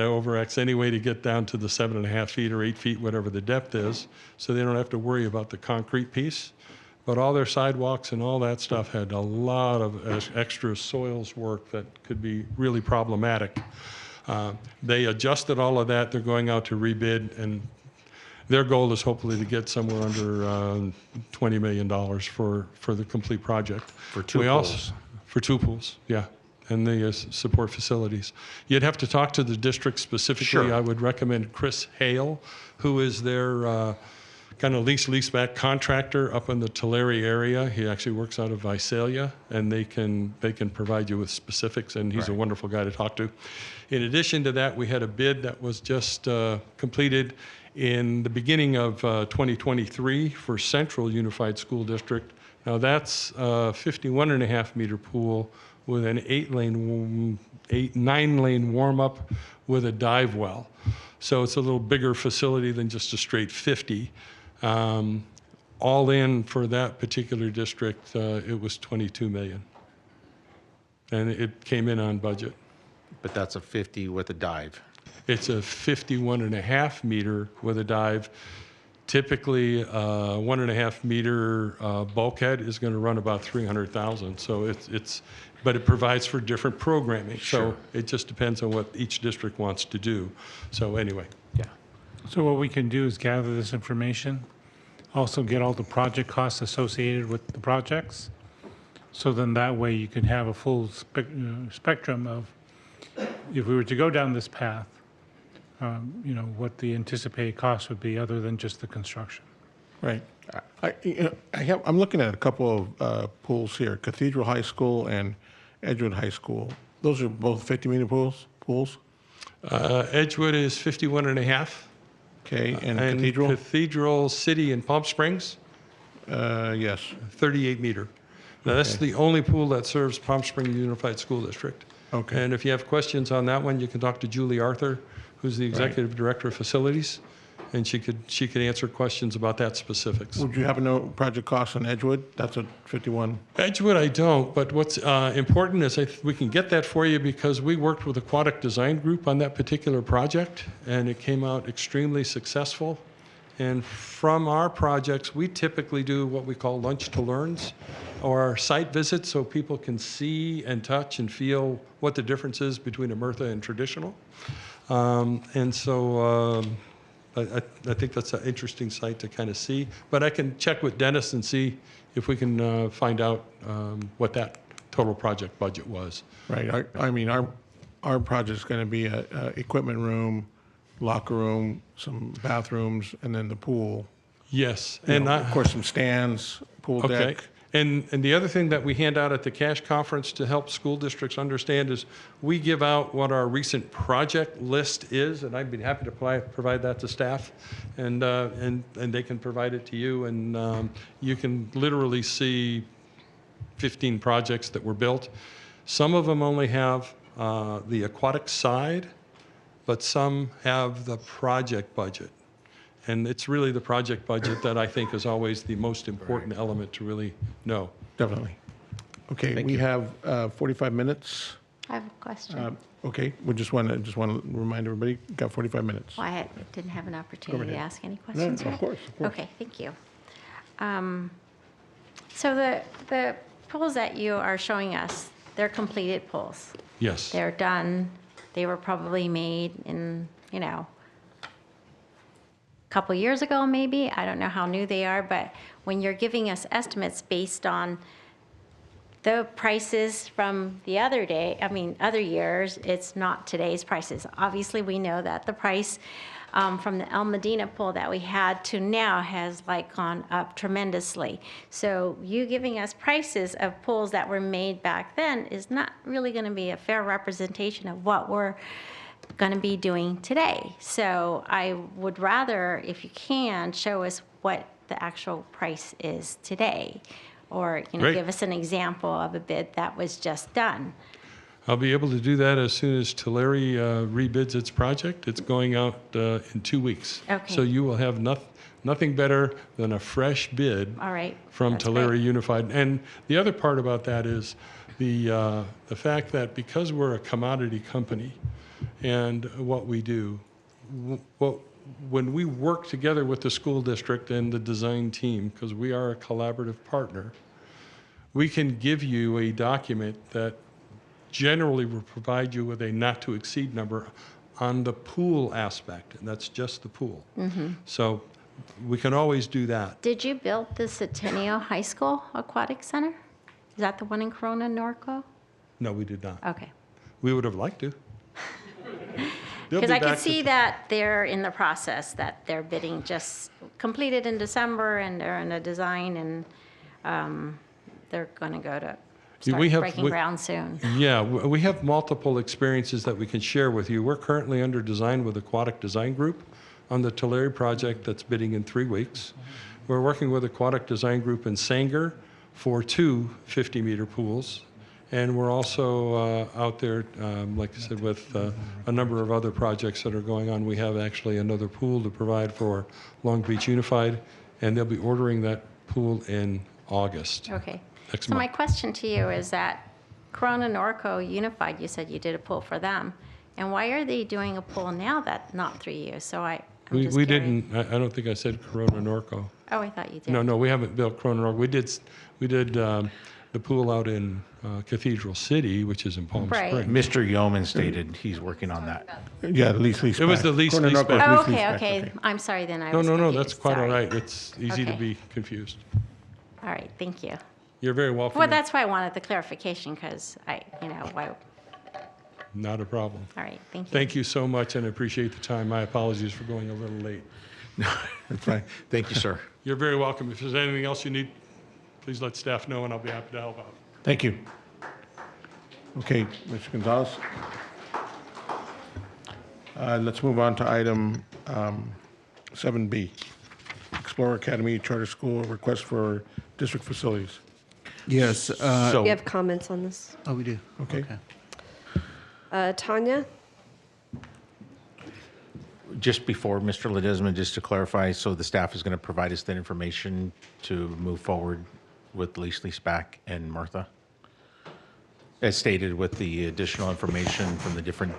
over-X anyway to get down to the 7.5 feet or 8 feet, whatever the depth is, so they don't have to worry about the concrete piece. But all their sidewalks and all that stuff had a lot of extra soils work that could be really problematic. They adjusted all of that. They're going out to rebid, and their goal is hopefully to get somewhere under $20 million for the complete project. For 2 pools? For 2 pools, yeah, and the support facilities. You'd have to talk to the district specifically. Sure. I would recommend Chris Hale, who is their kind of leaseback contractor up in the Tulare area. He actually works out of Visalia, and they can provide you with specifics, and he's a wonderful guy to talk to. In addition to that, we had a bid that was just completed in the beginning of 2023 for Central Unified School District. Now that's a 51.5 meter pool with an 9-lane warm-up with a dive well. So it's a little bigger facility than just a straight 50. all in for that particular district, it was 22 million. And it came in on budget. But that's a 50 with a dive. It's a 51.5 meter with a dive. Typically, 1.5 meter bulkhead is going to run about 300,000. So but it provides for different programming. Sure. So it just depends on what each district wants to do. So anyway, yeah. So what we can do is gather this information, also get all the project costs associated with the projects. So then that way you can have a full spectrum of, if we were to go down this path, what the anticipated cost would be other than just the construction. Right. I'm looking at a couple of pools here, Cathedral High School and Edgewood High School. Those are both 50-meter pools? Edgewood is 51.5. Okay, and Cathedral? Cathedral City in Palm Springs? Yes. 38 meter. Now, that's the only pool that serves Palm Springs Unified School District. Okay. And if you have questions on that one, you can talk to Julie Arthur, who's the Executive Director of Facilities, and she could answer questions about that specifics. Would you happen to know project costs on Edgewood? That's a 51. Edgewood, I don't, but what's important is we can get that for you because we worked with Aquatic Design Group on that particular project, and it came out extremely successful. And from our projects, we typically do what we call lunch to learns, or site visits, so people can see and touch and feel what the difference is between a Murtha and traditional. And so I think that's an interesting site to kind of see. But I can check with Dennis and see if we can find out what that total project budget was. Right. I mean, our project's going to be a equipment room, locker room, some bathrooms, and then the pool. Yes. And of course, some stands, pool deck. And the other thing that we hand out at the CASH conference to help school districts understand is we give out what our recent project list is, and I'd be happy to provide that to staff, and they can provide it to you, and you can literally see 15 projects that were built. Some of them only have the aquatic side, but some have the project budget. And it's really the project budget that I think is always the most important element to really know. Definitely. Okay, we have 45 minutes. I have a question. Okay, we just want to remind everybody, got 45 minutes. Well, I didn't have an opportunity to ask any No, questions. of course. Okay, thank you. So the pools that you are showing us, they're completed pools. Yes. They're done. They were probably made in, couple years ago, maybe. I don't know how new they are, but when you're giving us estimates based on the prices from the other years, it's not today's prices. Obviously, we know that the price from the El Medina pool that we had to now has gone up tremendously. So you giving us prices of pools that were made back then is not really going to be a fair representation of what we're going to be doing today. So I would rather, if you can, show us what the actual price is today, or give us an example of a bid that was just done. I'll be able to do that as soon as Tulare rebids its project. It's going out in 2 weeks. Okay. So you will have nothing better than a fresh bid from Tulare Unified. And the other part about that is the fact that because we're a commodity company, and what we do, when we work together with the school district and the design team, because we are a collaborative partner, we can give you a document that generally will provide you with a not to exceed number on the pool aspect, and that's just the pool. Mm-hmm. So we can always do that. Did you build the Centennial High School Aquatic Center? Is that the one in Corona, Norco? No, we did not. Okay. We would have liked to. Because I can see that they're in the process, that their bidding just completed in December, and they're in a design, and they're going to go to start breaking ground soon. Yeah, we have multiple experiences that we can share with you. We're currently under design with Aquatic Design Group on the Tulare project that's bidding in 3 weeks. We're working with Aquatic Design Group in Sanger for 2 50-meter pools. And we're also out there, like I said, with a number of other projects that are going on. We have actually another pool to provide for Long Beach Unified, and they'll be ordering that pool in August. Okay. Next So my month. question to you is that Corona Norco Unified, you said you did a pool for them. And why are they doing a pool now that not through you? So I'm We just curious. didn't, I don't think I said Corona Norco. Oh, I thought you did. No, we haven't built Corona Norco. We did the pool out in Cathedral City, which is in Palm Right. Springs. Mr. Yeoman stated he's working on that. Yeah, the lease It was back. the lease Corner lease Norco is back. Oh, lease okay, back, okay. I'm sorry then. I No, was no, confused. that's quite all Sorry. right. It's easy to Okay. be confused. All right, thank you. You're very welcome. Well, that's why I wanted the clarification because why. Not a problem. All right, thank you. Thank you so much, and I appreciate the time. My apologies for going a little late. That's fine. Thank you, sir. You're very welcome. If there's anything else you need, please let staff know, and I'll be happy to help out. Thank you. Okay, Mr. Gonzalez. Let's move on to item 7B. Explorer Academy Charter School request for district facilities. Yes. We have comments on this. Oh, we do? Okay. Tanya? Just before, Mr. Ledesma, just to clarify, so the staff is going to provide us that information to move forward with lease back and Martha? As stated with the additional information from the different,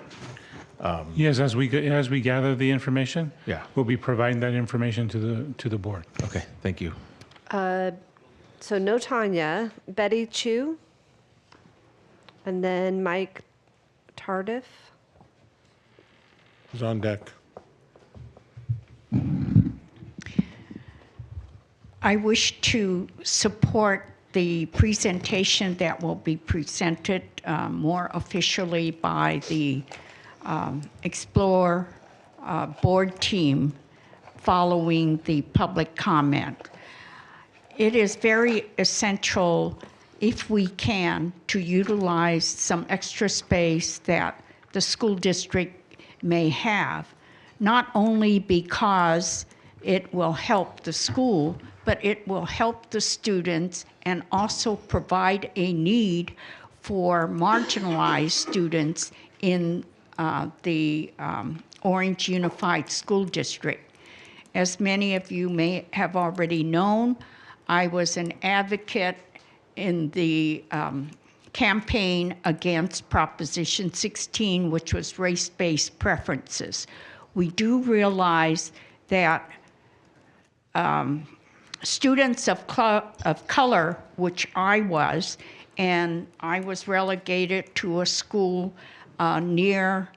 Yes, as we gather the information, Yeah. we'll be providing that information to the board. okay, thank you. So no Tanya. Betty Chu? And then Mike Tardif? Is on deck. I wish to support the presentation that will be presented more officially by the Explore board team following the public comment. It is very essential, if we can, to utilize some extra space that the school district may have, not only because it will help the school, but it will help the students and also provide a need for marginalized students in the Orange Unified School District. As many of you may have already known, I was an advocate in the campaign against Proposition 16, which was race-based preferences. We do realize that students of color, which I was, and I was relegated to a school near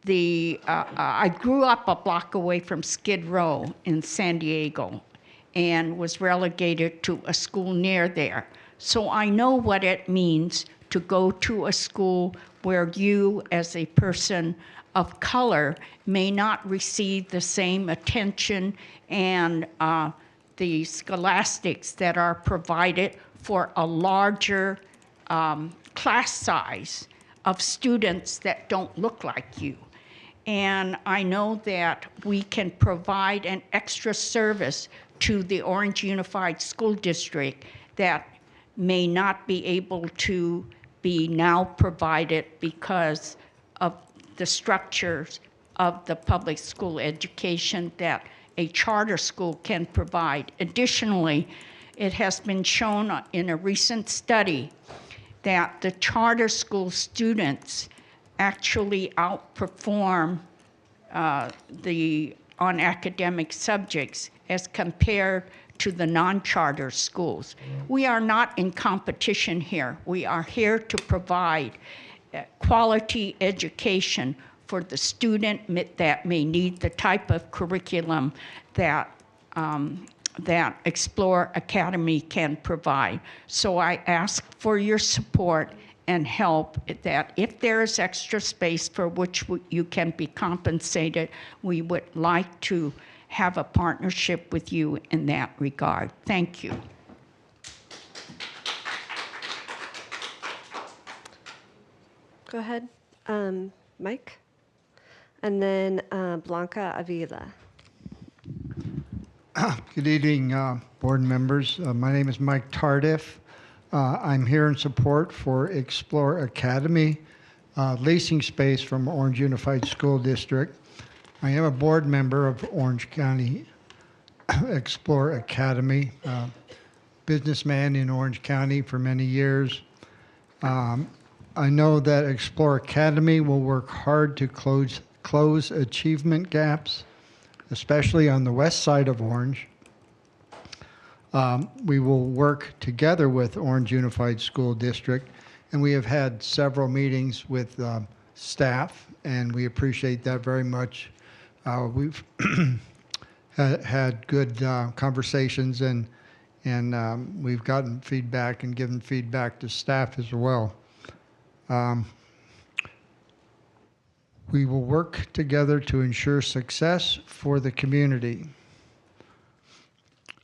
the, I grew up a block away from Skid Row in San Diego and was relegated to a school near there. So I know what it means to go to a school where you, as a person of color, may not receive the same attention and the scholastics that are provided for a larger class size of students that don't look like you. And I know that we can provide an extra service to the Orange Unified School District that may not be able to be now provided because of the structures of the public school education that a charter school can provide. Additionally, it has been shown in a recent study that the charter school students actually outperform on academic subjects as compared to the non-charter schools. We are not in competition here. We are here to provide quality education for the student that may need the type of curriculum that that Explore Academy can provide. So I ask for your support and help that if there is extra space for which you can be compensated, we would like to have a partnership with you in that regard. Thank you. Go ahead, Mike. And then Blanca Avila. Good evening, board members. My name is Mike Tardif. I'm here in support for Explore Academy, leasing space from Orange Unified School District. I am a board member of Orange County Explore Academy, businessman in Orange County for many years. I know that Explore Academy will work hard to close achievement gaps, especially on the west side of Orange. We will work together with Orange Unified School District, and we have had several meetings with staff, and we appreciate that very much. We've had good conversations, and we've gotten feedback and given feedback to staff as well. We will work together to ensure success for the community.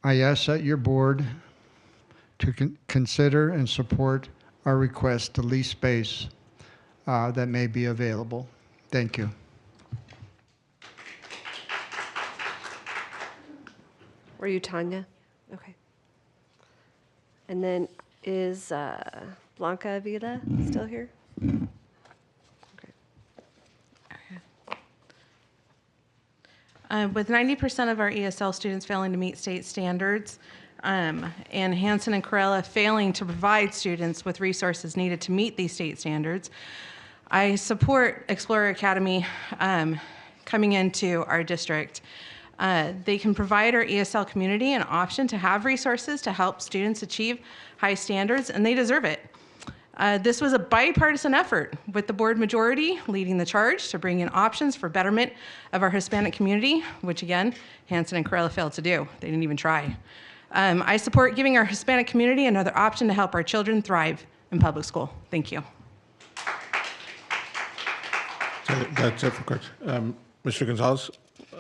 I ask that your board to consider and support our request to lease space that may be available. Thank you. Were you Tanya? Okay. And then is Blanca Avila still here? With 90% of our ESL students failing to meet state standards, and Hansen and Corella failing to provide students with resources needed to meet these state standards, I support Explorer Academy coming into our district. They can provide our ESL community an option to have resources to help students achieve high standards, and they deserve it. This was a bipartisan effort, with the board majority leading the charge to bring in options for betterment of our Hispanic community, which again, Hansen and Corella failed to do. They didn't even try. I support giving our Hispanic community another option to help our children thrive in public school. Thank you. So that's it for questions. Mr. Gonzalez,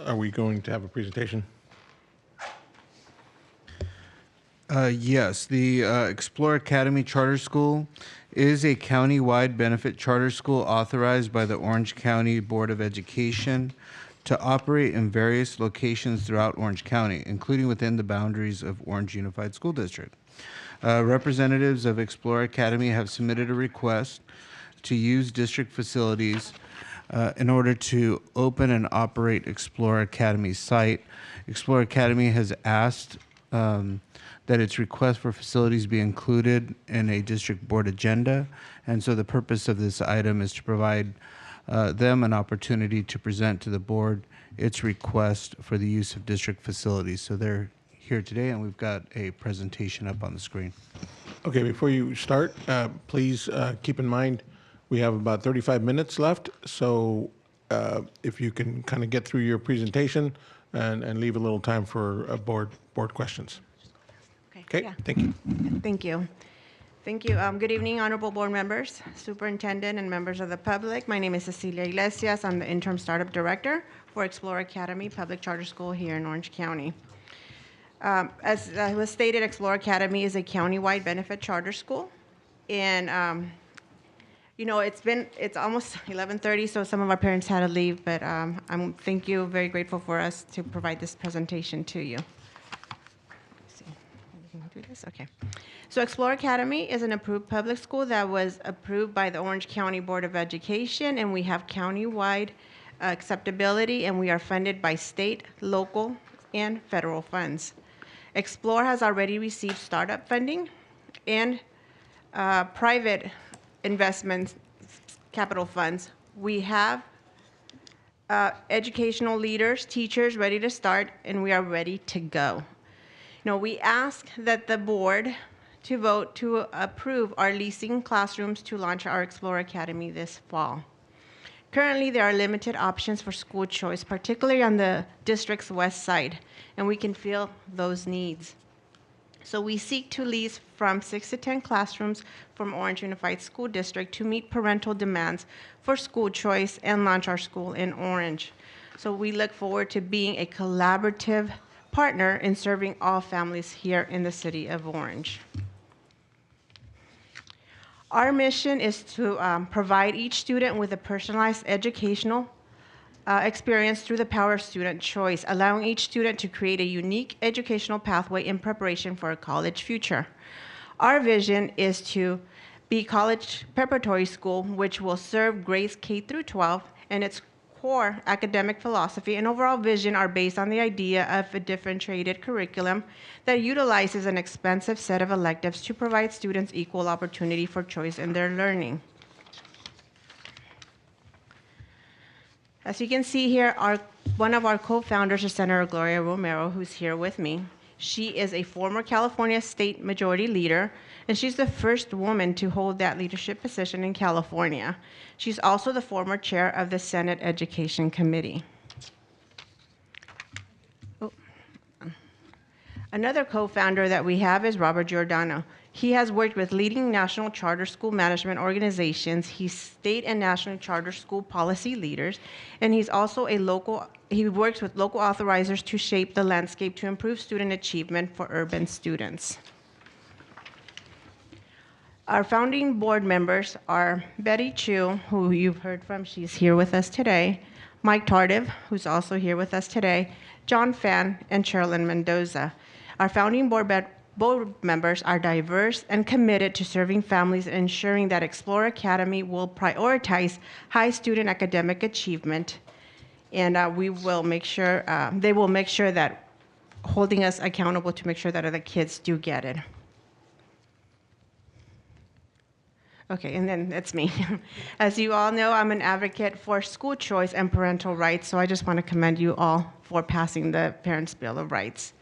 are we going to have a presentation? Yes, the Explore Academy Charter School is a county-wide benefit charter school authorized by the Orange County Board of Education to operate in various locations throughout Orange County, including within the boundaries of Orange Unified School District. Representatives of Explore Academy have submitted a request to use district facilities in order to open and operate Explore Academy site. Explore Academy has asked that its request for facilities be included in a district board agenda. And so the purpose of this item is to provide them an opportunity to present to the board its request for the use of district facilities. So they're here today, and we've got a presentation up on the screen. Okay, before you start, please keep in mind we have about 35 minutes left. So if you can kind of get through your presentation and leave a little time for board questions. Okay, yeah. thank you. Thank you. Thank you. Good evening, honorable board members, superintendent, and members of the public. My name is Cecilia Iglesias. I'm the interim startup director for Explore Academy Public Charter School here in Orange County. As was stated, Explore Academy is a county-wide benefit charter school. And, you know, it's almost 11:30, so some of our parents had to leave, but thank you, very grateful for us to provide this presentation to you. Okay. So Explore Academy is an approved public school that was approved by the Orange County Board of Education, and we have county-wide acceptability, and we are funded by state, local, and federal funds. Explore has already received startup funding and private investment capital funds. We have educational leaders, teachers ready to start, and we are ready to go. Now, we ask that the board to vote to approve our leasing classrooms to launch our Explore Academy this fall. Currently, there are limited options for school choice, particularly on the district's west side, and we can fill those needs. So we seek to lease from 6 to 10 classrooms from Orange Unified School District to meet parental demands for school choice and launch our school in Orange. So we look forward to being a collaborative partner in serving all families here in the city of Orange. Our mission is to provide each student with a personalized educational experience through the power of student choice, allowing each student to create a unique educational pathway in preparation for a college future. Our vision is to be college preparatory school, which will serve grades K through 12, and its core academic philosophy and overall vision are based on the idea of a differentiated curriculum that utilizes an expansive set of electives to provide students equal opportunity for choice in their learning. As you can see here, one of our co-founders is Senator Gloria Romero, who's here with me. She is a former California State Majority Leader, and she's the first woman to hold that leadership position in California. She's also the former chair of the Senate Education Committee. Another co-founder that we have is Robert Giordano. He has worked with leading national charter school management organizations. He's state and national charter school policy leaders, and he's also he works with local authorizers to shape the landscape to improve student achievement for urban students. Our founding board members are Betty Chu, who you've heard from, she's here with us today, Mike Tardive, who's also here with us today, John Fan, and Sherilyn Mendoza. Our founding board members are diverse and committed to serving families and ensuring that Explore Academy will prioritize high student academic achievement, and we will make sure, they will make sure that holding us accountable to make sure that other kids do get it. Okay, and then that's me. As you all know, I'm an advocate for school choice and parental rights, so I just want to commend you all for passing the Parents' Bill of Rights.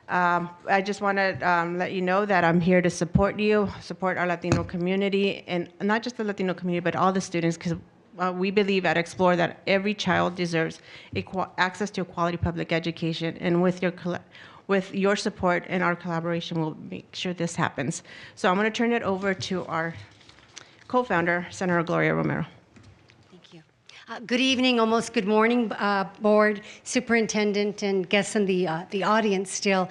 I just want to let you know that I'm here to support you, support our Latino community, and not just the Latino community, but all the students, because we believe at Explore that every child deserves access to a quality public education, and with your support and our collaboration, we'll make sure this happens. So I'm going to turn it over to our co-founder, Senator Gloria Romero. Good evening, almost good morning, board, superintendent, and guests in the audience still.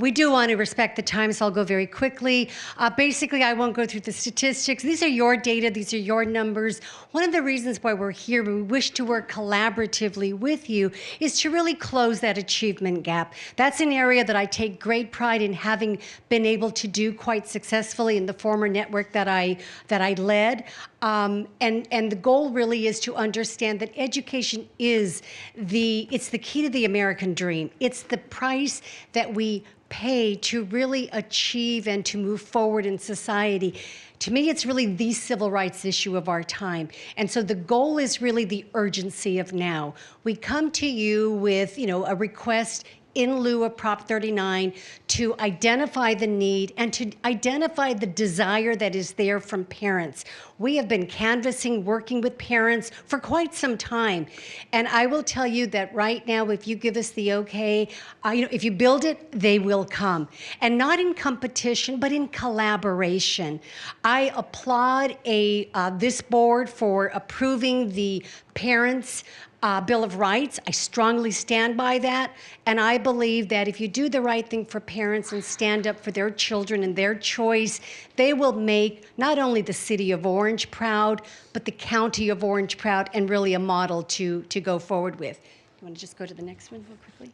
We do want to respect the time, so I'll go very quickly. Basically, I won't go through the statistics. These are your data. These are your numbers. One of the reasons why we're here, we wish to work collaboratively with you, is to really close that achievement gap. That's an area that I take great pride in having been able to do quite successfully in the former network that I led. And the goal really is to understand that education is it's the key to the American dream. It's the price that we pay to really achieve and to move forward in society. To me, it's really the civil rights issue of our time. And so the goal is really the urgency of now. We come to you with, a request in lieu of Prop 39 to identify the need and to identify the desire that is there from parents. We have been canvassing, working with parents for quite some time. And I will tell you that right now, if you give us the okay, if you build it, they will come. And not in competition, but in collaboration. I applaud this board for approving the parents' Bill of Rights. I strongly stand by that. And I believe that if you do the right thing for parents and stand up for their children and their choice, they will make not only the city of Orange proud, but the county of Orange proud, and really a model to go forward with. You want to just go to the next one real quickly?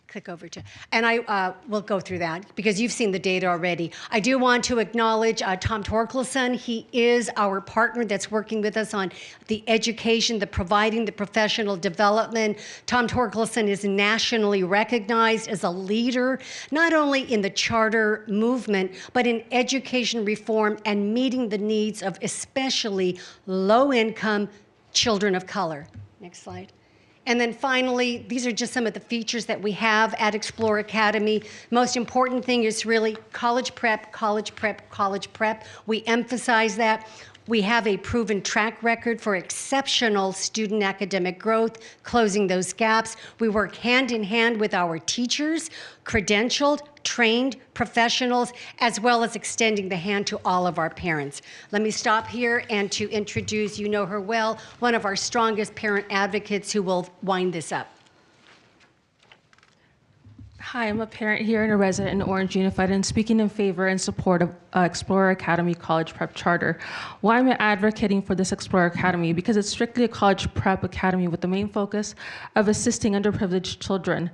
Click over to, and I will go through that because you've seen the data already. I do want to acknowledge Tom Torkelson. He is our partner that's working with us on the education, the providing the professional development. Tom Torkelson is nationally recognized as a leader, not only in the charter movement, but in education reform and meeting the needs of especially low-income children of color. Next slide. And then finally, these are just some of the features that we have at Explore Academy. Most important thing is really college prep, college prep, college prep. We emphasize that. We have a proven track record for exceptional student academic growth, closing those gaps. We work hand in hand with our teachers, credentialed, trained professionals, as well as extending the hand to all of our parents. Let me stop here and to introduce, you know her well, one of our strongest parent advocates who will wind this up. Hi, I'm a parent here and a resident in Orange Unified and speaking in favor and support of Explorer Academy College Prep Charter. Why am I advocating for this Explorer Academy? Because it's strictly a college prep academy with the main focus of assisting underprivileged children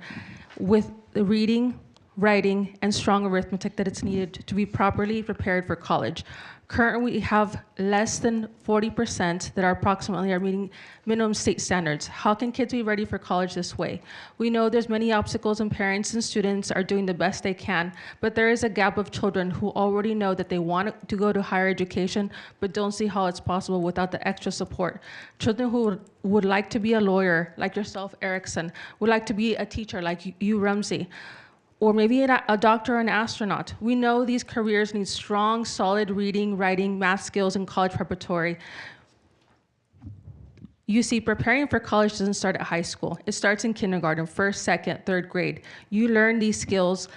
with the reading, writing, and strong arithmetic that it's needed to be properly prepared for college. Currently, we have less than 40% that are approximately are meeting minimum state standards. How can kids be ready for college this way? We know there's many obstacles and parents and students are doing the best they can, but there is a gap of children who already know that they want to go to higher education, but don't see how it's possible without the extra support. Children who would like to be a lawyer, like yourself, Erickson, would like to be a teacher, like you, Ramsey, or maybe a doctor or an astronaut. We know these careers need strong, solid reading, writing, math skills, and college preparatory. You see, preparing for college doesn't start at high school. It starts in kindergarten, first, second, third grade. You learn these skills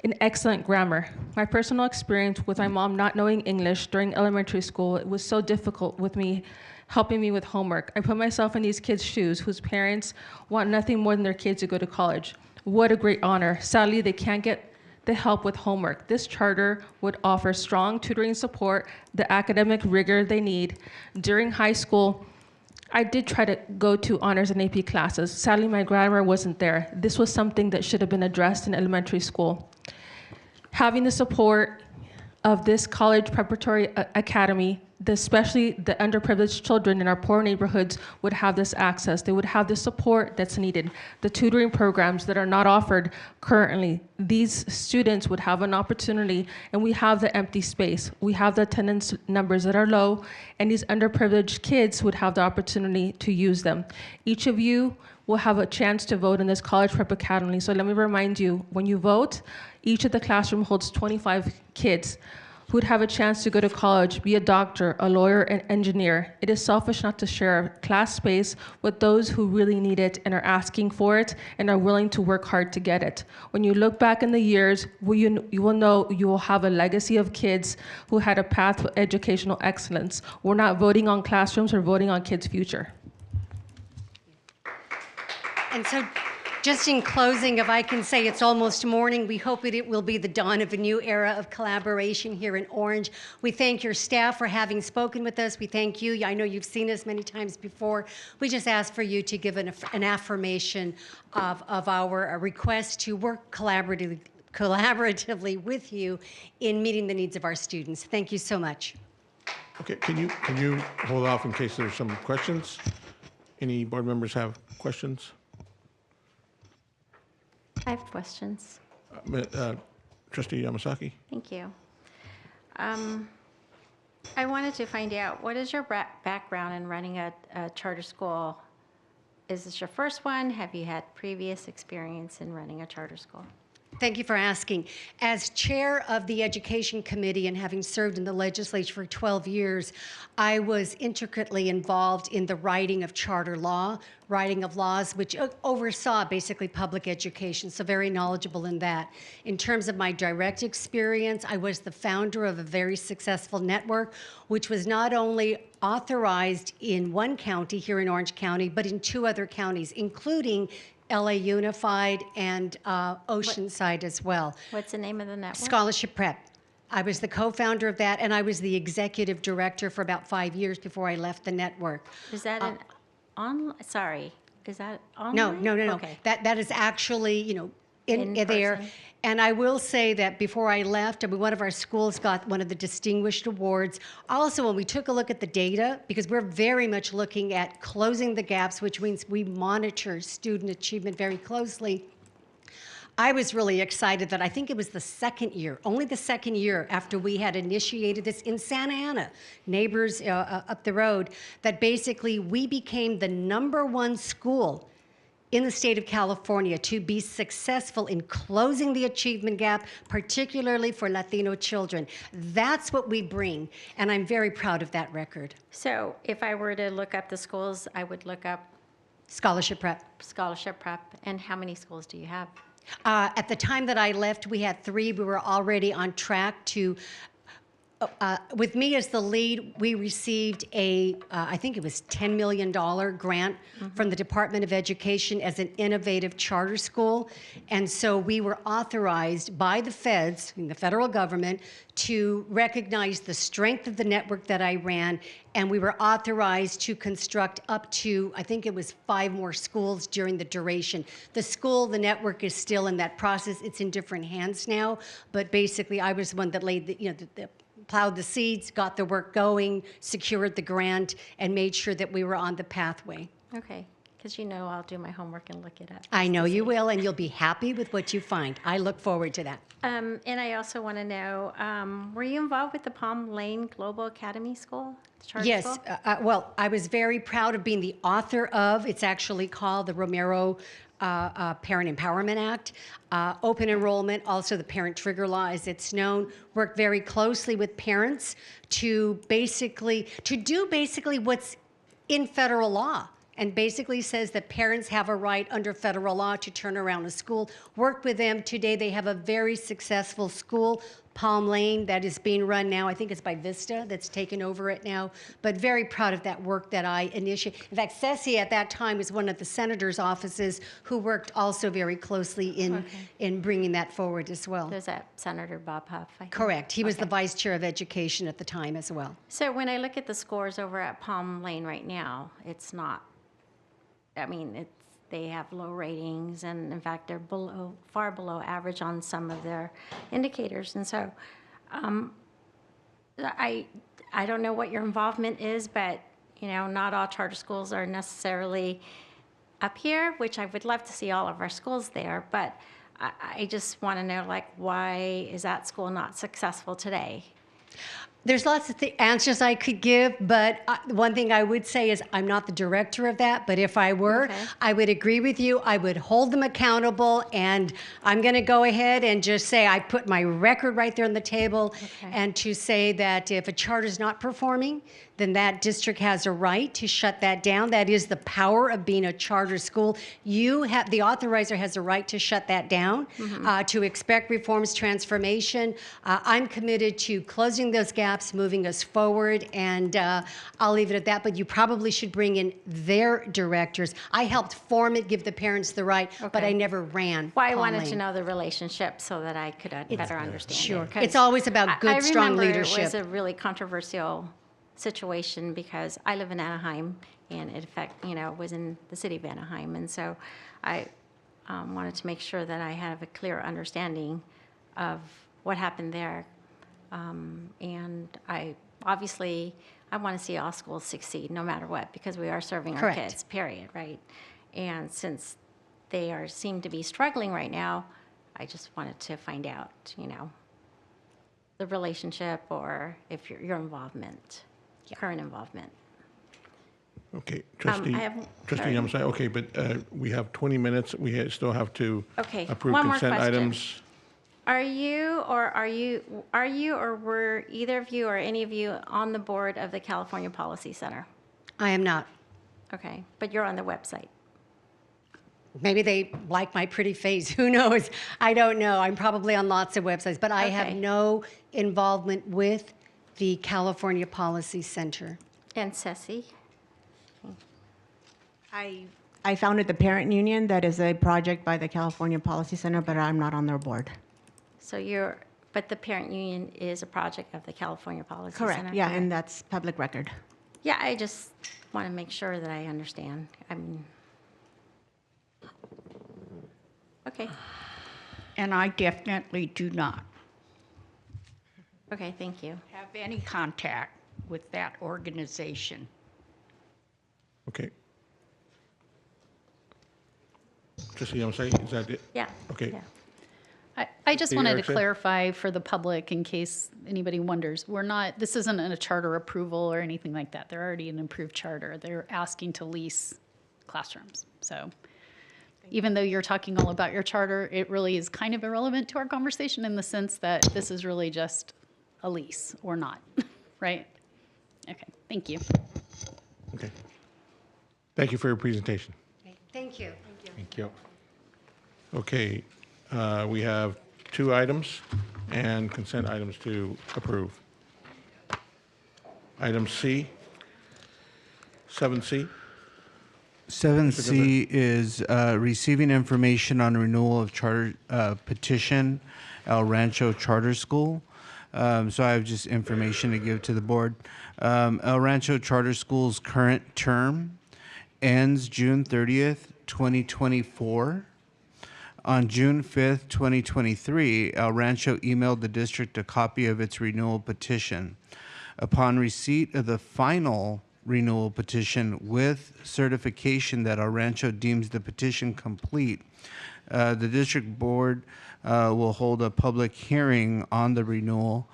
in excellent grammar. My personal experience with my mom not knowing English during elementary school, it was so difficult with me, helping me with homework. I put myself in these kids' shoes whose parents want nothing more than their kids to go to college. What a great honor. Sadly, they can't get the help with homework. This charter would offer strong tutoring support, the academic rigor they need. During high school, I did try to go to honors and AP classes. Sadly, my grammar wasn't there. This was something that should have been addressed in elementary school. Having the support of this college preparatory academy, especially the underprivileged children in our poor neighborhoods would have this access. They would have the support that's needed. The tutoring programs that are not offered currently, these students would have an opportunity, and we have the empty space. We have the attendance numbers that are low, and these underprivileged kids would have the opportunity to use them. Each of you will have a chance to vote in this College Prep Academy. So let me remind you, when you vote, each of the classroom holds 25 kids who'd have a chance to go to college, be a doctor, a lawyer, an engineer. It is selfish not to share class space with those who really need it and are asking for it and are willing to work hard to get it. When you look back in the years, you will know you will have a legacy of kids who had a path to educational excellence. We're not voting on classrooms, we're voting on kids' future. And so, just in closing, if I can say it's almost morning, we hope it will be the dawn of a new era of collaboration here in Orange. We thank your staff for having spoken with us. We thank you. I know you've seen us many times before. We just ask for you to give an affirmation of our request to work collaboratively with you in meeting the needs of our students. Thank you so much. Okay, can you hold off in case there's some questions? Any board members have questions? I have questions. Trustee Yamasaki? Thank you. I wanted to find out, what is your background in running a charter school? Is this your first one? Have you had previous experience in running a charter school? Thank you for asking. As chair of the Education Committee and having served in the legislature for 12 years, I was intricately involved in the writing of charter law, writing of laws which oversaw basically public education, so very knowledgeable in that. In terms of my direct experience, I was the founder of a very successful network, which was not only authorized in one county here in Orange County, but in 2 other counties, including LA Unified and Oceanside as well. What's the name of the network? Scholarship Prep. I was the co-founder of that, and I was the executive director for about 5 years before I left the network. Is that is that online? No. Okay. That is actually, in there. person? And I will say that before I left, one of our schools got one of the distinguished awards. Also, when we took a look at the data, because we're very much looking at closing the gaps, which means we monitor student achievement very closely, I was really excited that I think it was the second year, only the second year after we had initiated this in Santa Ana, neighbors up the road, that basically we became the #1 school in the state of California to be successful in closing the achievement gap, particularly for Latino children. That's what we bring, and I'm very proud of that record. So if I were to look up the schools, I would look up Scholarship Prep. Scholarship Prep. And how many schools do you have? At the time that I left, we had 3. We were already on track to with me as the lead, we received I think it was $10 million grant from the Department of Education as an innovative charter school. And so we were authorized by the feds, the federal government, to recognize the strength of the network that I ran. And we were authorized to construct up to, I think it was 5 more schools during the duration. The network is still in that process. It's in different hands now. But basically, I was the one that laid the plowed the seeds, got the work going, secured the grant, and made sure that we were on the pathway. Okay, because I'll do my homework and look it up. I know you will, and you'll be happy with what you find. I look forward to that. And I also want to know, were you involved with the Palm Lane Global Academy School? The charter Yes, school? well, I was very proud of being the author of, it's actually called the Romero Parent Empowerment Act. Open enrollment, also the parent trigger law as it's known, worked very closely with parents to do basically what's in federal law, and basically says that parents have a right under federal law to turn around a school. Worked with them. Today they have a very successful school, Palm Lane, that is being run now. I think it's by Vista that's taken over it now. But very proud of that work that I initiated. In fact, Ceci at that time was one of the senator's offices who worked also very closely in bringing that forward as well. There's that Senator Bob Huff, I think. Correct. He was the vice chair of education at the time as well. So when I look at the scores over at Palm Lane right now, it's not, they have low ratings, and in fact, they're far below average on some of their indicators. And so I don't know what your involvement is, but, not all charter schools are necessarily up here, which I would love to see all of our schools there. But I just want to know, why is that school not successful today? There's lots of answers I could give, but one thing I would say is I'm not the director of that, but if I were, I would agree with you. I would hold them accountable, and I'm going to go ahead and just say I put my record right there on the table, and to say that if a charter is not performing, then that district has a right to shut that down. That is the power of being a charter school. The authorizer has a right to shut that down, to expect reforms, transformation. I'm committed to closing those gaps, moving us forward, and I'll leave it at that. But you probably should bring in their directors. I helped form it, give the parents the right, but I never ran. Well, I Palm wanted Lane. to know the relationship so that I could better understand Sure. it. 'Cause It's always about good, strong leadership. I remember it was a really controversial situation because I live in Anaheim, and it was in the city of Anaheim. And so I wanted to make sure that I have a clear understanding of what happened there. And I want to see all schools succeed no matter what, because we are serving our kids, period, right? And since they seem to be struggling right now, I just wanted to find out, the relationship, or if your involvement, current involvement. Okay, Trustee sorry. Yamasai, okay, but we have 20 minutes. We still have to approve one more consent question. items. Are you or were either of you or any of you on the board of the California Policy Center? I am not. Okay, but you're on the website. Maybe they like my pretty face. Who knows? I don't know. I'm probably on lots of websites, but I have no involvement with the California Policy Center. And Ceci? I founded the Parent Union. That is a project by the California Policy Center, but I'm not on their board. So but the Parent Union is a project of the California Policy Correct. Center? Yeah, and that's public record. Yeah, I just want to make sure that I understand. Okay. And I definitely do not Okay, thank you. have any contact with that organization. Okay. Trustee Yamasai, is that it? Yeah. Okay. I just Trustee wanted to Erickson? clarify for the public, in case anybody wonders, this isn't a charter approval or anything like that. They're already an approved charter. They're asking to lease classrooms. So even though you're talking all about your charter, it really is kind of irrelevant to our conversation in the sense that this is really just a lease or not, right? Okay, thank you. Okay. Thank you for your presentation. Thank you. Thank you. Okay, we have 2 items and consent items to approve. Item C, 7C. 7C is receiving information on renewal of charter petition, El Rancho Charter School. So I have just information to give to the board. El Rancho Charter School's current term ends June 30th, 2024. On June 5th, 2023, El Rancho emailed the district a copy of its renewal petition. Upon receipt of the final renewal petition with certification that El Rancho deems the petition complete, the district board will hold a public hearing on the renewal,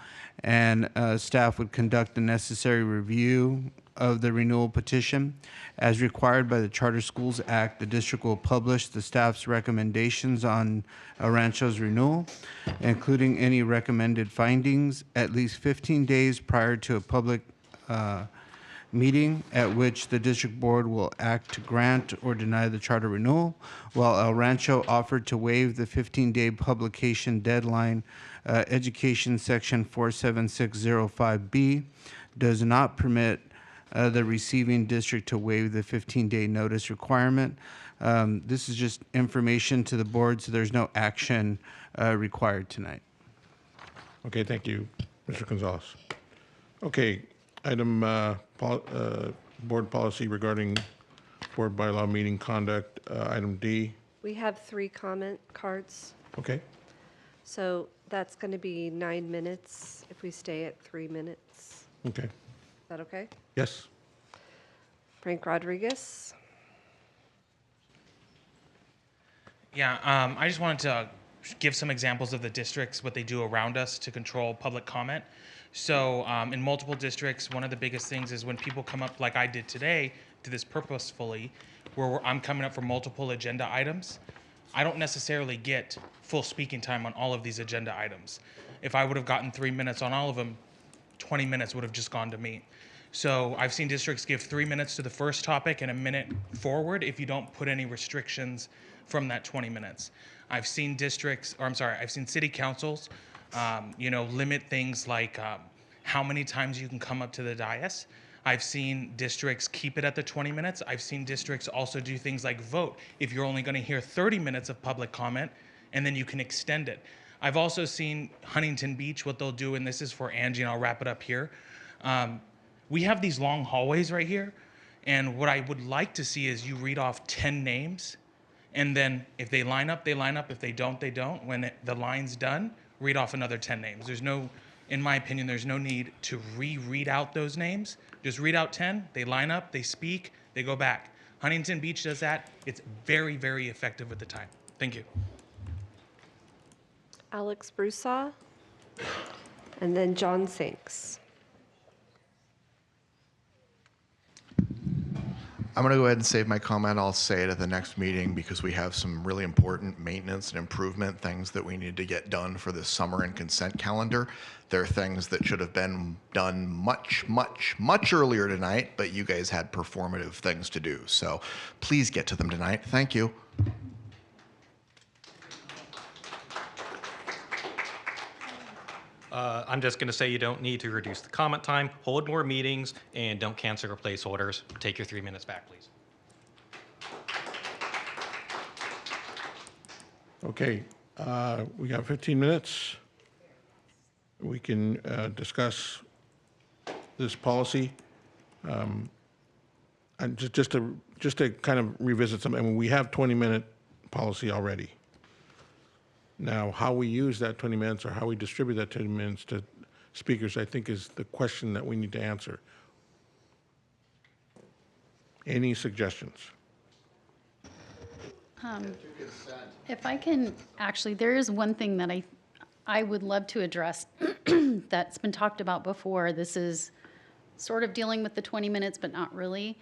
and staff would conduct the necessary review of the renewal petition. As required by the Charter Schools Act, the district will publish the staff's recommendations on El Rancho's renewal, including any recommended findings, at least 15 days prior to a public meeting at which the district board will act to grant or deny the charter renewal, while El Rancho offered to waive the 15-day publication deadline. Education Section 47605B does not permit the receiving district to waive the 15-day notice requirement. This is just information to the board, so there's no action required tonight. Okay, thank you, Mr. Gonzalez. Okay, item board policy regarding board bylaw meeting conduct, item D. We have 3 comment cards. Okay, So that's going to be 9 minutes if we stay at 3 minutes. okay. Is that okay? Yes. Frank Rodriguez. Yeah, I just wanted to give some examples of the districts, what they do around us to control public comment. So in multiple districts, one of the biggest things is when people come up, like I did today, do this purposefully, where I'm coming up for multiple agenda items. I don't necessarily get full speaking time on all of these agenda items. If I would have gotten 3 minutes on all of them, 20 minutes would have just gone to me. So I've seen districts give 3 minutes to the first topic and a minute forward if you don't put any restrictions from that 20 minutes. I've seen I've seen city councils, limit things like how many times you can come up to the dais. I've seen districts keep it at the 20 minutes. I've seen districts also do things like vote if you're only going to hear 30 minutes of public comment, and then you can extend it. I've also seen Huntington Beach, what they'll do, and this is for Angie, and I'll wrap it up here. We have these long hallways right here, and what I would like to see is you read off 10 names, and then if they line up, they line up. If they don't, they don't. When the line's done, read off another 10 names. In my opinion, there's no need to reread out those names. Just read out 10, they line up, they speak, they go back. Huntington Beach does that. It's very, very effective with the time. Thank you. Alex Broussard. And then John Sinks. I'm going to go ahead and save my comment. I'll say it at the next meeting because we have some really important maintenance and improvement things that we need to get done for this summer and consent calendar. There are things that should have been done much, much, much earlier tonight, but you guys had performative things to do. So please get to them tonight. Thank you. I'm just going to say you don't need to reduce the comment time, hold more meetings, and don't cancel your placeholders. Take your 3 minutes back, please. Okay, we got 15 minutes. We can discuss this policy. And just to kind of revisit something, I mean, we have 20-minute policy already. Now, how we use that 20 minutes or how we distribute that 20 minutes to speakers, I think, is the question that we need to answer. Any suggestions? If I can, actually, there is one thing that I would love to address that's been talked about before. This is sort of dealing with the 20 minutes, but not really.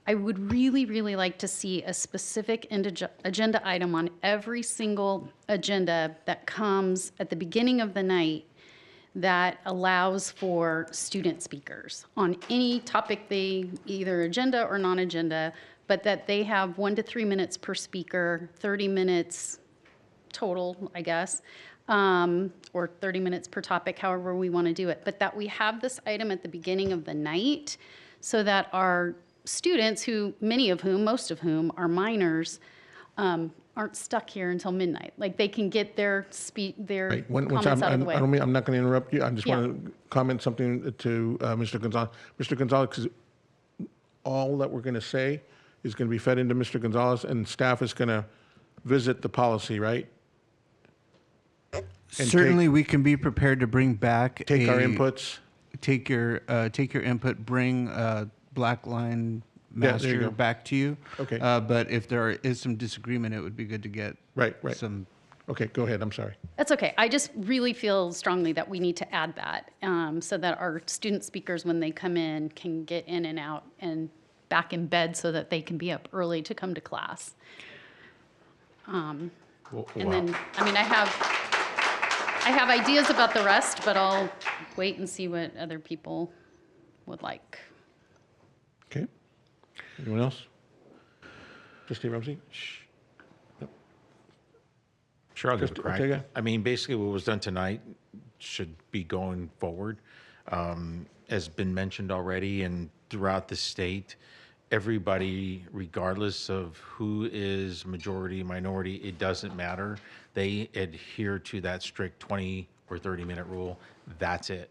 I would really, really like to see a specific agenda item on every single agenda that comes at the beginning of the night that allows for student speakers on any topic, they either agenda or non-agenda, but that they have 1 to 3 minutes per speaker, 30 minutes total, I guess. or 30 minutes per topic, however we want to do it, but that we have this item at the beginning of the night so that our students, who many of whom, most of whom are minors, aren't stuck here until midnight. Like they can get their Right. comments out of the way. I'm not going to interrupt you. I just Yeah. want to comment something to Mr. Gonzalez. Mr. Gonzalez, 'cause all that we're going to say is going to be fed into Mr. Gonzalez, and staff is going to visit the policy, right? And Certainly, we can be prepared to bring back take our inputs. Take your input. Bring Black Line Yeah, there you Master go. back to you. Okay. But if there is some disagreement, it would be good to get Right. some. Okay, go ahead. I'm sorry. That's okay. I just really feel strongly that we need to add that so that our student speakers, when they come in, can get in and out and back in bed so that they can be up early to come to class. And then, I mean, I have ideas about the rest, but I'll wait and see what other people would like. Okay. Anyone else? Trustee Rumsey? Sure, I'll give it a Just crack. Ortega? I mean, basically what was done tonight should be going forward. As been mentioned already and throughout the state, everybody, regardless of who is majority, minority, it doesn't matter. They adhere to that strict 20 or 30-minute rule. That's it.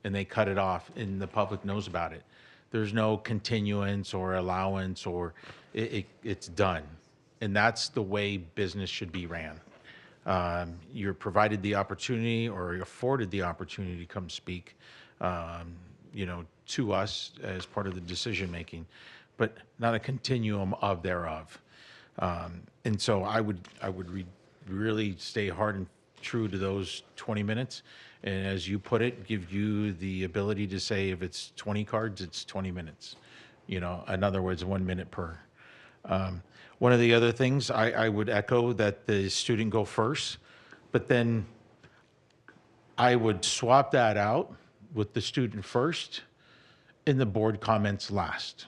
And they cut it off, and the public knows about it. There's no continuance or allowance, or it's done. And that's the way business should be ran. You're provided the opportunity or you're afforded the opportunity to come speak, to us as part of the decision making, but not a continuum of thereof. And so I would really stay hard and true to those 20 minutes. And as you put it, give you the ability to say if it's 20 cards, it's 20 minutes. In other words, 1 minute per. One of the other things I would echo that the student go first, but then I would swap that out with the student first and the board comments last.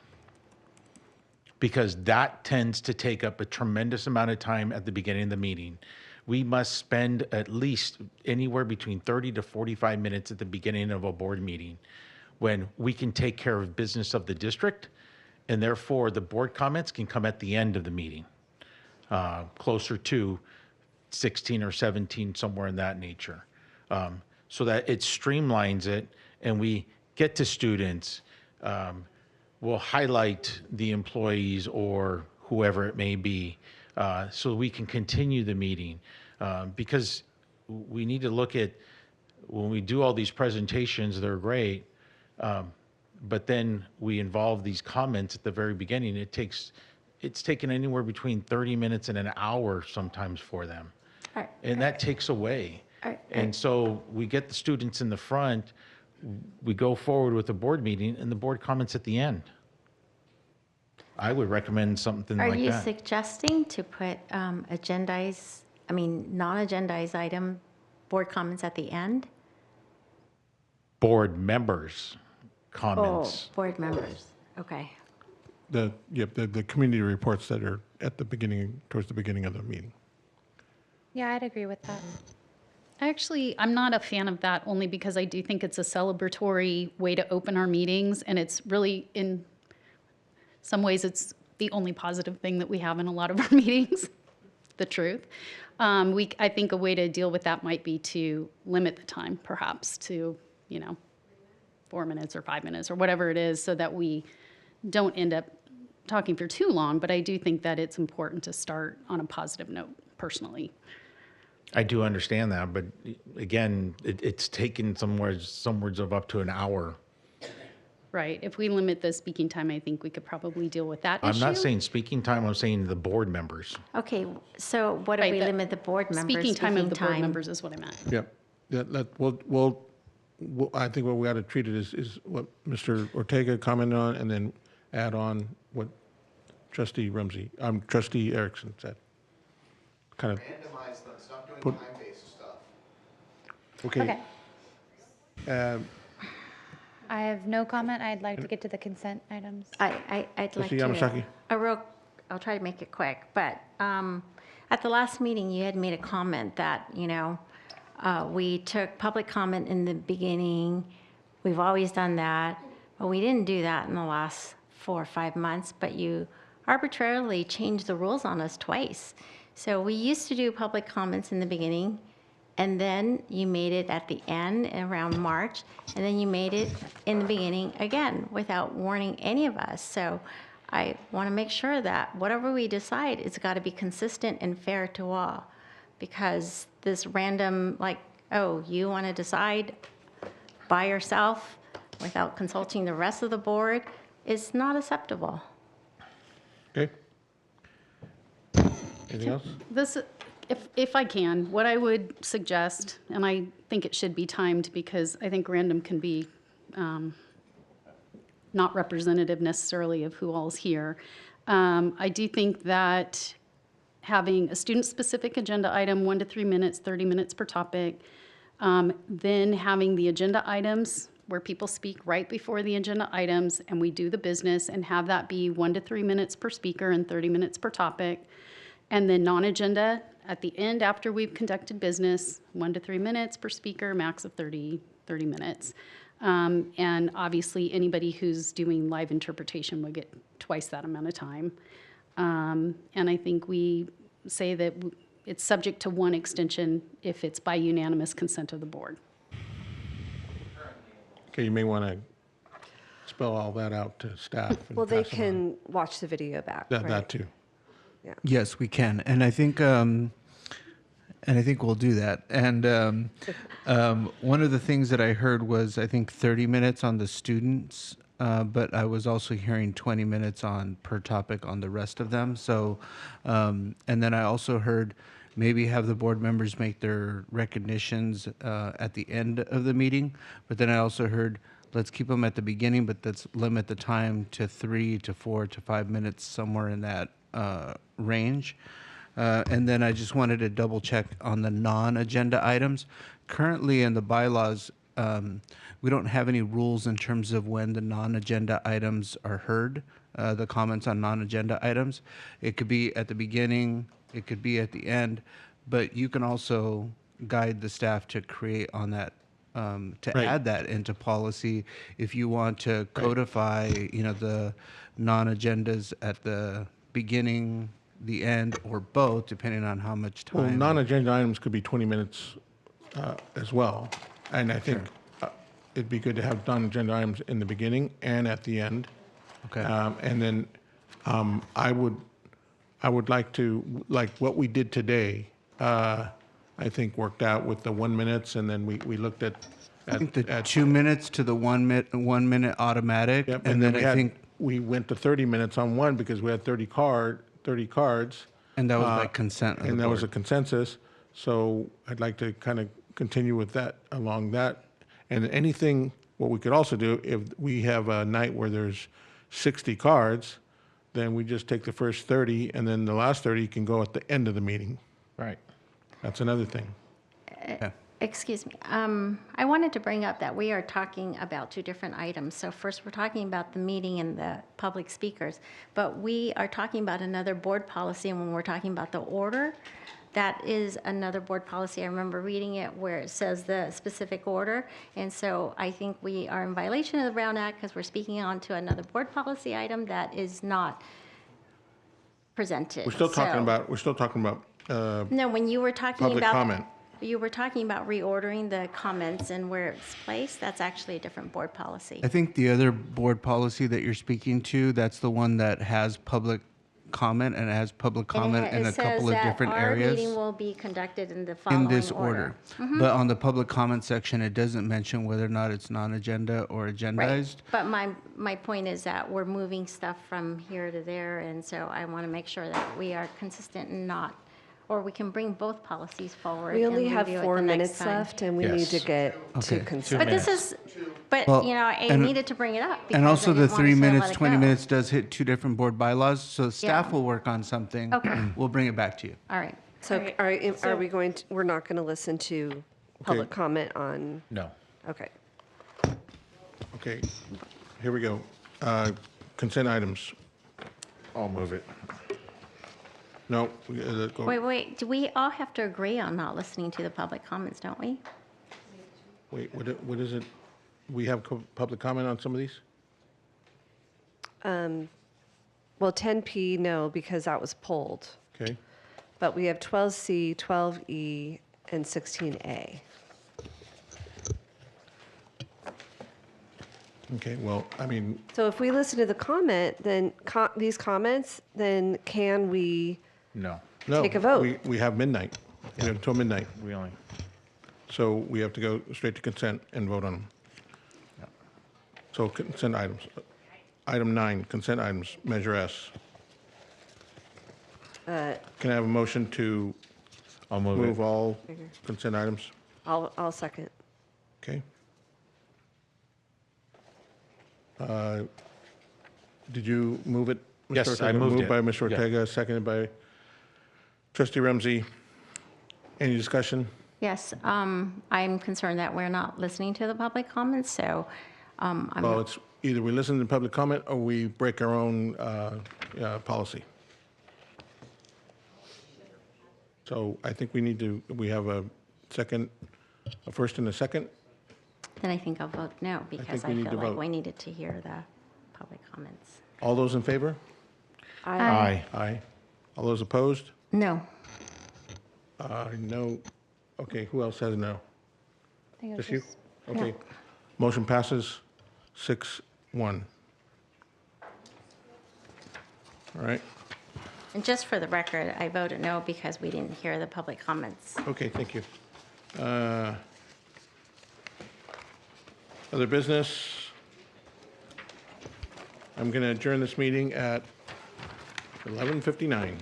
Because that tends to take up a tremendous amount of time at the beginning of the meeting. We must spend at least anywhere between 30 to 45 minutes at the beginning of a board meeting when we can take care of business of the district, and therefore the board comments can come at the end of the meeting, closer to 16 or 17, somewhere in that nature, so that it streamlines it and we get to students. We'll highlight the employees or whoever it may be, so we can continue the meeting, because we need to look at, when we do all these presentations, they're great, but then we involve these comments at the very beginning. It's taken anywhere between 30 minutes and an hour sometimes for them. And that takes away. And so we get the students in the front, we go forward with the board meeting, and the board comments at the end. I would recommend something like that. Are you suggesting to put non-agendized item board comments at the end? Board members' comments. Oh, board members. Okay. The community reports that are at the beginning, towards the beginning of the meeting. Yeah, I'd agree with that. I'm not a fan of that, only because I do think it's a celebratory way to open our meetings, and it's really, in some ways, it's the only positive thing that we have in a lot of our meetings, the truth. I think a way to deal with that might be to limit the time, perhaps, to, 4 minutes or 5 minutes or whatever it is, so that we don't end up talking for too long. But I do think that it's important to start on a positive note, personally. I do understand that, but again, it's taken somewhere of up to an hour. Right. If we limit the speaking time, I think we could probably deal with that issue. I'm not saying speaking time, I'm saying the board members. Okay, so what if we limit the board members' Speaking time of the board members is what I meant. Yep. I think what we ought to treat it is what Mr. Ortega commented on, and then add on what Trustee Erickson said. Kind of. Randomize them, stop doing time-based stuff. Okay. I have no comment. I'd like to get to the consent items. I'd like Trustee to. Yamasaki? I'll try to make it quick, but at the last meeting, you had made a comment that, We took public comment in the beginning. We've always done that, but we didn't do that in the last 4 or 5 months, but you arbitrarily changed the rules on us twice. So we used to do public comments in the beginning, and then you made it at the end around March, and then you made it in the beginning again without warning any of us. So I want to make sure that whatever we decide, it's got to be consistent and fair to all. Because this random, like, oh, you want to decide by yourself without consulting the rest of the board is not acceptable. Okay. Anything else? This, if I can, what I would suggest, and I think it should be timed because I think random can be not representative necessarily of who all's here. I do think that having a student-specific agenda item, 1 to 3 minutes, 30 minutes per topic, then having the agenda items where people speak right before the agenda items and we do the business and have that be 1 to 3 minutes per speaker and 30 minutes per topic. And then non-agenda at the end after we've conducted business, 1 to 3 minutes per speaker, max of 30 minutes. And obviously anybody who's doing live interpretation will get twice that amount of time. And I think we say that it's subject to 1 extension if it's by unanimous consent of the board. Okay, you may want to spell all that out to staff. And Well, they pass them on. can watch the video back, That, right? that too. Yeah. Yes, we can, and I think we'll do that. And one of the things that I heard was I think 30 minutes on the students, but I was also hearing 20 minutes on per topic on the rest of them. So, and then I also heard maybe have the board members make their recognitions at the end of the meeting. But then I also heard let's keep them at the beginning, but let's limit the time to 3 to 4 to 5 minutes, somewhere in that range. And then I just wanted to double check on the non-agenda items. Currently in the bylaws, we don't have any rules in terms of when the non-agenda items are heard, the comments on non-agenda items. It could be at the beginning, it could be at the end, but you can also guide the staff to create on that, to Right. add that into policy if you want to codify, the non-agendas at the beginning, the end, or both, depending on how much time. Well, non-agenda items could be 20 minutes as well. And I think it'd be good to have non-agenda items in the beginning and at the end. Okay. And then I would like to, like what we did today, I think worked out with the 1 minutes, and then we looked at. I think the 2 minutes to the 1 minute automatic, Yep, and then I think, we went to 30 minutes on one because we had 30 cards. and that was by consent of the And that was a board. consensus. So I'd like to kind of continue with that, along that. And anything, what we could also do, if we have a night where there's 60 cards, then we just take the first 30, and then the last 30 can go at the end of the meeting. Right. That's another thing. Excuse me. I wanted to bring up that we are talking about 2 different items. So first, we're talking about the meeting and the public speakers, but we are talking about another board policy, and when we're talking about the order, that is another board policy. I remember reading it where it says the specific order, and so I think we are in violation of the Brown Act because we're speaking on to another board policy item that is not presented. We're still talking So- about, No, when you were talking public about. comment. You were talking about reordering the comments and where it's placed. That's actually a different board policy. I think the other board policy that you're speaking to, that's the one that has public comment, and it has public comment in a couple of different It says that our areas. meeting will be conducted in the following In this order. Mhm. But on the public comment section, it doesn't mention whether or not it's non-agenda or Right. agendized. But my point is that we're moving stuff from here to there, and so I want to make sure that we are consistent and not, or we can bring both policies forward. We only and have review it 4 the next minutes time. left, and we need to Yes. get to Okay. consent. But this is, but, Well, I and- needed to bring it up. And because also I the didn't want 3 us to minutes, let it 20 go. minutes does hit 2 different board bylaws, so staff Yeah. will work on something. Okay. We'll bring it back to you. All right. So All right. are we going to, we're not going to listen to public comment on, No. okay. Okay, here we go. Consent items. I'll move it. No. Wait, do we all have to agree on not listening to the public comments, don't we? Wait, what is it? We have public comment on some of these? Well, 10P, no, because that was pulled. Okay. But we have 12C, 12E, and 16A. Okay, well, I mean, So if we listen to the comment, then these comments, then can we No. no. take a vote? We have midnight. We have until midnight. We only, So we have to go straight to consent and vote on them. So consent items. Item 9, consent items, Measure S. Can I have a motion to I'll move move it. all consent items? I'll second. Okay. Did you move it? Mr. Yes, I Ortega? moved it. by Mr. Yeah. Ortega, seconded by Trustee Ramsey. Any discussion? Yes, I'm concerned that we're not listening to the public comments, so I'm Well, not- it's either we listen to public comment or we break our own policy. So I think we have a first and a second. then I think I'll vote no, because we I need feel to like vote. we needed to hear the public comments. All those in favor? Aye. Aye. All those opposed? No. No. Okay, who else has a no? I think it was Just you? just- Okay. Motion passes 6-1. All right. And just for the record, I voted no because we didn't hear the public comments. Okay, thank you. Other business? I'm going to adjourn this meeting at 11:59.